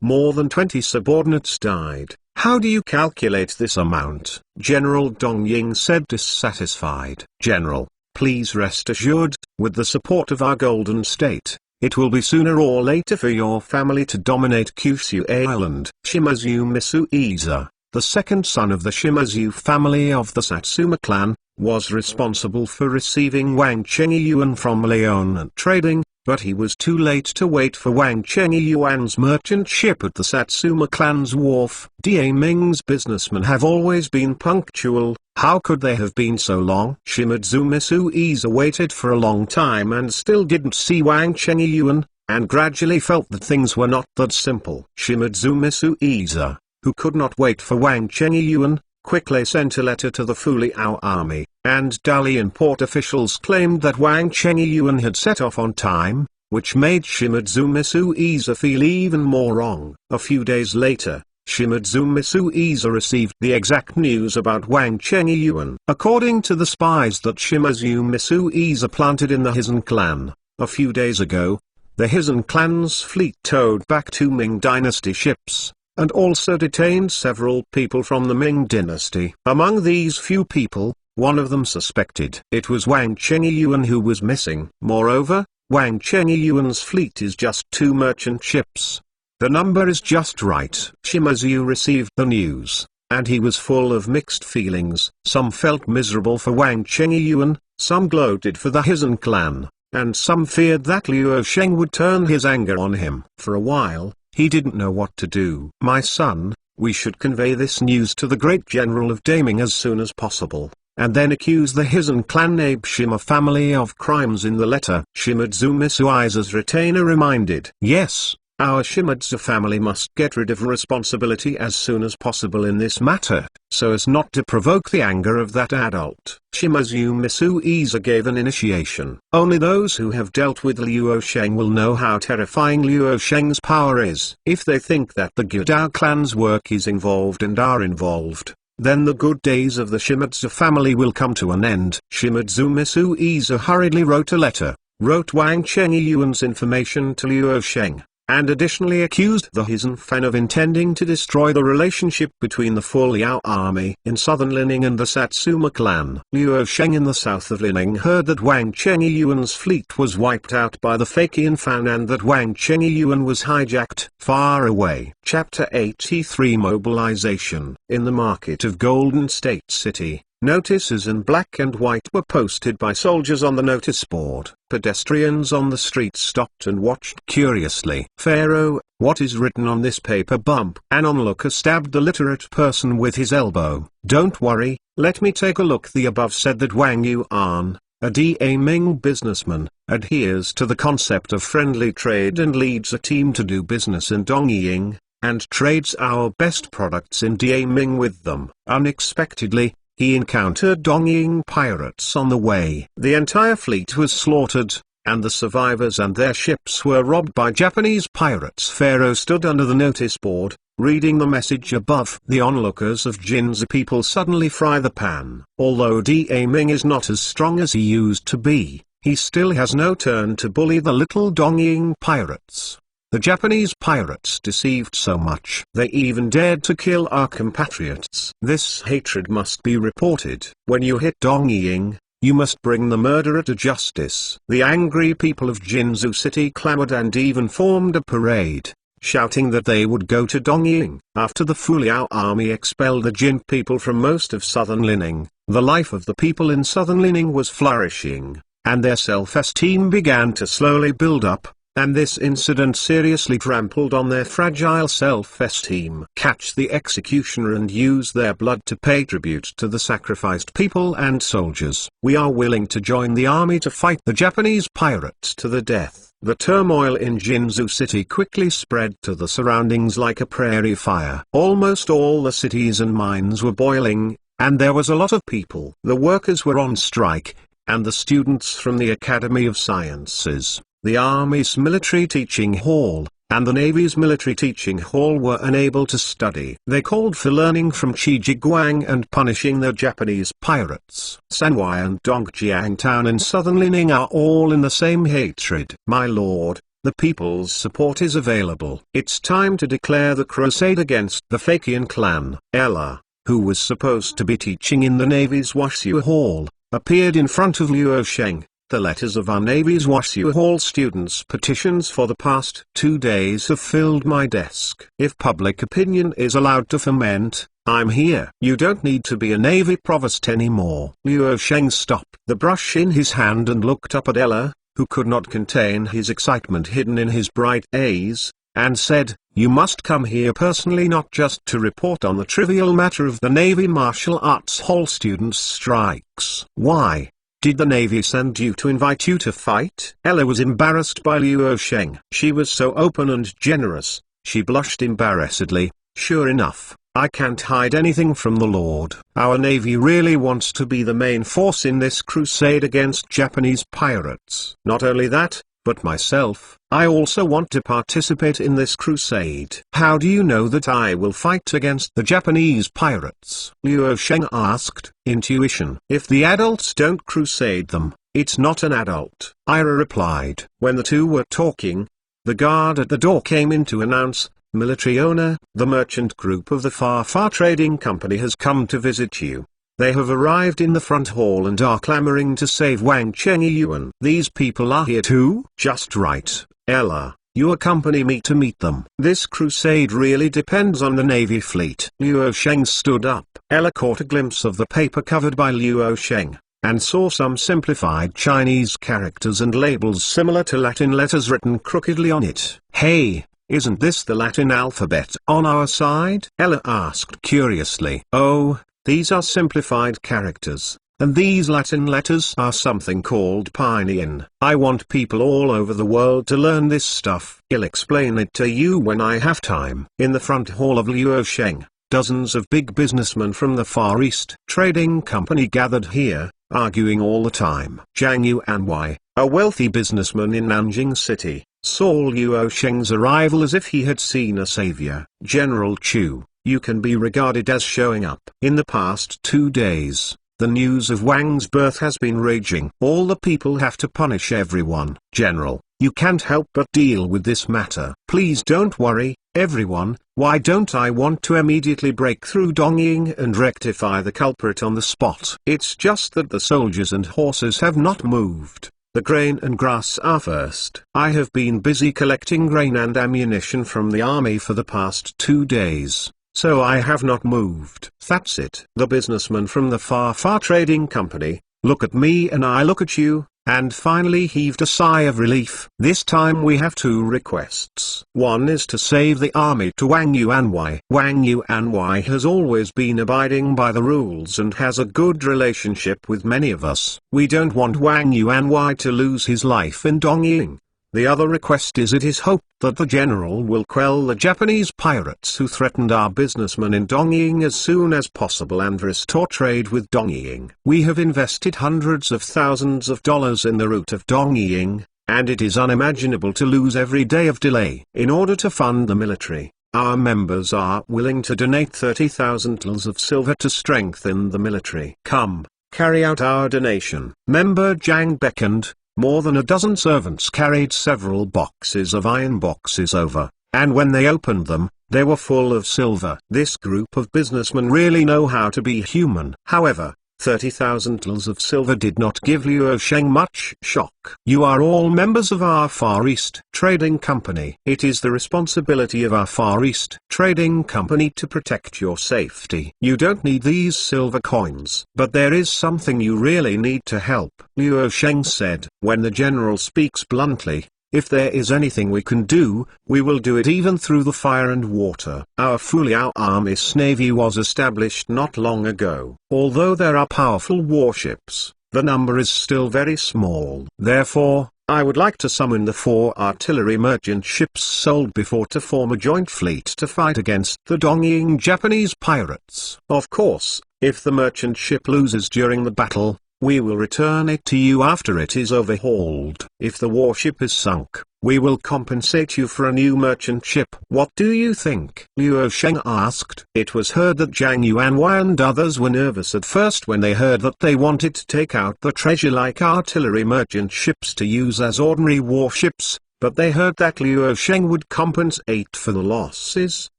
more than 20 subordinates died. How do you calculate this amount? General Dongying said, dissatisfied. General, please rest assured, with the support of our Golden State, it will be sooner or later for your family to dominate Kyushu Island. Shimazu Misuiza, the second son of the Shimazu family of the Satsuma clan, was responsible for receiving Wang Chengyuan from Leon and trading, But he was too late to wait for Wang Chengyuan's merchant ship at the Satsuma clan's wharf. Da Ming's businessmen have always been punctual. How could they have been so long? Shimizu Misuiza waited for a long time and still didn't see Wang Chengyuan, and gradually felt that things were not that simple. Shimizu Misuiza, who could not wait for Wang Chengyuan, quickly sent a letter to the Fuliao army, and Dalian port officials claimed that Wang Chengyuan had set off on time, which made Shimizu Misuiza feel even more wrong. A few days later, Shimizu Misuiza received the exact news about Wang Chengyuan. According to the spies that Shimizu Misuiza planted in the Hizen clan, a few days ago, the Hizen clan's fleet towed back 2 Ming Dynasty ships, and also detained several people from the Ming Dynasty. Among these few people, one of them suspected it was Wang Chengyuan who was missing. Moreover, Wang Chengyuan's fleet is just 2 merchant ships. The number is just right. Shimizu received the news, and he was full of mixed feelings. Some felt miserable for Wang Chengyuan, some gloated for the Hizen clan, and some feared that Liu Sheng would turn his anger on him. For a while, he didn't know what to do. My son, we should convey this news to the great general of Daming as soon as possible, and then accuse the Hizen clan Shima family of crimes in the letter. Shimizu Misuiza's retainer reminded. Yes, our Shimizu family must get rid of responsibility as soon as possible in this matter, so as not to provoke the anger of that adult. Shimizu Misuiza gave an initiation. Only those who have dealt with Liu Sheng will know how terrifying Liu Sheng's power is. If they think that the Gudao clan's work is involved and are involved, then the good days of the Shimizu family will come to an end. Shimizu Misuiza hurriedly wrote a letter, wrote Wang Chengyuan's information to Liu Sheng, and additionally accused the Hizen fan of intending to destroy the relationship between the Fuliao army in southern Lining and the Satsuma clan. Liu Sheng in the south of Lining heard that Wang Chengyuan's fleet was wiped out by the Fakian fan and that Wang Chengyuan was hijacked. Far away. Chapter 83 Mobilization. In the market of Golden State City, notices in black and white were posted by soldiers on the notice board. Pedestrians on the street stopped and watched curiously. Pharaoh, what is written on this paper? Bump. An onlooker stabbed the literate person with his elbow. Don't worry, let me take a look. The above said that Wang Yuan, a Da Ming businessman, adheres to the concept of friendly trade and leads a team to do business in Dongying, and trades our best products in Da Ming with them. Unexpectedly, he encountered Dongying pirates on the way. The entire fleet was slaughtered, and the survivors and their ships were robbed by Japanese pirates. Pharaoh stood under the notice board, reading the message above. The onlookers of Jinzu people suddenly fry the pan. Although Da Ming is not as strong as he used to be, he still has no turn to bully the little Dongying pirates. The Japanese pirates deceived so much. They even dared to kill our compatriots. This hatred must be reported. When you hit Dongying, you must bring the murderer to justice. The angry people of Jinzu City clamored and even formed a parade, shouting that they would go to Dongying. After the Fuliao army expelled the Jin people from most of southern Lining, the life of the people in southern Lining was flourishing, and their self-esteem began to slowly build up. And this incident seriously trampled on their fragile self-esteem. Catch the executioner and use their blood to pay tribute to the sacrificed people and soldiers. We are willing to join the army to fight the Japanese pirates to the death. The turmoil in Jinzu City quickly spread to the surroundings like a prairie fire. Almost all the cities and mines were boiling, and there was a lot of people. The workers were on strike, and the students from the Academy of Sciences, the Army's military teaching hall, and the Navy's military teaching hall were unable to study. They called for learning from Qijiguang and punishing the Japanese pirates. Sanwai and Dongjiang town and southern Lining are all in the same hatred. My lord, the people's support is available. It's time to declare the crusade against the Fakian clan. Ella, who was supposed to be teaching in the Navy's Washu hall, appeared in front of Liu Sheng. The letters of our Navy's Washu Hall students' petitions for the past 2 days have filled my desk. If public opinion is allowed to ferment, I'm here. You don't need to be a Navy provost anymore. Liu Sheng stopped the brush in his hand and looked up at Ella, who could not contain his excitement hidden in his bright eyes, and said, "You must come here personally, not just to report on the trivial matter of the Navy martial arts hall students' strikes." "Why? Did the Navy send you to invite you to fight?" Ella was embarrassed by Luo Sheng. She was so open and generous, she blushed embarrassedly. "Sure enough, I can't hide anything from the Lord. Our Navy really wants to be the main force in this crusade against Japanese pirates. Not only that, but myself, I also want to participate in this crusade." "How do you know that I will fight against the Japanese pirates?" Luo Sheng asked. "Intuition. If the adults don't crusade them, it's not an adult," Ira replied. When the two were talking, the guard at the door came in to announce, "Military owner, the merchant group of the Far Trading Company has come to visit you. They have arrived in the front hall and are clamoring to save Wang Chengyuan." "These people are here too?" "Just right, Ella. You accompany me to meet them. This crusade really depends on the Navy fleet." Luo Sheng stood up. Ella caught a glimpse of the paper covered by Luo Sheng, and saw some simplified Chinese characters and labels similar to Latin letters written crookedly on it. "Hey, isn't this the Latin alphabet on our side?" Ella asked curiously. "Oh, these are simplified characters, and these Latin letters are something called Pinyin. I want people all over the world to learn this stuff. I'll explain it to you when I have time." In the front hall of Luo Sheng, dozens of big businessmen from the Far East Trading Company gathered here, arguing all the time. Zhang Yuanwei, a wealthy businessman in Nanjing City, saw Luo Sheng's arrival as if he had seen a savior. "General Chu, you can be regarded as showing up." In the past 2 days, the news of Wang's birth has been raging. "All the people have to punish everyone." "General, you can't help but deal with this matter." "Please don't worry, everyone. Why don't I want to immediately break through Dongying and rectify the culprit on the spot? It's just that the soldiers and horses have not moved. The grain and grass are first. I have been busy collecting grain and ammunition from the army for the past 2 days, so I have not moved." "That's it." The businessman from the Far Trading Company, "Look at me and I look at you," and finally heaved a sigh of relief. "This time we have 2 requests. One is to save the army to Wang Yuanwei. Wang Yuanwei has always been abiding by the rules and has a good relationship with many of us. We don't want Wang Yuanwei to lose his life in Dongying. The other request is it is hoped that the general will quell the Japanese pirates who threatened our businessmen in Dongying as soon as possible and restore trade with Dongying. We have invested hundreds of thousands of dollars in the route of Dongying, and it is unimaginable to lose every day of delay. In order to fund the military, our members are willing to donate 30,000 taels of silver to strengthen the military. Come, carry out our donation." Member Zhang beckoned. More than a dozen servants carried several boxes of iron boxes over, and when they opened them, they were full of silver. This group of businessmen really know how to be human. However, 30,000 taels of silver did not give Luo Sheng much shock. "You are all members of our Far East Trading Company. It is the responsibility of our Far East Trading Company to protect your safety. You don't need these silver coins. But there is something you really need to help," Luo Sheng said. "When the general speaks bluntly, if there is anything we can do, we will do it even through the fire and water." Our Fuliao Army's navy was established not long ago. Although there are powerful warships, the number is still very small. Therefore, I would like to summon the 4 artillery merchant ships sold before to form a joint fleet to fight against the Dongying Japanese pirates. Of course, if the merchant ship loses during the battle, we will return it to you after it is overhauled. If the warship is sunk, we will compensate you for a new merchant ship. What do you think? Luo Sheng asked. It was heard that Zhang Yuanwei and others were nervous at first when they heard that they wanted to take out the treasure like artillery merchant ships to use as ordinary warships, but they heard that Luo Sheng would compensate for the losses,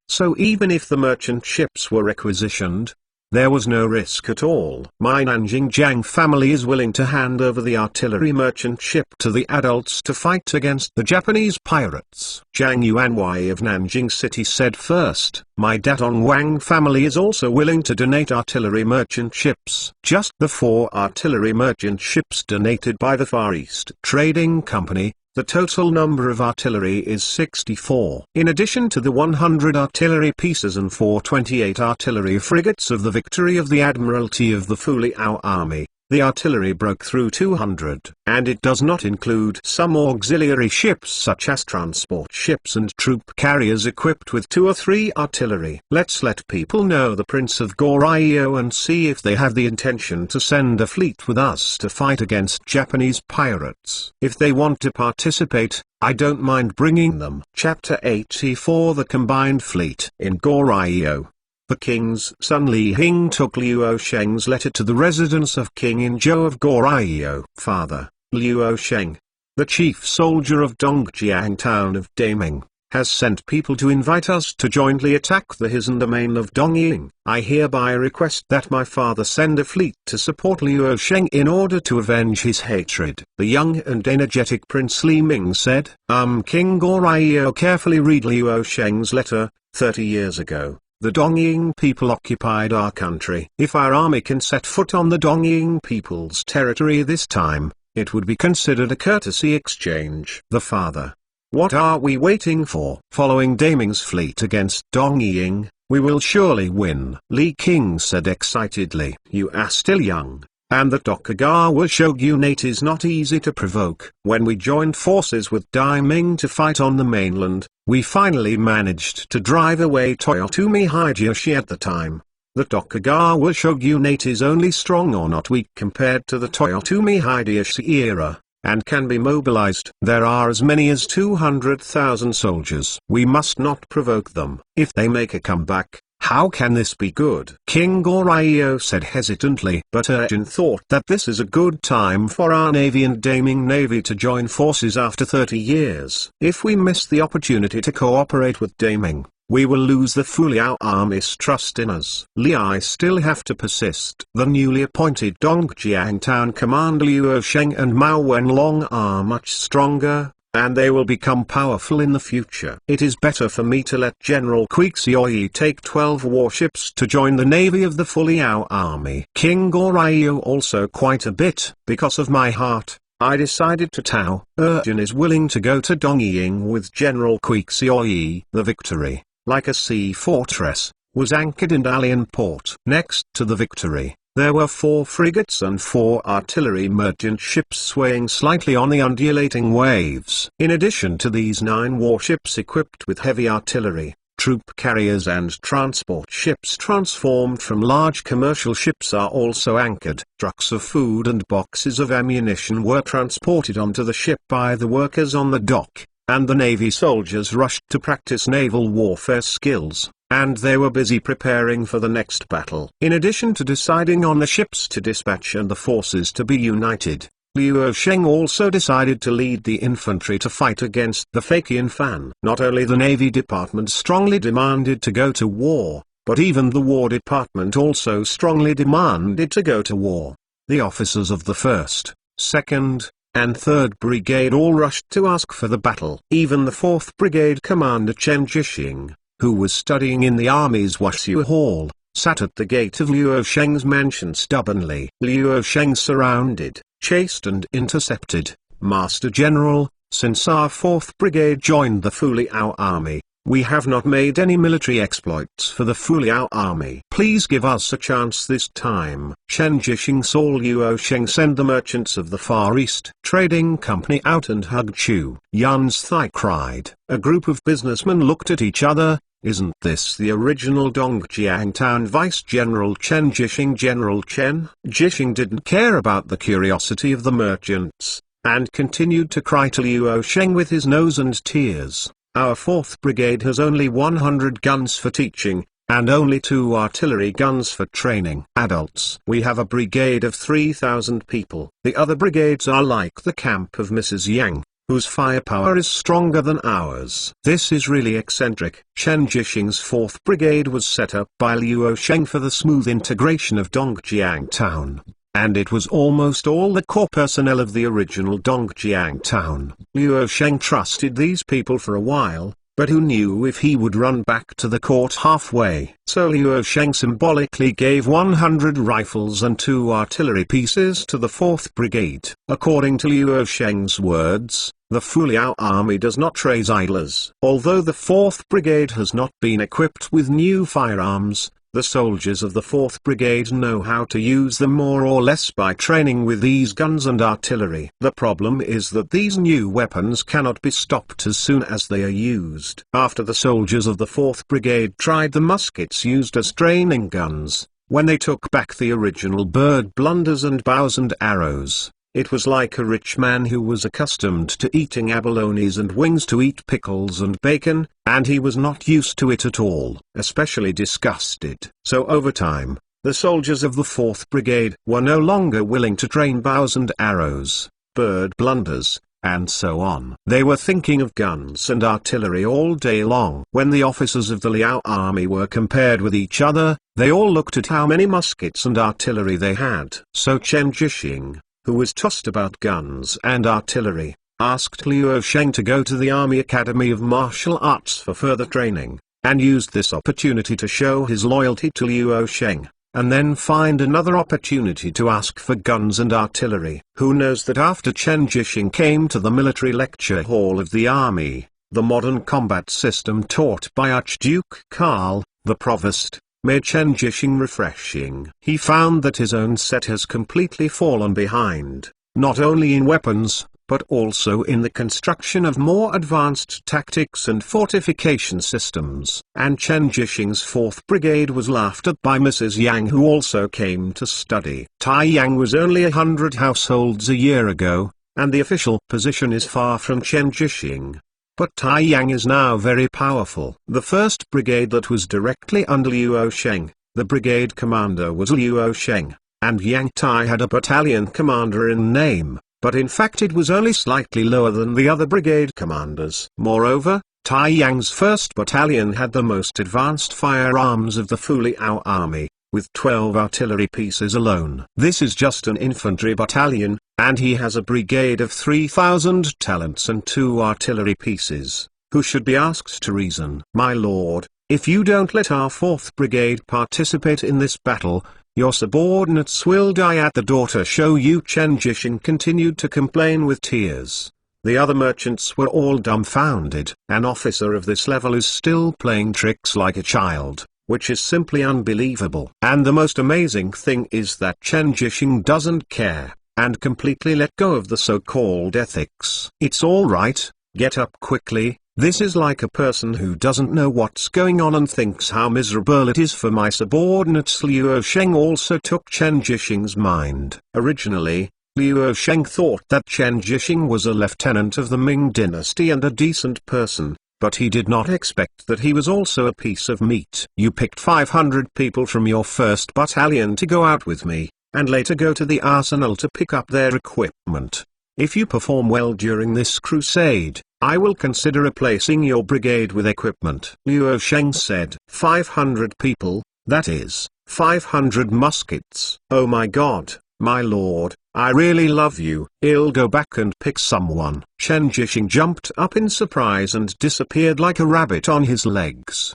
so even if the merchant ships were requisitioned, there was no risk at all. My Nanjing Jiang family is willing to hand over the artillery merchant ship to the adults to fight against the Japanese pirates. Jiang Yuanwei of Nanjing City said first. My Datong Wang family is also willing to donate artillery merchant ships. Just the 4 artillery merchant ships donated by the Far East Trading Company, the total number of artillery is 64. In addition to the 100 artillery pieces and 428 artillery frigates of the Victory of the Admiralty of the Fuliao Army, the artillery broke through 200, and it does not include some auxiliary ships such as transport ships and troop carriers equipped with 2 or 3 artillery. Let's let people know the Prince of Goryeo and see if they have the intention to send a fleet with us to fight against Japanese pirates. If they want to participate, I don't mind bringing them. Chapter 84 The Combined Fleet in Goryeo. The king's son Li Hing took Liu Sheng's letter to the residence of King Inzhou of Goryeo. Father, Liu Sheng, the chief soldier of Dongjiang town of Daming, has sent people to invite us to jointly attack the Hisan domain of Dongying. I hereby request that my father send a fleet to support Liu Sheng in order to avenge his hatred. The young and energetic Prince Li Ming said. King Goryeo carefully read Liu Sheng's letter. 30 years ago, the Dongying people occupied our country. If our army can set foot on the Dongying people's territory this time, it would be considered a courtesy exchange. The father. What are we waiting for? Following Daming's fleet against Dongying, we will surely win. Li King said excitedly. You are still young, and the Tokugawa shogunate is not easy to provoke. When we joined forces with Daiming to fight on the mainland, we finally managed to drive away Toyotomi Hideyoshi at the time. The Tokugawa shogunate is only strong or not weak compared to the Toyotomi Hideyoshi era, and can be mobilized. There are as many as 200,000 soldiers. We must not provoke them. If they make a comeback, how can this be good? King Goryeo said hesitantly. But Urchin thought that this is a good time for our navy and Daming navy to join forces after 30 years. If we miss the opportunity to cooperate with Daming, we will lose the Fuliao army's trust in us. I still have to persist. The newly appointed Dongjiang town commander Liu Sheng and Mao Wenlong are much stronger, and they will become powerful in the future. It is better for me to let General Quixioi take 12 warships to join the navy of the Fuliao army. King Goryeo also quite a bit. Because of my heart, I decided to Tao. Urchin is willing to go to Dongying with General Quixioi. The Victory, like a sea fortress, was anchored in Dalian port. Next to the Victory, there were 4 frigates and 4 artillery merchant ships swaying slightly on the undulating waves. In addition to these 9 warships equipped with heavy artillery, troop carriers and transport ships transformed from large commercial ships are also anchored. Trucks of food and boxes of ammunition were transported onto the ship by the workers on the dock, and the Navy soldiers rushed to practice naval warfare skills, and they were busy preparing for the next battle. In addition to deciding on the ships to dispatch and the forces to be united, Liu Sheng also decided to lead the infantry to fight against the Fakian Fan. Not only the Navy Department strongly demanded to go to war, but even the War Department also strongly demanded to go to war. The officers of the 1st, 2nd, and 3rd Brigade all rushed to ask for the battle. Even the 4th Brigade Commander Chen Jixing, who was studying in the Army's Washu Hall, sat at the gate of Liu Sheng's mansion stubbornly. Liu Sheng surrounded, chased and intercepted. Master General, since our 4th Brigade joined the Fuliao Army, we have not made any military exploits for the Fuliao Army. Please give us a chance this time. Chen Jixing saw Liu Sheng send the merchants of the Far East Trading Company out and hugged Chu Yun's thigh cried. A group of businessmen looked at each other. Isn't this the original Dongjiang town Vice-General Chen Jixing? General Chen Jixing didn't care about the curiosity of the merchants, and continued to cry to Liu Sheng with his nose and tears. Our 4th Brigade has only 100 guns for teaching, and only 2 artillery guns for training adults. We have a brigade of 3,000 people. The other brigades are like the camp of Mrs. Yang, whose firepower is stronger than ours. This is really eccentric. Chen Jixing's 4th Brigade was set up by Liu Sheng for the smooth integration of Dongjiang Town. And it was almost all the core personnel of the original Dongjiang Town. Liu Sheng trusted these people for a while, but who knew if he would run back to the court halfway? So Liu Sheng symbolically gave 100 rifles and 2 artillery pieces to the 4th Brigade. According to Liu Sheng's words, the Fuliao army does not raise idlers. Although the 4th Brigade has not been equipped with new firearms, the soldiers of the 4th Brigade know how to use them more or less by training with these guns and artillery. The problem is that these new weapons cannot be stopped as soon as they are used. After the soldiers of the 4th Brigade tried the muskets used as training guns, when they took back the original bird blunders and bows and arrows, it was like a rich man who was accustomed to eating abalones and wings to eat pickles and bacon, and he was not used to it at all, especially disgusted. So over time, the soldiers of the 4th Brigade were no longer willing to train bows and arrows, bird blunders, and so on. They were thinking of guns and artillery all day long. When the officers of the Liao army were compared with each other, they all looked at how many muskets and artillery they had. So Chen Jixing, who was tossed about guns and artillery, asked Liu Sheng to go to the Army Academy of Martial Arts for further training, and used this opportunity to show his loyalty to Liu Sheng, and then find another opportunity to ask for guns and artillery. Who knows that after Chen Jixing came to the military lecture hall of the army, the modern combat system taught by Archduke Karl, the provost, made Chen Jixing refreshing. He found that his own set has completely fallen behind, not only in weapons, but also in the construction of more advanced tactics and fortification systems. And Chen Jixing's 4th Brigade was laughed at by Mrs. Yang, who also came to study. Taiyang was only 100 households a year ago, and the official position is far from Chen Jixing. But Taiyang is now very powerful. The 1st Brigade that was directly under Liu Sheng, the brigade commander was Liu Sheng, and Yang Tai had a battalion commander in name, but in fact it was only slightly lower than the other brigade commanders. Moreover, Taiyang's 1st Battalion had the most advanced firearms of the Fuliao army, with 12 artillery pieces alone. This is just an infantry battalion, and he has a brigade of 3,000 talents and 2 artillery pieces. Who should be asked to reason? My lord, if you don't let our 4th Brigade participate in this battle, your subordinates will die at the door to show you. Chen Jixing continued to complain with tears. The other merchants were all dumbfounded. An officer of this level is still playing tricks like a child, which is simply unbelievable. And the most amazing thing is that Chen Jixing doesn't care, and completely let go of the so-called ethics. It's all right, get up quickly. This is like a person who doesn't know what's going on and thinks how miserable it is for my subordinates. Liu Sheng also took Chen Jixing's mind. Originally, Liu Sheng thought that Chen Jixing was a lieutenant of the Ming Dynasty and a decent person, but he did not expect that he was also a piece of meat. You picked 500 people from your 1st Battalion to go out with me, and later go to the arsenal to pick up their equipment. If you perform well during this crusade, I will consider replacing your brigade with equipment. Liu Sheng said, 500 people, that is, 500 muskets. Oh my god, my lord, I really love you. I'll go back and pick someone. Chen Jixing jumped up in surprise and disappeared like a rabbit on his legs.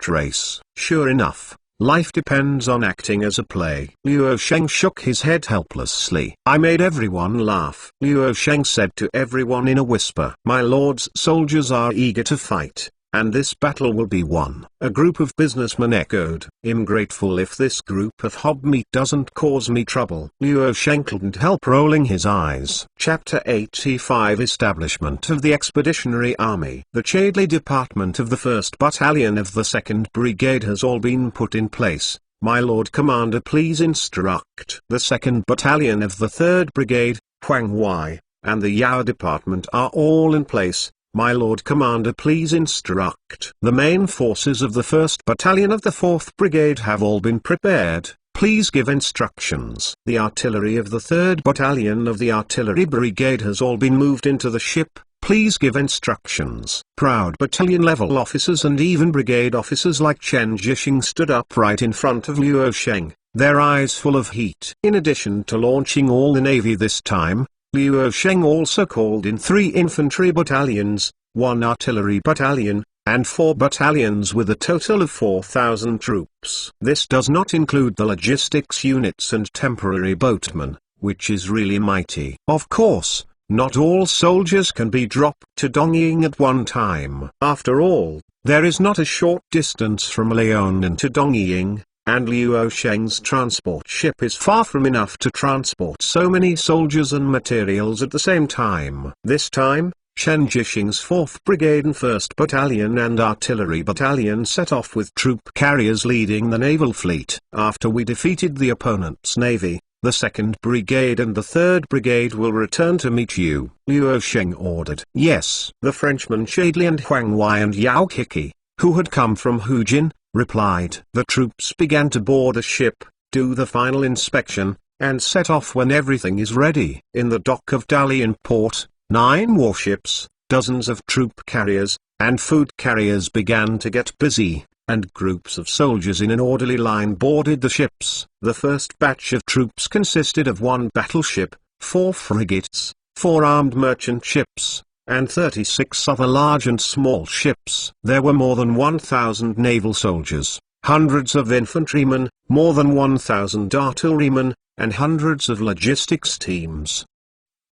Trace. Sure enough, life depends on acting as a play. Liu Sheng shook his head helplessly. I made everyone laugh. Liu Sheng said to everyone in a whisper, my lord's soldiers are eager to fight, and this battle will be won. A group of businessmen echoed, I'm grateful if this group of hobmeat doesn't cause me trouble. Liu Sheng couldn't help rolling his eyes. Chapter 85 Establishment of the Expeditionary Army. The Chadley Department of the 1st Battalion of the 2nd Brigade has all been put in place. My Lord Commander, please instruct. The 2nd Battalion of the 3rd Brigade, Huang Wai, and the Yao Department are all in place. My Lord Commander, please instruct. The main forces of the 1st Battalion of the 4th Brigade have all been prepared. Please give instructions. The artillery of the 3rd Battalion of the Artillery Brigade has all been moved into the ship, Please give instructions. Proud battalion level officers and even brigade officers like Chen Jisheng stood up right in front of Luo Sheng, their eyes full of heat. In addition to launching all the navy this time, Luo Sheng also called in 3 infantry battalions, 1 artillery battalion, and 4 battalions with a total of 4,000 troops. This does not include the logistics units and temporary boatmen, which is really mighty. Of course, not all soldiers can be dropped to Dongying at one time. After all, there is not a short distance from Liaoning to Dongying, and Luo Sheng's transport ship is far from enough to transport so many soldiers and materials at the same time. This time, Chen Jisheng's 4th Brigade and 1st Battalion and Artillery Battalion set off with troop carriers leading the naval fleet. After we defeated the opponent's navy, the 2nd Brigade and the 3rd Brigade will return to meet you, Luo Sheng ordered. Yes. The Frenchmen Shadley and Huang Wei and Yao Kiki, who had come from Hujin, replied. The troops began to board a ship, do the final inspection, and set off when everything is ready. In the dock of Dalian port, 9 warships, dozens of troop carriers, and food carriers began to get busy, and groups of soldiers in an orderly line boarded the ships. The first batch of troops consisted of 1 battleship, 4 frigates, 4 armed merchant ships, and 36 other large and small ships. There were more than 1,000 naval soldiers, hundreds of infantrymen, more than 1,000 artillerymen, and hundreds of logistics teams.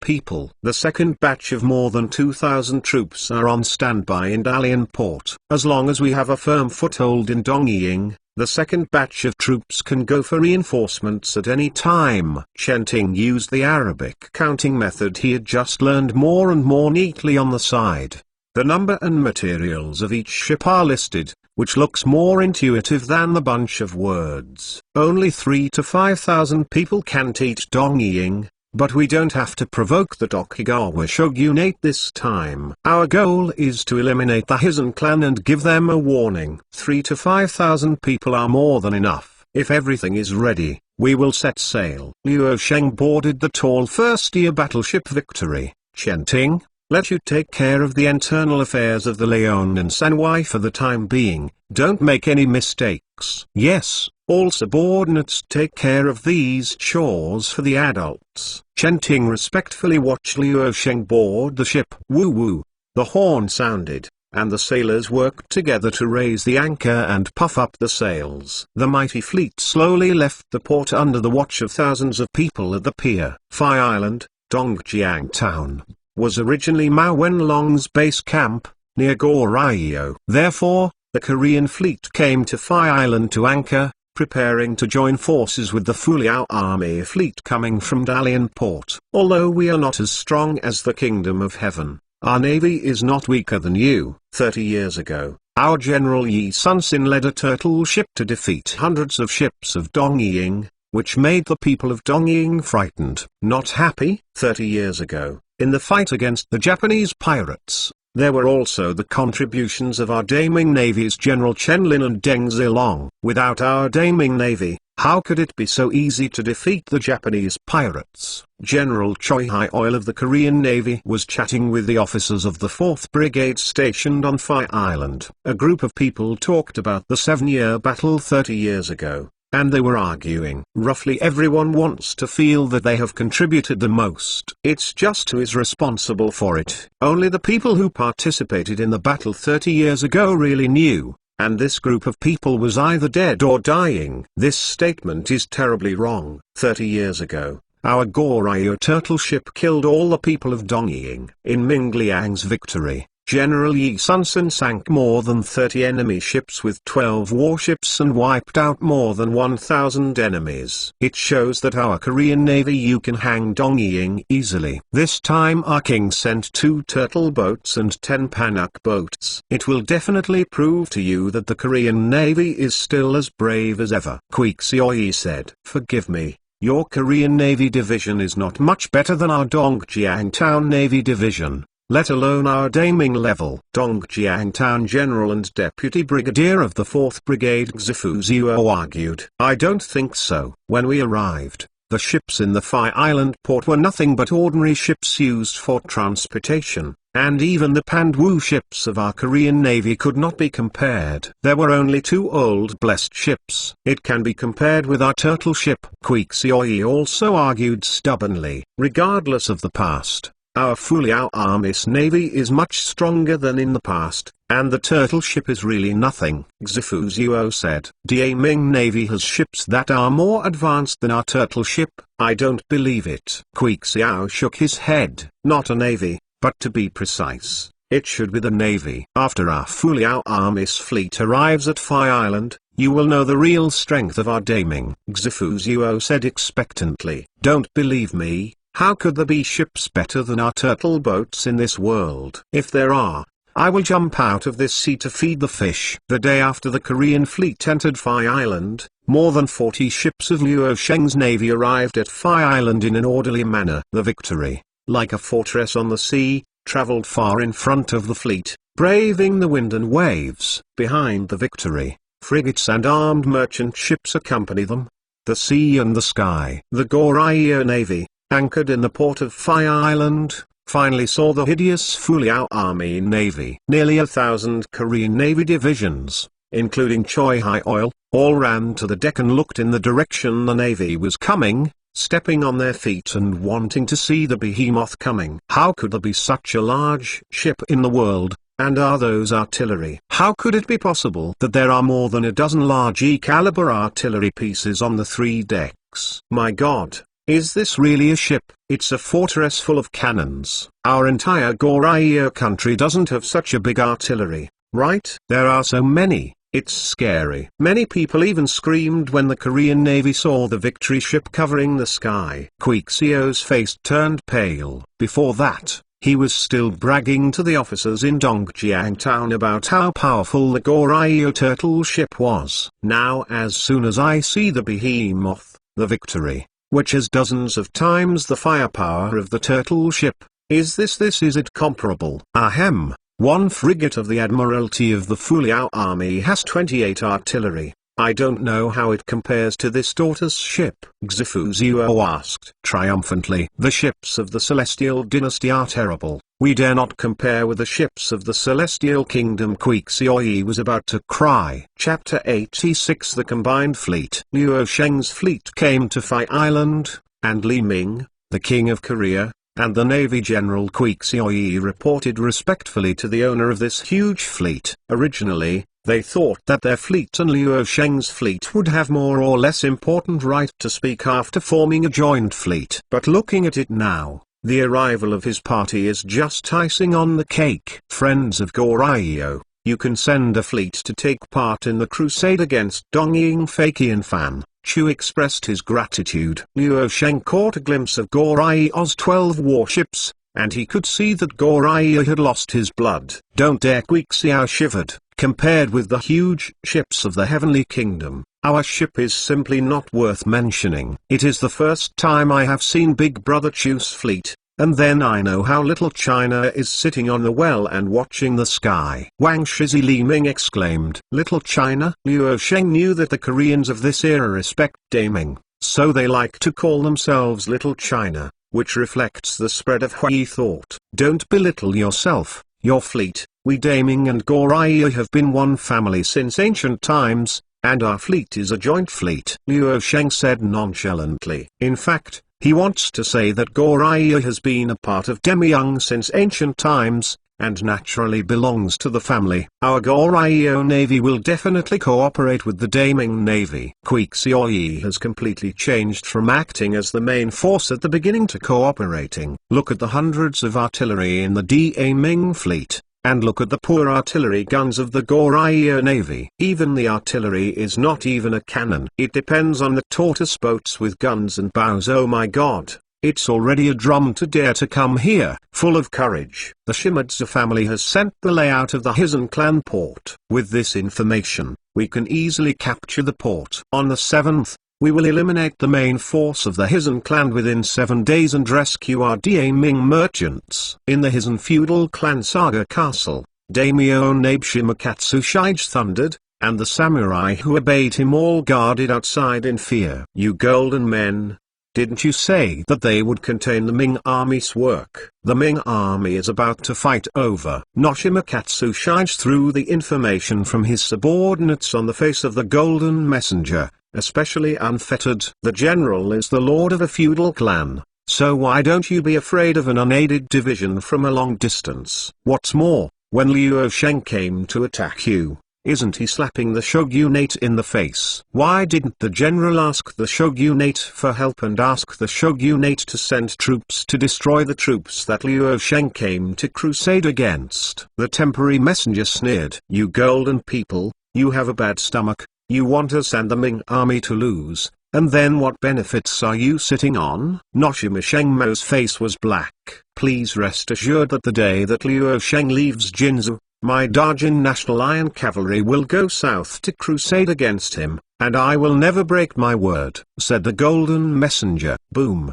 People. The second batch of more than 2,000 troops are on standby in Dalian port. As long as we have a firm foothold in Dongying, the second batch of troops can go for reinforcements at any time. Chen Ting used the Arabic counting method he had just learned more and more neatly on the side. The number and materials of each ship are listed, which looks more intuitive than the bunch of words. Only 3 to 5,000 people can teach Dongying, but we don't have to provoke the Tokugawa shogunate this time. Our goal is to eliminate the Hizen clan and give them a warning. 3 to 5,000 people are more than enough. If everything is ready, we will set sail. Luo Sheng boarded the tall first-year battleship Victory. Chen Ting, let you take care of the internal affairs of the Liaoning and Sanwai for the time being. Don't make any mistakes. Yes. All subordinates take care of these chores for the adults. Chen Ting respectfully watched Luo Sheng board the ship. Woo woo. The horn sounded, and the sailors worked together to raise the anchor and puff up the sails. The mighty fleet slowly left the port under the watch of thousands of people at the pier. Phi Island, Dongjiang Town, was originally Mao Wenlong's base camp, near Goryeo. Therefore, the Korean fleet came to Phi Island to anchor, preparing to join forces with the Fuliao army fleet coming from Dalian port. Although we are not as strong as the Kingdom of Heaven, our navy is not weaker than you. 30 years ago, our General Yi Sun-sin led a turtle ship to defeat hundreds of ships of Dongying, which made the people of Dongying frightened. Not happy? 30 years ago, in the fight against the Japanese pirates, there were also the contributions of our Daming Navy's General Chen Lin and Deng Zilong. Without our Daming Navy, how could it be so easy to defeat the Japanese pirates? General Choi Hai-oil of the Korean Navy was chatting with the officers of the 4th Brigade stationed on Phi Island. A group of people talked about the 7-year battle 30 years ago, and they were arguing. Roughly everyone wants to feel that they have contributed the most. It's just who is responsible for it. Only the people who participated in the battle 30 years ago really knew, and this group of people was either dead or dying. This statement is terribly wrong. 30 years ago, our Goryeo turtle ship killed all the people of Dongying. In Ming Liang's victory, General Yi Sun-sin sank more than 30 enemy ships with 12 warships and wiped out more than 1,000 enemies. It shows that our Korean Navy can hang Dongying easily. This time our king sent 2 turtle boats and 10 Panak boats. It will definitely prove to you that the Korean Navy is still as brave as ever. Kwek Seoi said. Forgive me, your Korean Navy division is not much better than our Dongjiang Town Navy division, let alone our Daming level. Dongjiang Town General and Deputy Brigadier of the 4th Brigade Xifu Zuo argued. I don't think so. When we arrived, the ships in the Phi Island port were nothing but ordinary ships used for transportation, and even the Pandwu ships of our Korean Navy could not be compared. There were only 2 old blessed ships. It can be compared with our turtle ship. Kwikseoi also argued stubbornly. Regardless of the past, our Fuliao Army's navy is much stronger than in the past, and the turtle ship is really nothing. Xifuzuo said. Da Ming Navy has ships that are more advanced than our turtle ship. I don't believe it. Kwikseoi shook his head. Not a navy, but to be precise, it should be the navy. After our Fuliao Army's fleet arrives at Phi Island, you will know the real strength of our Daming. Xifuzuo said expectantly. Don't believe me? How could there be ships better than our turtle boats in this world? If there are, I will jump out of this sea to feed the fish. The day after the Korean fleet entered Phi Island, more than 40 ships of Luo Sheng's navy arrived at Phi Island in an orderly manner. The Victory, like a fortress on the sea, traveled far in front of the fleet, braving the wind and waves. Behind the Victory, frigates and armed merchant ships accompany them. The sea and the sky. The Goryeo Navy, anchored in the port of Phi Island, finally saw the hideous Fuliao Army Navy. Nearly 1,000 Korean Navy divisions, including Choi High Oil, all ran to the deck and looked in the direction the Navy was coming, stepping on their feet and wanting to see the behemoth coming. How could there be such a large ship in the world, and are those artillery? How could it be possible that there are more than a dozen large E-caliber artillery pieces on the 3 decks? My God! Is this really a ship? It's a fortress full of cannons. Our entire Goryeo country doesn't have such a big artillery, right? There are so many, it's scary. Many people even screamed when the Korean Navy saw the Victory ship covering the sky. Kwikseo's face turned pale. Before that, he was still bragging to the officers in Dongjiang town about how powerful the Goryeo turtle ship was. Now as soon as I see the behemoth, the Victory, which has dozens of times the firepower of the turtle ship, is it comparable? Ahem, 1 frigate of the Admiralty of the Fuliao Army has 28 artillery. I don't know how it compares to this tortoise ship. Xifuzuo asked triumphantly. The ships of the Celestial Dynasty are terrible. We dare not compare with the ships of the Celestial Kingdom. Kwikseoi was about to cry. Chapter 86. The Combined Fleet. Luo Sheng's fleet came to Phi Island, and Li Ming, the King of Korea, and the Navy General Kwikseoi reported respectfully to the owner of this huge fleet. Originally, they thought that their fleet and Luo Sheng's fleet would have more or less important right to speak after forming a joint fleet. But looking at it now, the arrival of his party is just icing on the cake. Friends of Goryeo, you can send a fleet to take part in the crusade against Dongying Fakian Fan. Chu expressed his gratitude. Luo Sheng caught a glimpse of Goryeo's 12 warships, and he could see that Goryeo had lost his blood. Don't dare! Kwikseoi shivered. Compared with the huge ships of the Heavenly Kingdom, our ship is simply not worth mentioning. It is the first time I have seen Big Brother Chu's fleet, and then I know how little China is sitting on the well and watching the sky. Wang Shizi Li Ming exclaimed. Little China? Luo Sheng knew that the Koreans of this era respect Daming, so they like to call themselves Little China, which reflects the spread of Hui thought. Don't belittle yourself, your fleet. We Daming and Goryeo have been one family since ancient times, and our fleet is a joint fleet. Luo Sheng said nonchalantly. In fact, he wants to say that Goryeo has been a part of Demyung since ancient times, and naturally belongs to the family. Our Goryeo Navy will definitely cooperate with the Daming Navy. Kwikseoi has completely changed from acting as the main force at the beginning to cooperating. Look at the hundreds of artillery in the Daming fleet, and look at the poor artillery guns of the Goryeo Navy. Even the artillery is not even a cannon. It depends on the tortoise boats with guns and bows. Oh my God, it's already a drum to dare to come here. Full of courage, the Shimadzu family has sent the layout of the Hizan clan port. With this information, we can easily capture the port. On the 7th, we will eliminate the main force of the Hizan clan within 7 days and rescue our Daming merchants. In the Hizan feudal clan Saga Castle, Daimyo Nabeshimakatsu Shige thundered, and the samurai who obeyed him all guarded outside in fear. You golden men, Didn't you say that they would contain the Ming army's work? The Ming army is about to fight over. Noshimakatsu shies through the information from his subordinates on the face of the golden messenger, especially unfettered. The general is the lord of a feudal clan, so why don't you be afraid of an unaided division from a long distance? What's more, when Liu Sheng came to attack you, isn't he slapping the shogunate in the face? Why didn't the general ask the shogunate for help and ask the shogunate to send troops to destroy the troops that Liu Sheng came to crusade against? The temporary messenger sneered. You golden people, you have a bad stomach, you want us and the Ming army to lose, and then what benefits are you sitting on? Noshima Shengmo's face was black. Please rest assured that the day that Liu Sheng leaves Jinzu, my Dajin National Iron Cavalry will go south to crusade against him, and I will never break my word, said the golden messenger. Boom.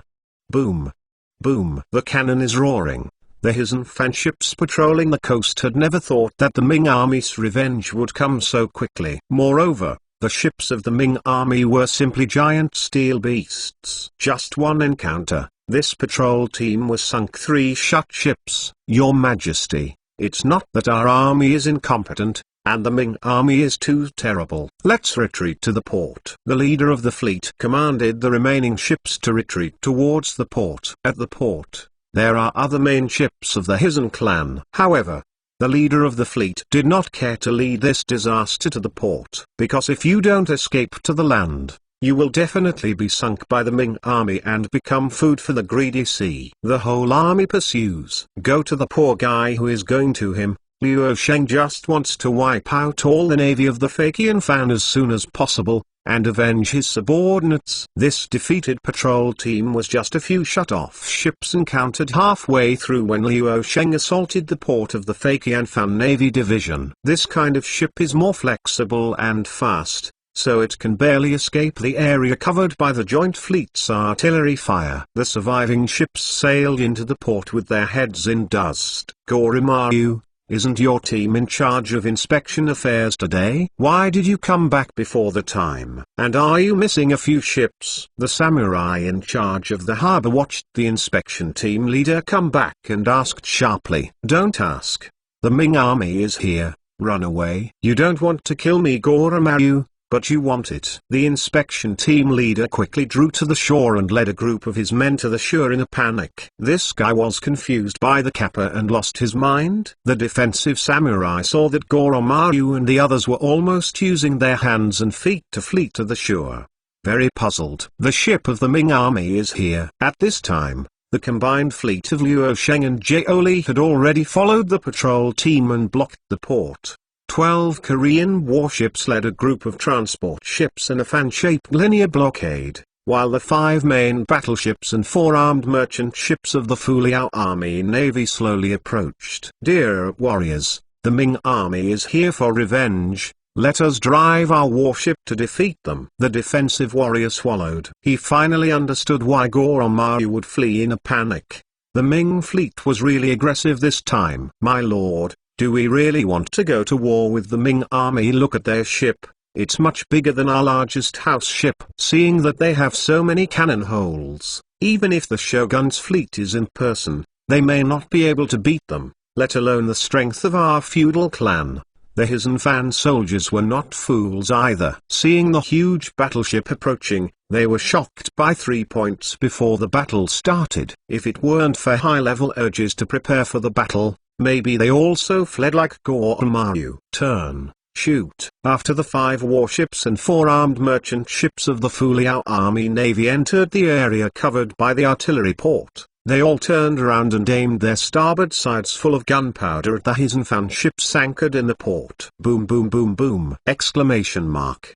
Boom. Boom. The cannon is roaring. The Hisan ships patrolling the coast had never thought that the Ming army's revenge would come so quickly. Moreover, the ships of the Ming army were simply giant steel beasts. Just one encounter, this patrol team was sunk 3 shut ships. Your Majesty, it's not that our army is incompetent, and the Ming army is too terrible. Let's retreat to the port. The leader of the fleet commanded the remaining ships to retreat towards the port. At the port, there are other main ships of the Hisan clan. However, the leader of the fleet did not care to lead this disaster to the port, because if you don't escape to the land, you will definitely be sunk by the Ming army and become food for the greedy sea. The whole army pursues. Go to the poor guy who is going to him. Liu Sheng just wants to wipe out all the navy of the Fakian Fan as soon as possible, and avenge his subordinates. This defeated patrol team was just a few shut-off ships encountered halfway through when Liu Sheng assaulted the port of the Fakian Fan Navy Division. This kind of ship is more flexible and fast, so it can barely escape the area covered by the joint fleet's artillery fire. The surviving ships sailed into the port with their heads in dust. Goromaru, isn't your team in charge of inspection affairs today? Why did you come back before the time? And are you missing a few ships? The samurai in charge of the harbor watched the inspection team leader come back and asked sharply. Don't ask. The Ming army is here. Run away. You don't want to kill me, Goromaru, but you want it. The inspection team leader quickly drew to the shore and led a group of his men to the shore in a panic. This guy was confused by the kappa and lost his mind. The defensive samurai saw that Goromaru and the others were almost using their hands and feet to flee to the shore. Very puzzled. The ship of the Ming army is here. At this time, the combined fleet of Liu Sheng and Jioli had already followed the patrol team and blocked the port. 12 Korean warships led a group of transport ships in a fan-shaped linear blockade, while the 5 main battleships and 4 armed merchant ships of the Fuliao Army Navy slowly approached. Dear warriors, the Ming army is here for revenge. Let us drive our warship to defeat them. The defensive warrior swallowed. He finally understood why Goromaru would flee in a panic. The Ming fleet was really aggressive this time. My lord, do we really want to go to war with the Ming army? Look at their ship, it's much bigger than our largest house ship. Seeing that they have so many cannon holes, even if the shogun's fleet is in person, they may not be able to beat them, let alone the strength of our feudal clan. The Hisan Fan soldiers were not fools either. Seeing the huge battleship approaching, they were shocked by 3 points before the battle started. If it weren't for high-level urges to prepare for the battle, maybe they also fled like Goromaru. Turn, shoot. After the 5 warships and 4 armed merchant ships of the Fuliao Army Navy entered the area covered by the artillery port, they all turned around and aimed their starboard sides full of gunpowder at the Hisan Fan ships anchored in the port. Boom boom boom boom! Exclamation mark.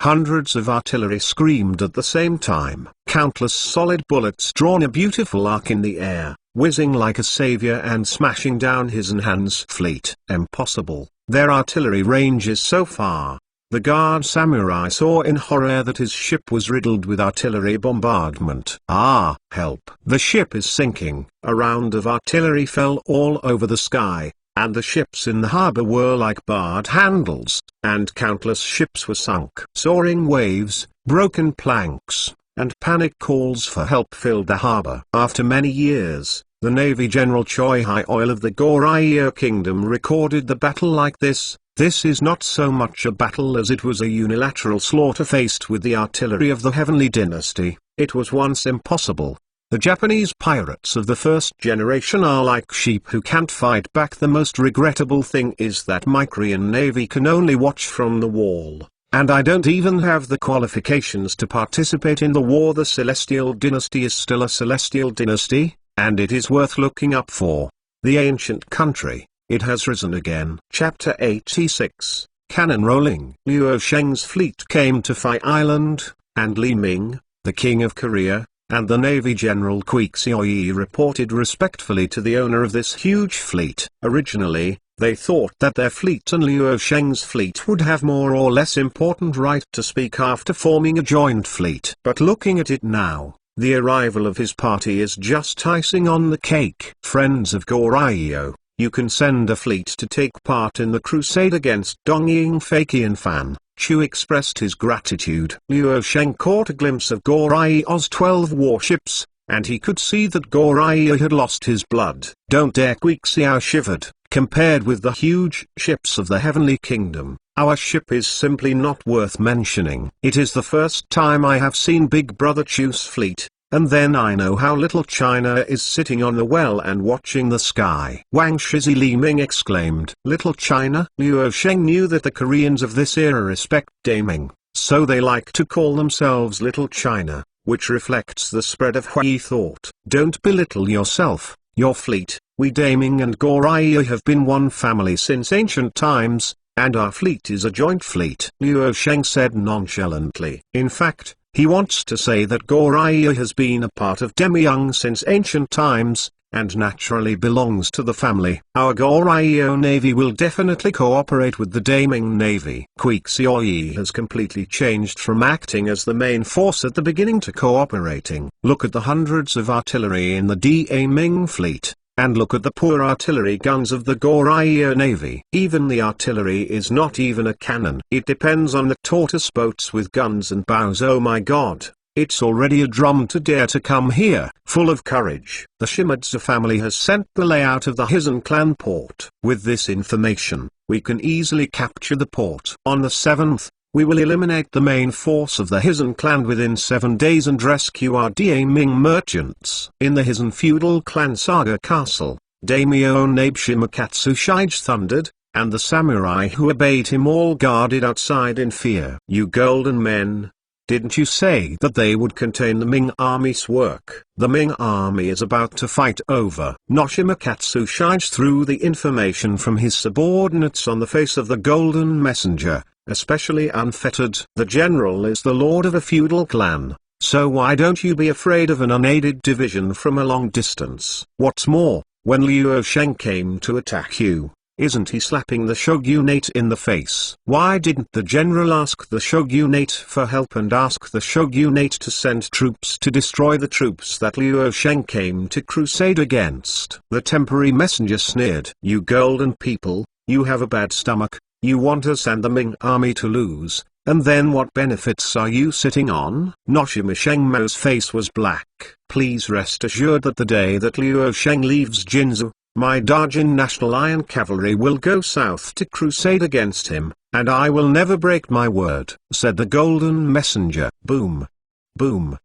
Hundreds of artillery screamed at the same time. Countless solid bullets drawn a beautiful arc in the air, whizzing like a savior and smashing down Hisan Fan's fleet. Impossible. Their artillery range is so far. The guard samurai saw in horror that his ship was riddled with artillery bombardment. Ah, help. The ship is sinking. A round of artillery fell all over the sky, and the ships in the harbor were like barred handles, and countless ships were sunk. Soaring waves, broken planks, and panic calls for help filled the harbor. After many years, the Navy General Choi Hai-oil of the Goryeo Kingdom recorded the battle like this: "This is not so much a battle as it was a unilateral slaughter faced with the artillery of the Heavenly Dynasty. It was once impossible. The Japanese pirates of the first generation are like sheep who can't fight back. The most regrettable thing is that my Korean Navy can only watch from the wall, and I don't even have the qualifications to participate in the war. The Celestial Dynasty is still a Celestial Dynasty, and it is worth looking up for. The ancient country, it has risen again." Chapter 86, Cannon Rolling. Luo Sheng's fleet came to Phi Island, and Li Ming, the King of Korea, and the Navy General Kwek Seoi reported respectfully to the owner of this huge fleet. Originally, they thought that their fleet and Luo Sheng's fleet would have more or less important right to speak after forming a joint fleet. But looking at it now, the arrival of his party is just icing on the cake. Friends of Goryeo, you can send a fleet to take part in the crusade against Dongying Fakian Fan. Chu expressed his gratitude. Luo Sheng caught a glimpse of Goryeo's 12 warships, and he could see that Goryeo had lost his blood. "Don't dare!" Kwek Seoi shivered. "Compared with the huge ships of the Heavenly Kingdom, our ship is simply not worth mentioning. It is the first time I have seen Big Brother Chu's fleet, and then I know how little China is sitting on the well and watching the sky." Wang Shizi Li Ming exclaimed. "Little China?" Luo Sheng knew that the Koreans of this era respect daming, so they like to call themselves Little China, which reflects the spread of Hui thought. "Don't belittle yourself, your fleet. We Daming and Goryeo have been one family since ancient times, and our fleet is a joint fleet," Luo Sheng said nonchalantly. In fact, he wants to say that Goryeo has been a part of Demyung since ancient times, and naturally belongs to the family. "Our Goryeo Navy will definitely cooperate with the Daming Navy." Kwek Seoi has completely changed from acting as the main force at the beginning to cooperating. Look at the hundreds of artillery in the Daming fleet, and look at the poor artillery guns of the Goryeo Navy. Even the artillery is not even a cannon. It depends on the tortoise boats with guns and bows. Oh my god, it's already a drum to dare to come here. Full of courage, the Shimada family has sent the layout of the Hisan clan port. With this information, we can easily capture the port. On the 7th, we will eliminate the main force of the Hisan clan within 7 days and rescue our Daming merchants. In the Hisan feudal clan Saga Castle, Daimyo Nabeshimakatsu Shige thundered, and the samurai who obeyed him all guarded outside in fear. "You golden men! Didn't you say that they would contain the Ming army's work?" "The Ming army is about to fight over." Noshimakatsu Shige threw the information from his subordinates on the face of the golden messenger, especially unfettered. "The general is the lord of a feudal clan, so why don't you be afraid of an unaided division from a long distance? What's more, when Luo Sheng came to attack you, isn't he slapping the shogunate in the face?" Why didn't the general ask the shogunate for help and ask the shogunate to send troops to destroy the troops that Luo Sheng came to crusade against? The temporary messenger sneered. "You golden people, you have a bad stomach. You want us and the Ming army to lose, and then what benefits are you sitting on?" Noshima Shengmo's face was black. "Please rest assured that the day that Luo Sheng leaves Jinzu, my Dajin National Iron Cavalry will go south to crusade against him, and I will never break my word," said the golden messenger. Boom. Boom.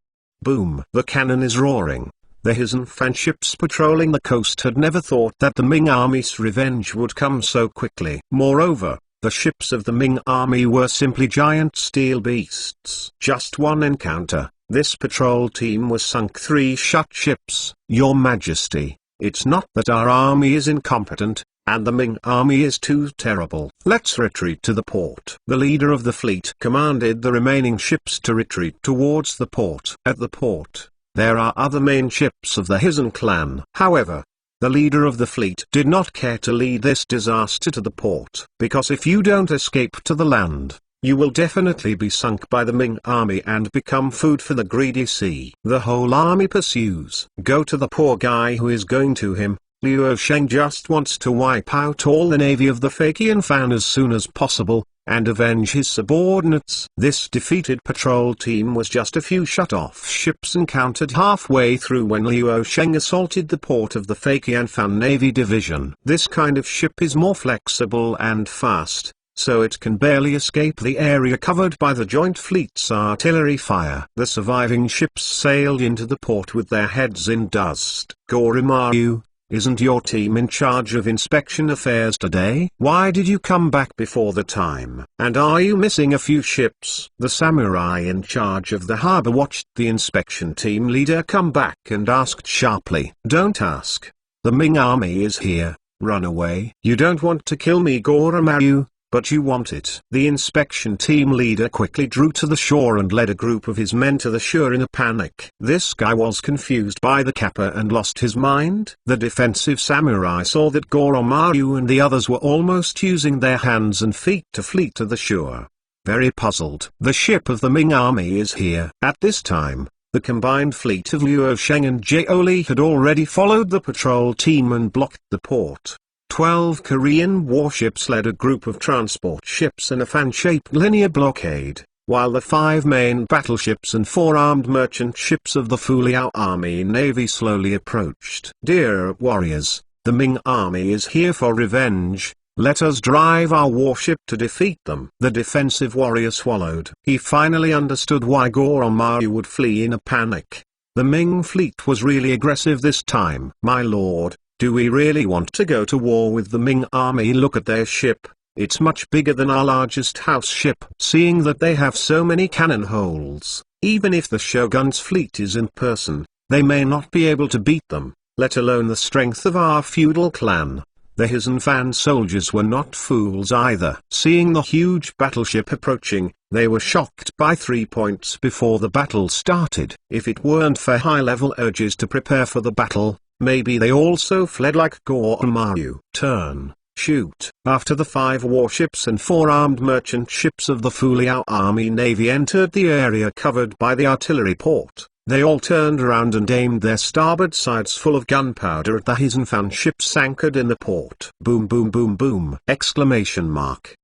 Boom. The cannon is roaring. The Hisan fan ships patrolling the coast had never thought that the Ming army's revenge would come so quickly. Moreover, the ships of the Ming army were simply giant steel beasts. Just one encounter, this patrol team was sunk. 3 shut ships. "Your Majesty, it's not that our army is incompetent, and the Ming army is too terrible. Let's retreat to the port." The leader of the fleet commanded the remaining ships to retreat towards the port. At the port, there are other main ships of the Hisan clan. However, the leader of the fleet did not care to lead this disaster to the port, because if you don't escape to the land, you will definitely be sunk by the Ming army and become food for the greedy sea. The whole army pursues. Go to the poor guy who is going to him. Luo Sheng just wants to wipe out all the navy of the Fakian Fan as soon as possible, and avenge his subordinates. This defeated patrol team was just a few shut-off ships encountered halfway through when Liu Sheng assaulted the port of the fake Yanfan Navy Division. This kind of ship is more flexible and fast, so it can barely escape the area covered by the joint fleet's artillery fire. The surviving ships sailed into the port with their heads in dust. Goromaru, isn't your team in charge of inspection affairs today? Why did you come back before the time? And are you missing a few ships? The samurai in charge of the harbor watched the inspection team leader come back and asked sharply. Don't ask. The Ming army is here. Run away. You don't want to kill me, Goromaru, but you want it. The inspection team leader quickly drew to the shore and led a group of his men to the shore in a panic. This guy was confused by the kappa and lost his mind. The defensive samurai saw that Goromaru and the others were almost using their hands and feet to flee to the shore. Very puzzled. The ship of the Ming army is here. At this time, the combined fleet of Liu Sheng and Jiao Li had already followed the patrol team and blocked the port. 12 Korean warships led a group of transport ships in a fan-shaped linear blockade, while the 5 main battleships and 4 armed merchant ships of the Fuliao Army Navy slowly approached. Dear warriors, the Ming army is here for revenge. Let us drive our warship to defeat them. The defensive warrior swallowed. He finally understood why Goromaru would flee in a panic. The Ming fleet was really aggressive this time. My lord, do we really want to go to war with the Ming army? Look at their ship. It's much bigger than our largest house ship. Seeing that they have so many cannon holes, even if the shogun's fleet is in person, they may not be able to beat them, let alone the strength of our feudal clan. The Hisan soldiers were not fools either. Seeing the huge battleship approaching, they were shocked by 3 points before the battle started. If it weren't for high-level urges to prepare for the battle, maybe they also fled like Goromaru. Turn, shoot. After the 5 warships and 4 armed merchant ships of the Fuliao Army Navy entered the area covered by the artillery port, they all turned around and aimed their starboard sides full of gunpowder at the Hisan ships anchored in the port. Boom boom boom boom! Exclamation mark.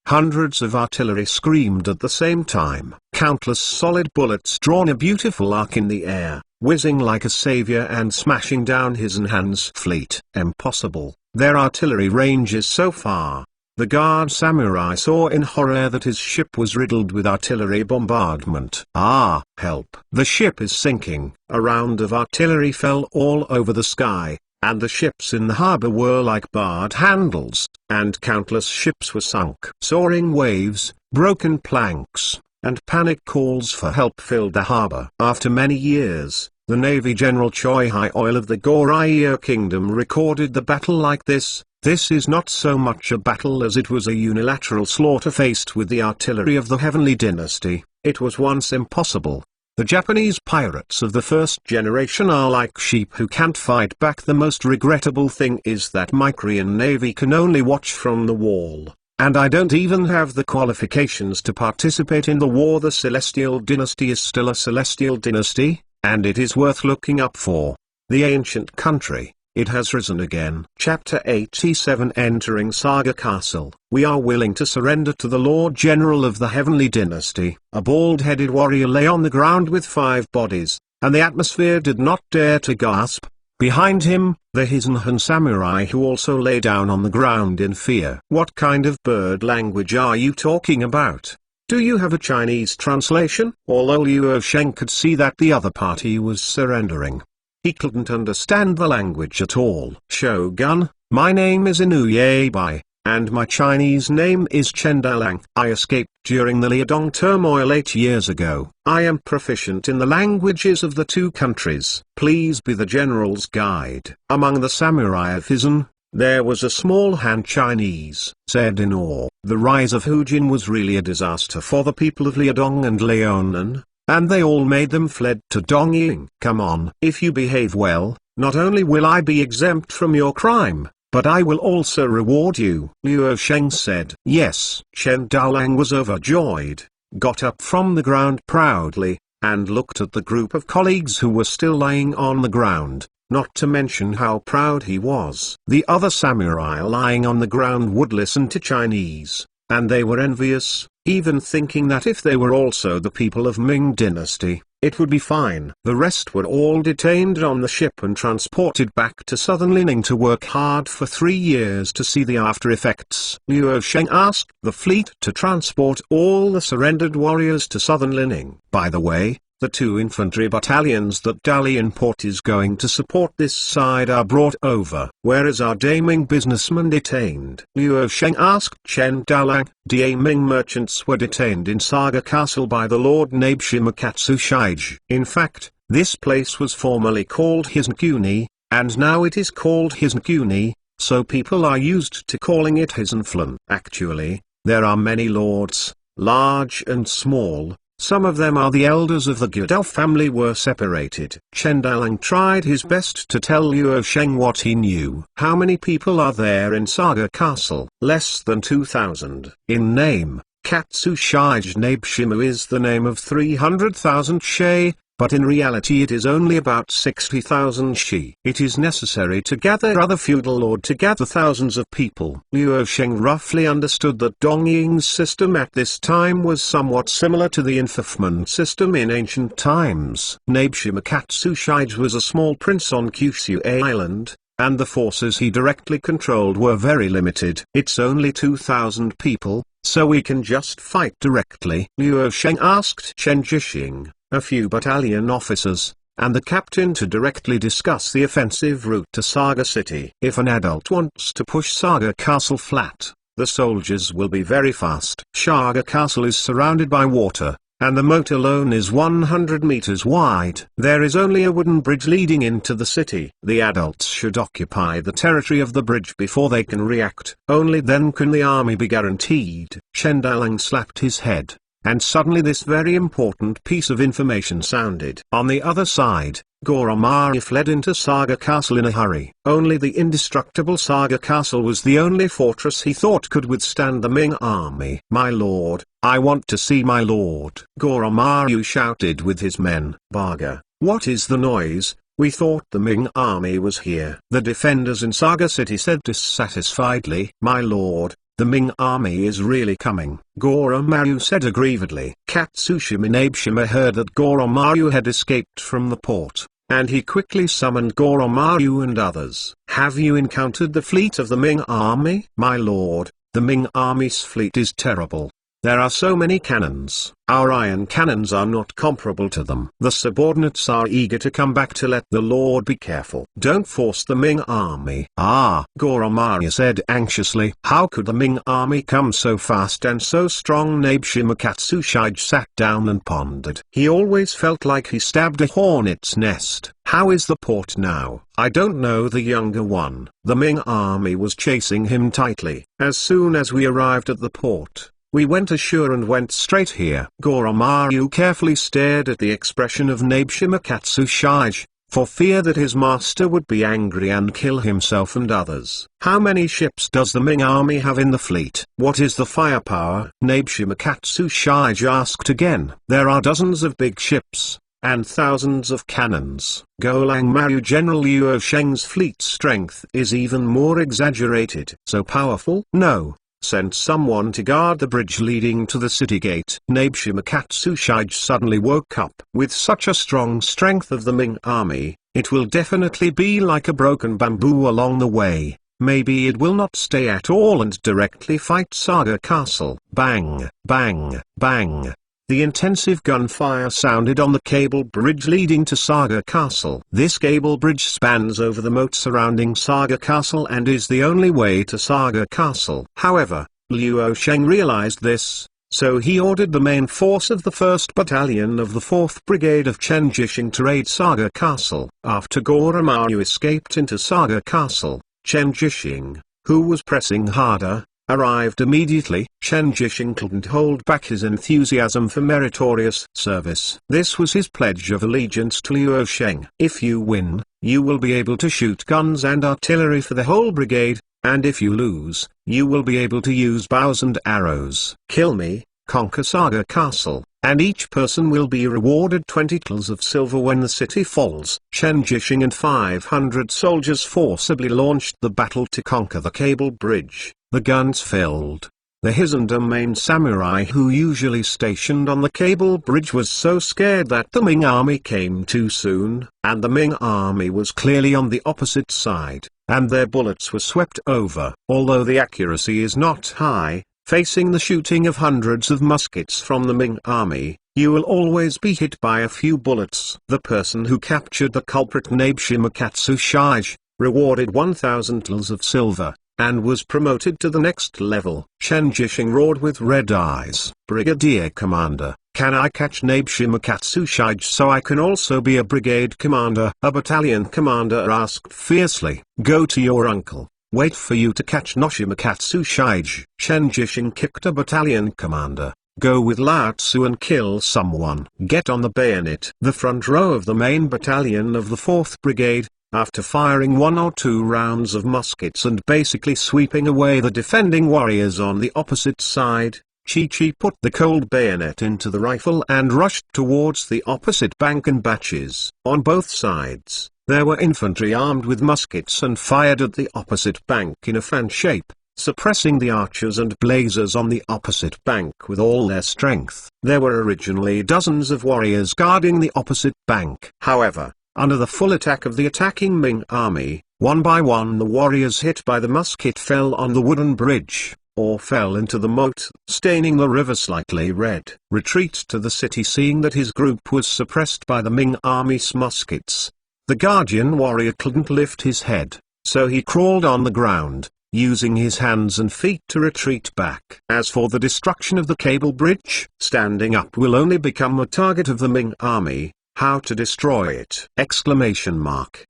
Hundreds of artillery screamed at the same time. Countless solid bullets drawn a beautiful arc in the air, whizzing like a savior and smashing down Hisan's fleet. Impossible. Their artillery range is so far. The guard samurai saw in horror that his ship was riddled with artillery bombardment. Ah, help. The ship is sinking. A round of artillery fell all over the sky, and the ships in the harbor were like barred handles, and countless ships were sunk. Soaring waves, broken planks, and panic calls for help filled the harbor. After many years, the Navy General Choi Hai-oil of the Goryeo Kingdom recorded the battle like this. This is not so much a battle as it was a unilateral slaughter faced with the artillery of the Heavenly Dynasty. It was once impossible. The Japanese pirates of the first generation are like sheep who can't fight back. The most regrettable thing is that my Korean Navy can only watch from the wall, and I don't even have the qualifications to participate in the war. The Celestial Dynasty is still a Celestial Dynasty, and it is worth looking up for. The ancient country, it has risen again. Chapter 87 Entering Saga Castle. We are willing to surrender to the Lord General of the Heavenly Dynasty. A bald-headed warrior lay on the ground with 5 bodies, and the atmosphere did not dare to gasp. Behind him, the Hisan samurai who also lay down on the ground in fear. What kind of bird language are you talking about? Do you have a Chinese translation? Although Liu Sheng could see that the other party was surrendering, he couldn't understand the language at all. Shogun, my name is Inu Bai, and my Chinese name is Chen Dalang. I escaped during the Liadong turmoil 8 years ago. I am proficient in the languages of the 2 countries. Please be the general's guide. Among the samurai of Hisan, there was a small Han Chinese, said in awe. The rise of Hujin was really a disaster for the people of Liadong and Liaonan, and they all made them fled to Dongying. Come on. If you behave well, not only will I be exempt from your crime, but I will also reward you. Liu Sheng said. Yes. Chen Daolang was overjoyed, got up from the ground proudly, and looked at the group of colleagues who were still lying on the ground, not to mention how proud he was. The other samurai lying on the ground would listen to Chinese, and they were envious, even thinking that if they were also the people of Ming Dynasty, it would be fine. The rest were all detained on the ship and transported back to southern Lining to work hard for 3 years to see the after effects. Luo Sheng asked the fleet to transport all the surrendered warriors to southern Lining. By the way, the 2 infantry battalions that Dalian Port is going to support this side are brought over. Where is our Daming businessman detained? Luo Sheng asked Chen Dalang. Daming merchants were detained in Saga Castle by the Lord Nabeshimakatsu Shige. In fact, this place was formerly called Hisnkuni, and now it is called Hisnkuni, so people are used to calling it Hisenflin. Actually, there are many lords, large and small. Some of them are the elders of the Gudao family were separated. Chen Dalang tried his best to tell Luo Sheng what he knew. How many people are there in Saga Castle? Less than 2,000. In name, Katsu Shige Nabeshimu is the name of 300,000 She, but in reality it is only about 60,000 She. It is necessary to gather other feudal lord to gather thousands of people. Luo Sheng roughly understood that Dongying's system at this time was somewhat similar to the Infafman system in ancient times. Nabeshimakatsu Shige was a small prince on Kyushu Island, and the forces he directly controlled were very limited. It's only 2,000 people, so we can just fight directly. Luo Sheng asked Chen Jishing, a few battalion officers, and the captain to directly discuss the offensive route to Saga City. If an adult wants to push Saga Castle flat, the soldiers will be very fast. Saga Castle is surrounded by water, and the moat alone is 100 meters wide. There is only a wooden bridge leading into the city. The adults should occupy the territory of the bridge before they can react. Only then can the army be guaranteed. Chen Dalang slapped his head. And suddenly this very important piece of information sounded. On the other side, Goromari fled into Saga Castle in a hurry. Only the indestructible Saga Castle was the only fortress he thought could withstand the Ming army. My lord, I want to see my lord. Goromari shouted with his men. Baga, what is the noise? We thought the Ming army was here. The defenders in Saga City said dissatisfiedly. My lord, the Ming army is really coming. Goromaru said aggrievedly. Katsushima Nabeshima heard that Goromaru had escaped from the port, and he quickly summoned Goromaru and others. Have you encountered the fleet of the Ming army? My lord, the Ming army's fleet is terrible. There are so many cannons. Our iron cannons are not comparable to them. The subordinates are eager to come back to let the lord be careful. Don't force the Ming army. Ah, Goromaru said anxiously. How could the Ming army come so fast and so strong? Nabeshimakatsu Shige sat down and pondered. He always felt like he stabbed a hornet's nest. How is the port now? I don't know. The younger one. The Ming army was chasing him tightly. As soon as we arrived at the port, we went ashore and went straight here. Goromaru carefully stared at the expression of Nabeshimakatsu Shige, for fear that his master would be angry and kill himself and others. How many ships does the Ming army have in the fleet? What is the firepower? Nabeshimakatsu Shige asked again. There are dozens of big ships, and thousands of cannons. Golang Maru General Luo Sheng's fleet strength is even more exaggerated. So powerful? No. Sent someone to guard the bridge leading to the city gate. Nabeshimakatsu Shige suddenly woke up. With such a strong strength of the Ming army, it will definitely be like a broken bamboo along the way. Maybe it will not stay at all and directly fight Saga Castle. Bang, bang, bang. The intensive gunfire sounded on the cable bridge leading to Saga Castle. This cable bridge spans over the moat surrounding Saga Castle and is the only way to Saga Castle. However, Luo Sheng realized this, so he ordered the main force of the 1st Battalion of the 4th Brigade of Chen Jishing to raid Saga Castle. After Goromaru escaped into Saga Castle, Chen Jishing, who was pressing harder, arrived immediately. Chen Jishing couldn't hold back his enthusiasm for meritorious service. This was his pledge of allegiance to Luo Sheng. If you win, you will be able to shoot guns and artillery for the whole brigade, and if you lose, you will be able to use bows and arrows. Kill me, conquer Saga Castle, and each person will be rewarded 20 tals of silver when the city falls. Chen Jishing and 500 soldiers forcibly launched the battle to conquer the cable bridge. The guns filled The Hizendame samurai who usually stationed on the cable bridge was so scared that the Ming army came too soon, and the Ming army was clearly on the opposite side, and their bullets were swept over. Although the accuracy is not high, facing the shooting of hundreds of muskets from the Ming army, you will always be hit by a few bullets. The person who captured the culprit Nabeshimakatsu Shige, rewarded 1,000 taels of silver, and was promoted to the next level. Chen Jishing roared with red eyes. Brigadier Commander, can I catch Nabeshimakatsu Shige so I can also be a brigade commander? A battalion commander asked fiercely. Go to your uncle. Wait for you to catch Noshimakatsu Shige. Chen Jishing kicked a battalion commander. Go with Lao Tzu and kill someone. Get on the bayonet. The front row of the main battalion of the 4th Brigade, after firing 1 or 2 rounds of muskets and basically sweeping away the defending warriors on the opposite side, Chi-Chi put the cold bayonet into the rifle and rushed towards the opposite bank in batches. On both sides, there were infantry armed with muskets and fired at the opposite bank in a fan shape, suppressing the archers and blazers on the opposite bank with all their strength. There were originally dozens of warriors guarding the opposite bank. However, under the full attack of the attacking Ming army, one by one the warriors hit by the musket fell on the wooden bridge, or fell into the moat, staining the river slightly red. Retreat to the city. Seeing that his group was suppressed by the Ming army's muskets, the guardian warrior couldn't lift his head, so he crawled on the ground, using his hands and feet to retreat back. As for the destruction of the cable bridge, standing up will only become a target of the Ming army. How to destroy it? Exclamation mark.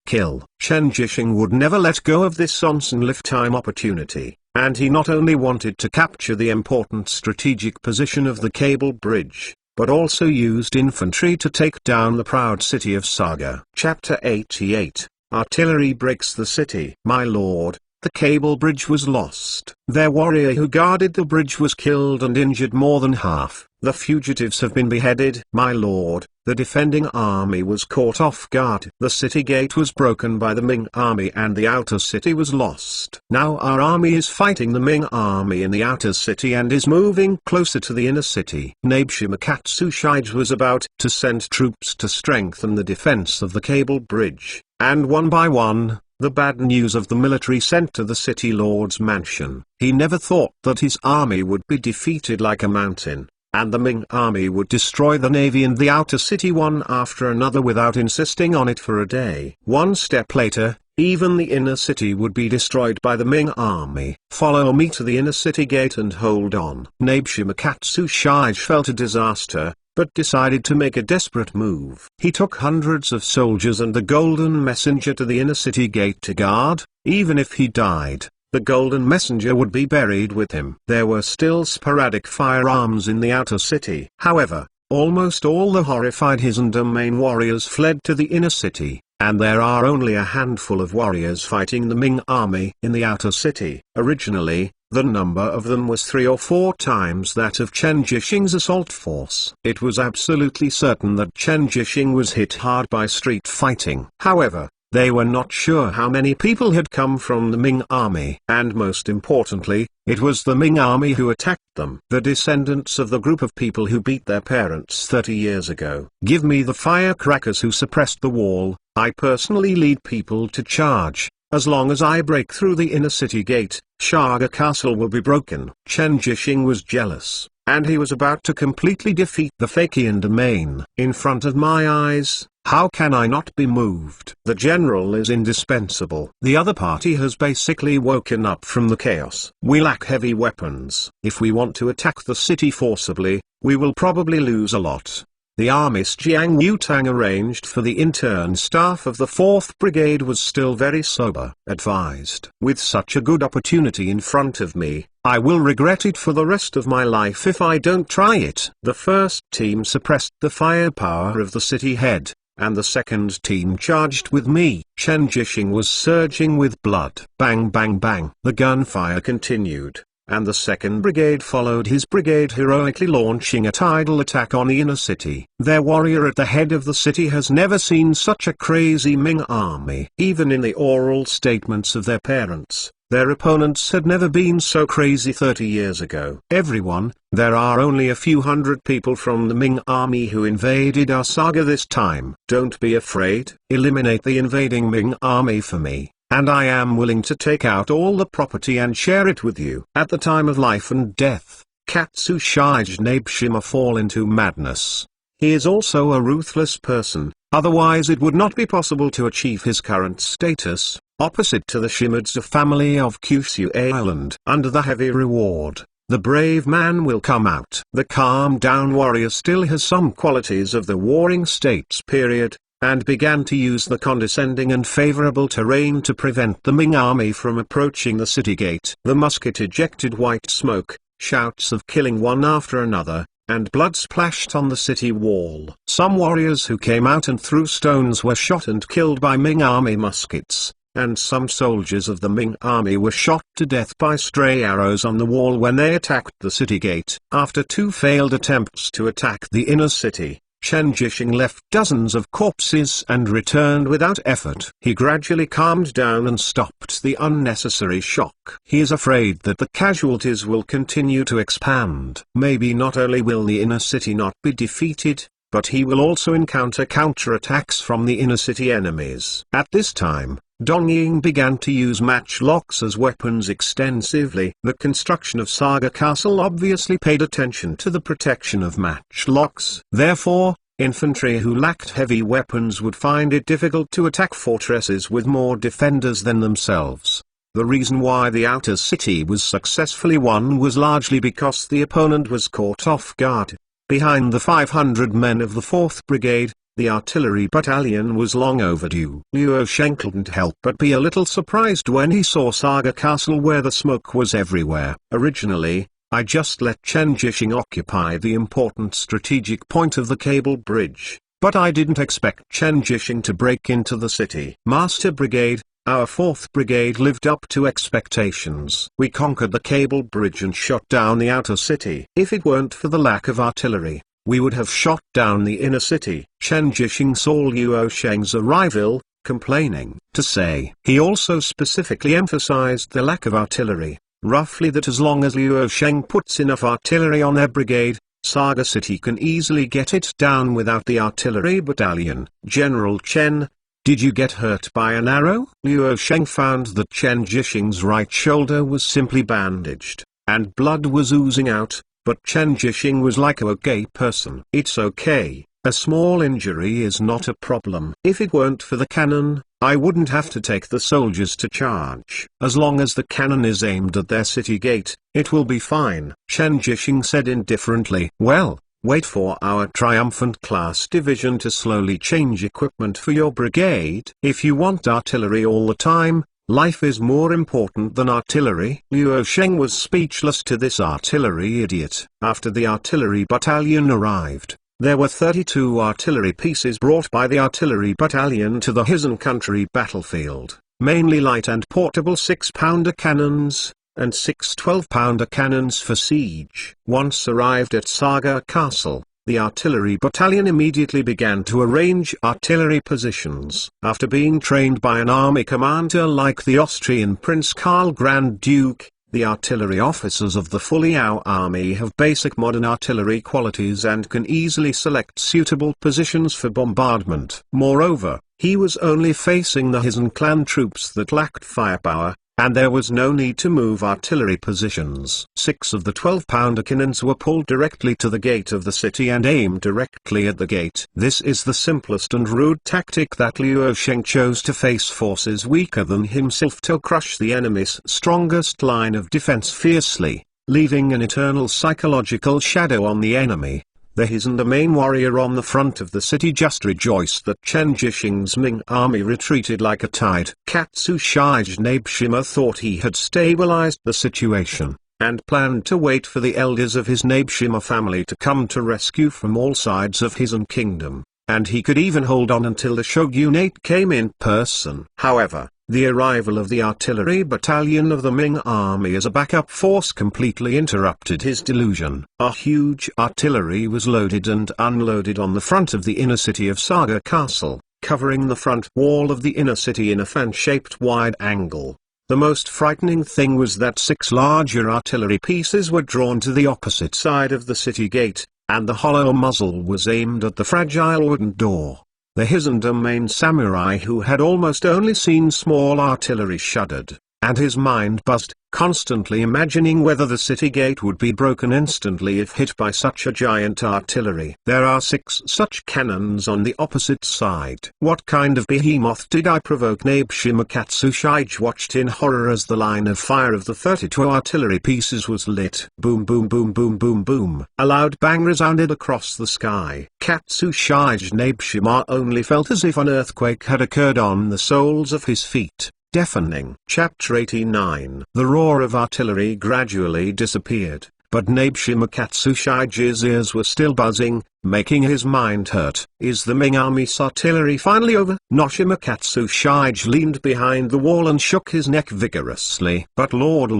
Kill. Chen Jishing would never let go of this once-in-a-lifetime opportunity, and he not only wanted to capture the important strategic position of the cable bridge, but also used infantry to take down the proud city of Saga. Chapter 88. Artillery breaks the city. My lord, the cable bridge was lost. Their warrior who guarded the bridge was killed and injured more than half. The fugitives have been beheaded. My lord, the defending army was caught off guard. The city gate was broken by the Ming army and the outer city was lost. Now our army is fighting the Ming army in the outer city and is moving closer to the inner city. Nabeshimakatsu Shige was about to send troops to strengthen the defense of the cable bridge, and one by one, the bad news of the military sent to the city lord's mansion. He never thought that his army would be defeated like a mountain, and the Ming army would destroy the navy and the outer city one after another without insisting on it for a day. One step later, even the inner city would be destroyed by the Ming army. Follow me to the inner city gate and hold on. Nabeshimakatsu Shige felt a disaster, but decided to make a desperate move. He took hundreds of soldiers and the golden messenger to the inner city gate to guard. Even if he died, the golden messenger would be buried with him. There were still sporadic firearms in the outer city. However, almost all the horrified Hizendame warriors fled to the inner city, and there are only a handful of warriors fighting the Ming army in the outer city. Originally, the number of them was 3 or 4 times that of Chen Jishing's assault force. It was absolutely certain that Chen Jishing was hit hard by street fighting. However, they were not sure how many people had come from the Ming army. And most importantly, it was the Ming army who attacked them. The descendants of the group of people who beat their parents 30 years ago. Give me the firecrackers who suppressed the wall. I personally lead people to charge. As long as I break through the inner city gate, Shaga Castle will be broken. Chen Jishing was jealous, and he was about to completely defeat the Fakian domain. In front of my eyes, how can I not be moved? The general is indispensable. The other party has basically woken up from the chaos. We lack heavy weapons. If we want to attack the city forcibly, we will probably lose a lot. The armist Jiang Yutang arranged for the intern staff of the 4th Brigade was still very sober. Advised, with such a good opportunity in front of me, I will regret it for the rest of my life if I don't try it. The first team suppressed the firepower of the city head, and the second team charged with me. Chen Jishing was surging with blood. Bang bang bang. The gunfire continued, and the 2nd Brigade followed his brigade, heroically launching a tidal attack on the inner city. Their warrior at the head of the city has never seen such a crazy Ming army. Even in the oral statements of their parents, their opponents had never been so crazy 30 years ago. Everyone, there are only a few hundred people from the Ming army who invaded our saga this time. Don't be afraid. Eliminate the invading Ming army for me, and I am willing to take out all the property and share it with you. At the time of life and death, Katsushige Nabeshima fall into madness. He is also a ruthless person, otherwise it would not be possible to achieve his current status, opposite to the Shimada family of Kyushu Island. Under the heavy reward, the brave man will come out. The calm-down warrior still has some qualities of the Warring States period, and began to use the condescending and favorable terrain to prevent the Ming army from approaching the city gate. The musket ejected white smoke, shouts of killing one after another, and blood splashed on the city wall. Some warriors who came out and threw stones were shot and killed by Ming army muskets, and some soldiers of the Ming army were shot to death by stray arrows on the wall when they attacked the city gate. After 2 failed attempts to attack the inner city, Chen Jishing left dozens of corpses and returned without effort. He gradually calmed down and stopped the unnecessary shock. He is afraid that the casualties will continue to expand. Maybe not only will the inner city not be defeated, but he will also encounter counterattacks from the inner city enemies. At this time, Dongying began to use matchlocks as weapons extensively. The construction of Saga Castle obviously paid attention to the protection of matchlocks. Therefore, infantry who lacked heavy weapons would find it difficult to attack fortresses with more defenders than themselves. The reason why the outer city was successfully won was largely because the opponent was caught off guard. Behind the 500 men of the 4th Brigade, the artillery battalion was long overdue. Luo Sheng couldn't help but be a little surprised when he saw Saga Castle where the smoke was everywhere. Originally, I just let Chen Jishing occupy the important strategic point of the cable bridge, but I didn't expect Chen Jishing to break into the city. Master Brigade, our 4th Brigade lived up to expectations. We conquered the cable bridge and shot down the outer city. If it weren't for the lack of artillery, we would have shot down the inner city. Chen Jishing saw Luo Sheng's arrival, complaining. To say, he also specifically emphasized the lack of artillery, roughly that as long as Luo Sheng puts enough artillery on their brigade, Saga City can easily get it down without the artillery battalion. General Chen, did you get hurt by an arrow? Luo Sheng found that Chen Jishing's right shoulder was simply bandaged, and blood was oozing out. But Chen Jishing was like a okay person. It's okay, a small injury is not a problem. If it weren't for the cannon, I wouldn't have to take the soldiers to charge. As long as the cannon is aimed at their city gate, it will be fine. Chen Jishing said indifferently. Well, wait for our triumphant class division to slowly change equipment for your brigade. If you want artillery all the time, life is more important than artillery. Luo Sheng was speechless to this artillery idiot. After the artillery battalion arrived, there were 32 artillery pieces brought by the artillery battalion to the Hisan country battlefield, mainly light and portable 6-pounder cannons, and 6 12-pounder cannons for siege. Once arrived at Saga Castle, the artillery battalion immediately began to arrange artillery positions. After being trained by an army commander like the Austrian Prince Karl Grand Duke, the artillery officers of the Fuliao army have basic modern artillery qualities and can easily select suitable positions for bombardment. Moreover, he was only facing the Hisan clan troops that lacked firepower, and there was no need to move artillery positions. 6 of the 12-pounder cannons were pulled directly to the gate of the city and aimed directly at the gate. This is the simplest and rude tactic that Luo Sheng chose to face forces weaker than himself to crush the enemy's strongest line of defense fiercely, leaving an eternal psychological shadow on the enemy. The Hisan, the main warrior on the front of the city, just rejoiced that Chen Jishing's Ming army retreated like a tide. Katsushige Nabeshima thought he had stabilized the situation, and planned to wait for the elders of his Nabeshima family to come to rescue from all sides of Hisan kingdom, and he could even hold on until the shogunate came in person. However, The arrival of the artillery battalion of the Ming army as a backup force completely interrupted his delusion. A huge artillery was loaded and unloaded on the front of the inner city of Saga Castle, covering the front wall of the inner city in a fan-shaped wide angle. The most frightening thing was that 6 larger artillery pieces were drawn to the opposite side of the city gate, and the hollow muzzle was aimed at the fragile wooden door. The Hizandamain samurai, who had almost only seen small artillery, shuddered, and his mind buzzed, constantly imagining whether the city gate would be broken instantly if hit by such a giant artillery. There are 6 such cannons on the opposite side. What kind of behemoth did I provoke? Nabeshimakatsu Shige watched in horror as the line of fire of the 32 artillery pieces was lit. Boom boom boom boom boom boom. A loud bang resounded across the sky. Katsu Shige Nabeshima only felt as if an earthquake had occurred on the soles of his feet. Deafening. Chapter 89. The roar of artillery gradually disappeared, but Nabeshimakatsu Shige's ears were still buzzing, making his mind hurt. Is the Ming army's artillery finally over? Noshimakatsu Shige leaned behind the wall and shook his neck vigorously. But Lord,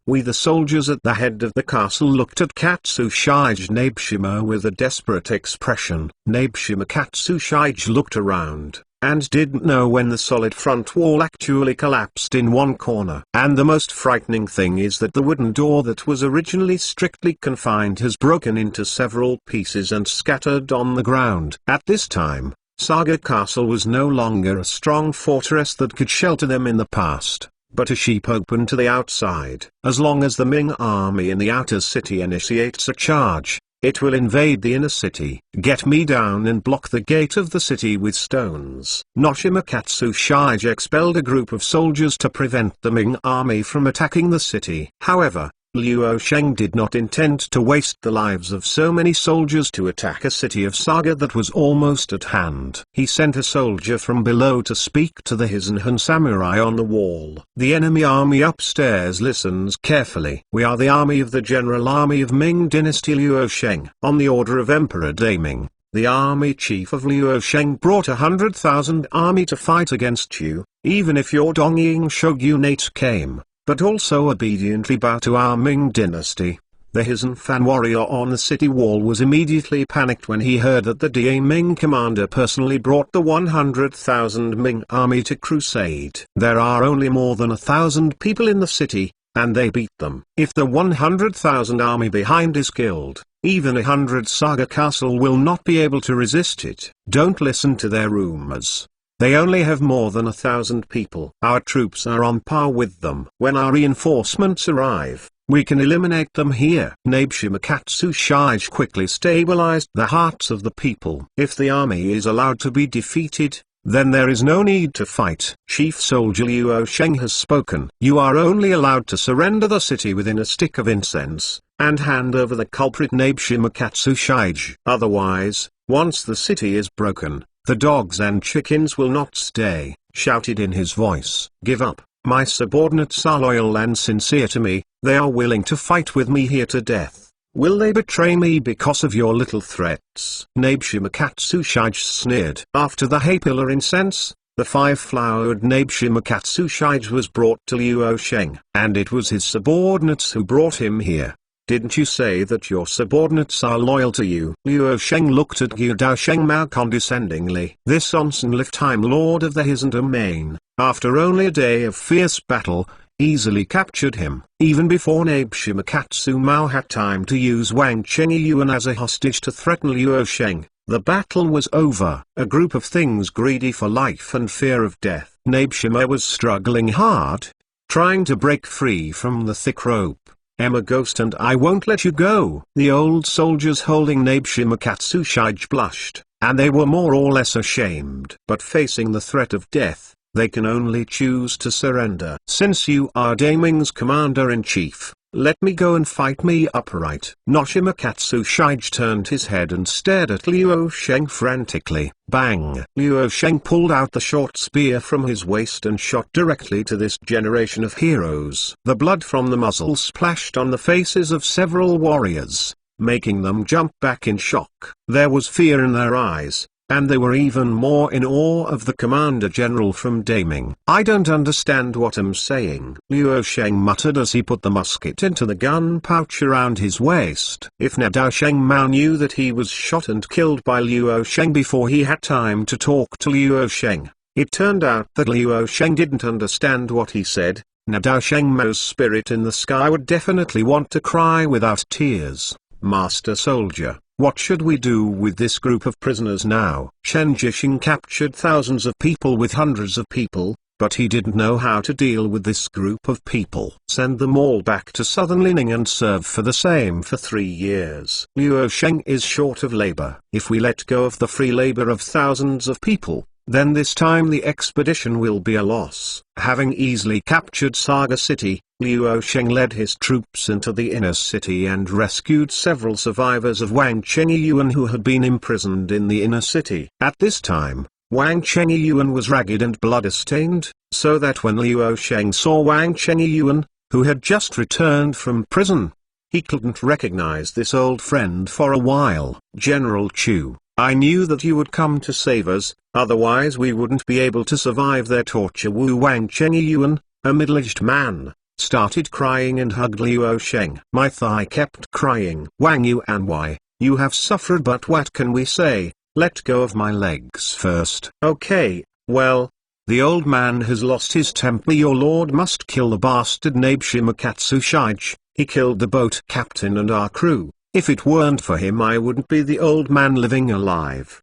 we the soldiers at the head of the castle looked at Katsu Shige Nabeshima with a desperate expression. Nabeshimakatsu Shige looked around, and didn't know when the solid front wall actually collapsed in one corner. And the most frightening thing is that the wooden door that was originally strictly confined has broken into several pieces and scattered on the ground. At this time, Saga Castle was no longer a strong fortress that could shelter them in the past, but a sheep open to the outside. As long as the Ming army in the outer city initiates a charge, it will invade the inner city. Get me down and block the gate of the city with stones. Noshimakatsu Shige expelled a group of soldiers to prevent the Ming army from attacking the city. However, Luo Sheng did not intend to waste the lives of so many soldiers to attack a city of Saga that was almost at hand. He sent a soldier from below to speak to the Hisanhan samurai on the wall. The enemy army upstairs listens carefully. We are the army of the General Army of Ming Dynasty Luo Sheng. On the order of Emperor Daming, the army chief of Luo Sheng brought 100,000 army to fight against you, even if your Dongying shogunate came, but also obediently bow to our Ming dynasty. The Hisan fan warrior on the city wall was immediately panicked when he heard that the Da Ming commander personally brought the 100,000 Ming army to crusade. There are only more than 1,000 people in the city, and they beat them. If the 100,000 army behind is killed, even 100 Saga Castle will not be able to resist it. Don't listen to their rumors. They only have more than 1,000 people. Our troops are on par with them. When our reinforcements arrive, we can eliminate them here. Nabeshimakatsu Shige quickly stabilized the hearts of the people. If the army is allowed to be defeated, then there is no need to fight. Chief Soldier Luo Sheng has spoken. You are only allowed to surrender the city within a stick of incense, and hand over the culprit Nabeshimakatsu Shige. Otherwise, once the city is broken, the dogs and chickens will not stay. Shouted in his voice. Give up. My subordinates are loyal and sincere to me. They are willing to fight with me here to death. Will they betray me because of your little threats? Nabeshimakatsu Shige sneered. After the hay-pillar incense, the 5-flowered Nabeshimakatsu Shige was brought to Luo Sheng, and it was his subordinates who brought him here. Didn't you say that your subordinates are loyal to you? Luo Sheng looked at Gu Dao Sheng Mao condescendingly. This Onsen Lifetime Lord of the Hizandamain, after only a day of fierce battle, easily captured him. Even before Nabeshimakatsu Mao had time to use Wang Chengyuan as a hostage to threaten Luo Sheng, the battle was over. A group of things greedy for life and fear of death. Nabeshima was struggling hard, trying to break free from the thick rope. Emma Ghost and I won't let you go. The old soldiers holding Nabeshimakatsu Shige blushed, and they were more or less ashamed. But facing the threat of death, they can only choose to surrender. Since you are Daming's commander-in-chief, let me go and fight me upright. Noshimakatsu Shige turned his head and stared at Luo Sheng frantically. Bang! Luo Sheng pulled out the short spear from his waist and shot directly to this generation of heroes. The blood from the muzzle splashed on the faces of several warriors, making them jump back in shock. There was fear in their eyes, and they were even more in awe of the commander-general from Daming. "I don't understand what I'm saying," Luo Sheng muttered as he put the musket into the gun pouch around his waist. If Nadao Sheng Mao knew that he was shot and killed by Luo Sheng before he had time to talk to Luo Sheng, it turned out that Luo Sheng didn't understand what he said. Nadao Sheng Mao's spirit in the sky would definitely want to cry without tears. "Master Soldier, what should we do with this group of prisoners now?" Shen Jisheng captured thousands of people with hundreds of people, but he didn't know how to deal with this group of people. "Send them all back to southern Lining and serve for the same for 3 years. Luo Sheng is short of labor. If we let go of the free labor of thousands of people, then this time the expedition will be a loss." Having easily captured Saga City, Luo Sheng led his troops into the inner city and rescued several survivors of Wang Chengyuan who had been imprisoned in the inner city. At this time, Wang Chengyuan was ragged and blood-stained, so that when Luo Sheng saw Wang Chengyuan, who had just returned from prison, he couldn't recognize this old friend for a while. "General Chu, I knew that you would come to save us, otherwise we wouldn't be able to survive their torture." Wu Wang Chengyuan, a middle-aged man, started crying and hugged Luo Sheng. "My thigh kept crying." "Wang Yuan, why, you have suffered, but what can we say? Let go of my legs first." "Okay, well, the old man has lost his temper. Your lord must kill the bastard Nabeshimakatsu Shige. He killed the boat captain and our crew. If it weren't for him I wouldn't be the old man living alive.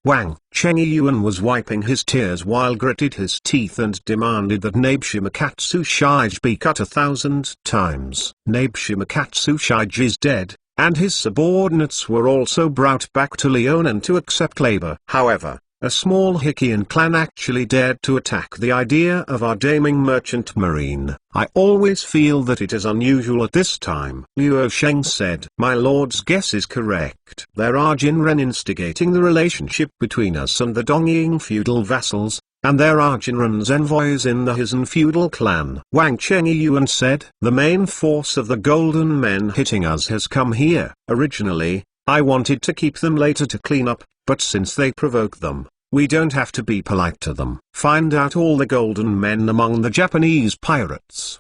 Wang Chengyuan was wiping his tears while gritted his teeth and demanded that Nabeshimakatsu Shige be cut 1,000 times. Nabeshimakatsu Shige is dead, and his subordinates were also brought back to Leonan to accept labor. However, a small Hikian clan actually dared to attack the idea of our Daming merchant marine. "I always feel that it is unusual at this time," Luo Sheng said. "My lord's guess is correct. There are Jinren instigating the relationship between us and the Dongying feudal vassals, and there are Jinren's envoys in the Hisan feudal clan." Wang Chengyuan said. "The main force of the Golden Men hitting us has come here. Originally, I wanted to keep them later to clean up, but since they provoke them, we don't have to be polite to them. Find out all the Golden Men among the Japanese pirates."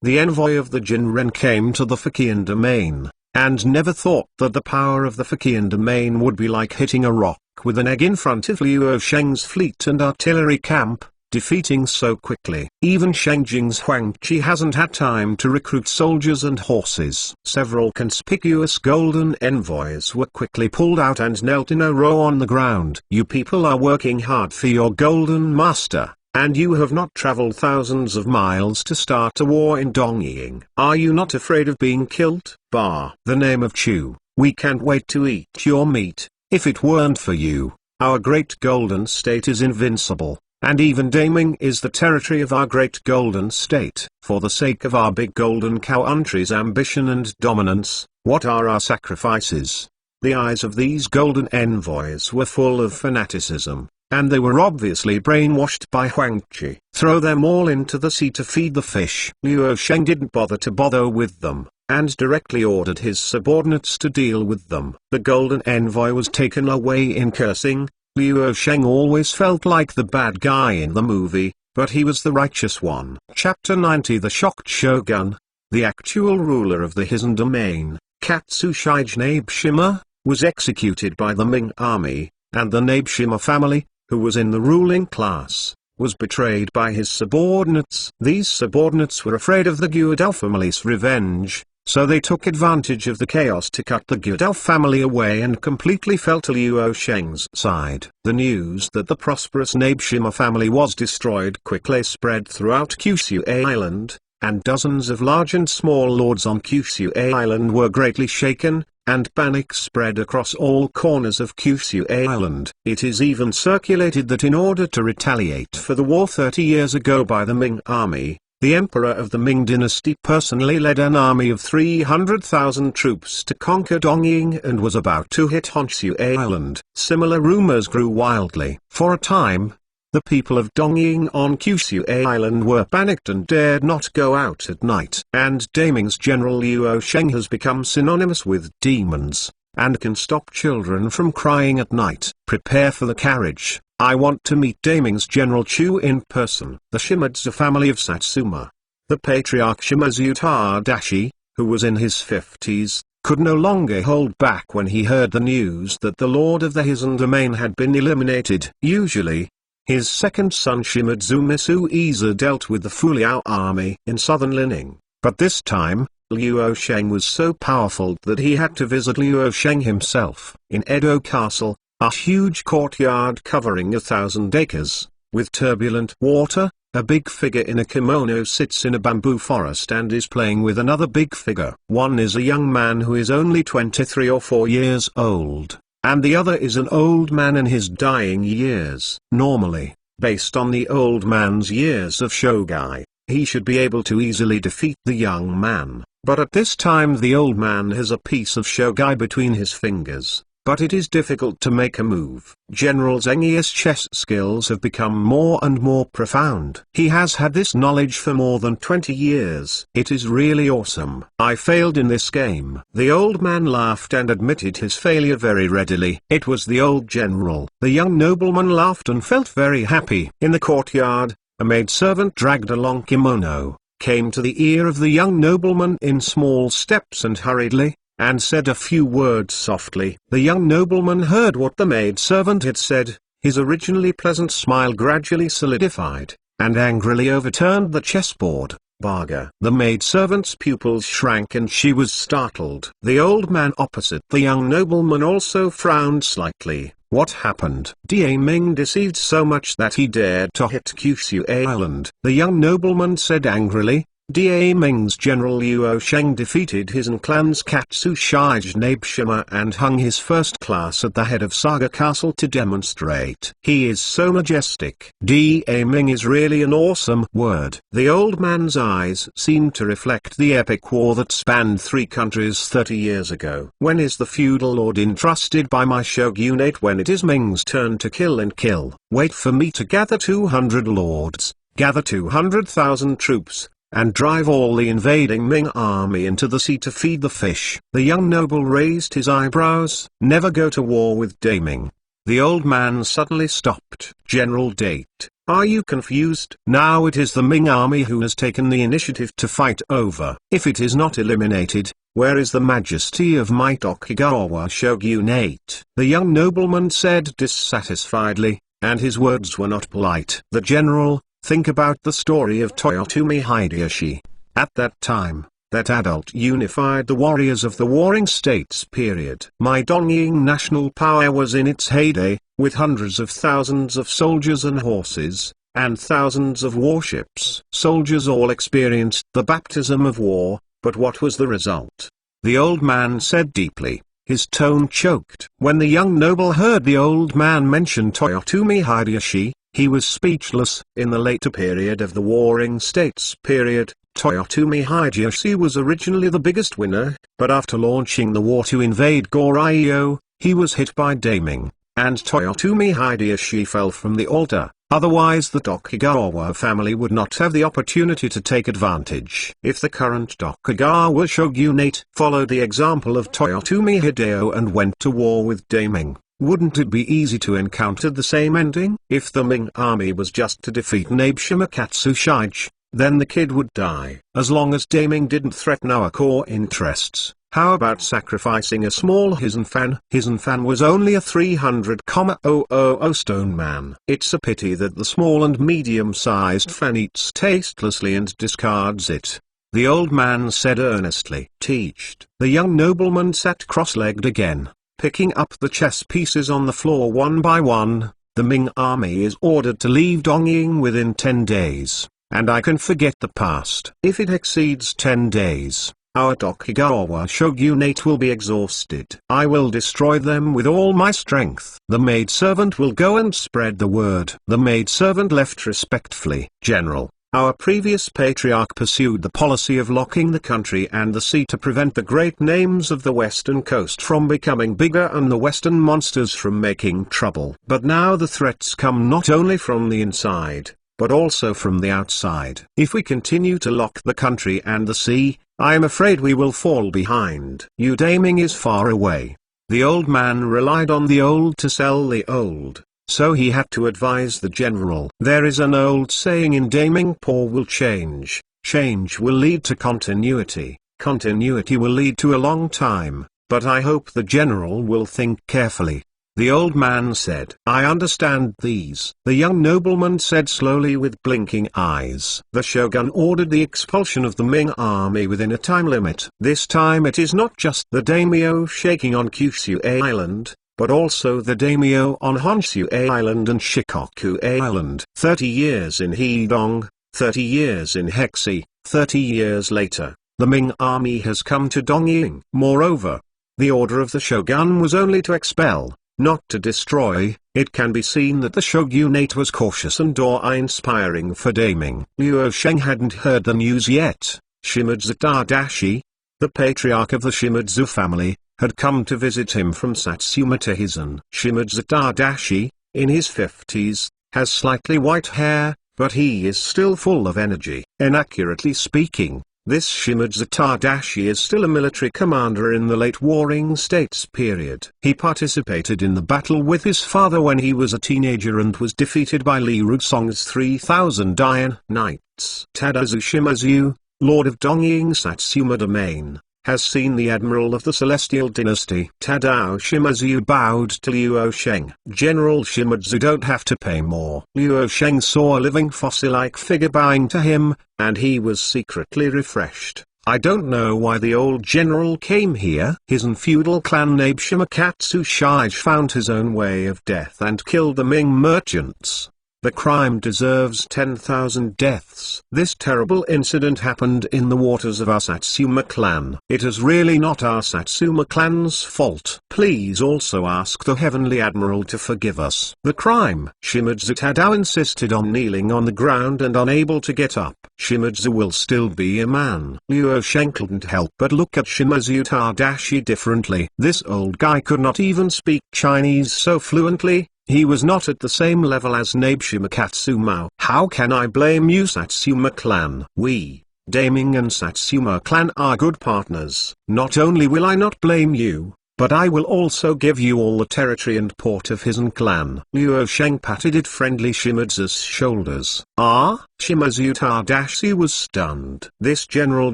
The envoy of the Jinren came to the Fukian domain, and never thought that the power of the Fukian domain would be like hitting a rock with an egg in front of Luo Sheng's fleet and artillery camp, defeating so quickly. Even Shengjing's Huangqi hasn't had time to recruit soldiers and horses. Several conspicuous golden envoys were quickly pulled out and knelt in a row on the ground. "You people are working hard for your golden master, and you have not traveled thousands of miles to start a war in Dongying. Are you not afraid of being killed? Bar the name of Chu, we can't wait to eat your meat. If it weren't for you, our great golden state is invincible. And even Daming is the territory of our great golden state. For the sake of our big golden country's ambition and dominance, what are our sacrifices?" The eyes of these golden envoys were full of fanaticism, and they were obviously brainwashed by Huangqi. "Throw them all into the sea to feed the fish." Luo Sheng didn't bother with them, and directly ordered his subordinates to deal with them. The golden envoy was taken away in cursing. Luo Sheng always felt like the bad guy in the movie, but he was the righteous one. Chapter 90. The Shocked Shogun, the actual ruler of the Hisan domain, Katsu Shige Nabeshima, was executed by the Ming army, and the Nabeshima family, who was in the ruling class, was betrayed by his subordinates. These subordinates were afraid of the Guodao family's revenge, so they took advantage of the chaos to cut the Guodao family away and completely fell to Luo Sheng's side. The news that the prosperous Nabeshima family was destroyed quickly spread throughout Kyushu Island, and dozens of large and small lords on Kyushu Island were greatly shaken, and panic spread across all corners of Kyushu Island. It is even circulated that in order to retaliate for the war 30 years ago by the Ming army, the emperor of the Ming Dynasty personally led an army of 300,000 troops to conquer Dongying and was about to hit Honshu Island. Similar rumors grew wildly. For a time, the people of Dongying on Kyushu Island were panicked and dared not go out at night. And Daming's General Luo Sheng has become synonymous with demons. and can stop children from crying at night. Prepare for the carriage. I want to meet Daming's General Chu in person. The Shimadzu family of Satsuma. The patriarch Shimazu Tadashi, who was in his 50s, could no longer hold back when he heard the news that the lord of the Hizen domain had been eliminated. Usually, his second son Shimadzu Misuiza dealt with the Fuliao army in southern Lining, but this time, Liu Sheng was so powerful that he had to visit Liu Sheng himself. In Edo Castle, a huge courtyard covering 1,000 acres, with turbulent water, a big figure in a kimono sits in a bamboo forest and is playing with another big figure. One is a young man who is only 23 or 4 years old, and the other is an old man in his dying years. Normally, based on the old man's years of shogai, he should be able to easily defeat the young man, but at this time the old man has a piece of shogai between his fingers. But it is difficult to make a move. General Zenghi's chess skills have become more and more profound. He has had this knowledge for more than 20 years. It is really awesome. I failed in this game. The old man laughed and admitted his failure very readily. It was the old general. The young nobleman laughed and felt very happy. In the courtyard, a maidservant dragged a long kimono, came to the ear of the young nobleman in small steps and hurriedly, and said a few words softly. The young nobleman heard what the maidservant had said, his originally pleasant smile gradually solidified, and angrily overturned the chessboard. Baga. The maidservant's pupils shrank and she was startled. The old man opposite the young nobleman also frowned slightly. What happened? Ming deceived so much that he dared to hit Kyushu Island. The young nobleman said angrily. Ming's General Liu Sheng defeated his clan's Katsu Shige Nabeshima and hung his first class at the head of Saga Castle to demonstrate. He is so majestic. Ming is really an awesome word. The old man's eyes seemed to reflect the epic war that spanned 3 countries 30 years ago. When is the feudal lord entrusted by my shogunate? When it is Ming's turn to kill and kill. Wait for me to gather 200 lords, gather 200,000 troops, and drive all the invading Ming army into the sea to feed the fish. The young noble raised his eyebrows. Never go to war with Ming. The old man suddenly stopped. General Date, are you confused? Now it is the Ming army who has taken the initiative to fight over. If it is not eliminated, where is the majesty of my Tokugawa shogunate? The young nobleman said dissatisfiedly, and his words were not polite. The general, think about the story of Toyotomi Hideyoshi. At that time, that adult unified the warriors of the Warring States period. My Dongying national power was in its heyday, with hundreds of thousands of soldiers and horses, and thousands of warships. Soldiers all experienced the baptism of war, but what was the result? The old man said deeply. His tone choked. When the young noble heard the old man mention Toyotomi Hideyoshi, he was speechless. In the later period of the Warring States period, Toyotomi Hideyoshi was originally the biggest winner, but after launching the war to invade Goryeo, he was hit by Ming, and Toyotomi Hideyoshi fell from the altar. Otherwise the Tokugawa family would not have the opportunity to take advantage. If the current Tokugawa shogunate followed the example of Toyotomi Hideo and went to war with Ming, wouldn't it be easy to encounter the same ending? If the Ming army was just to defeat Nabeshima Katsushige, then the kid would die. As long as Ming didn't threaten our core interests, how about sacrificing a small Hizen-fan? Hizen-fan was only a 300,000 stone man. It's a pity that the small and medium-sized fan eats tastelessly and discards it. The old man said earnestly. Teached. The young nobleman sat cross-legged again, picking up the chess pieces on the floor one by one. The Ming army is ordered to leave Dongying within 10 days, and I can forget the past. If it exceeds 10 days, our Tokugawa shogunate will be exhausted. I will destroy them with all my strength. The maidservant will go and spread the word. The maidservant left respectfully. General, our previous patriarch pursued the policy of locking the country and the sea to prevent the great names of the western coast from becoming bigger and the western monsters from making trouble. But now the threats come not only from the inside, but also from the outside. If we continue to lock the country and the sea, I am afraid we will fall behind. Udaming is far away. The old man relied on the old to sell the old, so he had to advise the general. There is an old saying in Daming: poor will change, change will lead to continuity, continuity will lead to a long time, but I hope the general will think carefully. The old man said, I understand these. The young nobleman said slowly with blinking eyes. The shogun ordered the expulsion of the Ming army within a time limit. This time it is not just the daimyo shaking on Kyushu Island, but also the daimyo on Honshu Island and Shikoku Island. 30 years in Hedong, 30 years in Hexi, 30 years later, the Ming army has come to Dongying. Moreover, the order of the shogun was only to expel, not to destroy. It can be seen that the shogunate was cautious and awe-inspiring for Daming. Luo Sheng hadn't heard the news yet. Shimadzu Tadashi, the patriarch of the Shimadzu family, had come to visit him from Satsuma to Hizen. Shimadzu Tadashi, in his 50s, has slightly white hair, but he is still full of energy. Inaccurately speaking, this Shimadzu Tadashi is still a military commander in the late Warring States period. He participated in the battle with his father when he was a teenager and was defeated by Li Rusong's 3,000 Iron Knights. Tadazu Shimazu, Lord of Dongying Satsuma Domain, has seen the admiral of the Celestial Dynasty. Tadao Shimazu bowed to Luo Sheng. General Shimadzu don't have to pay more. Luo Sheng saw a living fossil-like figure bowing to him, and he was secretly refreshed. I don't know why the old general came here. His feudal clan Nabeshima Katsu Shige found his own way of death and killed the Ming merchants. The crime deserves 10,000 deaths. This terrible incident happened in the waters of our Satsuma clan. It is really not our Satsuma clan's fault. Please also ask the Heavenly Admiral to forgive us. The crime. Shimadzu Tadao insisted on kneeling on the ground and unable to get up. Shimadzu will still be a man. Luo Sheng couldn't help but look at Shimadzu Tadashi differently. This old guy could not even speak Chinese so fluently. He was not at the same level as Nabeshima Katsumao. How can I blame you, Satsuma clan? We, Daming and Satsuma clan, are good partners. Not only will I not blame you, but I will also give you all the territory and port of Hizen clan. Luo Sheng patted it friendly Shimadzu's shoulders. Ah? Shimadzu Tadashi was stunned. This General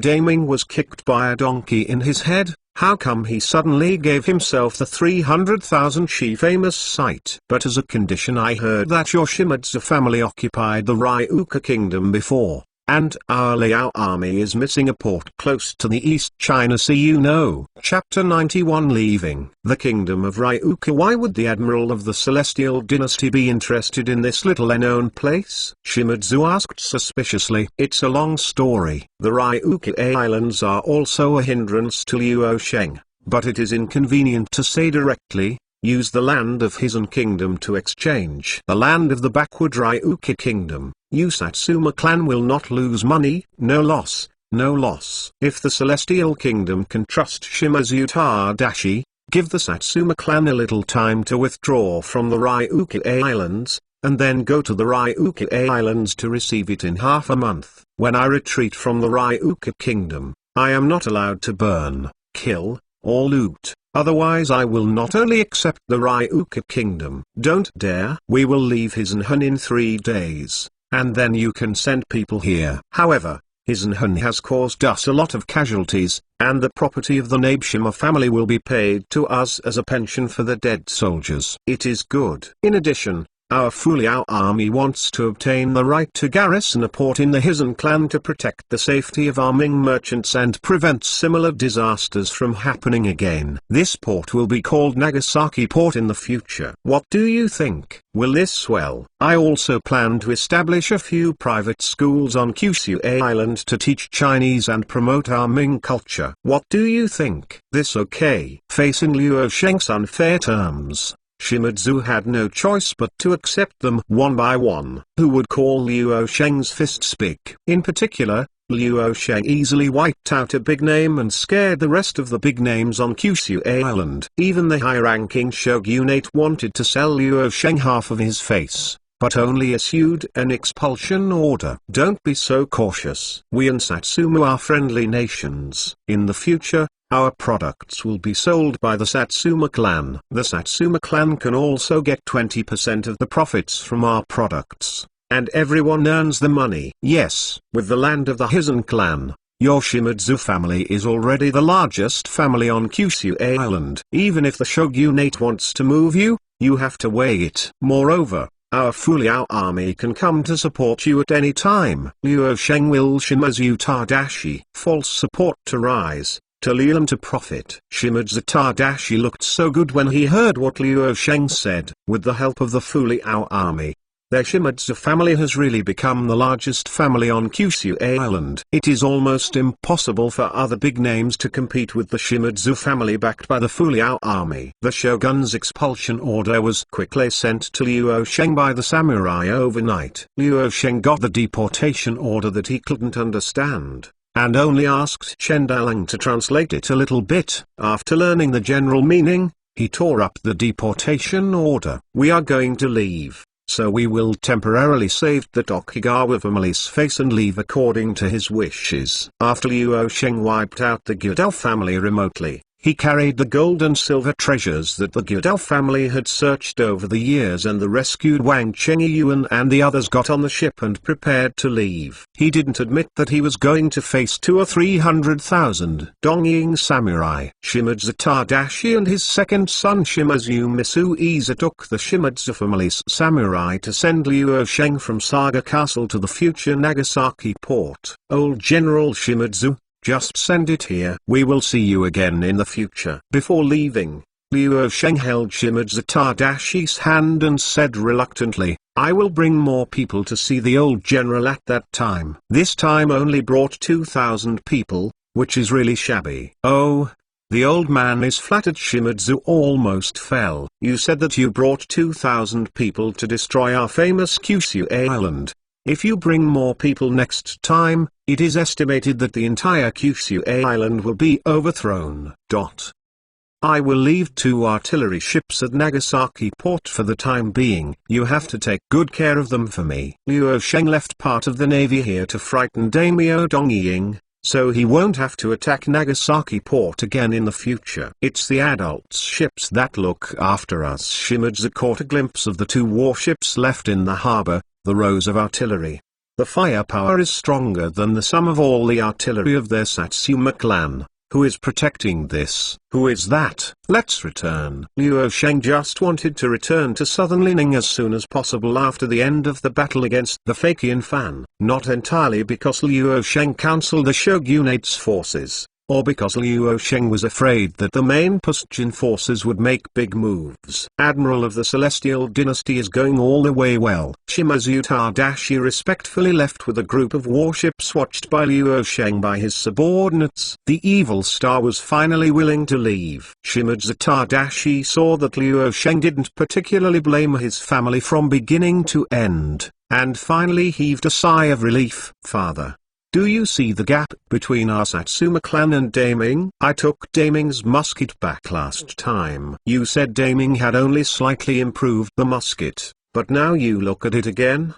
Daming was kicked by a donkey in his head. How come he suddenly gave himself the 300,000 Shi famous site? But as a condition, I heard that your Shimadzu family occupied the Ryuka kingdom before, and our Liao army is missing a port close to the East China Sea, you know. Chapter 91. Leaving the kingdom of Ryuka. Why would the admiral of the Celestial Dynasty be interested in this little unknown place? Shimadzu asked suspiciously. It's a long story. The Ryuka Islands are also a hindrance to Luo Sheng, but it is inconvenient to say directly. Use the land of Hizen kingdom to exchange the land of the backward Ryuka kingdom. You Satsuma clan will not lose money. No loss, no loss. If the Celestial Kingdom can trust Shimadzu Tadashi, give the Satsuma clan a little time to withdraw from the Ryuka Islands, and then go to the Ryuka Islands to receive it in half a month. When I retreat from the Ryuka Kingdom, I am not allowed to burn, kill, or loot. Otherwise I will not only accept the Ryuka Kingdom. Don't dare. We will leave Hizen in 3 days, and then you can send people here. However, Hizen has caused us a lot of casualties, and the property of the Nabeshima family will be paid to us as a pension for the dead soldiers. It is good. In addition, our Fuliao army wants to obtain the right to garrison a port in the Hizen clan to protect the safety of our Ming merchants and prevent similar disasters from happening again. This port will be called Nagasaki Port in the future. What do you think? Will this swell? I also plan to establish a few private schools on Kyushu Island to teach Chinese and promote our Ming culture. What do you think? This okay? Facing Luo Sheng's unfair terms, Shimadzu had no choice but to accept them one by one. Who would call Luo Sheng's fists big? In particular, Luo Sheng easily wiped out a big name and scared the rest of the big names on Kyushu Island. Even the high-ranking shogunate wanted to sell Luo Sheng half of his face, but only issued an expulsion order. Don't be so cautious. We and Satsuma are friendly nations. In the future, our products will be sold by the Satsuma clan. The Satsuma clan can also get 20% of the profits from our products, and everyone earns the money. Yes, with the land of the Hizen clan, your Shimadzu family is already the largest family on Kyushu Island. Even if the shogunate wants to move you, you have to weigh it. Moreover, our Fuliao army can come to support you at any time. Liu Sheng will Shimadzu Tadashi. False support to rise, to Lilam to profit. Shimadzu Tadashi looked so good when he heard what Liu Sheng said. With the help of the Fuliao army, their Shimadzu family has really become the largest family on Kyushu Island. It is almost impossible for other big names to compete with the Shimadzu family backed by the Fuliao army. The shogun's expulsion order was quickly sent to Liu Sheng by the samurai overnight. Liu Sheng got the deportation order that he couldn't understand, and only asked Chen Dalang to translate it a little bit. After learning the general meaning, he tore up the deportation order. We are going to leave, so we will temporarily save the Tokugawa family's face and leave according to his wishes. After Liu Sheng wiped out the Gyudao family remotely, he carried the gold and silver treasures that the Gyudao family had searched over the years, and the rescued Wang Chengyuan and the others got on the ship and prepared to leave. He didn't admit that he was going to face 200,000 or 300,000 Dongying samurai. Shimadzu Tadashi and his second son Shimazu Misuiza took the Shimadzu family's samurai to send Liu Sheng from Saga Castle to the future Nagasaki port. Old General Shimadzu, just send it here. We will see you again in the future. Before leaving, Liu Sheng held Shimadzu Tadashi's hand and said reluctantly, I will bring more people to see the old general at that time. This time only brought 2,000 people, which is really shabby. Oh, the old man is flattered. Shimadzu almost fell. You said that you brought 2,000 people to destroy our famous Kyushu Island. If you bring more people next time, it is estimated that the entire Kyushu Island will be overthrown. I will leave 2 artillery ships at Nagasaki port for the time being. You have to take good care of them for me. Liu Sheng left part of the navy here to frighten Daimyo Dongying, so he won't have to attack Nagasaki port again in the future. It's the adults' ships that look after us. Shimadzu caught a glimpse of the 2 warships left in the harbor, the rows of artillery. The firepower is stronger than the sum of all the artillery of their Satsuma clan. Who is protecting this? Who is that? Let's return. Liu Sheng just wanted to return to southern Lining as soon as possible after the end of the battle against the Fakian Fan. Not entirely because Liu Sheng counseled the shogunate's forces, or because Liu Sheng was afraid that the main Pushchin forces would make big moves. Admiral of the Celestial Dynasty is going all the way well. Shimazu Tadashi respectfully left with a group of warships watched by Liu Sheng by his subordinates. The evil star was finally willing to leave. Shimazu Tadashi saw that Liu Sheng didn't particularly blame his family from beginning to end, and finally heaved a sigh of relief. Father, do you see the gap between our Satsuma clan and Daiming? I took Daiming's musket back last time. You said Daiming had only slightly improved the musket, but now you look at it again?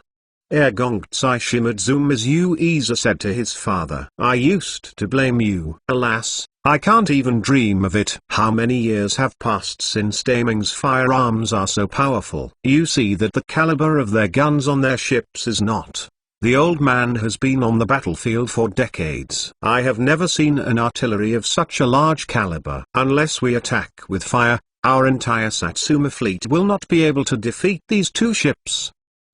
Ergongtsai Shimadzu Misuiza said to his father. I used to blame you. Alas, I can't even dream of it. How many years have passed since Daiming's firearms are so powerful? You see that the caliber of their guns on their ships is not. The old man has been on the battlefield for decades. I have never seen an artillery of such a large caliber. Unless we attack with fire, our entire Satsuma fleet will not be able to defeat these 2 ships.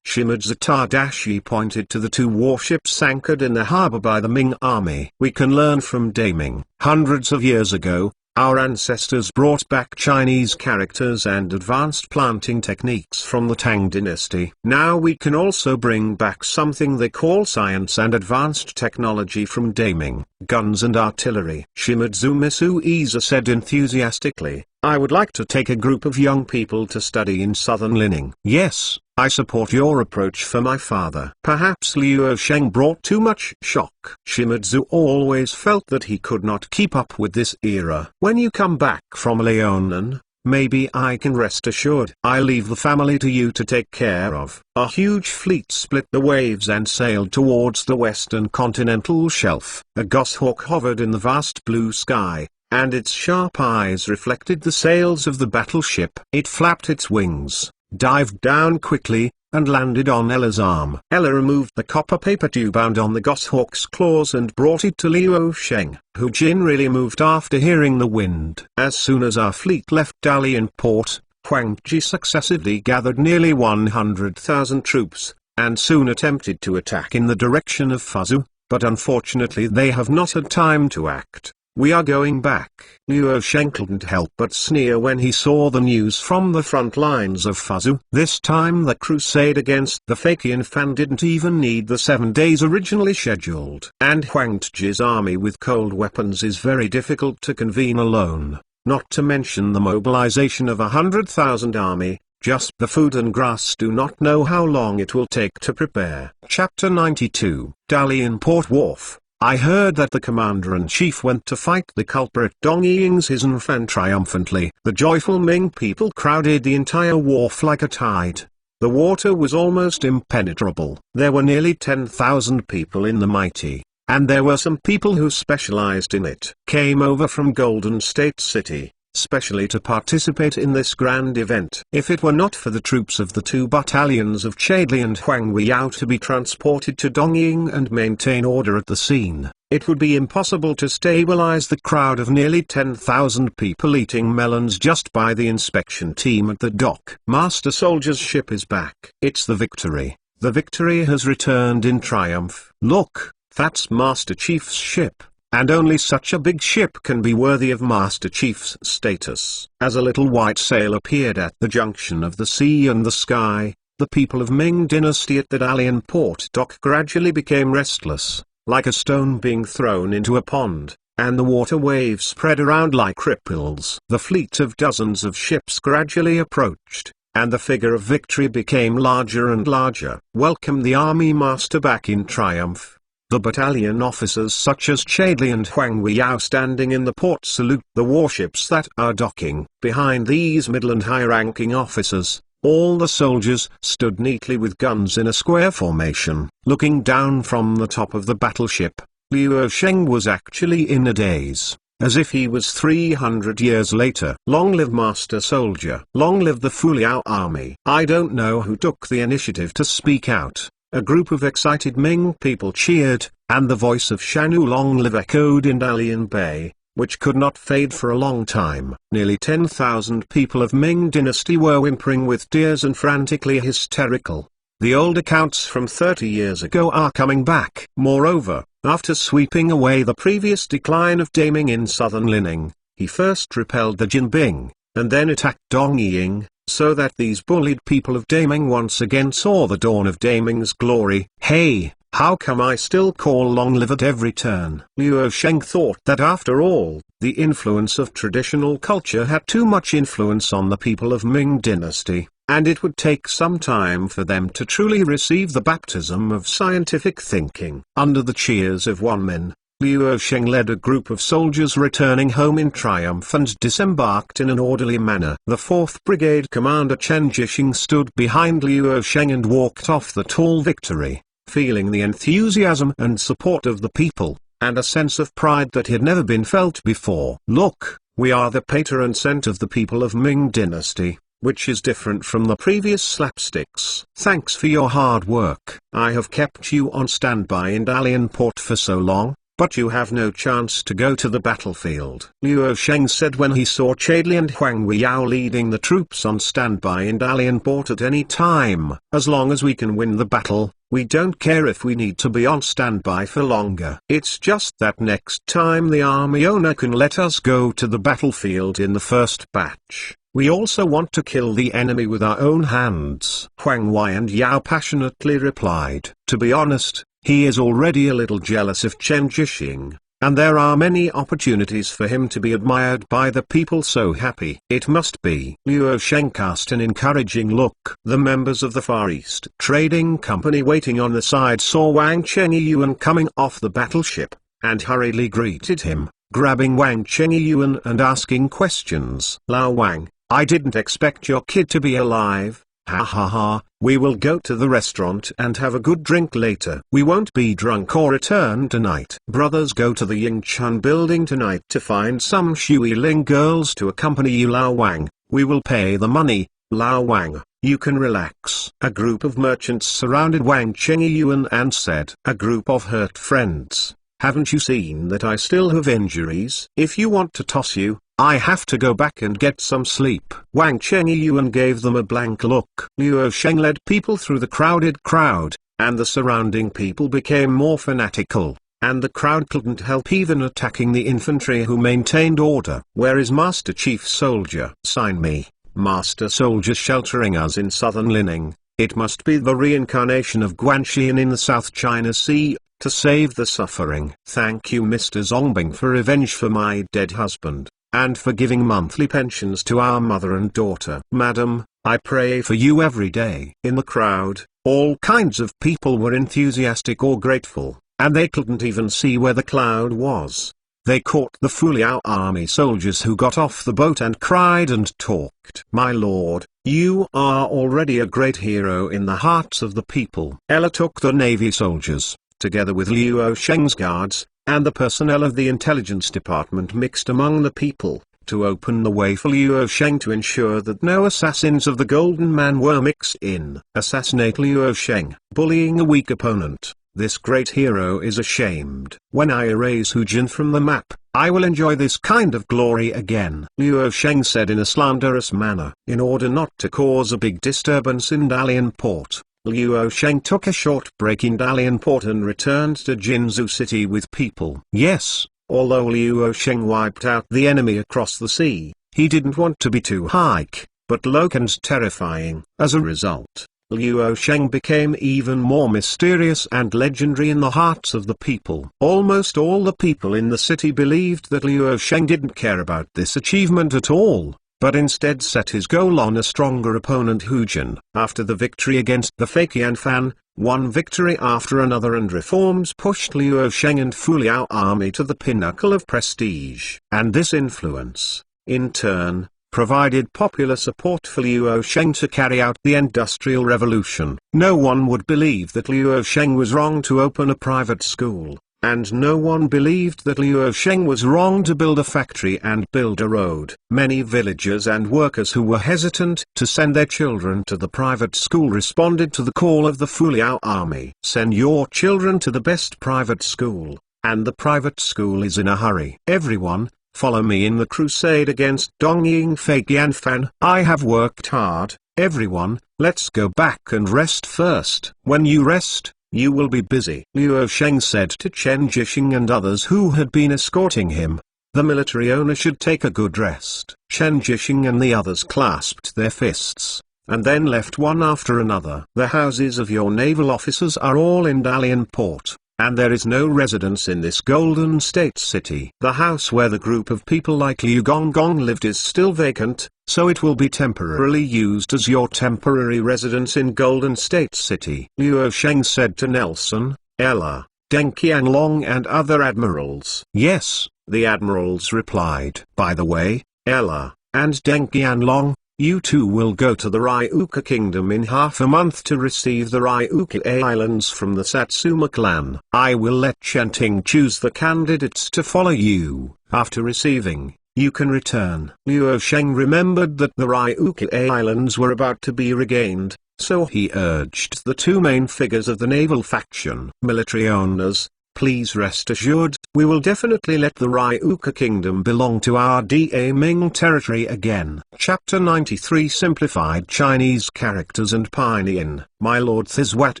Shimadzu Tadashi pointed to the 2 warships anchored in the harbor by the Ming army. We can learn from Daiming. Hundreds of years ago, our ancestors brought back Chinese characters and advanced planting techniques from the Tang dynasty. Now we can also bring back something they call science and advanced technology from Daiming, guns and artillery. Shimadzu Misuiza said enthusiastically, I would like to take a group of young people to study in southern Lining. Yes, I support your approach for my father. Perhaps Liu Sheng brought too much shock. Shimadzu always felt that he could not keep up with this era. When you come back from Leonan, maybe I can rest assured. I leave the family to you to take care of. A huge fleet split the waves and sailed towards the western continental shelf. A goshawk hovered in the vast blue sky, and its sharp eyes reflected the sails of the battleship. It flapped its wings, dived down quickly, and landed on Ella's arm. Ella removed the copper paper tube bound on the goshawk's claws and brought it to Liu Sheng, who generally moved after hearing the wind. As soon as our fleet left Dalian port, Huang Ji successively gathered nearly 100,000 troops, and soon attempted to attack in the direction of Fuzhou, but unfortunately they have not had time to act. We are going back. Liu Sheng couldn't help but sneer when he saw the news from the front lines of Fuzhou. This time the crusade against the Fakian Fan didn't even need the 7 days originally scheduled. And Huang Ji's army with cold weapons is very difficult to convene alone, not to mention the mobilization of 100,000 army. Just the food and grass do not know how long it will take to prepare. Chapter 92. Dalian Port Wharf. I heard that the commander-in-chief went to fight the culprit Dong Ying's Infantry triumphantly. The joyful Ming people crowded the entire wharf like a tide. The water was almost impenetrable. There were nearly 10,000 people in the mighty, and there were some people who specialized in it. Came over from Golden State City, specially to participate in this grand event. If it were not for the troops of the 2 battalions of Chadli and Huang Weiyao to be transported to Dongying and maintain order at the scene, it would be impossible to stabilize the crowd of nearly 10,000 people eating melons just by the inspection team at the dock. Master Soldier's ship is back. It's the Victory. The Victory has returned in triumph. Look, that's Master Chief's ship. And only such a big ship can be worthy of Master Chief's status. As a little white sail appeared at the junction of the sea and the sky, the people of Ming Dynasty at the Dalian port dock gradually became restless, like a stone being thrown into a pond, and the water waves spread around like ripples. The fleet of dozens of ships gradually approached, and the figure of Victory became larger and larger. Welcome the army master back in triumph. The battalion officers such as Chadli and Huang Weiyao standing in the port salute the warships that are docking. Behind these middle and high-ranking officers, all the soldiers stood neatly with guns in a square formation. Looking down from the top of the battleship, Liu Sheng was actually in a daze, as if he was 300 years later. Long live Master Soldier! Long live the Fuliao army! I don't know who took the initiative to speak out. A group of excited Ming people cheered, and the voice of Shanu Long Live echoed in Dalian Bay, which could not fade for a long time. Nearly 10,000 people of Ming Dynasty were whimpering with tears and frantically hysterical. The old accounts from 30 years ago are coming back. Moreover, after sweeping away the previous decline of Daming in southern Lining, he first repelled the Jinbing, and then attacked Dongying, so that these bullied people of Daming once again saw the dawn of Daming's glory. Hey, how come I still call long live at every turn? Liu Sheng thought that after all, the influence of traditional culture had too much influence on the people of Ming Dynasty, and it would take some time for them to truly receive the baptism of scientific thinking. Under the cheers of one man, Liu Sheng led a group of soldiers returning home in triumph and disembarked in an orderly manner. The 4th Brigade Commander Chen Jishing stood behind Liu Sheng and walked off the tall Victory, feeling the enthusiasm and support of the people, and a sense of pride that had never been felt before. Look, we are the patron saint of the people of Ming Dynasty, which is different from the previous slapsticks. Thanks for your hard work. I have kept you on standby in Dalian port for so long, but you have no chance to go to the battlefield. Liu Sheng said when he saw Chadli and Huang Weiyao leading the troops on standby in Dalian port at any time. As long as we can win the battle, we don't care if we need to be on standby for longer. It's just that next time the army owner can let us go to the battlefield in the first batch, we also want to kill the enemy with our own hands. Huang Wei and Yao passionately replied. To be honest, he is already a little jealous of Chen Jishing, and there are many opportunities for him to be admired by the people so happy. It must be. Liu Sheng cast an encouraging look. The members of the Far East Trading Company waiting on the side saw Wang Chengyuan coming off the battleship, and hurriedly greeted him, grabbing Wang Chengyuan and asking questions. Lao Wang, I didn't expect your kid to be alive. Ha ha ha, We will go to the restaurant and have a good drink later. We won't be drunk or return tonight. Brothers, go to the Yingchuan building tonight to find some Shui Ling girls to accompany you. Lao Wang, we will pay the money. Lao Wang, you can relax. A group of merchants surrounded Wang Chengyuan and said, a group of hurt friends, haven't you seen that I still have injuries? If you want to toss you, I have to go back and get some sleep. Wang Chengyuan gave them a blank look. Luo Sheng led people through the crowded crowd, and the surrounding people became more fanatical, and the crowd couldn't help even attacking the infantry who maintained order. Where is Master Chief Soldier? Sign me, Master Soldier sheltering us in southern Lining. It must be the reincarnation of Guanxian in the South China Sea, to save the suffering. Thank you Mr. Zongbing for revenge for my dead husband, and for giving monthly pensions to our mother and daughter. Madam, I pray for you every day. In the crowd, all kinds of people were enthusiastic or grateful, and they couldn't even see where the cloud was. They caught the Fuliao army soldiers who got off the boat and cried and talked. My lord, you are already a great hero in the hearts of the people. Ella took the navy soldiers, together with Luo Sheng's guards, and the personnel of the intelligence department mixed among the people, to open the way for Luo Sheng to ensure that no assassins of the Golden Man were mixed in. Assassinate Luo Sheng, bullying a weak opponent. This great hero is ashamed. When I erase Hu Jin from the map, I will enjoy this kind of glory again. Luo Sheng said in a slanderous manner. In order not to cause a big disturbance in Dalian Port, Luo Sheng took a short break in Dalian Port and returned to Jinzhou City with people. Yes, although Luo Sheng wiped out the enemy across the sea, he didn't want to be too high, but low and terrifying. As a result, Luo Sheng became even more mysterious and legendary in the hearts of the people. Almost all the people in the city believed that Luo Sheng didn't care about this achievement at all, but instead set his goal on a stronger opponent Hu Jin. After the victory against the fake Yan Fan, one victory after another and reforms pushed Luo Sheng and Fuliao army to the pinnacle of prestige. And this influence, in turn, provided popular support for Luo Sheng to carry out the Industrial Revolution. No one would believe that Luo Sheng was wrong to open a private school, and no one believed that Luo Sheng was wrong to build a factory and build a road. Many villagers and workers who were hesitant to send their children to the private school responded to the call of the Fuliao army. Send your children to the best private school, and the private school is in a hurry. Everyone, follow me in the crusade against Dongying fake Yan Fan. I have worked hard. Everyone, let's go back and rest first. When you rest, you will be busy. Luo Sheng said to Chen Jixing and others who had been escorting him. The military owner should take a good rest. Chen Jixing and the others clasped their fists, and then left one after another. The houses of your naval officers are all in Dalian Port, and there is no residence in this Golden State City. The house where the group of people like Liu Gonggong lived is still vacant, so it will be temporarily used as your temporary residence in Golden State City. Luo Sheng said to Nelson, Ella, Deng Qianlong and other admirals. Yes, the admirals replied. By the way, Ella, and Deng Qianlong, you two will go to the Ryuka Kingdom in half a month to receive the Ryuka Islands from the Satsuma clan. I will let Chenting choose the candidates to follow you. After receiving, you can return. Luo Sheng remembered that the Ryuka Islands were about to be regained, so he urged the two main figures of the naval faction. Military owners, please rest assured, we will definitely let the Ryuka Kingdom belong to our Da Ming territory again. Chapter 93 Simplified Chinese Characters and Pinyin. My lord Thiz, what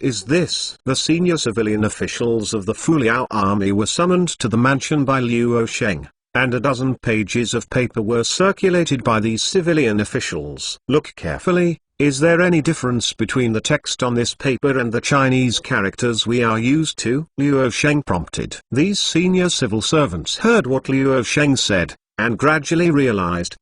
is this? The senior civilian officials of the Fuliao army were summoned to the mansion by Luo Sheng, and a dozen pages of paper were circulated by these civilian officials. Look carefully. Is there any difference between the text on this paper and the Chinese characters we are used to? Luo Sheng prompted. These senior civil servants heard what Luo Sheng said, and gradually realized,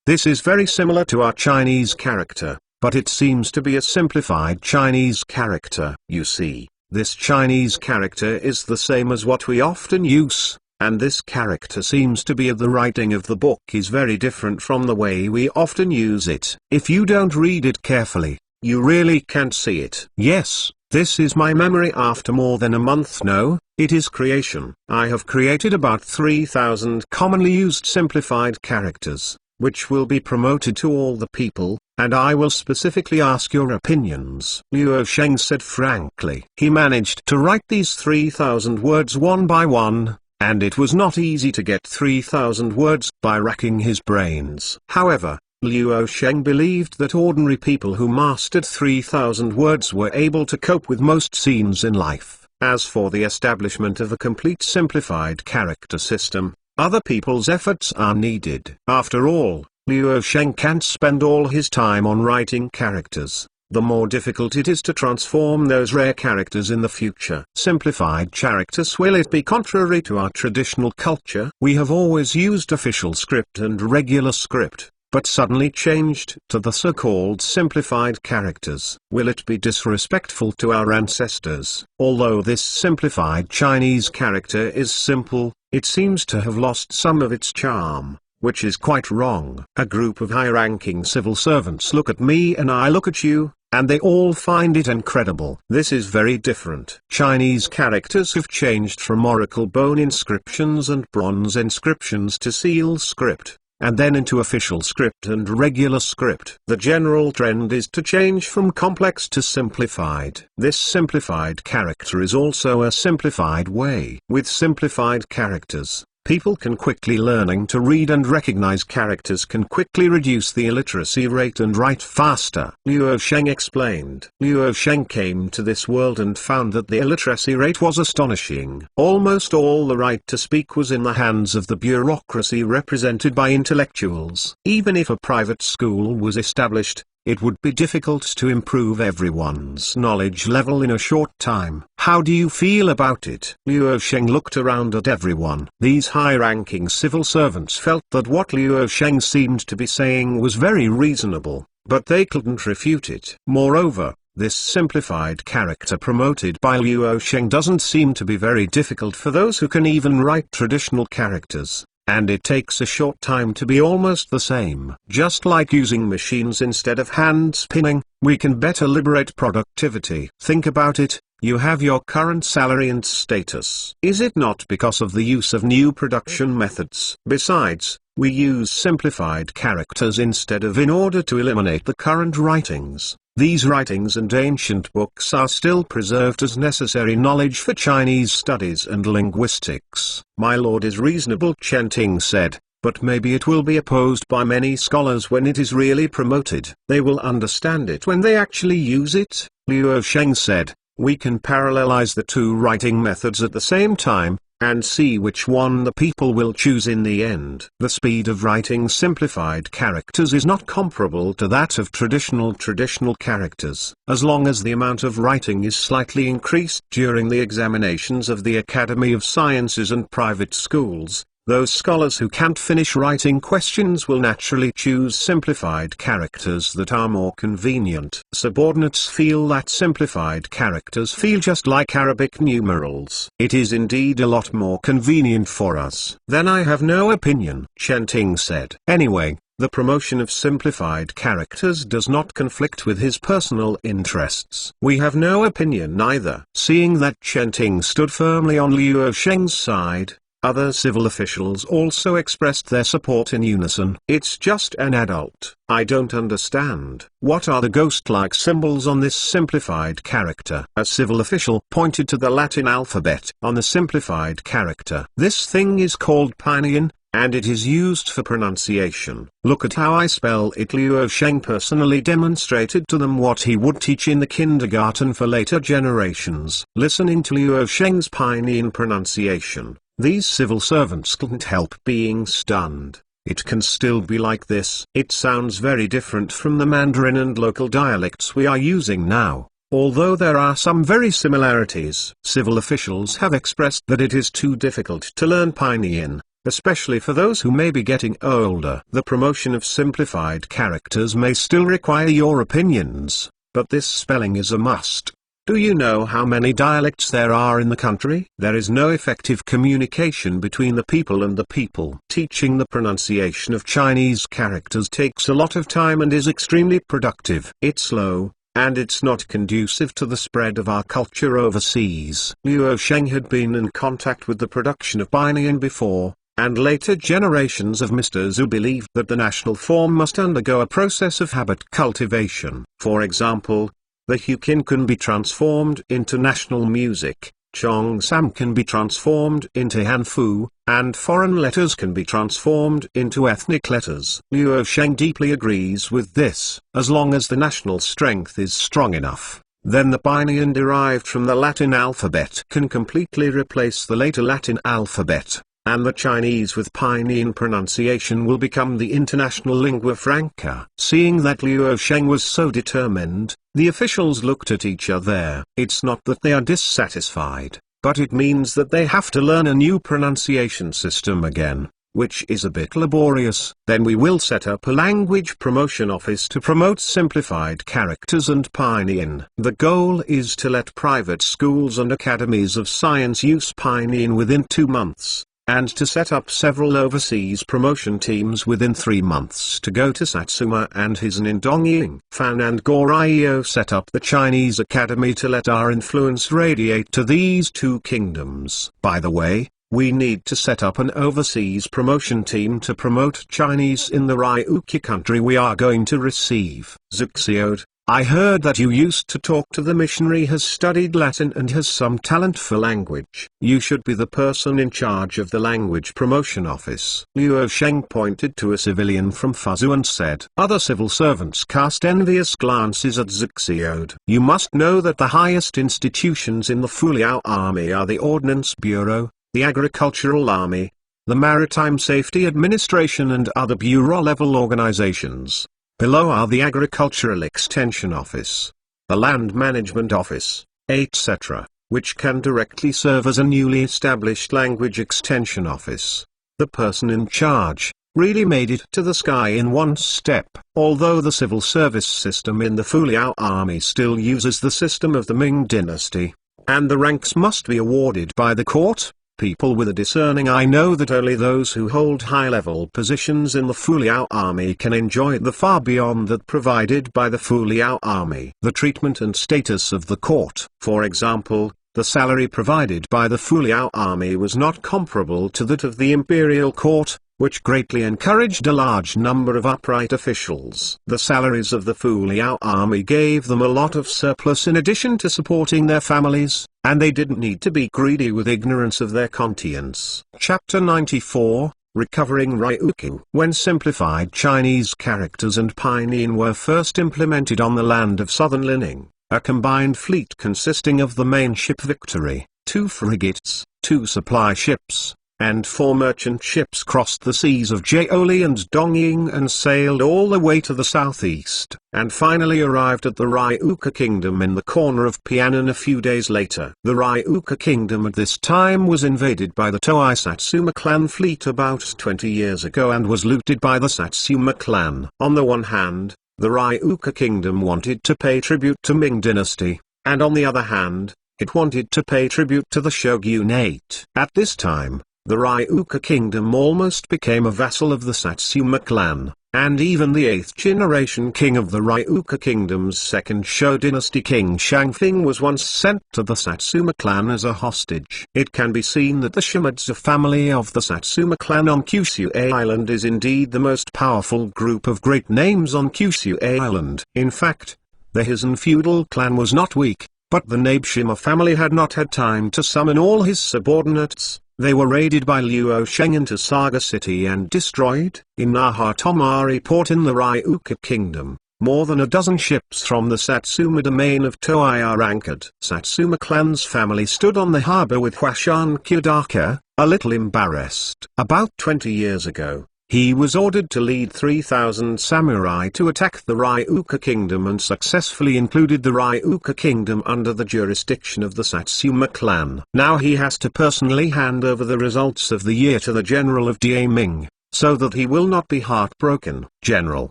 this is very similar to our Chinese character, but it seems to be a simplified Chinese character. You see, this Chinese character is the same as what we often use, and this character seems to be the writing of the book is very different from the way we often use it. If you don't read it carefully, You really can't see it. Yes, this is my memory after more than a month. No, it is creation. I have created about 3,000 commonly used simplified characters, which will be promoted to all the people, and I will specifically ask your opinions. Luo Sheng said frankly. He managed to write these 3,000 words one by one, and it was not easy to get 3,000 words by racking his brains. However, Luo Sheng believed that ordinary people who mastered 3,000 words were able to cope with most scenes in life. As for the establishment of a complete simplified character system, other people's efforts are needed. After all, Luo Sheng can't spend all his time on writing characters. The more difficult it is to transform those rare characters in the future. Simplified characters. Will it be contrary to our traditional culture? We have always used official script and regular script, but suddenly changed to the so-called simplified characters. Will it be disrespectful to our ancestors? Although this simplified Chinese character is simple, it seems to have lost some of its charm, which is quite wrong. A group of high-ranking civil servants look at me and I look at you, and they all find it incredible. This is very different. Chinese characters have changed from oracle bone inscriptions and bronze inscriptions to seal script, and then into official script and regular script. The general trend is to change from complex to simplified. This simplified character is also a simplified way. With simplified characters, people can quickly learning to read and recognize characters can quickly reduce the illiteracy rate and write faster. Luo Sheng explained. Luo Sheng came to this world and found that the illiteracy rate was astonishing. Almost all the right to speak was in the hands of the bureaucracy represented by intellectuals. Even if a private school was established, it would be difficult to improve everyone's knowledge level in a short time. How do you feel about it? Luo Sheng looked around at everyone. These high-ranking civil servants felt that what Luo Sheng seemed to be saying was very reasonable, but they couldn't refute it. Moreover, this simplified character promoted by Luo Sheng doesn't seem to be very difficult for those who can even write traditional characters. And it takes a short time to be almost the same. Just like using machines instead of hand spinning, we can better liberate productivity. Think about it, you have your current salary and status. Is it not because of the use of new production methods? Besides, we use simplified characters instead of in order to eliminate the current writings. These writings and ancient books are still preserved as necessary knowledge for Chinese studies and linguistics. My lord is reasonable, Chen Ting said, but maybe it will be opposed by many scholars when it is really promoted. They will understand it when they actually use it. Luo Sheng said, we can parallelize the two writing methods at the same time, and see which one the people will choose in the end. The speed of writing simplified characters is not comparable to that of traditional characters. As long as the amount of writing is slightly increased during the examinations of the Academy of Sciences and private schools, those scholars who can't finish writing questions will naturally choose simplified characters that are more convenient. Subordinates feel that simplified characters feel just like Arabic numerals. It is indeed a lot more convenient for us. Then I have no opinion, Chen Ting said. Anyway, the promotion of simplified characters does not conflict with his personal interests. We have no opinion either. Seeing that Chen Ting stood firmly on Luo Sheng's side, other civil officials also expressed their support in unison. It's just an adult. I don't understand. What are the ghost-like symbols on this simplified character? A civil official pointed to the Latin alphabet on the simplified character. This thing is called pinyin, and it is used for pronunciation. Look at how I spell it. Luo Sheng personally demonstrated to them what he would teach in the kindergarten for later generations. Listening to Luo Sheng's pinyin pronunciation, these civil servants couldn't help being stunned. It can still be like this. It sounds very different from the Mandarin and local dialects we are using now, although there are some very similarities. Civil officials have expressed that it is too difficult to learn pinyin, especially for those who may be getting older. The promotion of simplified characters may still require your opinions, but this spelling is a must. Do you know how many dialects there are in the country? There is no effective communication between the people and the people. Teaching the pronunciation of Chinese characters takes a lot of time and is extremely productive. It's slow, and it's not conducive to the spread of our culture overseas. Luo Sheng had been in contact with the production of pinyin before, and later generations of Mr. Zhu believed that the national form must undergo a process of habit cultivation. For example, the Hukin can be transformed into national music, Cheongsam can be transformed into Hanfu, and foreign letters can be transformed into ethnic letters. Luo Sheng deeply agrees with this. As long as the national strength is strong enough, then the pinyin derived from the Latin alphabet can completely replace the later Latin alphabet, and the Chinese with pinyin pronunciation will become the international lingua franca. Seeing that Luo Sheng was so determined, the officials looked at each other. It's not that they are dissatisfied, but it means that they have to learn a new pronunciation system again, which is a bit laborious. Then we will set up a language promotion office to promote simplified characters and pinyin. The goal is to let private schools and academies of science use pinyin within 2 months, and to set up several overseas promotion teams within 3 months to go to Satsuma and Hisan in Dongying. Fan and Goryeo set up the Chinese Academy to let our influence radiate to these 2 kingdoms. By the way, we need to set up an overseas promotion team to promote Chinese in the Ryukyu country we are going to receive. Zuxiode, I heard that you used to talk to the missionary, has studied Latin and has some talent for language. You should be the person in charge of the language promotion office. Luo Sheng pointed to a civilian from Fuzhou and said. Other civil servants cast envious glances at Zuxiode. You must know that the highest institutions in the Fuliao army are the Ordnance Bureau, the Agricultural Army, the Maritime Safety Administration and other bureau-level organizations. Below are the Agricultural Extension Office, the Land Management Office, etc., which can directly serve as a newly established Language Extension Office. The person in charge really made it to the sky in one step. Although the civil service system in the Fuliao army still uses the system of the Ming Dynasty, and the ranks must be awarded by the court, people with a discerning eye know that only those who hold high-level positions in the Fuliao army can enjoy the far beyond that provided by the Fuliao army. The treatment and status of the court, for example, the salary provided by the Fuliao army was not comparable to that of the imperial court, which greatly encouraged a large number of upright officials. The salaries of the Fuliao army gave them a lot of surplus in addition to supporting their families, and they didn't need to be greedy with ignorance of their conscience. Chapter 94, Recovering Ryukyu. When simplified Chinese characters and pinyin were first implemented on the land of southern Lining, a combined fleet consisting of the main ship Victory, 2 frigates, 2 supply ships, and 4 merchant ships crossed the seas of Jiaoli and Dongying and sailed all the way to the southeast, and finally arrived at the Ryukyu kingdom in the corner of Pianan a few days later. The Ryukyu kingdom at this time was invaded by the Toei Satsuma clan fleet about 20 years ago and was looted by the Satsuma clan. On the one hand, the Ryukyu kingdom wanted to pay tribute to Ming Dynasty, and on the other hand, it wanted to pay tribute to the shogunate. At this time, the Ryukyu kingdom almost became a vassal of the Satsuma clan, and even the 8th generation king of the Ryukyu kingdom's 2nd Shou dynasty King Shangfeng was once sent to the Satsuma clan as a hostage. It can be seen that the Shimadzu family of the Satsuma clan on Kyushu Island is indeed the most powerful group of great names on Kyushu Island. In fact, the Hisan feudal clan was not weak, but the Nabeshima family had not had time to summon all his subordinates. They were raided by Luo Sheng into Saga City and destroyed. In Nahatomari port in the Ryukyu kingdom, more than a dozen ships from the Satsuma domain of Toei are anchored. Satsuma clan's family stood on the harbor with Huashan Kiyodaka, a little embarrassed. About 20 years ago, he was ordered to lead 3,000 samurai to attack the Ryukyu kingdom and successfully included the Ryukyu kingdom under the jurisdiction of the Satsuma clan. Now he has to personally hand over the results of the year to the general of Ming, so that he will not be heartbroken. General,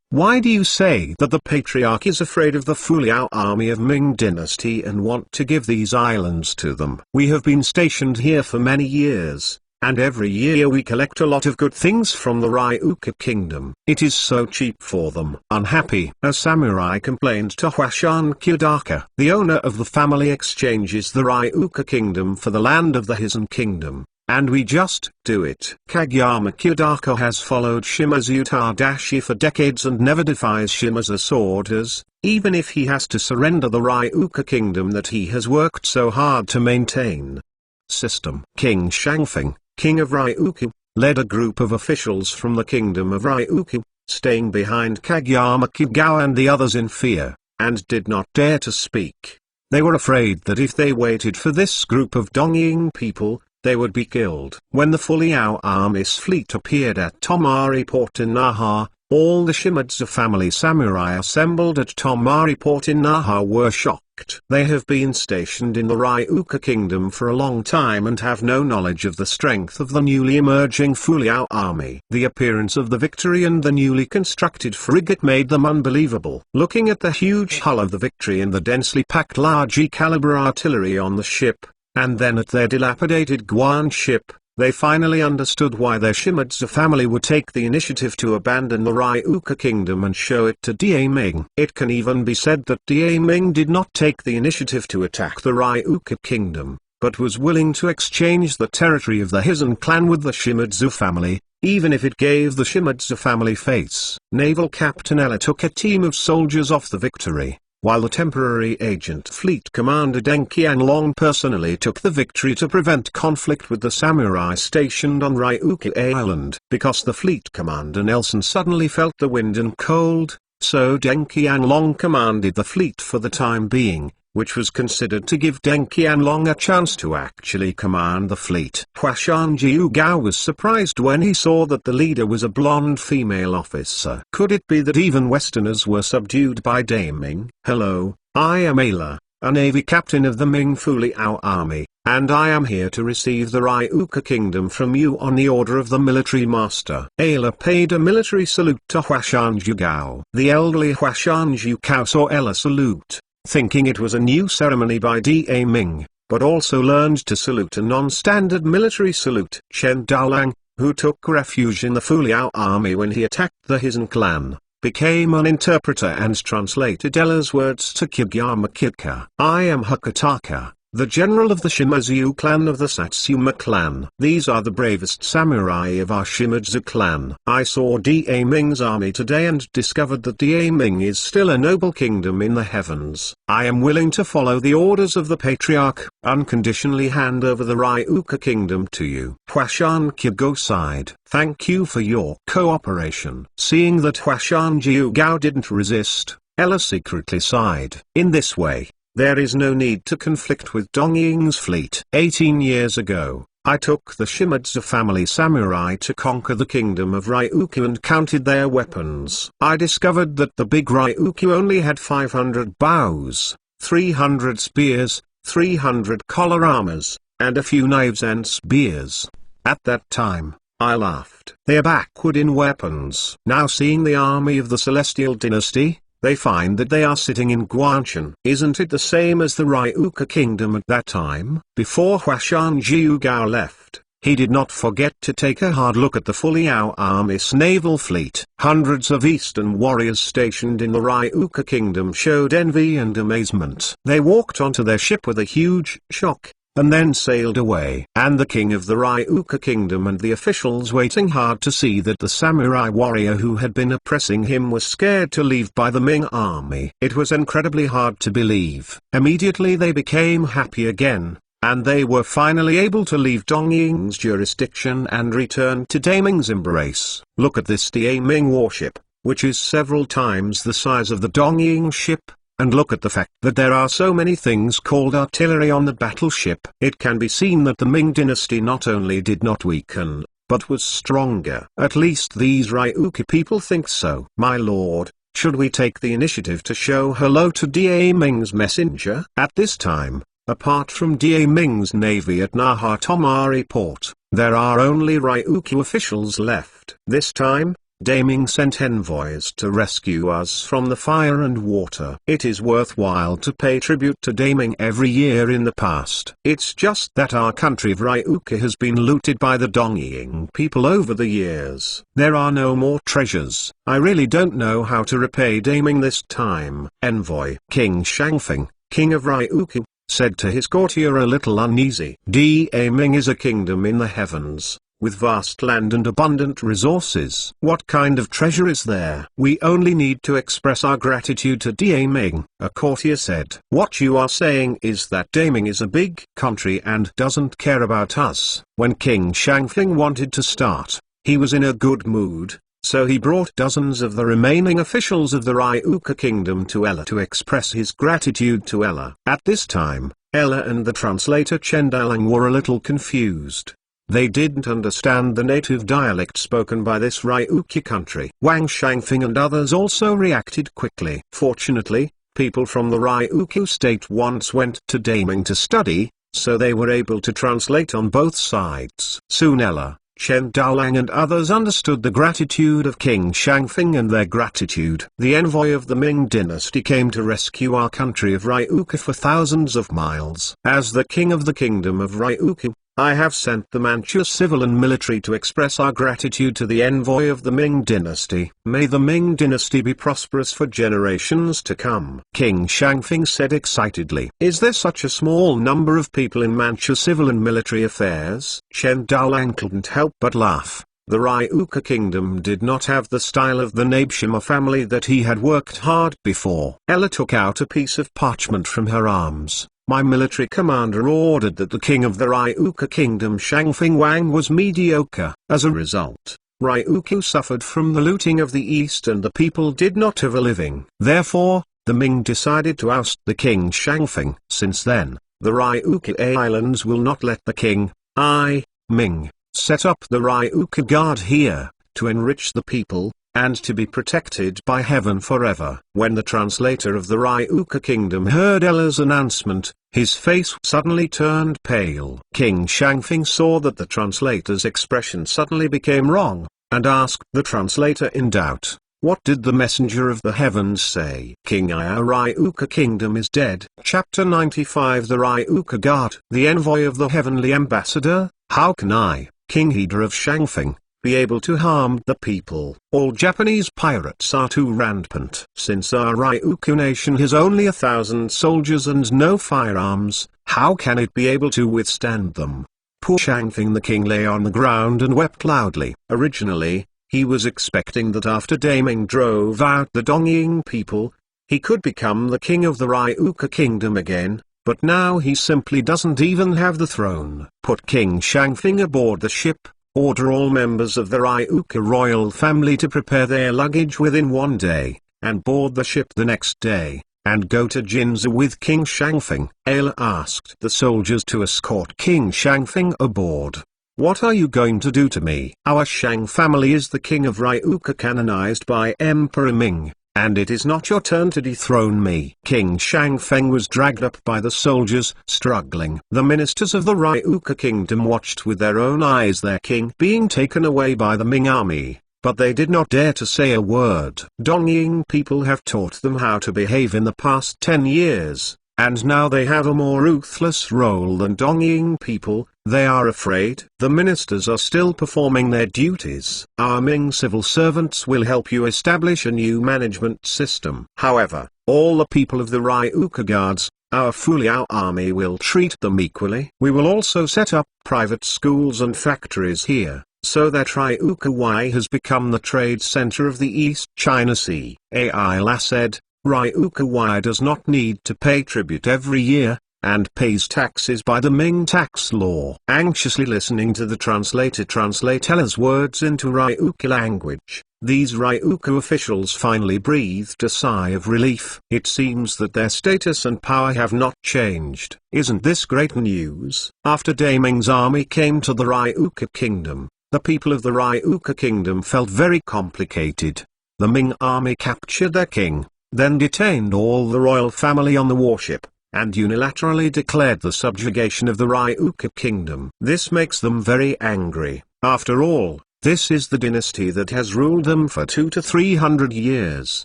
why do you say that the patriarch is afraid of the Fuliao army of Ming Dynasty and want to give these islands to them? We have been stationed here for many years, and every year we collect a lot of good things from the Ryuka kingdom. It is so cheap for them." Unhappy, a samurai complained to Hwashan Kyudaka. The owner of the family exchanges the Ryuka kingdom for the land of the Hizen kingdom, and we just do it. Kageyama Kyudaka has followed Shimazu Tadashi for decades and never defies Shimazu's orders, even if he has to surrender the Ryuka kingdom that he has worked so hard to maintain. System. King Shangfeng, king of Ryukyu, led a group of officials from the kingdom of Ryukyu, staying behind Kageyama Kyugawa and the others in fear, and did not dare to speak. They were afraid that if they waited for this group of Dongying people, they would be killed. When the Fuliao army's fleet appeared at Tomari port in Naha, all the Shimadzu family samurai assembled at Tomari port in Naha were shocked. They have been stationed in the Ryuka kingdom for a long time and have no knowledge of the strength of the newly emerging Fuliao army. The appearance of the Victory and the newly constructed frigate made them unbelievable. Looking at the huge hull of the Victory and the densely packed large-caliber artillery on the ship, and then at their dilapidated Guan ship, they finally understood why their Shimadzu family would take the initiative to abandon the Ryuka kingdom and show it to Da Ming. It can even be said that Da Ming did not take the initiative to attack the Ryuka kingdom, but was willing to exchange the territory of the Hizen clan with the Shimadzu family, even if it gave the Shimadzu family face. Naval Captain Ella took a team of soldiers off the Victory, while the temporary agent fleet commander Deng Qianlong personally took the Victory to prevent conflict with the samurai stationed on Ryuka Island. Because the fleet commander Nelson suddenly felt the wind and cold, so Deng Qianlong commanded the fleet for the time being, which was considered to give Deng Qianlong a chance to actually command the fleet. Hwashan Jiugao was surprised when he saw that the leader was a blonde female officer. Could it be that even Westerners were subdued by Da Ming? "Hello, I am Ayla, a navy captain of the Ming Fuliao army, and I am here to receive the Ryuka kingdom from you on the order of the military master." Ayla paid a military salute to Hwashan Jiugao. The elderly Hwashan Jiugao saw Ayla salute, thinking it was a new ceremony by Da Ming, but also learned to salute a non-standard military salute. Chen Daolang, who took refuge in the Fuliao army when he attacked the Hizen clan, became an interpreter and translated Ella's words to Kageyama Kyudaka. "I am Hakataka, the general of the Shimazu clan of the Satsuma clan. These are the bravest samurai of our Shimadzu clan. I saw Da Ming's army today and discovered that Da Ming is still a noble kingdom in the heavens. I am willing to follow the orders of the patriarch, unconditionally hand over the Ryuka kingdom to you." Hwashan Kyugo sighed. "Thank you for your cooperation." Seeing that Hwashan Jiugao didn't resist, Ella secretly sighed. In this way, there is no need to conflict with Dongying's fleet. 18 years ago, I took the Shimadzu family samurai to conquer the kingdom of Ryukyu and counted their weapons. I discovered that the big Ryukyu only had 500 bows, 300 spears, 300 collar armors, and a few knives and spears. At that time, I laughed. They are backward in weapons. Now seeing the army of the Celestial Dynasty, they find that they are sitting in Guanshan. Isn't it the same as the Ryuka kingdom at that time? Before Hwashan Jiugao left, he did not forget to take a hard look at the Fuliao army's naval fleet. Hundreds of eastern warriors stationed in the Ryuka kingdom showed envy and amazement. They walked onto their ship with a huge shock, and then sailed away. And the king of the Ryuka kingdom and the officials waiting hard to see that the samurai warrior who had been oppressing him was scared to leave by the Ming army. It was incredibly hard to believe. Immediately they became happy again, and they were finally able to leave Dongying's jurisdiction and return to Da Ming's embrace. Look at this Da Ming warship, which is several times the size of the Dongying ship. And look at the fact that there are so many things called artillery on the battleship. It can be seen that the Ming Dynasty not only did not weaken, but was stronger. At least these Ryuka people think so. My lord, should we take the initiative to show hello to Da Ming's messenger? At this time, apart from Da Ming's navy at Naha Tomari port, there are only Ryuka officials left. This time, Daming sent envoys to rescue us from the fire and water. It is worthwhile to pay tribute to Daming every year in the past. It's just that our country of Ryuka has been looted by the Dongying people over the years. There are no more treasures. I really don't know how to repay Daming this time. Envoy King Shangfeng, king of Ryuka, said to his courtier a little uneasy. Daming is a kingdom in the heavens, with vast land and abundant resources. What kind of treasure is there? We only need to express our gratitude to Daming, a courtier said. What you are saying is that Daming is a big country and doesn't care about us. When King Shangfeng wanted to start, he was in a good mood, so he brought dozens of the remaining officials of the Ryuka kingdom to Ella to express his gratitude to Ella. At this time, Ella and the translator Chen Dalang were a little confused. They didn't understand the native dialect spoken by this Ryuka country. Wang Shangfeng and others also reacted quickly. Fortunately, people from the Ryuka state once went to Daming to study, so they were able to translate on both sides. Soon Ella, Chen Daolang and others understood the gratitude of King Shangfeng and their gratitude. The envoy of the Ming Dynasty came to rescue our country of Ryuka for thousands of miles. As the king of the kingdom of Ryuka, I have sent the Manchu civil and military to express our gratitude to the envoy of the Ming Dynasty. May the Ming Dynasty be prosperous for generations to come. King Shangfeng said excitedly. Is there such a small number of people in Manchu civil and military affairs? Chen Daolang couldn't help but laugh. The Ryuka kingdom did not have the style of the Nabeshima family that he had worked hard before. Ella took out a piece of parchment from her arms. My military commander ordered that the king of the Ryuka kingdom Shangfeng Wang was mediocre. As a result, Ryuka suffered from the looting of the east and the people did not have a living. Therefore, the Ming decided to oust the king Shangfeng. Since then, the Ryuka Islands will not let the king, Ming, set up the Ryuka Guard here, to enrich the people, and to be protected by heaven forever. When the translator of the Ryuka kingdom heard Ella's announcement, his face suddenly turned pale. King Shangfeng saw that the translator's expression suddenly became wrong, and asked the translator in doubt, what did the messenger of the heavens say? King Ryuka kingdom is dead. Chapter 95. The Ryuka Guard. The envoy of the heavenly ambassador. How can I, King Hida of Shangfeng, be able to harm the people? All Japanese pirates are too rampant. Since our Ryuka nation has only 1,000 soldiers and no firearms, how can it be able to withstand them? Poor Shangfeng the king lay on the ground and wept loudly. Originally, he was expecting that after Daming drove out the Dongying people, he could become the king of the Ryuka kingdom again, but now he simply doesn't even have the throne. Put King Shangfeng aboard the ship. Order all members of the Ryuka royal family to prepare their luggage within 1 day, and board the ship the next day, and go to Jinzu with King Shangfeng. Ayla asked the soldiers to escort King Shangfeng aboard. What are you going to do to me? Our Shang family is the king of Ryuka canonized by Emperor Ming, and it is not your turn to dethrone me. King Shangfeng was dragged up by the soldiers, struggling. The ministers of the Ryuka kingdom watched with their own eyes their king being taken away by the Ming army, but they did not dare to say a word. Dongying people have taught them how to behave in the past 10 years, and now they have a more ruthless role than Dongying people. They are afraid. The ministers are still performing their duties. Our Ming civil servants will help you establish a new management system. However, all the people of the Ryuka Guards, our Fuliao army will treat them equally. We will also set up private schools and factories here, so that Ryuka has become the trade center of the East China Sea. Ayla said, Ryuka does not need to pay tribute every year, and pays taxes by the Ming tax law. Anxiously listening to the translator translate Ella's words into Ryuka language, these Ryuka officials finally breathed a sigh of relief. It seems that their status and power have not changed. Isn't this great news? After Daming's army came to the Ryuka kingdom, the people of the Ryuka kingdom felt very complicated. The Ming army captured their king, then detained all the royal family on the warship, and unilaterally declared the subjugation of the Ryuka kingdom. This makes them very angry. After all, This is the dynasty that has ruled them for 200 to 300 years.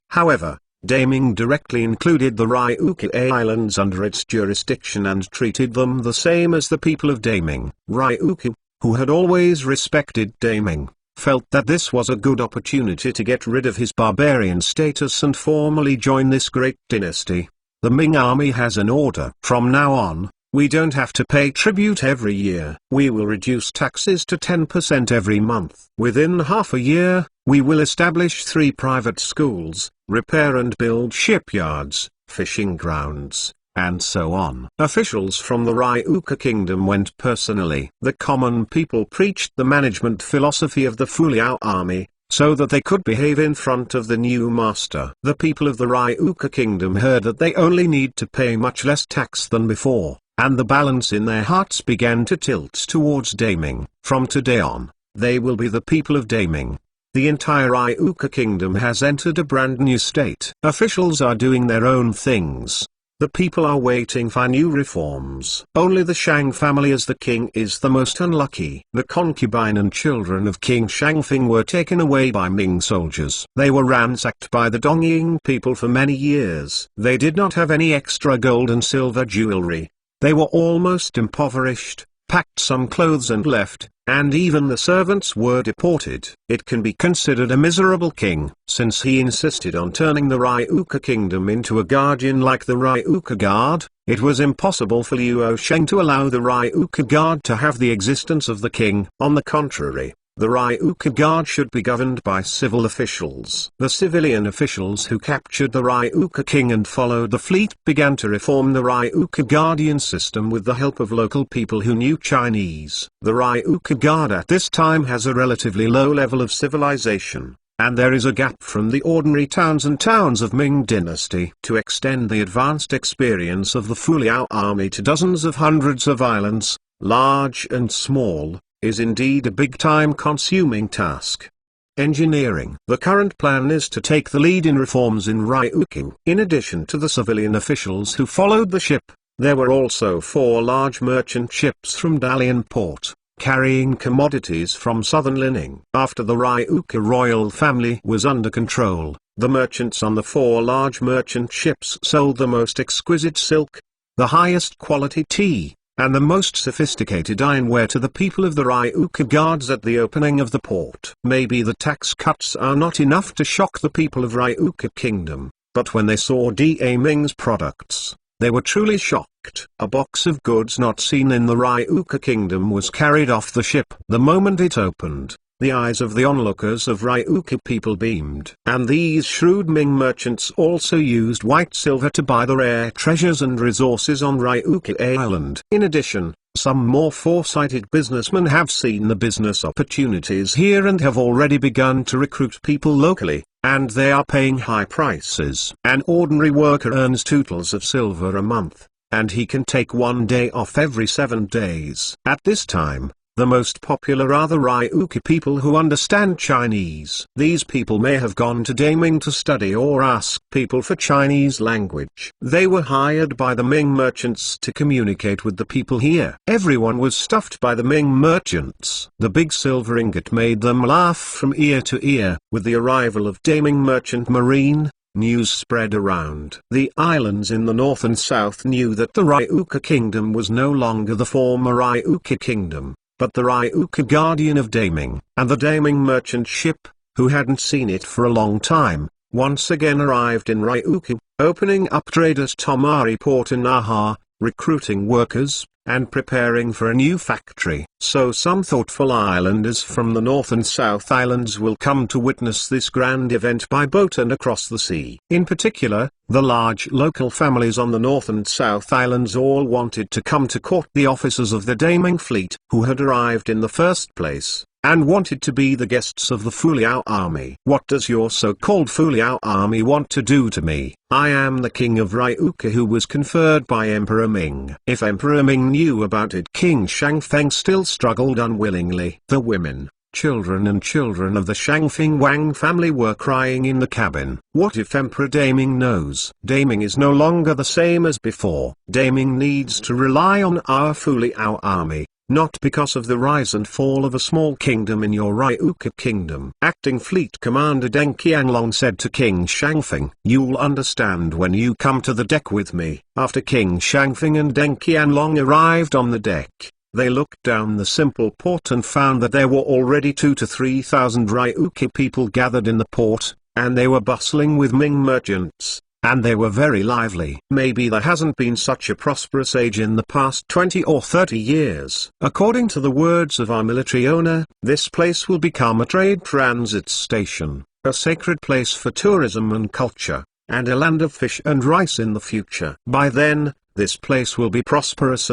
However, Daming directly included the Ryukyu Islands under its jurisdiction and treated them the same as the people of Daming. Ryukyu, who had always respected Daming, felt that this was a good opportunity to get rid of his barbarian status and formally join this great dynasty. The Ming army has an order. From now on, we don't have to pay tribute every year. We will reduce taxes to 10% every month. Within half a year, we will establish 3 private schools, repair and build shipyards, fishing grounds, and so on. Officials from the Ryukyu kingdom went personally. The common people preached the management philosophy of the Fuliao army, so that they could behave in front of the new master. The people of the Ryukyu kingdom heard that they only need to pay much less tax than before, and the balance in their hearts began to tilt towards Daming. From today on, they will be the people of Daming. The entire Ryukyu kingdom has entered a brand new state. Officials are doing their own things. The people are waiting for new reforms. Only the Shang family as the king is the most unlucky. The concubine and children of King Shangfeng were taken away by Ming soldiers. They were ransacked by the Dongying people for many years. They did not have any extra gold and silver jewelry. They were almost impoverished, packed some clothes and left, and even the servants were deported. It can be considered a miserable king, since he insisted on turning the Ryukyu kingdom into a guardian like the Ryukyu Guard. It was impossible for Liu Sheng to allow the Ryukyu Guard to have the existence of the king. On the contrary, the Ryukyu Guard should be governed by civil officials. The civilian officials who captured the Ryukyu king and followed the fleet began to reform the Ryukyu Guardian system with the help of local people who knew Chinese. The Ryukyu Guard at this time has a relatively low level of civilization, and there is a gap from the ordinary towns of Ming Dynasty. To extend the advanced experience of the Fuliao army to dozens of hundreds of islands, large and small, is indeed a big time-consuming task. Engineering. The current plan is to take the lead in reforms in Ryukyu. In addition to the civilian officials who followed the ship, there were also 4 large merchant ships from Dalian port, carrying commodities from southern Lining. After the Ryukyu royal family was under control, the merchants on the 4 large merchant ships sold the most exquisite silk, the highest quality tea, and the most sophisticated ironware to the people of the Ryukyu Guards at the opening of the port. Maybe the tax cuts are not enough to shock the people of Ryukyu Kingdom, but when they saw Ming's products, they were truly shocked. A box of goods not seen in the Ryukyu Kingdom was carried off the ship. The moment it opened, the eyes of the onlookers of Ryukyu people beamed. And these shrewd Ming merchants also used white silver to buy the rare treasures and resources on Ryukyu Island. In addition, some more foresighted businessmen have seen the business opportunities here and have already begun to recruit people locally, and they are paying high prices. An ordinary worker earns 2 tals of silver a month, and he can take 1 day off every 7 days. At this time, the most popular are the Ryukyu people who understand Chinese. These people may have gone to Daming to study or ask people for Chinese language. They were hired by the Ming merchants to communicate with the people here. Everyone was stuffed by the Ming merchants. The big silver ingot made them laugh from ear to ear. With the arrival of Daming merchant marine, news spread around. The islands in the north and south knew that the Ryukyu kingdom was no longer the former Ryukyu kingdom, but the Ryukyu guardian of Daming. And the Daming merchant ship, who hadn't seen it for a long time, once again arrived in Ryukyu, opening up traders Tomari port in Naha, recruiting workers, and preparing for a new factory. So some thoughtful islanders from the North and South Islands will come to witness this grand event by boat and across the sea. In particular, the large local families on the North and South Islands all wanted to come to court the officers of the Daming fleet, who had arrived in the first place, and wanted to be the guests of the Fuliao army. What does your so-called Fuliao army want to do to me? I am the king of Ryukyu who was conferred by Emperor Ming. If Emperor Ming knew about it, King Shangfeng still struggled unwillingly. The women, children of the Shangfeng Wang family were crying in the cabin. What if Emperor Daming knows? Daming is no longer the same as before. Daming needs to rely on our Fuliao army. not because of the rise and fall of a small kingdom in your Ryuka kingdom. Acting Fleet Commander Deng Qianlong said to King Shangfeng, "You'll understand when you come to the deck with me." After King Shangfeng and Deng Qianlong arrived on the deck, they looked down the simple port and found that there were already 2,000 to 3,000 Ryuka people gathered in the port, and they were bustling with Ming merchants. And they were very lively. Maybe there hasn't been such a prosperous age in the past 20 or 30 years. According to the words of our military owner, this place will become a trade transit station, a sacred place for tourism and culture, and a land of fish and rice in the future. By then, this place will be prosperous,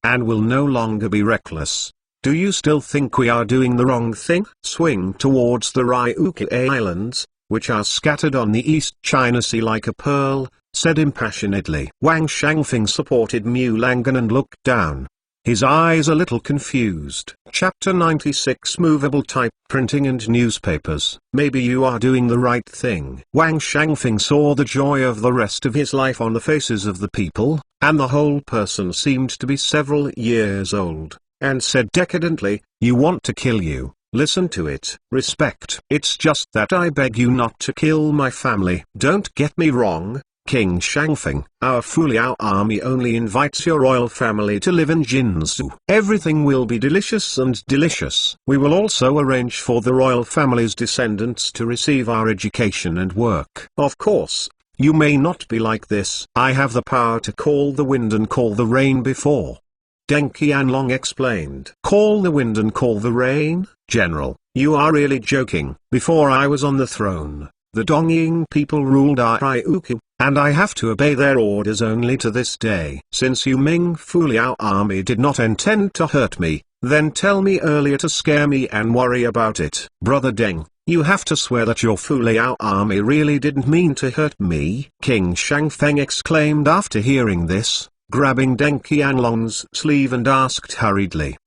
and will no longer be reckless. Do you still think we are doing the wrong thing? Swing towards the Ryuka Islands, which are scattered on the East China Sea like a pearl, said impassionedly. Wang Shangfeng supported Mu Langan and looked down, his eyes a little confused. Chapter 96 Movable Type Printing and Newspapers. Maybe you are doing the right thing. Wang Shangfeng saw the joy of the rest of his life on the faces of the people, and the whole person seemed to be several years old, and said decadently, "You want to kill you. Listen to it. Respect. It's just that I beg you not to kill my family." Don't get me wrong, King Shangfeng, our Fuliao army only invites your royal family to live in Jinzhou. Everything will be delicious and delicious. We will also arrange for the royal family's descendants to receive our education and work. Of course, you may not be like this. I have the power to call the wind and call the rain before. Deng Qianlong explained. Call the wind and call the rain? General, you are really joking. Before I was on the throne, the Dongying people ruled our Ryukyu, and I have to obey their orders only to this day. Since you Ming Fuliao army did not intend to hurt me, then tell me earlier to scare me and worry about it. Brother Deng, you have to swear that your Fuliao army really didn't mean to hurt me. King Shangfeng exclaimed after hearing this, grabbing Deng Qianlong's sleeve and asked hurriedly.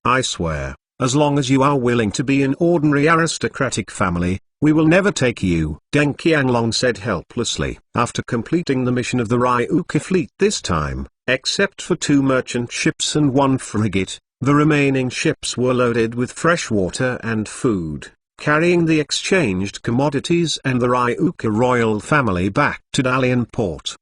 I swear, as long as you are willing to be an ordinary aristocratic family, we will never take you, Deng Qianlong said helplessly. After completing the mission of the Ryuka fleet this time, except for 2 merchant ships and 1 frigate, the remaining ships were loaded with fresh water and food, carrying the exchanged commodities and the Ryuka royal family back to Dalian port.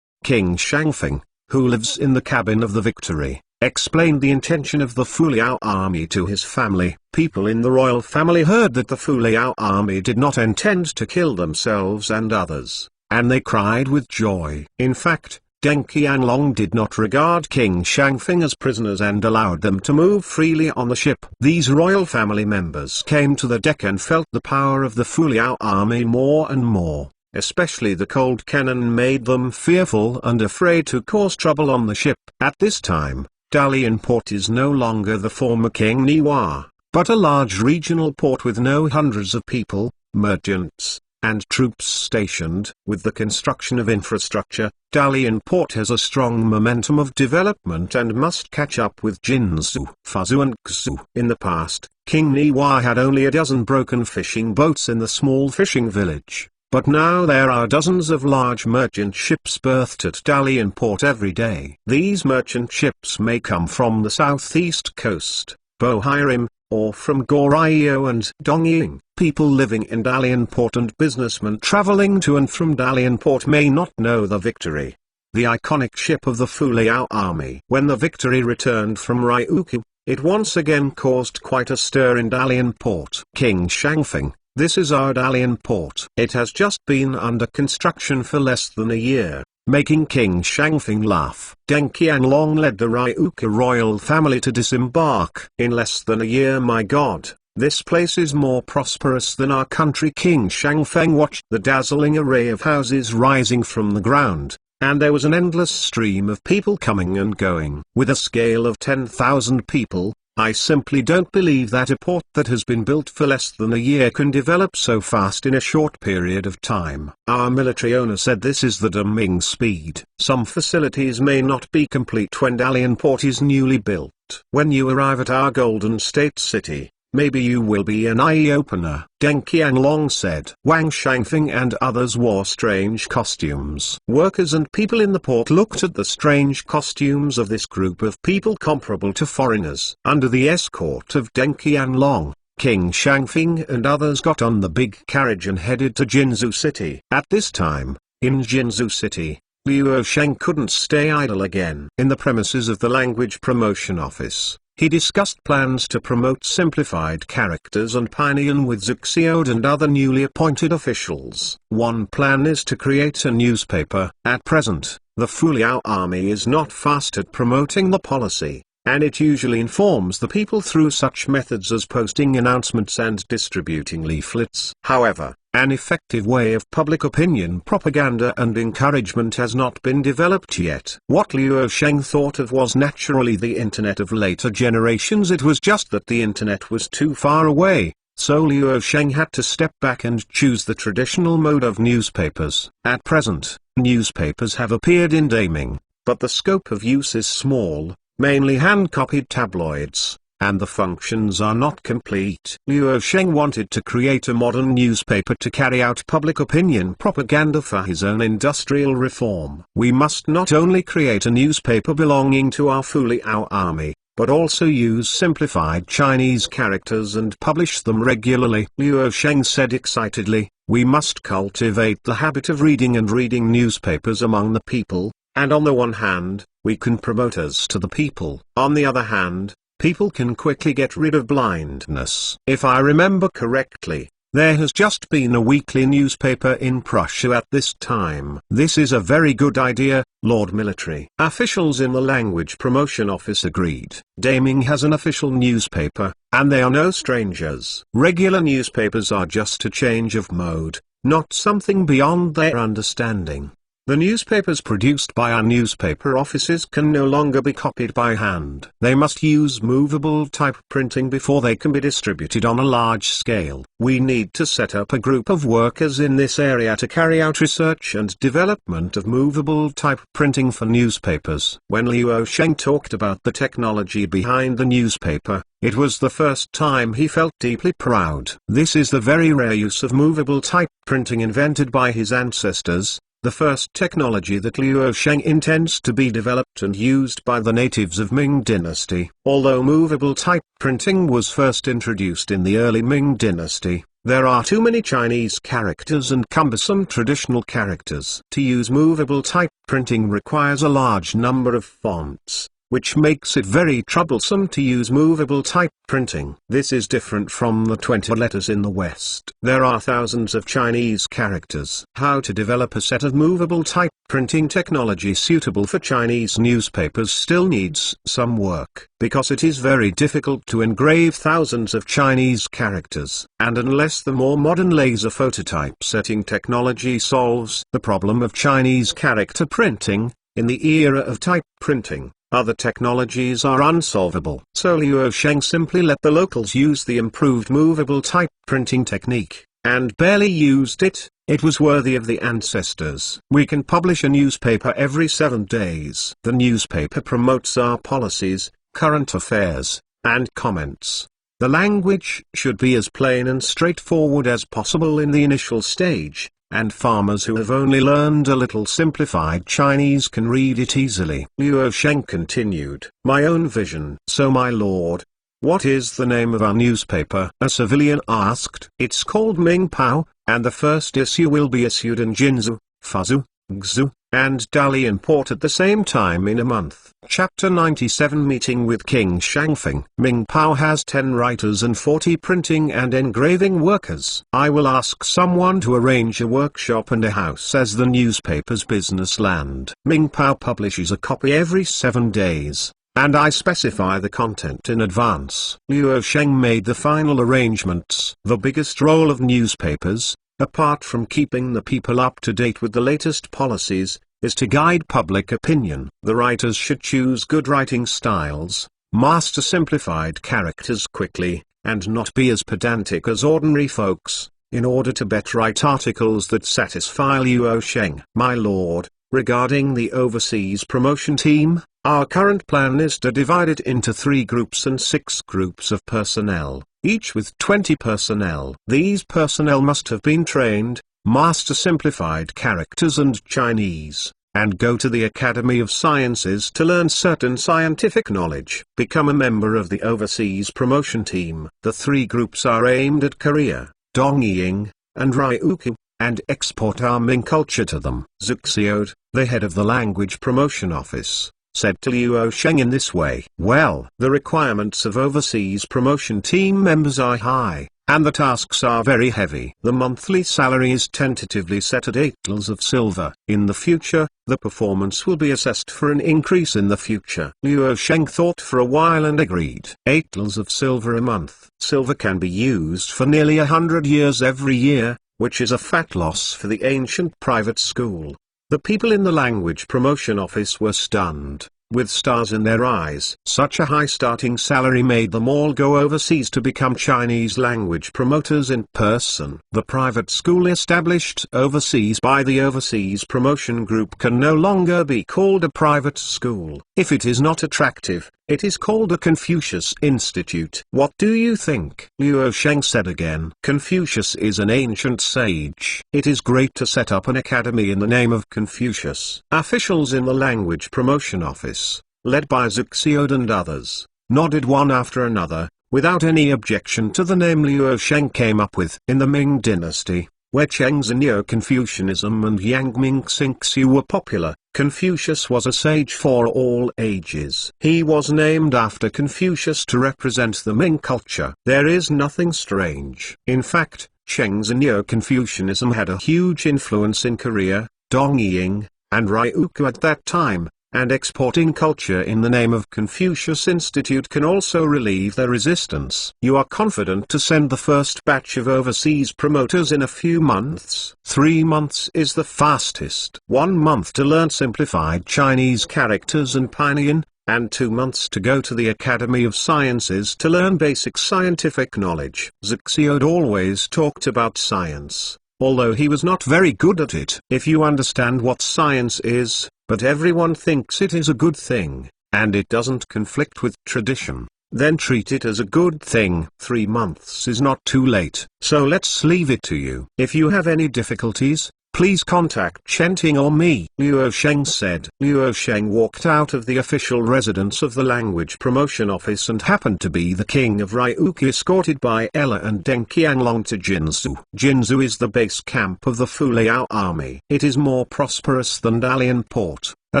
King Shangfeng, who lives in the cabin of the Victory, explained the intention of the Fuliao army to his family. People in the royal family heard that the Fuliao army did not intend to kill themselves and others, and they cried with joy. In fact, Deng Qianlong did not regard King Shangfeng as prisoners and allowed them to move freely on the ship. These royal family members came to the deck and felt the power of the Fuliao army more and more. Especially the cold cannon made them fearful and afraid to cause trouble on the ship. At this time, Dalian port is no longer the former King Niwa, but a large regional port with no hundreds of people, merchants, and troops stationed. With the construction of infrastructure, Dalian port has a strong momentum of development and must catch up with Jinzhou, Fuzhou and Guizhou. In the past, King Niwa had only a dozen broken fishing boats in the small fishing village. But now there are dozens of large merchant ships berthed at Dalian port every day. These merchant ships may come from the southeast coast, Bohairim, or from Goryeo and Dongying. People living in Dalian port and businessmen traveling to and from Dalian port may not know the Victory, the iconic ship of the Fuliao army. When the Victory returned from Ryukyu, it once again caused quite a stir in Dalian port. King Shangfeng, this is our Dalian port. It has just been under construction for less than a year, making King Shangfeng laugh. Deng Qianlong led the Ryuka royal family to disembark. In less than a year, my god, this place is more prosperous than our country. King Shangfeng watched the dazzling array of houses rising from the ground, and there was an endless stream of people coming and going. With a scale of 10,000 people, I simply don't believe that a port that has been built for less than a year can develop so fast in a short period of time. Our military owner said this is the Ming speed. Some facilities may not be complete when Dalian port is newly built. When you arrive at our Golden State City, Maybe you will be an eye-opener. Deng Qianlong said. Wang Shangfeng and others wore strange costumes. Workers and people in the port looked at the strange costumes of this group of people comparable to foreigners. Under the escort of Deng Qianlong, King Shangfeng and others got on the big carriage and headed to Jinzhou City. At this time, in Jinzhou City, Liu Sheng couldn't stay idle again. In the premises of the Language Promotion Office, he discussed plans to promote simplified characters and Pinyin with Zuxiode and other newly appointed officials. One plan is to create a newspaper. At present, the Fuliao army is not fast at promoting the policy, and it usually informs the people through such methods as posting announcements and distributing leaflets. However, an effective way of public opinion propaganda and encouragement has not been developed yet. What Liu Sheng thought of was naturally the internet of later generations. It was just that the internet was too far away, so Liu Sheng had to step back and choose the traditional mode of newspapers. At present, newspapers have appeared in Daming, but the scope of use is small, mainly hand-copied tabloids, and the functions are not complete. Liu Sheng wanted to create a modern newspaper to carry out public opinion propaganda for his own industrial reform. We must not only create a newspaper belonging to our Fuliao army, but also use simplified Chinese characters and publish them regularly. Liu Sheng said excitedly, we must cultivate the habit of reading and reading newspapers among the people, and on the one hand, we can promote us to the people. On the other hand, people can quickly get rid of blindness. If I remember correctly, there has just been a weekly newspaper in Prussia at this time. This is a very good idea, Lord Military. Officials in the Language Promotion Office agreed. Daming has an official newspaper, and they are no strangers. Regular newspapers are just a change of mode, not something beyond their understanding. The newspapers produced by our newspaper offices can no longer be copied by hand. They must use movable type printing before they can be distributed on a large scale. We need to set up a group of workers in this area to carry out research and development of movable type printing for newspapers. When Liu Sheng talked about the technology behind the newspaper, it was the first time he felt deeply proud. This is the very rare use of movable type printing invented by his ancestors, the first technology that Liu Sheng intends to be developed and used by the natives of Ming Dynasty. Although movable type printing was first introduced in the early Ming Dynasty, there are too many Chinese characters and cumbersome traditional characters. To use movable type printing requires a large number of fonts, which makes it very troublesome to use movable type printing. This is different from the 20 letters in the West. There are thousands of Chinese characters. How to develop a set of movable type printing technology suitable for Chinese newspapers still needs some work, because it is very difficult to engrave thousands of Chinese characters. And unless the more modern laser phototype setting technology solves the problem of Chinese character printing, in the era of type printing, other technologies are unsolvable. So Liu Sheng simply let the locals use the improved movable type printing technique, and barely used it. It was worthy of the ancestors. We can publish a newspaper every 7 days. The newspaper promotes our policies, current affairs, and comments. The language should be as plain and straightforward as possible in the initial stage, and farmers who have only learned a little simplified Chinese can read it easily. Liu Sheng continued, my own vision. So my lord, what is the name of our newspaper? A civilian asked. It's called Ming Pao, and the first issue will be issued in Jinzhou, Fuzhou, Guizhou, and Dalian port at the same time in a month. Chapter 97 Meeting with King Shangfeng. Ming Pao has 10 writers and 40 printing and engraving workers. I will ask someone to arrange a workshop and a house as the newspaper's business land. Ming Pao publishes a copy every 7 days, and I specify the content in advance. Liu Sheng made the final arrangements. The biggest role of newspapers, apart from keeping the people up to date with the latest policies, is to guide public opinion. The writers should choose good writing styles, master simplified characters quickly, and not be as pedantic as ordinary folks, in order to better write articles that satisfy Liu Sheng. My lord, regarding the overseas promotion team, our current plan is to divide it into 3 groups and 6 groups of personnel. each with 20 personnel. These personnel must have been trained, master simplified characters and Chinese, and go to the Academy of Sciences to learn certain scientific knowledge. Become a member of the Overseas Promotion Team. The 3 groups are aimed at Korea, Dongying, and Ryukyu, and export our Ming culture to them. Zuxiode, the head of the Language Promotion Office, said to Luo Sheng in this way. Well, the requirements of Overseas Promotion Team members are high, and the tasks are very heavy. The monthly salary is tentatively set at 8 taels of silver. In the future, the performance will be assessed for an increase in the future. Luo Sheng thought for a while and agreed. 8 taels of silver a month. Silver can be used for nearly 100 years every year, which is a fat loss for the ancient private school. The people in the Language Promotion Office were stunned, with stars in their eyes. Such a high starting salary made them all go overseas to become Chinese language promoters in person. The private school established overseas by the Overseas Promotion Group can no longer be called a private school. If it is not attractive, it is called a Confucius Institute. What do you think? Luo Sheng said again. Confucius is an ancient sage. It is great to set up an academy in the name of Confucius. Officials in the Language Promotion Office, led by Zuxiode and others, nodded one after another, without any objection to the name Luo Sheng came up with. In the Ming Dynasty, where Cheng's Neo-Confucianism and Yang Ming Xingxiu were popular, Confucius was a sage for all ages. He was named after Confucius to represent the Ming culture. There is nothing strange. In fact, Cheng's Neo-Confucianism had a huge influence in Korea, Dongying, and Ryukyu at that time, and exporting culture in the name of Confucius Institute can also relieve their resistance. You are confident to send the first batch of overseas promoters in a few months? 3 months is the fastest. 1 month to learn simplified Chinese characters and Pinyin, and 2 months to go to the Academy of Sciences to learn basic scientific knowledge. Zuxiode always talked about science, although he was not very good at it. If you understand what science is, but everyone thinks it is a good thing, and it doesn't conflict with tradition, then treat it as a good thing. 3 months is not too late, so let's leave it to you. If you have any difficulties, please contact Chenting or me, Luo Sheng said. Luo Sheng walked out of the official residence of the Language Promotion Office and happened to be the king of Ryukyu, escorted by Ella and Deng Qianglong to Jinzhou. Jinzhou is the base camp of the Fuliao army. It is more prosperous than Dalian Port, a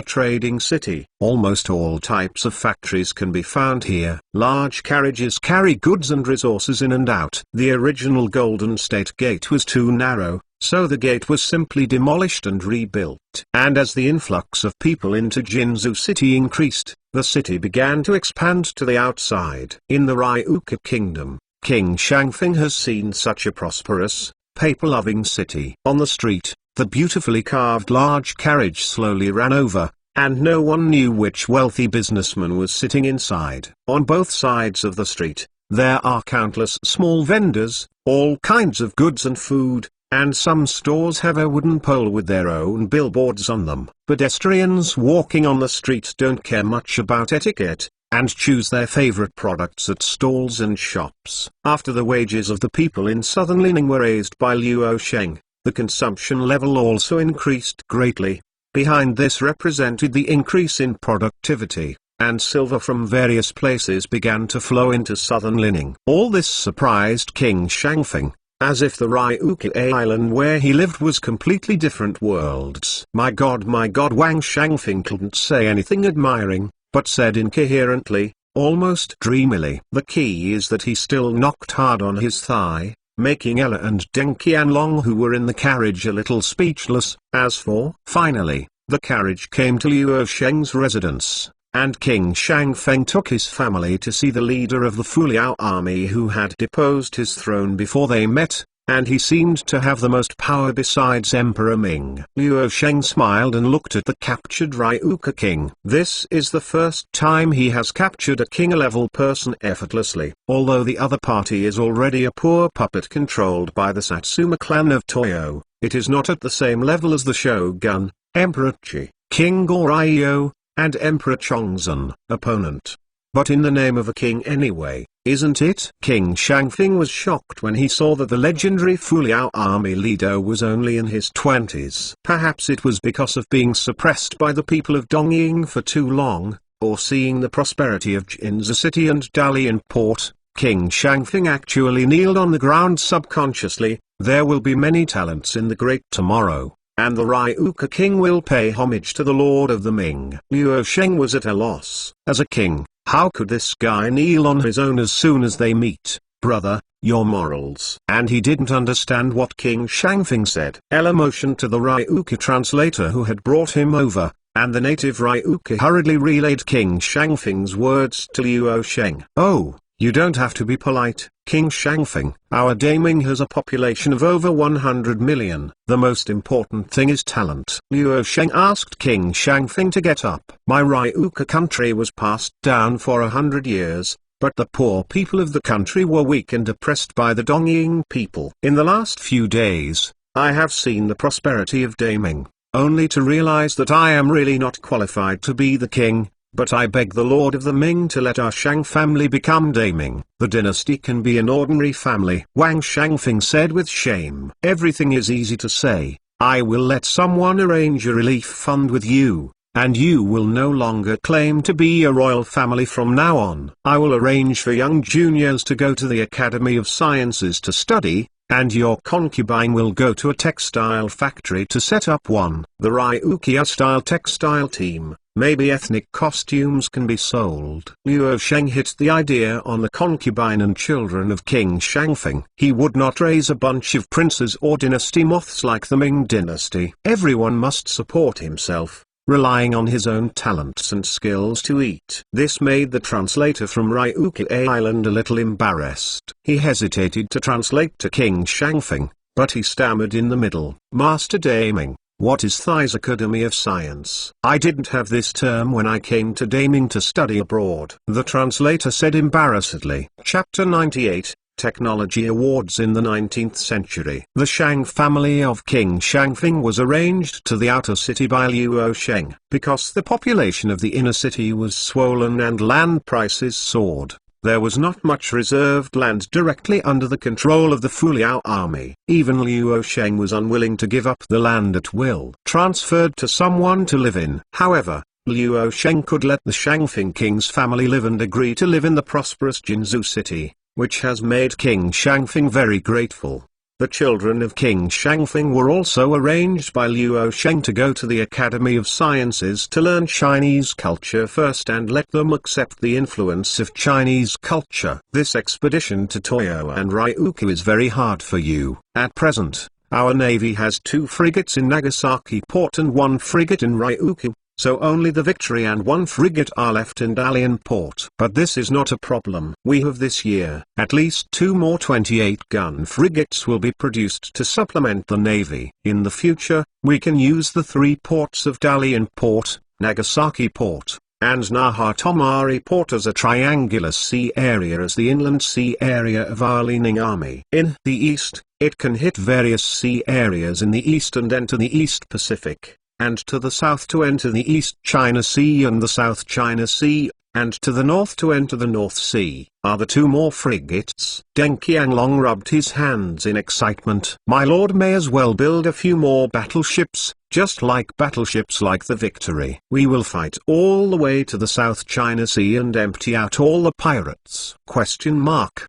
trading city. Almost all types of factories can be found here. Large carriages carry goods and resources in and out. The original Golden State Gate was too narrow, so the gate was simply demolished and rebuilt. And as the influx of people into Jinzhou city increased, the city began to expand to the outside. In the Ryukyu kingdom, King Shangfeng has seen such a prosperous, paper-loving city. On the street, the beautifully carved large carriage slowly ran over, and no one knew which wealthy businessman was sitting inside. On both sides of the street, there are countless small vendors, all kinds of goods and food, and some stores have a wooden pole with their own billboards on them. Pedestrians walking on the street don't care much about etiquette, and choose their favorite products at stalls and shops. After the wages of the people in southern Lining were raised by Luo Sheng, the consumption level also increased greatly. Behind this represented the increase in productivity, and silver from various places began to flow into southern Lining. All this surprised King Shangfeng, as if the Ryukyu island where he lived was completely different worlds. My God, Wang Shangfeng couldn't say anything admiring, but said incoherently, almost dreamily. The key is that he still knocked hard on his thigh, making Ella and Deng Qianlong, who were in the carriage, a little speechless. Finally, the carriage came to Luo Sheng's residence, and King Shangfeng took his family to see the leader of the Fuliao army who had deposed his throne before they met, and he seemed to have the most power besides Emperor Ming. Luo Sheng smiled and looked at the captured Ryukyu king. This is the first time he has captured a king-level person effortlessly. Although the other party is already a poor puppet controlled by the Satsuma clan of Toyo, it is not at the same level as the Shogun, Emperor Qi, King Goryo, and Emperor Chongzhen, opponent. but in the name of a king anyway, isn't it? King Shangfing was shocked when he saw that the legendary Fuliao army leader was only in his 20s. Perhaps it was because of being suppressed by the people of Dongying for too long, or seeing the prosperity of Jinzu City and Dalian Port. King Shangfing actually kneeled on the ground subconsciously. There will be many talents in the great tomorrow, and the Ryuka king will pay homage to the lord of the Ming. Liu Sheng was at a loss. As a king, how could this guy kneel on his own as soon as they meet? Brother, your morals. And he didn't understand what King Shangfing said. Ella motioned to the Ryuka translator who had brought him over, and the native Ryuka hurriedly relayed King Shangfing's words to Liu Sheng. Oh, you don't have to be polite, King Shangfing. Our Daming has a population of over 100 million. The most important thing is talent. Liu Sheng asked King Shangfing to get up. My Ryuka country was passed down for 100 years, but the poor people of the country were weak and oppressed by the Dongying people. In the last few days, I have seen the prosperity of Daming, only to realize that I am really not qualified to be the king. But I beg the lord of the Ming to let our Shang family become Daming. The dynasty can be an ordinary family. Wang Shangfing said with shame. Everything is easy to say. I will let someone arrange a relief fund with you, and you will no longer claim to be a royal family from now on. I will arrange for young juniors to go to the Academy of Sciences to study, and your concubine will go to a textile factory to set up one. The Ryukia-style textile team. Maybe ethnic costumes can be sold. Liu Sheng hit the idea on the concubine and children of King Shangfing. He would not raise a bunch of princes or dynasty moths like the Ming Dynasty. Everyone must support himself, relying on his own talents and skills to eat. This made the translator from Ryukia Island a little embarrassed. He hesitated to translate to King Shangfing, but he stammered in the middle. Master Daming, what is Thai's Academy of Science? I didn't have this term when I came to Daming to study abroad. The translator said embarrassedly. Chapter 98, Technology Awards in the 19th Century. The Shang family of King Shangfing was arranged to the outer city by Liu Sheng. Because the population of the inner city was swollen and land prices soared, there was not much reserved land directly under the control of the Fuliao army. Even Liu Sheng was unwilling to give up the land at will, transferred to someone to live in. However, Liu Sheng could let the Shangfing king's family live and agree to live in the prosperous Jinzu city, which has made King Shangfing very grateful. The children of King Shangfing were also arranged by Liu Sheng to go to the Academy of Sciences to learn Chinese culture first and let them accept the influence of Chinese culture. This expedition to Toyo and Ryuka is very hard for you. At present, our navy has 2 frigates in Nagasaki port and 1 frigate in Ryuka. So only the Victory and 1 frigate are left in Dalian port. But this is not a problem. We have this year, at least 2 more 28-gun frigates will be produced to supplement the navy. In the future, we can use the 3 ports of Dalian port, Nagasaki port, and Nahatomari port as a triangular sea area as the inland sea area of our leaning army. In the east, it can hit various sea areas in the east and enter the East Pacific, and to the south to enter the East China Sea and the South China Sea, and to the north to enter the North Sea. Are the 2 more frigates? Deng Qianglong rubbed his hands in excitement. My lord may as well build a few more battleships, just like battleships like the Victory. We will fight all the way to the South China Sea and empty out all the pirates. Question mark.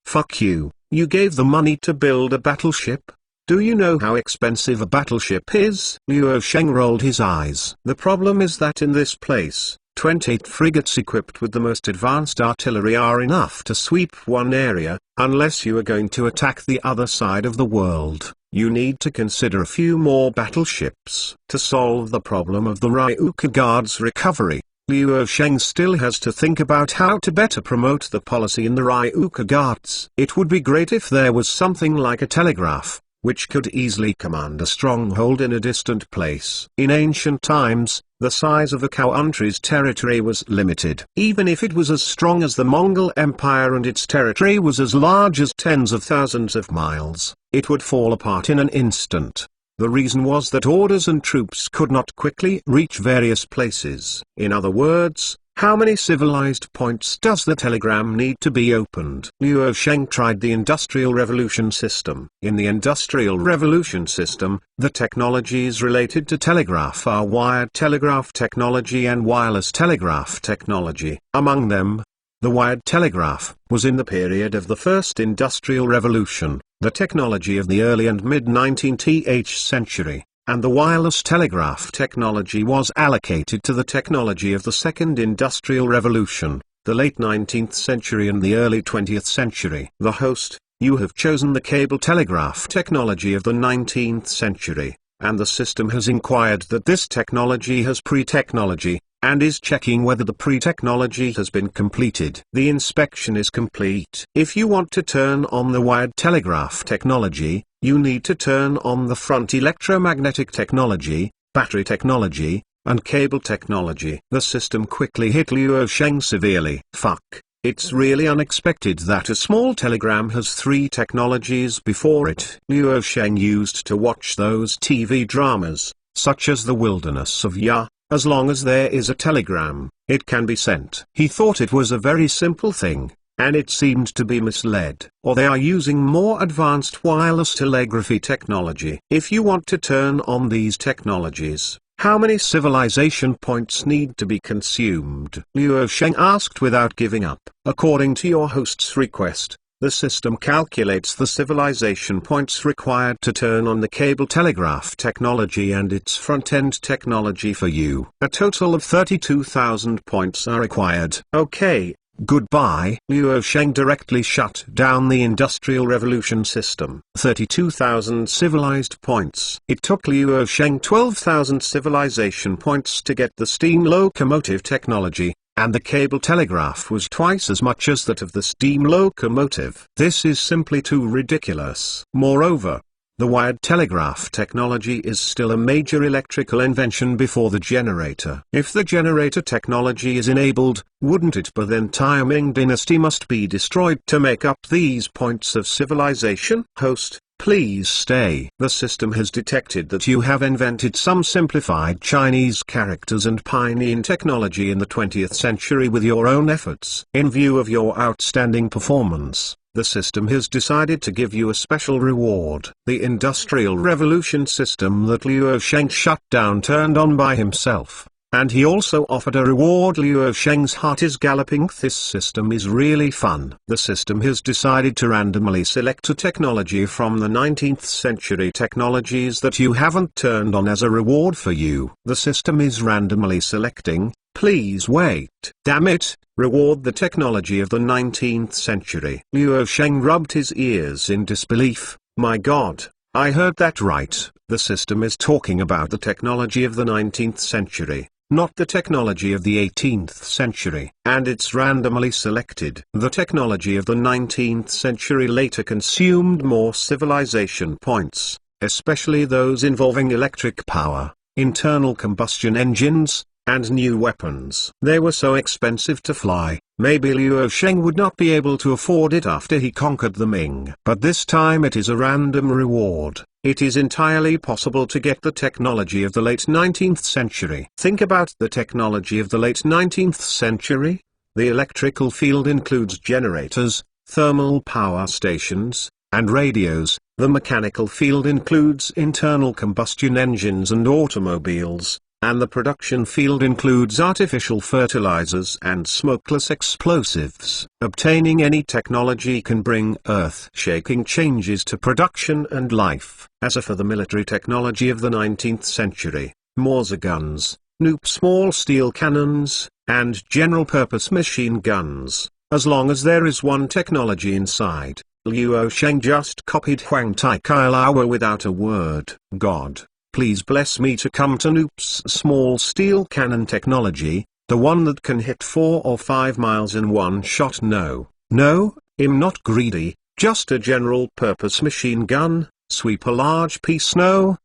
Fuck you, you gave the money to build a battleship? Do you know how expensive a battleship is? Liu Sheng rolled his eyes. The problem is that in this place, 28 frigates equipped with the most advanced artillery are enough to sweep one area. Unless you are going to attack the other side of the world, you need to consider a few more battleships. To solve the problem of the Ryuka Guard's recovery, Liu Sheng still has to think about how to better promote the policy in the Ryuka Guards. It would be great if there was something like a telegraph, which could easily command a stronghold in a distant place. In ancient times, the size of a country's territory was limited. Even if it was as strong as the Mongol Empire and its territory was as large as tens of thousands of miles, it would fall apart in an instant. The reason was that orders and troops could not quickly reach various places. In other words, How many civilized points does the telegram need to be opened? Liu Sheng tried the Industrial Revolution system. In the Industrial Revolution system, the technologies related to telegraph are wired telegraph technology and wireless telegraph technology. Among them, the wired telegraph was in the period of the First Industrial Revolution, the technology of the early and mid-19th century, and the wireless telegraph technology was allocated to the technology of the Second Industrial Revolution, the late 19th century and the early 20th century. The host: you have chosen the cable telegraph technology of the 19th century, and the system has inquired that this technology has pre-technology, and is checking whether the pre-technology has been completed. The inspection is complete. If you want to turn on the wired telegraph technology, you need to turn on the front electromagnetic technology, battery technology, and cable technology. The system quickly hit Liu Sheng severely. Fuck, it's really unexpected that a small telegram has 3 technologies before it. Liu Sheng used to watch those TV dramas, such as The Wilderness of Ya. As long as there is a telegram, it can be sent. He thought it was a very simple thing, and it seemed to be misled. Or they are using more advanced wireless telegraphy technology. If you want to turn on these technologies, how many civilization points need to be consumed? Liu Sheng asked without giving up. According to your host's request, the system calculates the civilization points required to turn on the cable telegraph technology and its front-end technology for you. A total of 32,000 points are required. Okay, goodbye. Liu Sheng directly shut down the Industrial Revolution system. 32,000 civilized points. It took Liu Sheng 12,000 civilization points to get the steam locomotive technology, and the cable telegraph was twice as much as that of the steam locomotive. This is simply too ridiculous. Moreover, the wired telegraph technology is still a major electrical invention before the generator. If the generator technology is enabled, wouldn't it be the entire Ming Dynasty must be destroyed to make up these points of civilization? Host: please stay. The system has detected that you have invented some simplified Chinese characters and Pinyin technology in the 20th century with your own efforts. In view of your outstanding performance, the system has decided to give you a special reward. The Industrial Revolution system that Liu Sheng shut down turned on by himself, and he also offered a reward. Liu Sheng's heart is galloping. This system is really fun. The system has decided to randomly select a technology from the 19th century technologies that you haven't turned on as a reward for you. The system is randomly selecting. Please wait. Damn it, reward the technology of the 19th century. Liu Sheng rubbed his ears in disbelief. My God, I heard that right. The system is talking about the technology of the 19th century, not the technology of the 18th century. And it's randomly selected. The technology of the 19th century later consumed more civilization points, especially those involving electric power, internal combustion engines, and new weapons. They were so expensive to fly, maybe Liu Sheng would not be able to afford it after he conquered the Ming. But this time it is a random reward. It is entirely possible to get the technology of the late 19th century. Think about the technology of the late 19th century. The electrical field includes generators, thermal power stations, and radios. The mechanical field includes internal combustion engines and automobiles. And the production field includes artificial fertilizers and smokeless explosives. Obtaining any technology can bring earth-shaking changes to production and life. As for the military technology of the 19th century, Morse guns, Nuke small steel cannons, and general-purpose machine guns, as long as there is one technology inside. Liu Sheng just copied Huang Taikailawa without a word. God, please bless me to come to Noop's small steel cannon technology, the one that can hit 4 or 5 miles in one shot. No, I'm not greedy, just a general-purpose machine gun, sweep a large piece. No,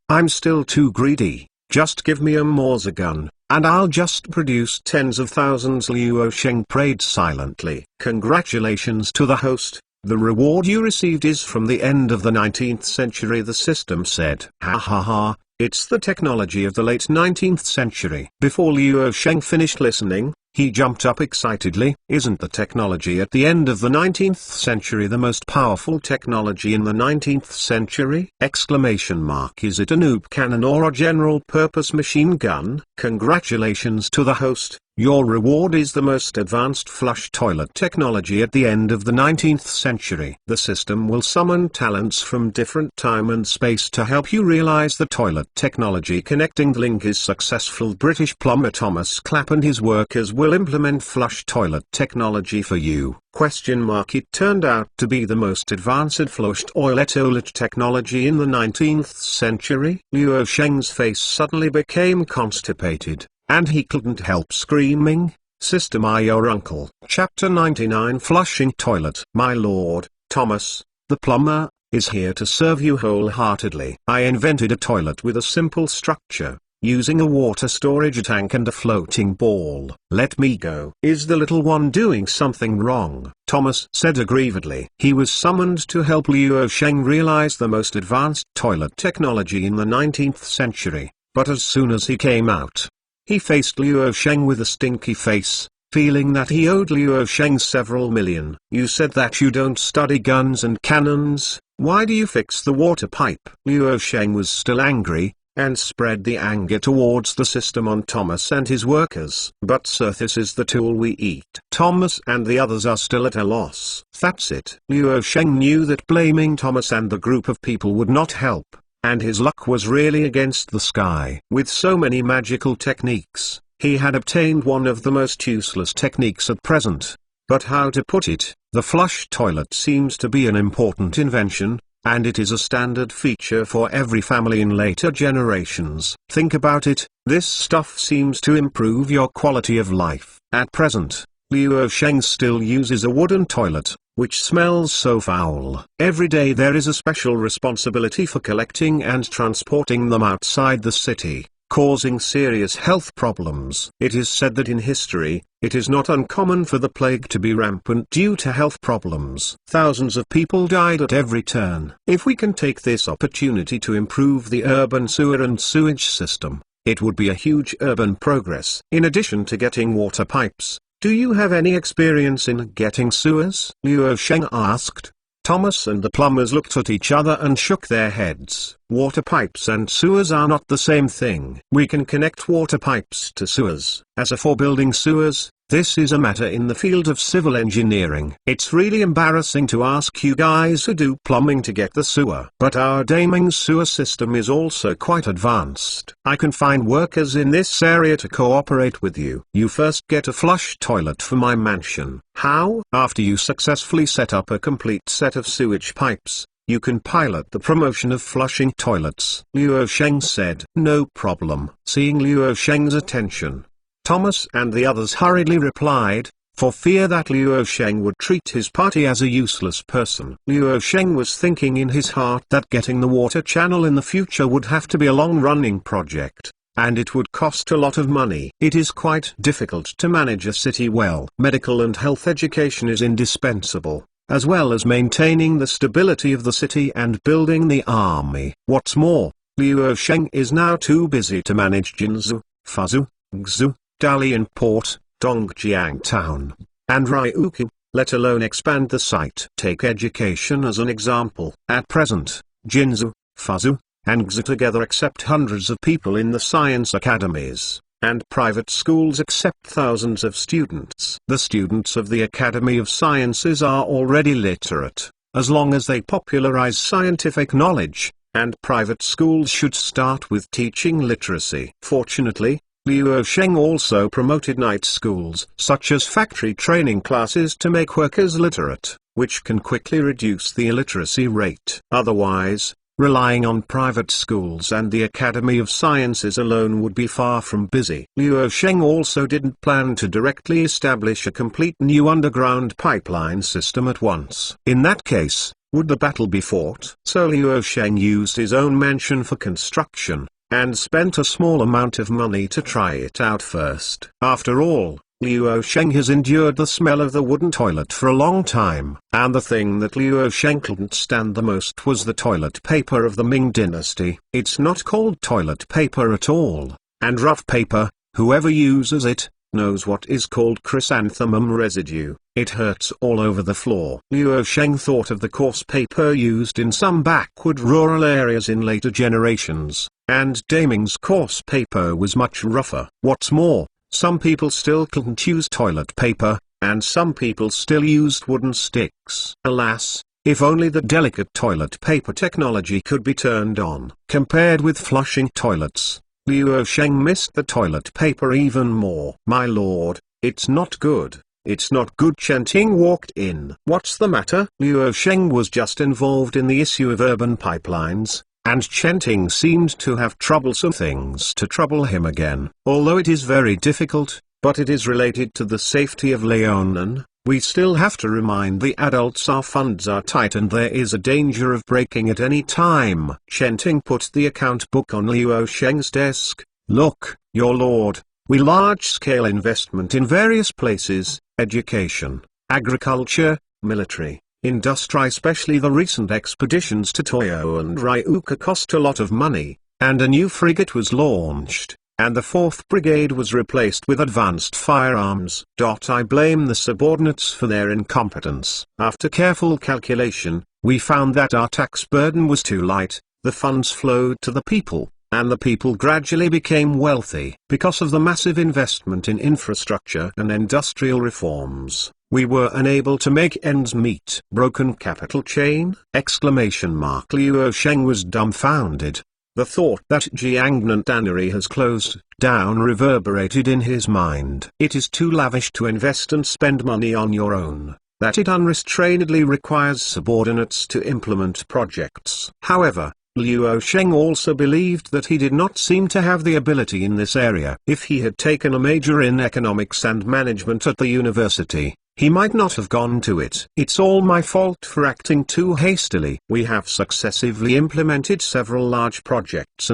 I'm still too greedy, just give me a Morse gun, and I'll just produce tens of thousands. Liu Sheng prayed silently. Congratulations to the host. The reward you received is from the end of the 19th century, the system said. Ha ha ha, it's the technology of the late 19th century. Before Liu Sheng finished listening, He jumped up excitedly. Isn't the technology at the end of the 19th century the most powerful technology in the 19th century? Is it a noob cannon or a general-purpose machine gun? Congratulations to the host. Your reward is the most advanced flush toilet technology at the end of the 19th century. The system will summon talents from different time and space to help you realize the toilet technology. Connecting the link is successful. British plumber Thomas Clapp and his workers will implement flush toilet technology for you. It turned out to be the most advanced flush toilet technology in the 19th century. Luo Sheng's face suddenly became constipated, and he couldn't help screaming, "System, I your uncle." Chapter 99 Flushing Toilet. My lord, Thomas, the plumber, is here to serve you wholeheartedly. I invented a toilet with a simple structure, using a water storage tank and a floating ball. Let me go. Is the little one doing something wrong? Thomas said aggrievedly. He was summoned to help Luo Sheng realize the most advanced toilet technology in the 19th century, but as soon as he came out, he faced Luo Sheng with a stinky face, feeling that he owed Luo Sheng several million. You said that you don't study guns and cannons, why do you fix the water pipe? Luo Sheng was still angry, and spread the anger towards the system on Thomas and his workers. But sir, this is the tool we eat. Thomas and the others are still at a loss. That's it. Luo Sheng knew that blaming Thomas and the group of people would not help, and his luck was really against the sky. With so many magical techniques, he had obtained one of the most useless techniques at present. But how to put it, the flush toilet seems to be an important invention, and it is a standard feature for every family in later generations. Think about it, this stuff seems to improve your quality of life. At present, Luo Sheng still uses a wooden toilet, which smells so foul. Every day there is a special responsibility for collecting and transporting them outside the city, causing serious health problems. It is said that in history, it is not uncommon for the plague to be rampant due to health problems. Thousands of people died at every turn. If we can take this opportunity to improve the urban sewer and sewage system, it would be a huge urban progress. In addition to getting water pipes, do you have any experience in getting sewers? Luo Sheng asked. Thomas and the plumbers looked at each other and shook their heads. Water pipes and sewers are not the same thing. We can connect water pipes to sewers. As for building sewers, this is a matter in the field of civil engineering. It's really embarrassing to ask you guys who do plumbing to get the sewer. But our Daming's sewer system is also quite advanced. I can find workers in this area to cooperate with you. You first get a flush toilet for my mansion. How? After you successfully set up a complete set of sewage pipes, you can pilot the promotion of flushing toilets. Luo Sheng said. No problem. Seeing Luo Sheng's attention, Thomas and the others hurriedly replied, for fear that Luo Sheng would treat his party as a useless person. Luo Sheng was thinking in his heart that getting the water channel in the future would have to be a long-running project, and it would cost a lot of money. It is quite difficult to manage a city well. Medical and health education is indispensable, as well as maintaining the stability of the city and building the army. What's more, Luo Sheng is now too busy to manage Jinzhou, Fuzhou, Gzhou, Dalian Port, Dongjiang Town, and Ryukyu, let alone expand the site. Take education as an example. At present, Jinzhou, Fuzhou, and Gzhou together accept hundreds of people in the science academies, and private schools accept thousands of students. The students of the Academy of Sciences are already literate, as long as they popularize scientific knowledge, and private schools should start with teaching literacy. Fortunately, Luo Sheng also promoted night schools, such as factory training classes, to make workers literate, which can quickly reduce the illiteracy rate. Otherwise, relying on private schools and the Academy of Sciences alone would be far from busy. Luo Sheng also didn't plan to directly establish a complete new underground pipeline system at once. In that case, would the battle be fought? So Luo Sheng used his own mansion for construction, and spent a small amount of money to try it out first. After all, Luo Sheng has endured the smell of the wooden toilet for a long time, and the thing that Luo Sheng couldn't stand the most was the toilet paper of the Ming Dynasty. It's not called toilet paper at all, and rough paper, whoever uses it, knows what is called chrysanthemum residue. It hurts all over the floor. Liu Sheng thought of the coarse paper used in some backward rural areas in later generations, and Daming's coarse paper was much rougher. What's more, some people still couldn't use toilet paper, and some people still used wooden sticks. Alas, if only the delicate toilet paper technology could be turned on. Compared with flushing toilets, Liu Sheng missed the toilet paper even more. "My lord, it's not good. It's not good." Chen Ting walked in. "What's the matter?" Liu Sheng was just involved in the issue of urban pipelines, and Chen Ting seemed to have troublesome things to trouble him again. "Although it is very difficult, but it is related to the safety of Leonin, we still have to remind the adults our funds are tight and there is a danger of breaking at any time." Chen Ting put the account book on Liu Sheng's desk. "Look, your lord, we large-scale investment in various places, education, agriculture, military, industry, especially the recent expeditions to Toyo and Ryuka cost a lot of money, and a new frigate was launched, and the 4th Brigade was replaced with advanced firearms. I blame the subordinates for their incompetence. After careful calculation, we found that our tax burden was too light, the funds flowed to the people, and the people gradually became wealthy. Because of the massive investment in infrastructure and industrial reforms, we were unable to make ends meet." "Broken capital chain?" Liu Sheng was dumbfounded. The thought that Jiangnan Tannery has closed down reverberated in his mind. "It is too lavish to invest and spend money on your own, that it unrestrainedly requires subordinates to implement projects." However, Liu Sheng also believed that he did not seem to have the ability in this area. If he had taken a major in economics and management at the university, he might not have gone to it. "It's all my fault for acting too hastily. We have successively implemented several large projects,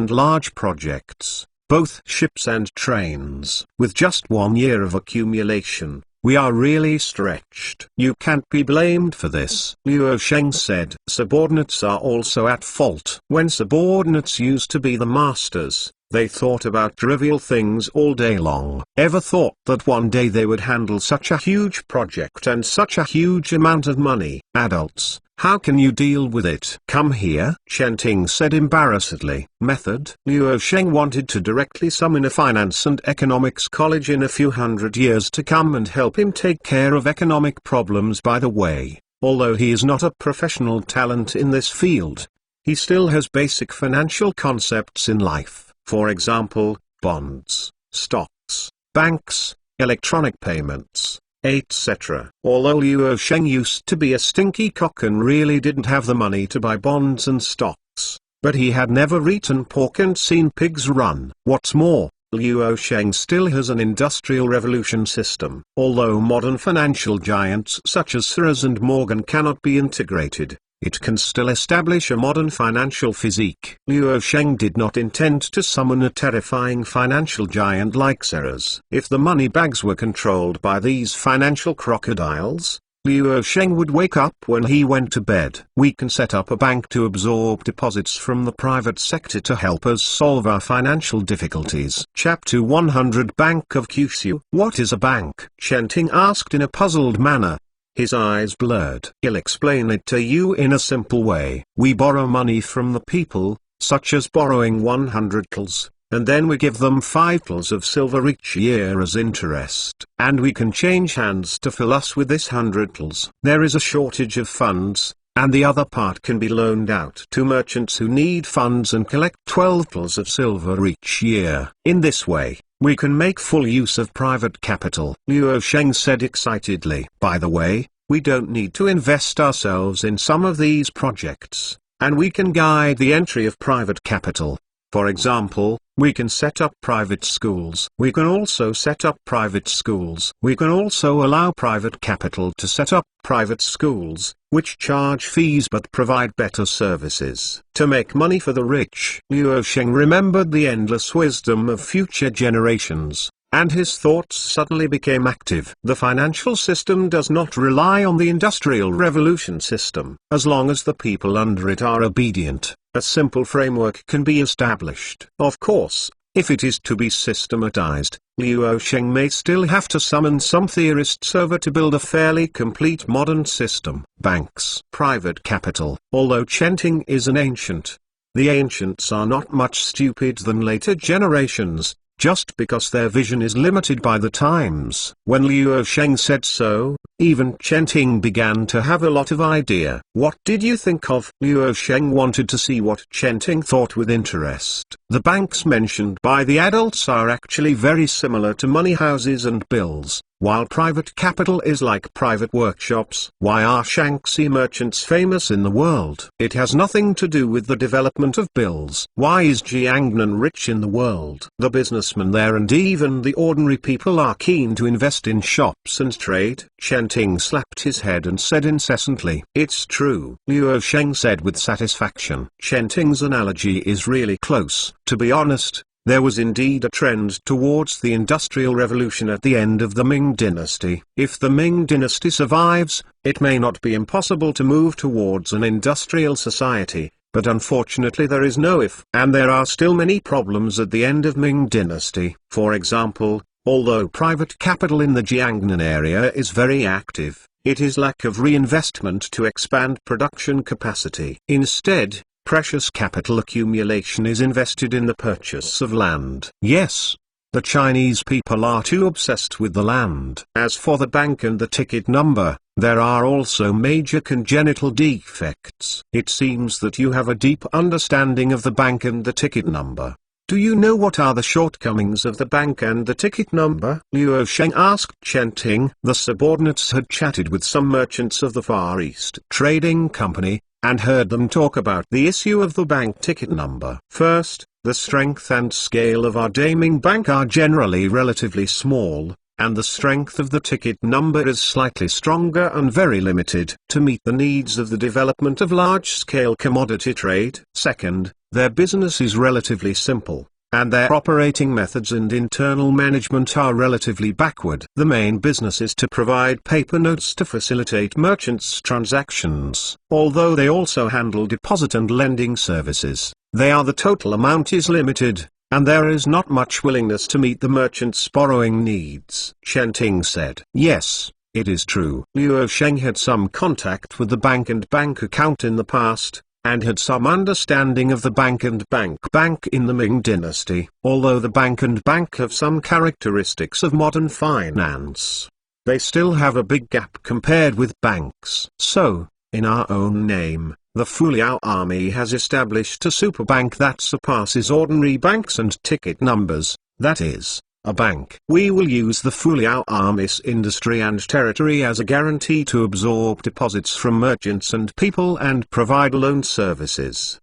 both ships and trains. With just 1 year of accumulation, we are really stretched." "You can't be blamed for this," Liu Sheng said. "Subordinates are also at fault. When subordinates used to be the masters, they thought about trivial things all day long. Ever thought that one day they would handle such a huge project and such a huge amount of money?" "Adults, how can you deal with it?" "Come here," Chen Ting said embarrassedly. "Method?" Liu Sheng wanted to directly summon a finance and economics college in a few hundred years to come and help him take care of economic problems. By the way, although he is not a professional talent in this field, he still has basic financial concepts in life. For example, bonds, stocks, banks, electronic payments, etc. Although Liu Sheng used to be a stinky cock and really didn't have the money to buy bonds and stocks, but he had never eaten pork and seen pigs run. What's more, Liu Sheng still has an industrial revolution system. Although modern financial giants such as Sears and Morgan cannot be integrated, it can still establish a modern financial physique. Liu Sheng did not intend to summon a terrifying financial giant like Sears. If the money bags were controlled by these financial crocodiles, Liu Sheng would wake up when he went to bed. "We can set up a bank to absorb deposits from the private sector to help us solve our financial difficulties." Chapter 100 Bank of Kyushu. "What is a bank?" Chen Ting asked in a puzzled manner. His eyes blurred. "I'll explain it to you in a simple way. We borrow money from the people, such as borrowing 100 taels, and then we give them 5 taels of silver each year as interest. And we can change hands to fill us with this 100 taels. There is a shortage of funds, and the other part can be loaned out to merchants who need funds and collect 12 taels of silver each year. In this way, we can make full use of private capital." Liu Sheng said excitedly. "By the way, we don't need to invest ourselves in some of these projects, and we can guide the entry of private capital. For example, we can set up private schools. We can also set up private schools. We can also allow private capital to set up private schools, which charge fees but provide better services. To make money for the rich." Liu Sheng remembered the endless wisdom of future generations, and his thoughts suddenly became active. The financial system does not rely on the Industrial Revolution system. As long as the people under it are obedient, a simple framework can be established. Of course, If it is to be systematized, Liu Sheng may still have to summon some theorists over to build a fairly complete modern system. Banks. Private capital. Although Chenting is an ancient, the ancients are not much stupider than later generations, just because their vision is limited by the times. When Liu Sheng said so, even Chenting began to have a lot of idea. What did you think of? Liu Sheng wanted to see what Chenting thought with interest. The banks mentioned by the adults are actually very similar to money houses and bills. While private capital is like private workshops, why are Shanxi merchants famous in the world? It has nothing to do with the development of bills. Why is Jiangnan rich in the world? The businessmen there and even the ordinary people are keen to invest in shops and trade. Chenting slapped his head and said incessantly, "It's true." Liu Sheng said with satisfaction. Chenting's analogy is really close. To be honest, there was indeed a trend towards the Industrial Revolution at the end of the Ming Dynasty. If the Ming Dynasty survives, it may not be impossible to move towards an industrial society, but unfortunately there is no if. And there are still many problems at the end of Ming Dynasty. For example, although private capital in the Jiangnan area is very active, it is lack of reinvestment to expand production capacity. Instead, precious capital accumulation is invested in the purchase of land. Yes, the Chinese people are too obsessed with the land. As for the bank and the ticket number, there are also major congenital defects. It seems that you have a deep understanding of the bank and the ticket number. Do you know what are the shortcomings of the bank and the ticket number? Liu Sheng asked Chenting. The subordinates had chatted with some merchants of the Far East Trading Company, and heard them talk about the issue of the bank ticket number. First, the strength and scale of our Daming Bank are generally relatively small, and the strength of the ticket number is slightly stronger and very limited to meet the needs of the development of large-scale commodity trade. Second, their business is relatively simple, and their operating methods and internal management are relatively backward. The main business is to provide paper notes to facilitate merchants' transactions. Although they also handle deposit and lending services, the total amount is limited, and there is not much willingness to meet the merchants' borrowing needs. Chenting said, "Yes, it is true." Liu Sheng had some contact with the bank and bank account in the past, and had some understanding of the bank and bank in the Ming Dynasty. Although the bank and bank have some characteristics of modern finance, they still have a big gap compared with banks. So, in our own name, the Fuliao Army has established a super bank that surpasses ordinary banks and ticket numbers, that is, a bank. We will use the Fuliao Army's industry and territory as a guarantee to absorb deposits from merchants and people and provide loan services!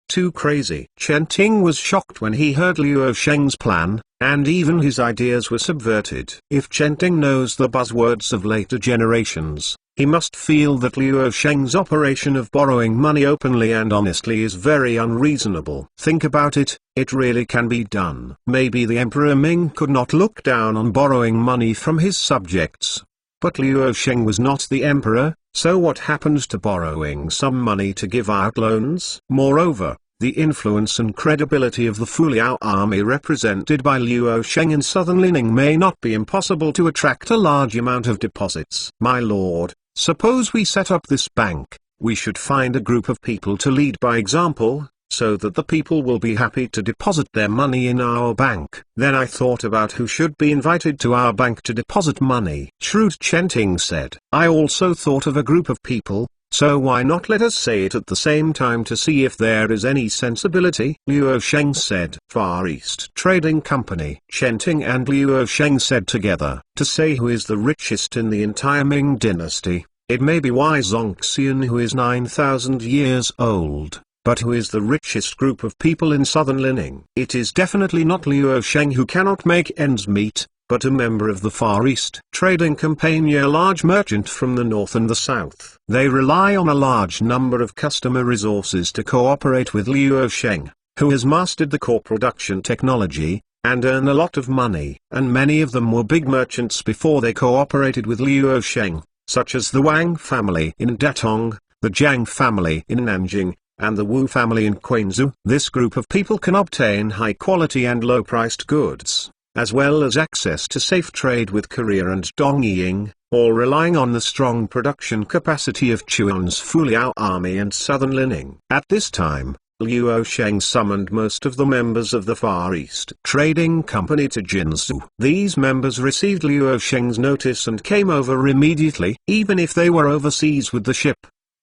Too crazy. Chenting was shocked when he heard Liu Sheng's plan, and even his ideas were subverted. If Chenting knows the buzzwords of later generations, he must feel that Liu Sheng's operation of borrowing money openly and honestly is very unreasonable. Think about it, it really can be done. Maybe the Emperor Ming could not look down on borrowing money from his subjects. But Liu Sheng was not the emperor, so what happened to borrowing some money to give out loans? Moreover, the influence and credibility of the Fuliao army represented by Liu Sheng in southern Lining may not be impossible to attract a large amount of deposits. My lord, suppose we set up this bank, we should find a group of people to lead by example, so that the people will be happy to deposit their money in our bank. Then I thought about who should be invited to our bank to deposit money. Shrewd Chenting said. I also thought of a group of people, so why not let us say it at the same time to see if there is any sensibility? Liu Sheng said. Far East Trading Company. Chenting and Liu Sheng said together. To say who is the richest in the entire Ming Dynasty, it may be Wei Zongxian who is 9,000 years old. But who is the richest group of people in southern Lining? It is definitely not Liu Sheng who cannot make ends meet, but a member of the Far East Trading Company, a large merchant from the north and the south. They rely on a large number of customer resources to cooperate with Liu Sheng, who has mastered the core production technology, and earn a lot of money. And many of them were big merchants before they cooperated with Liu Sheng, such as the Wang family in Datong, the Jiang family in Nanjing, and the Wu family in Quanzhou. This group of people can obtain high-quality and low-priced goods, as well as access to safe trade with Korea and Dongying, all relying on the strong production capacity of Chuan's Fuliao army and southern Lining. At this time, Luo Sheng summoned most of the members of the Far East Trading Company to Jinzhou. These members received Luo Sheng's notice and came over immediately, even if they were overseas with the ship.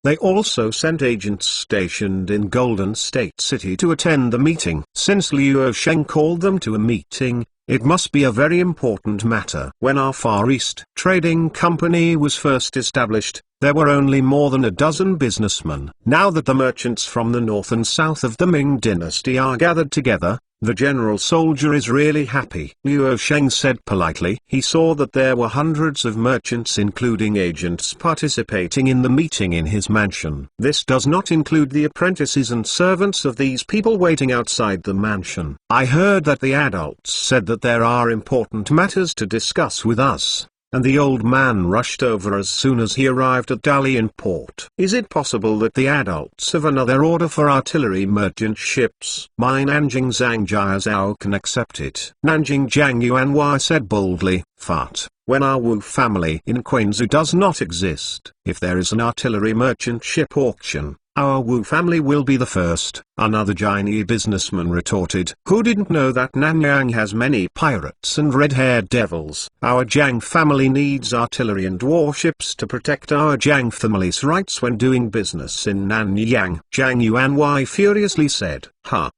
They also sent agents stationed in Golden State City to attend the meeting. Since Luo Sheng called them to a meeting, it must be a very important matter. When our Far East Trading Company was first established, there were only more than a dozen businessmen. Now that the merchants from the north and south of the Ming Dynasty are gathered together, the general soldier is really happy. Luo Sheng said politely. He saw that there were hundreds of merchants including agents participating in the meeting in his mansion. This does not include the apprentices and servants of these people waiting outside the mansion. I heard that the adults said that there are important matters to discuss with us, and the old man rushed over as soon as he arrived at Dalian port. Is it possible that the adults have another order for artillery merchant ships? My Nanjing Zhang Jiazhao can accept it. Nanjing Zhang Yuanhua said boldly, "But when our Wu family in Quanzhou does not exist, if there is an artillery merchant ship auction, our Wu family will be the first," another Chinese businessman retorted. Who didn't know that Nanyang has many pirates and red-haired devils? Our Jiang family needs artillery and warships to protect our Jiang family's rights when doing business in Nanyang. Zhang Yuanhua furiously said,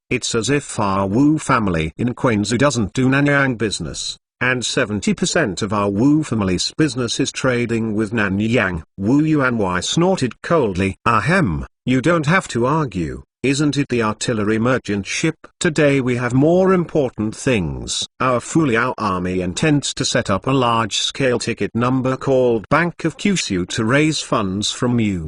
it's as if our Wu family in Quanzhou doesn't do Nanyang business, and 70% of our Wu family's business is trading with Nanyang. Wu Yuanhua snorted coldly. Ahem, you don't have to argue. Isn't it the artillery merchant ship? Today we have more important things. Our Fuliao army intends to set up a large-scale ticket number called Bank of Kyushu to raise funds from you.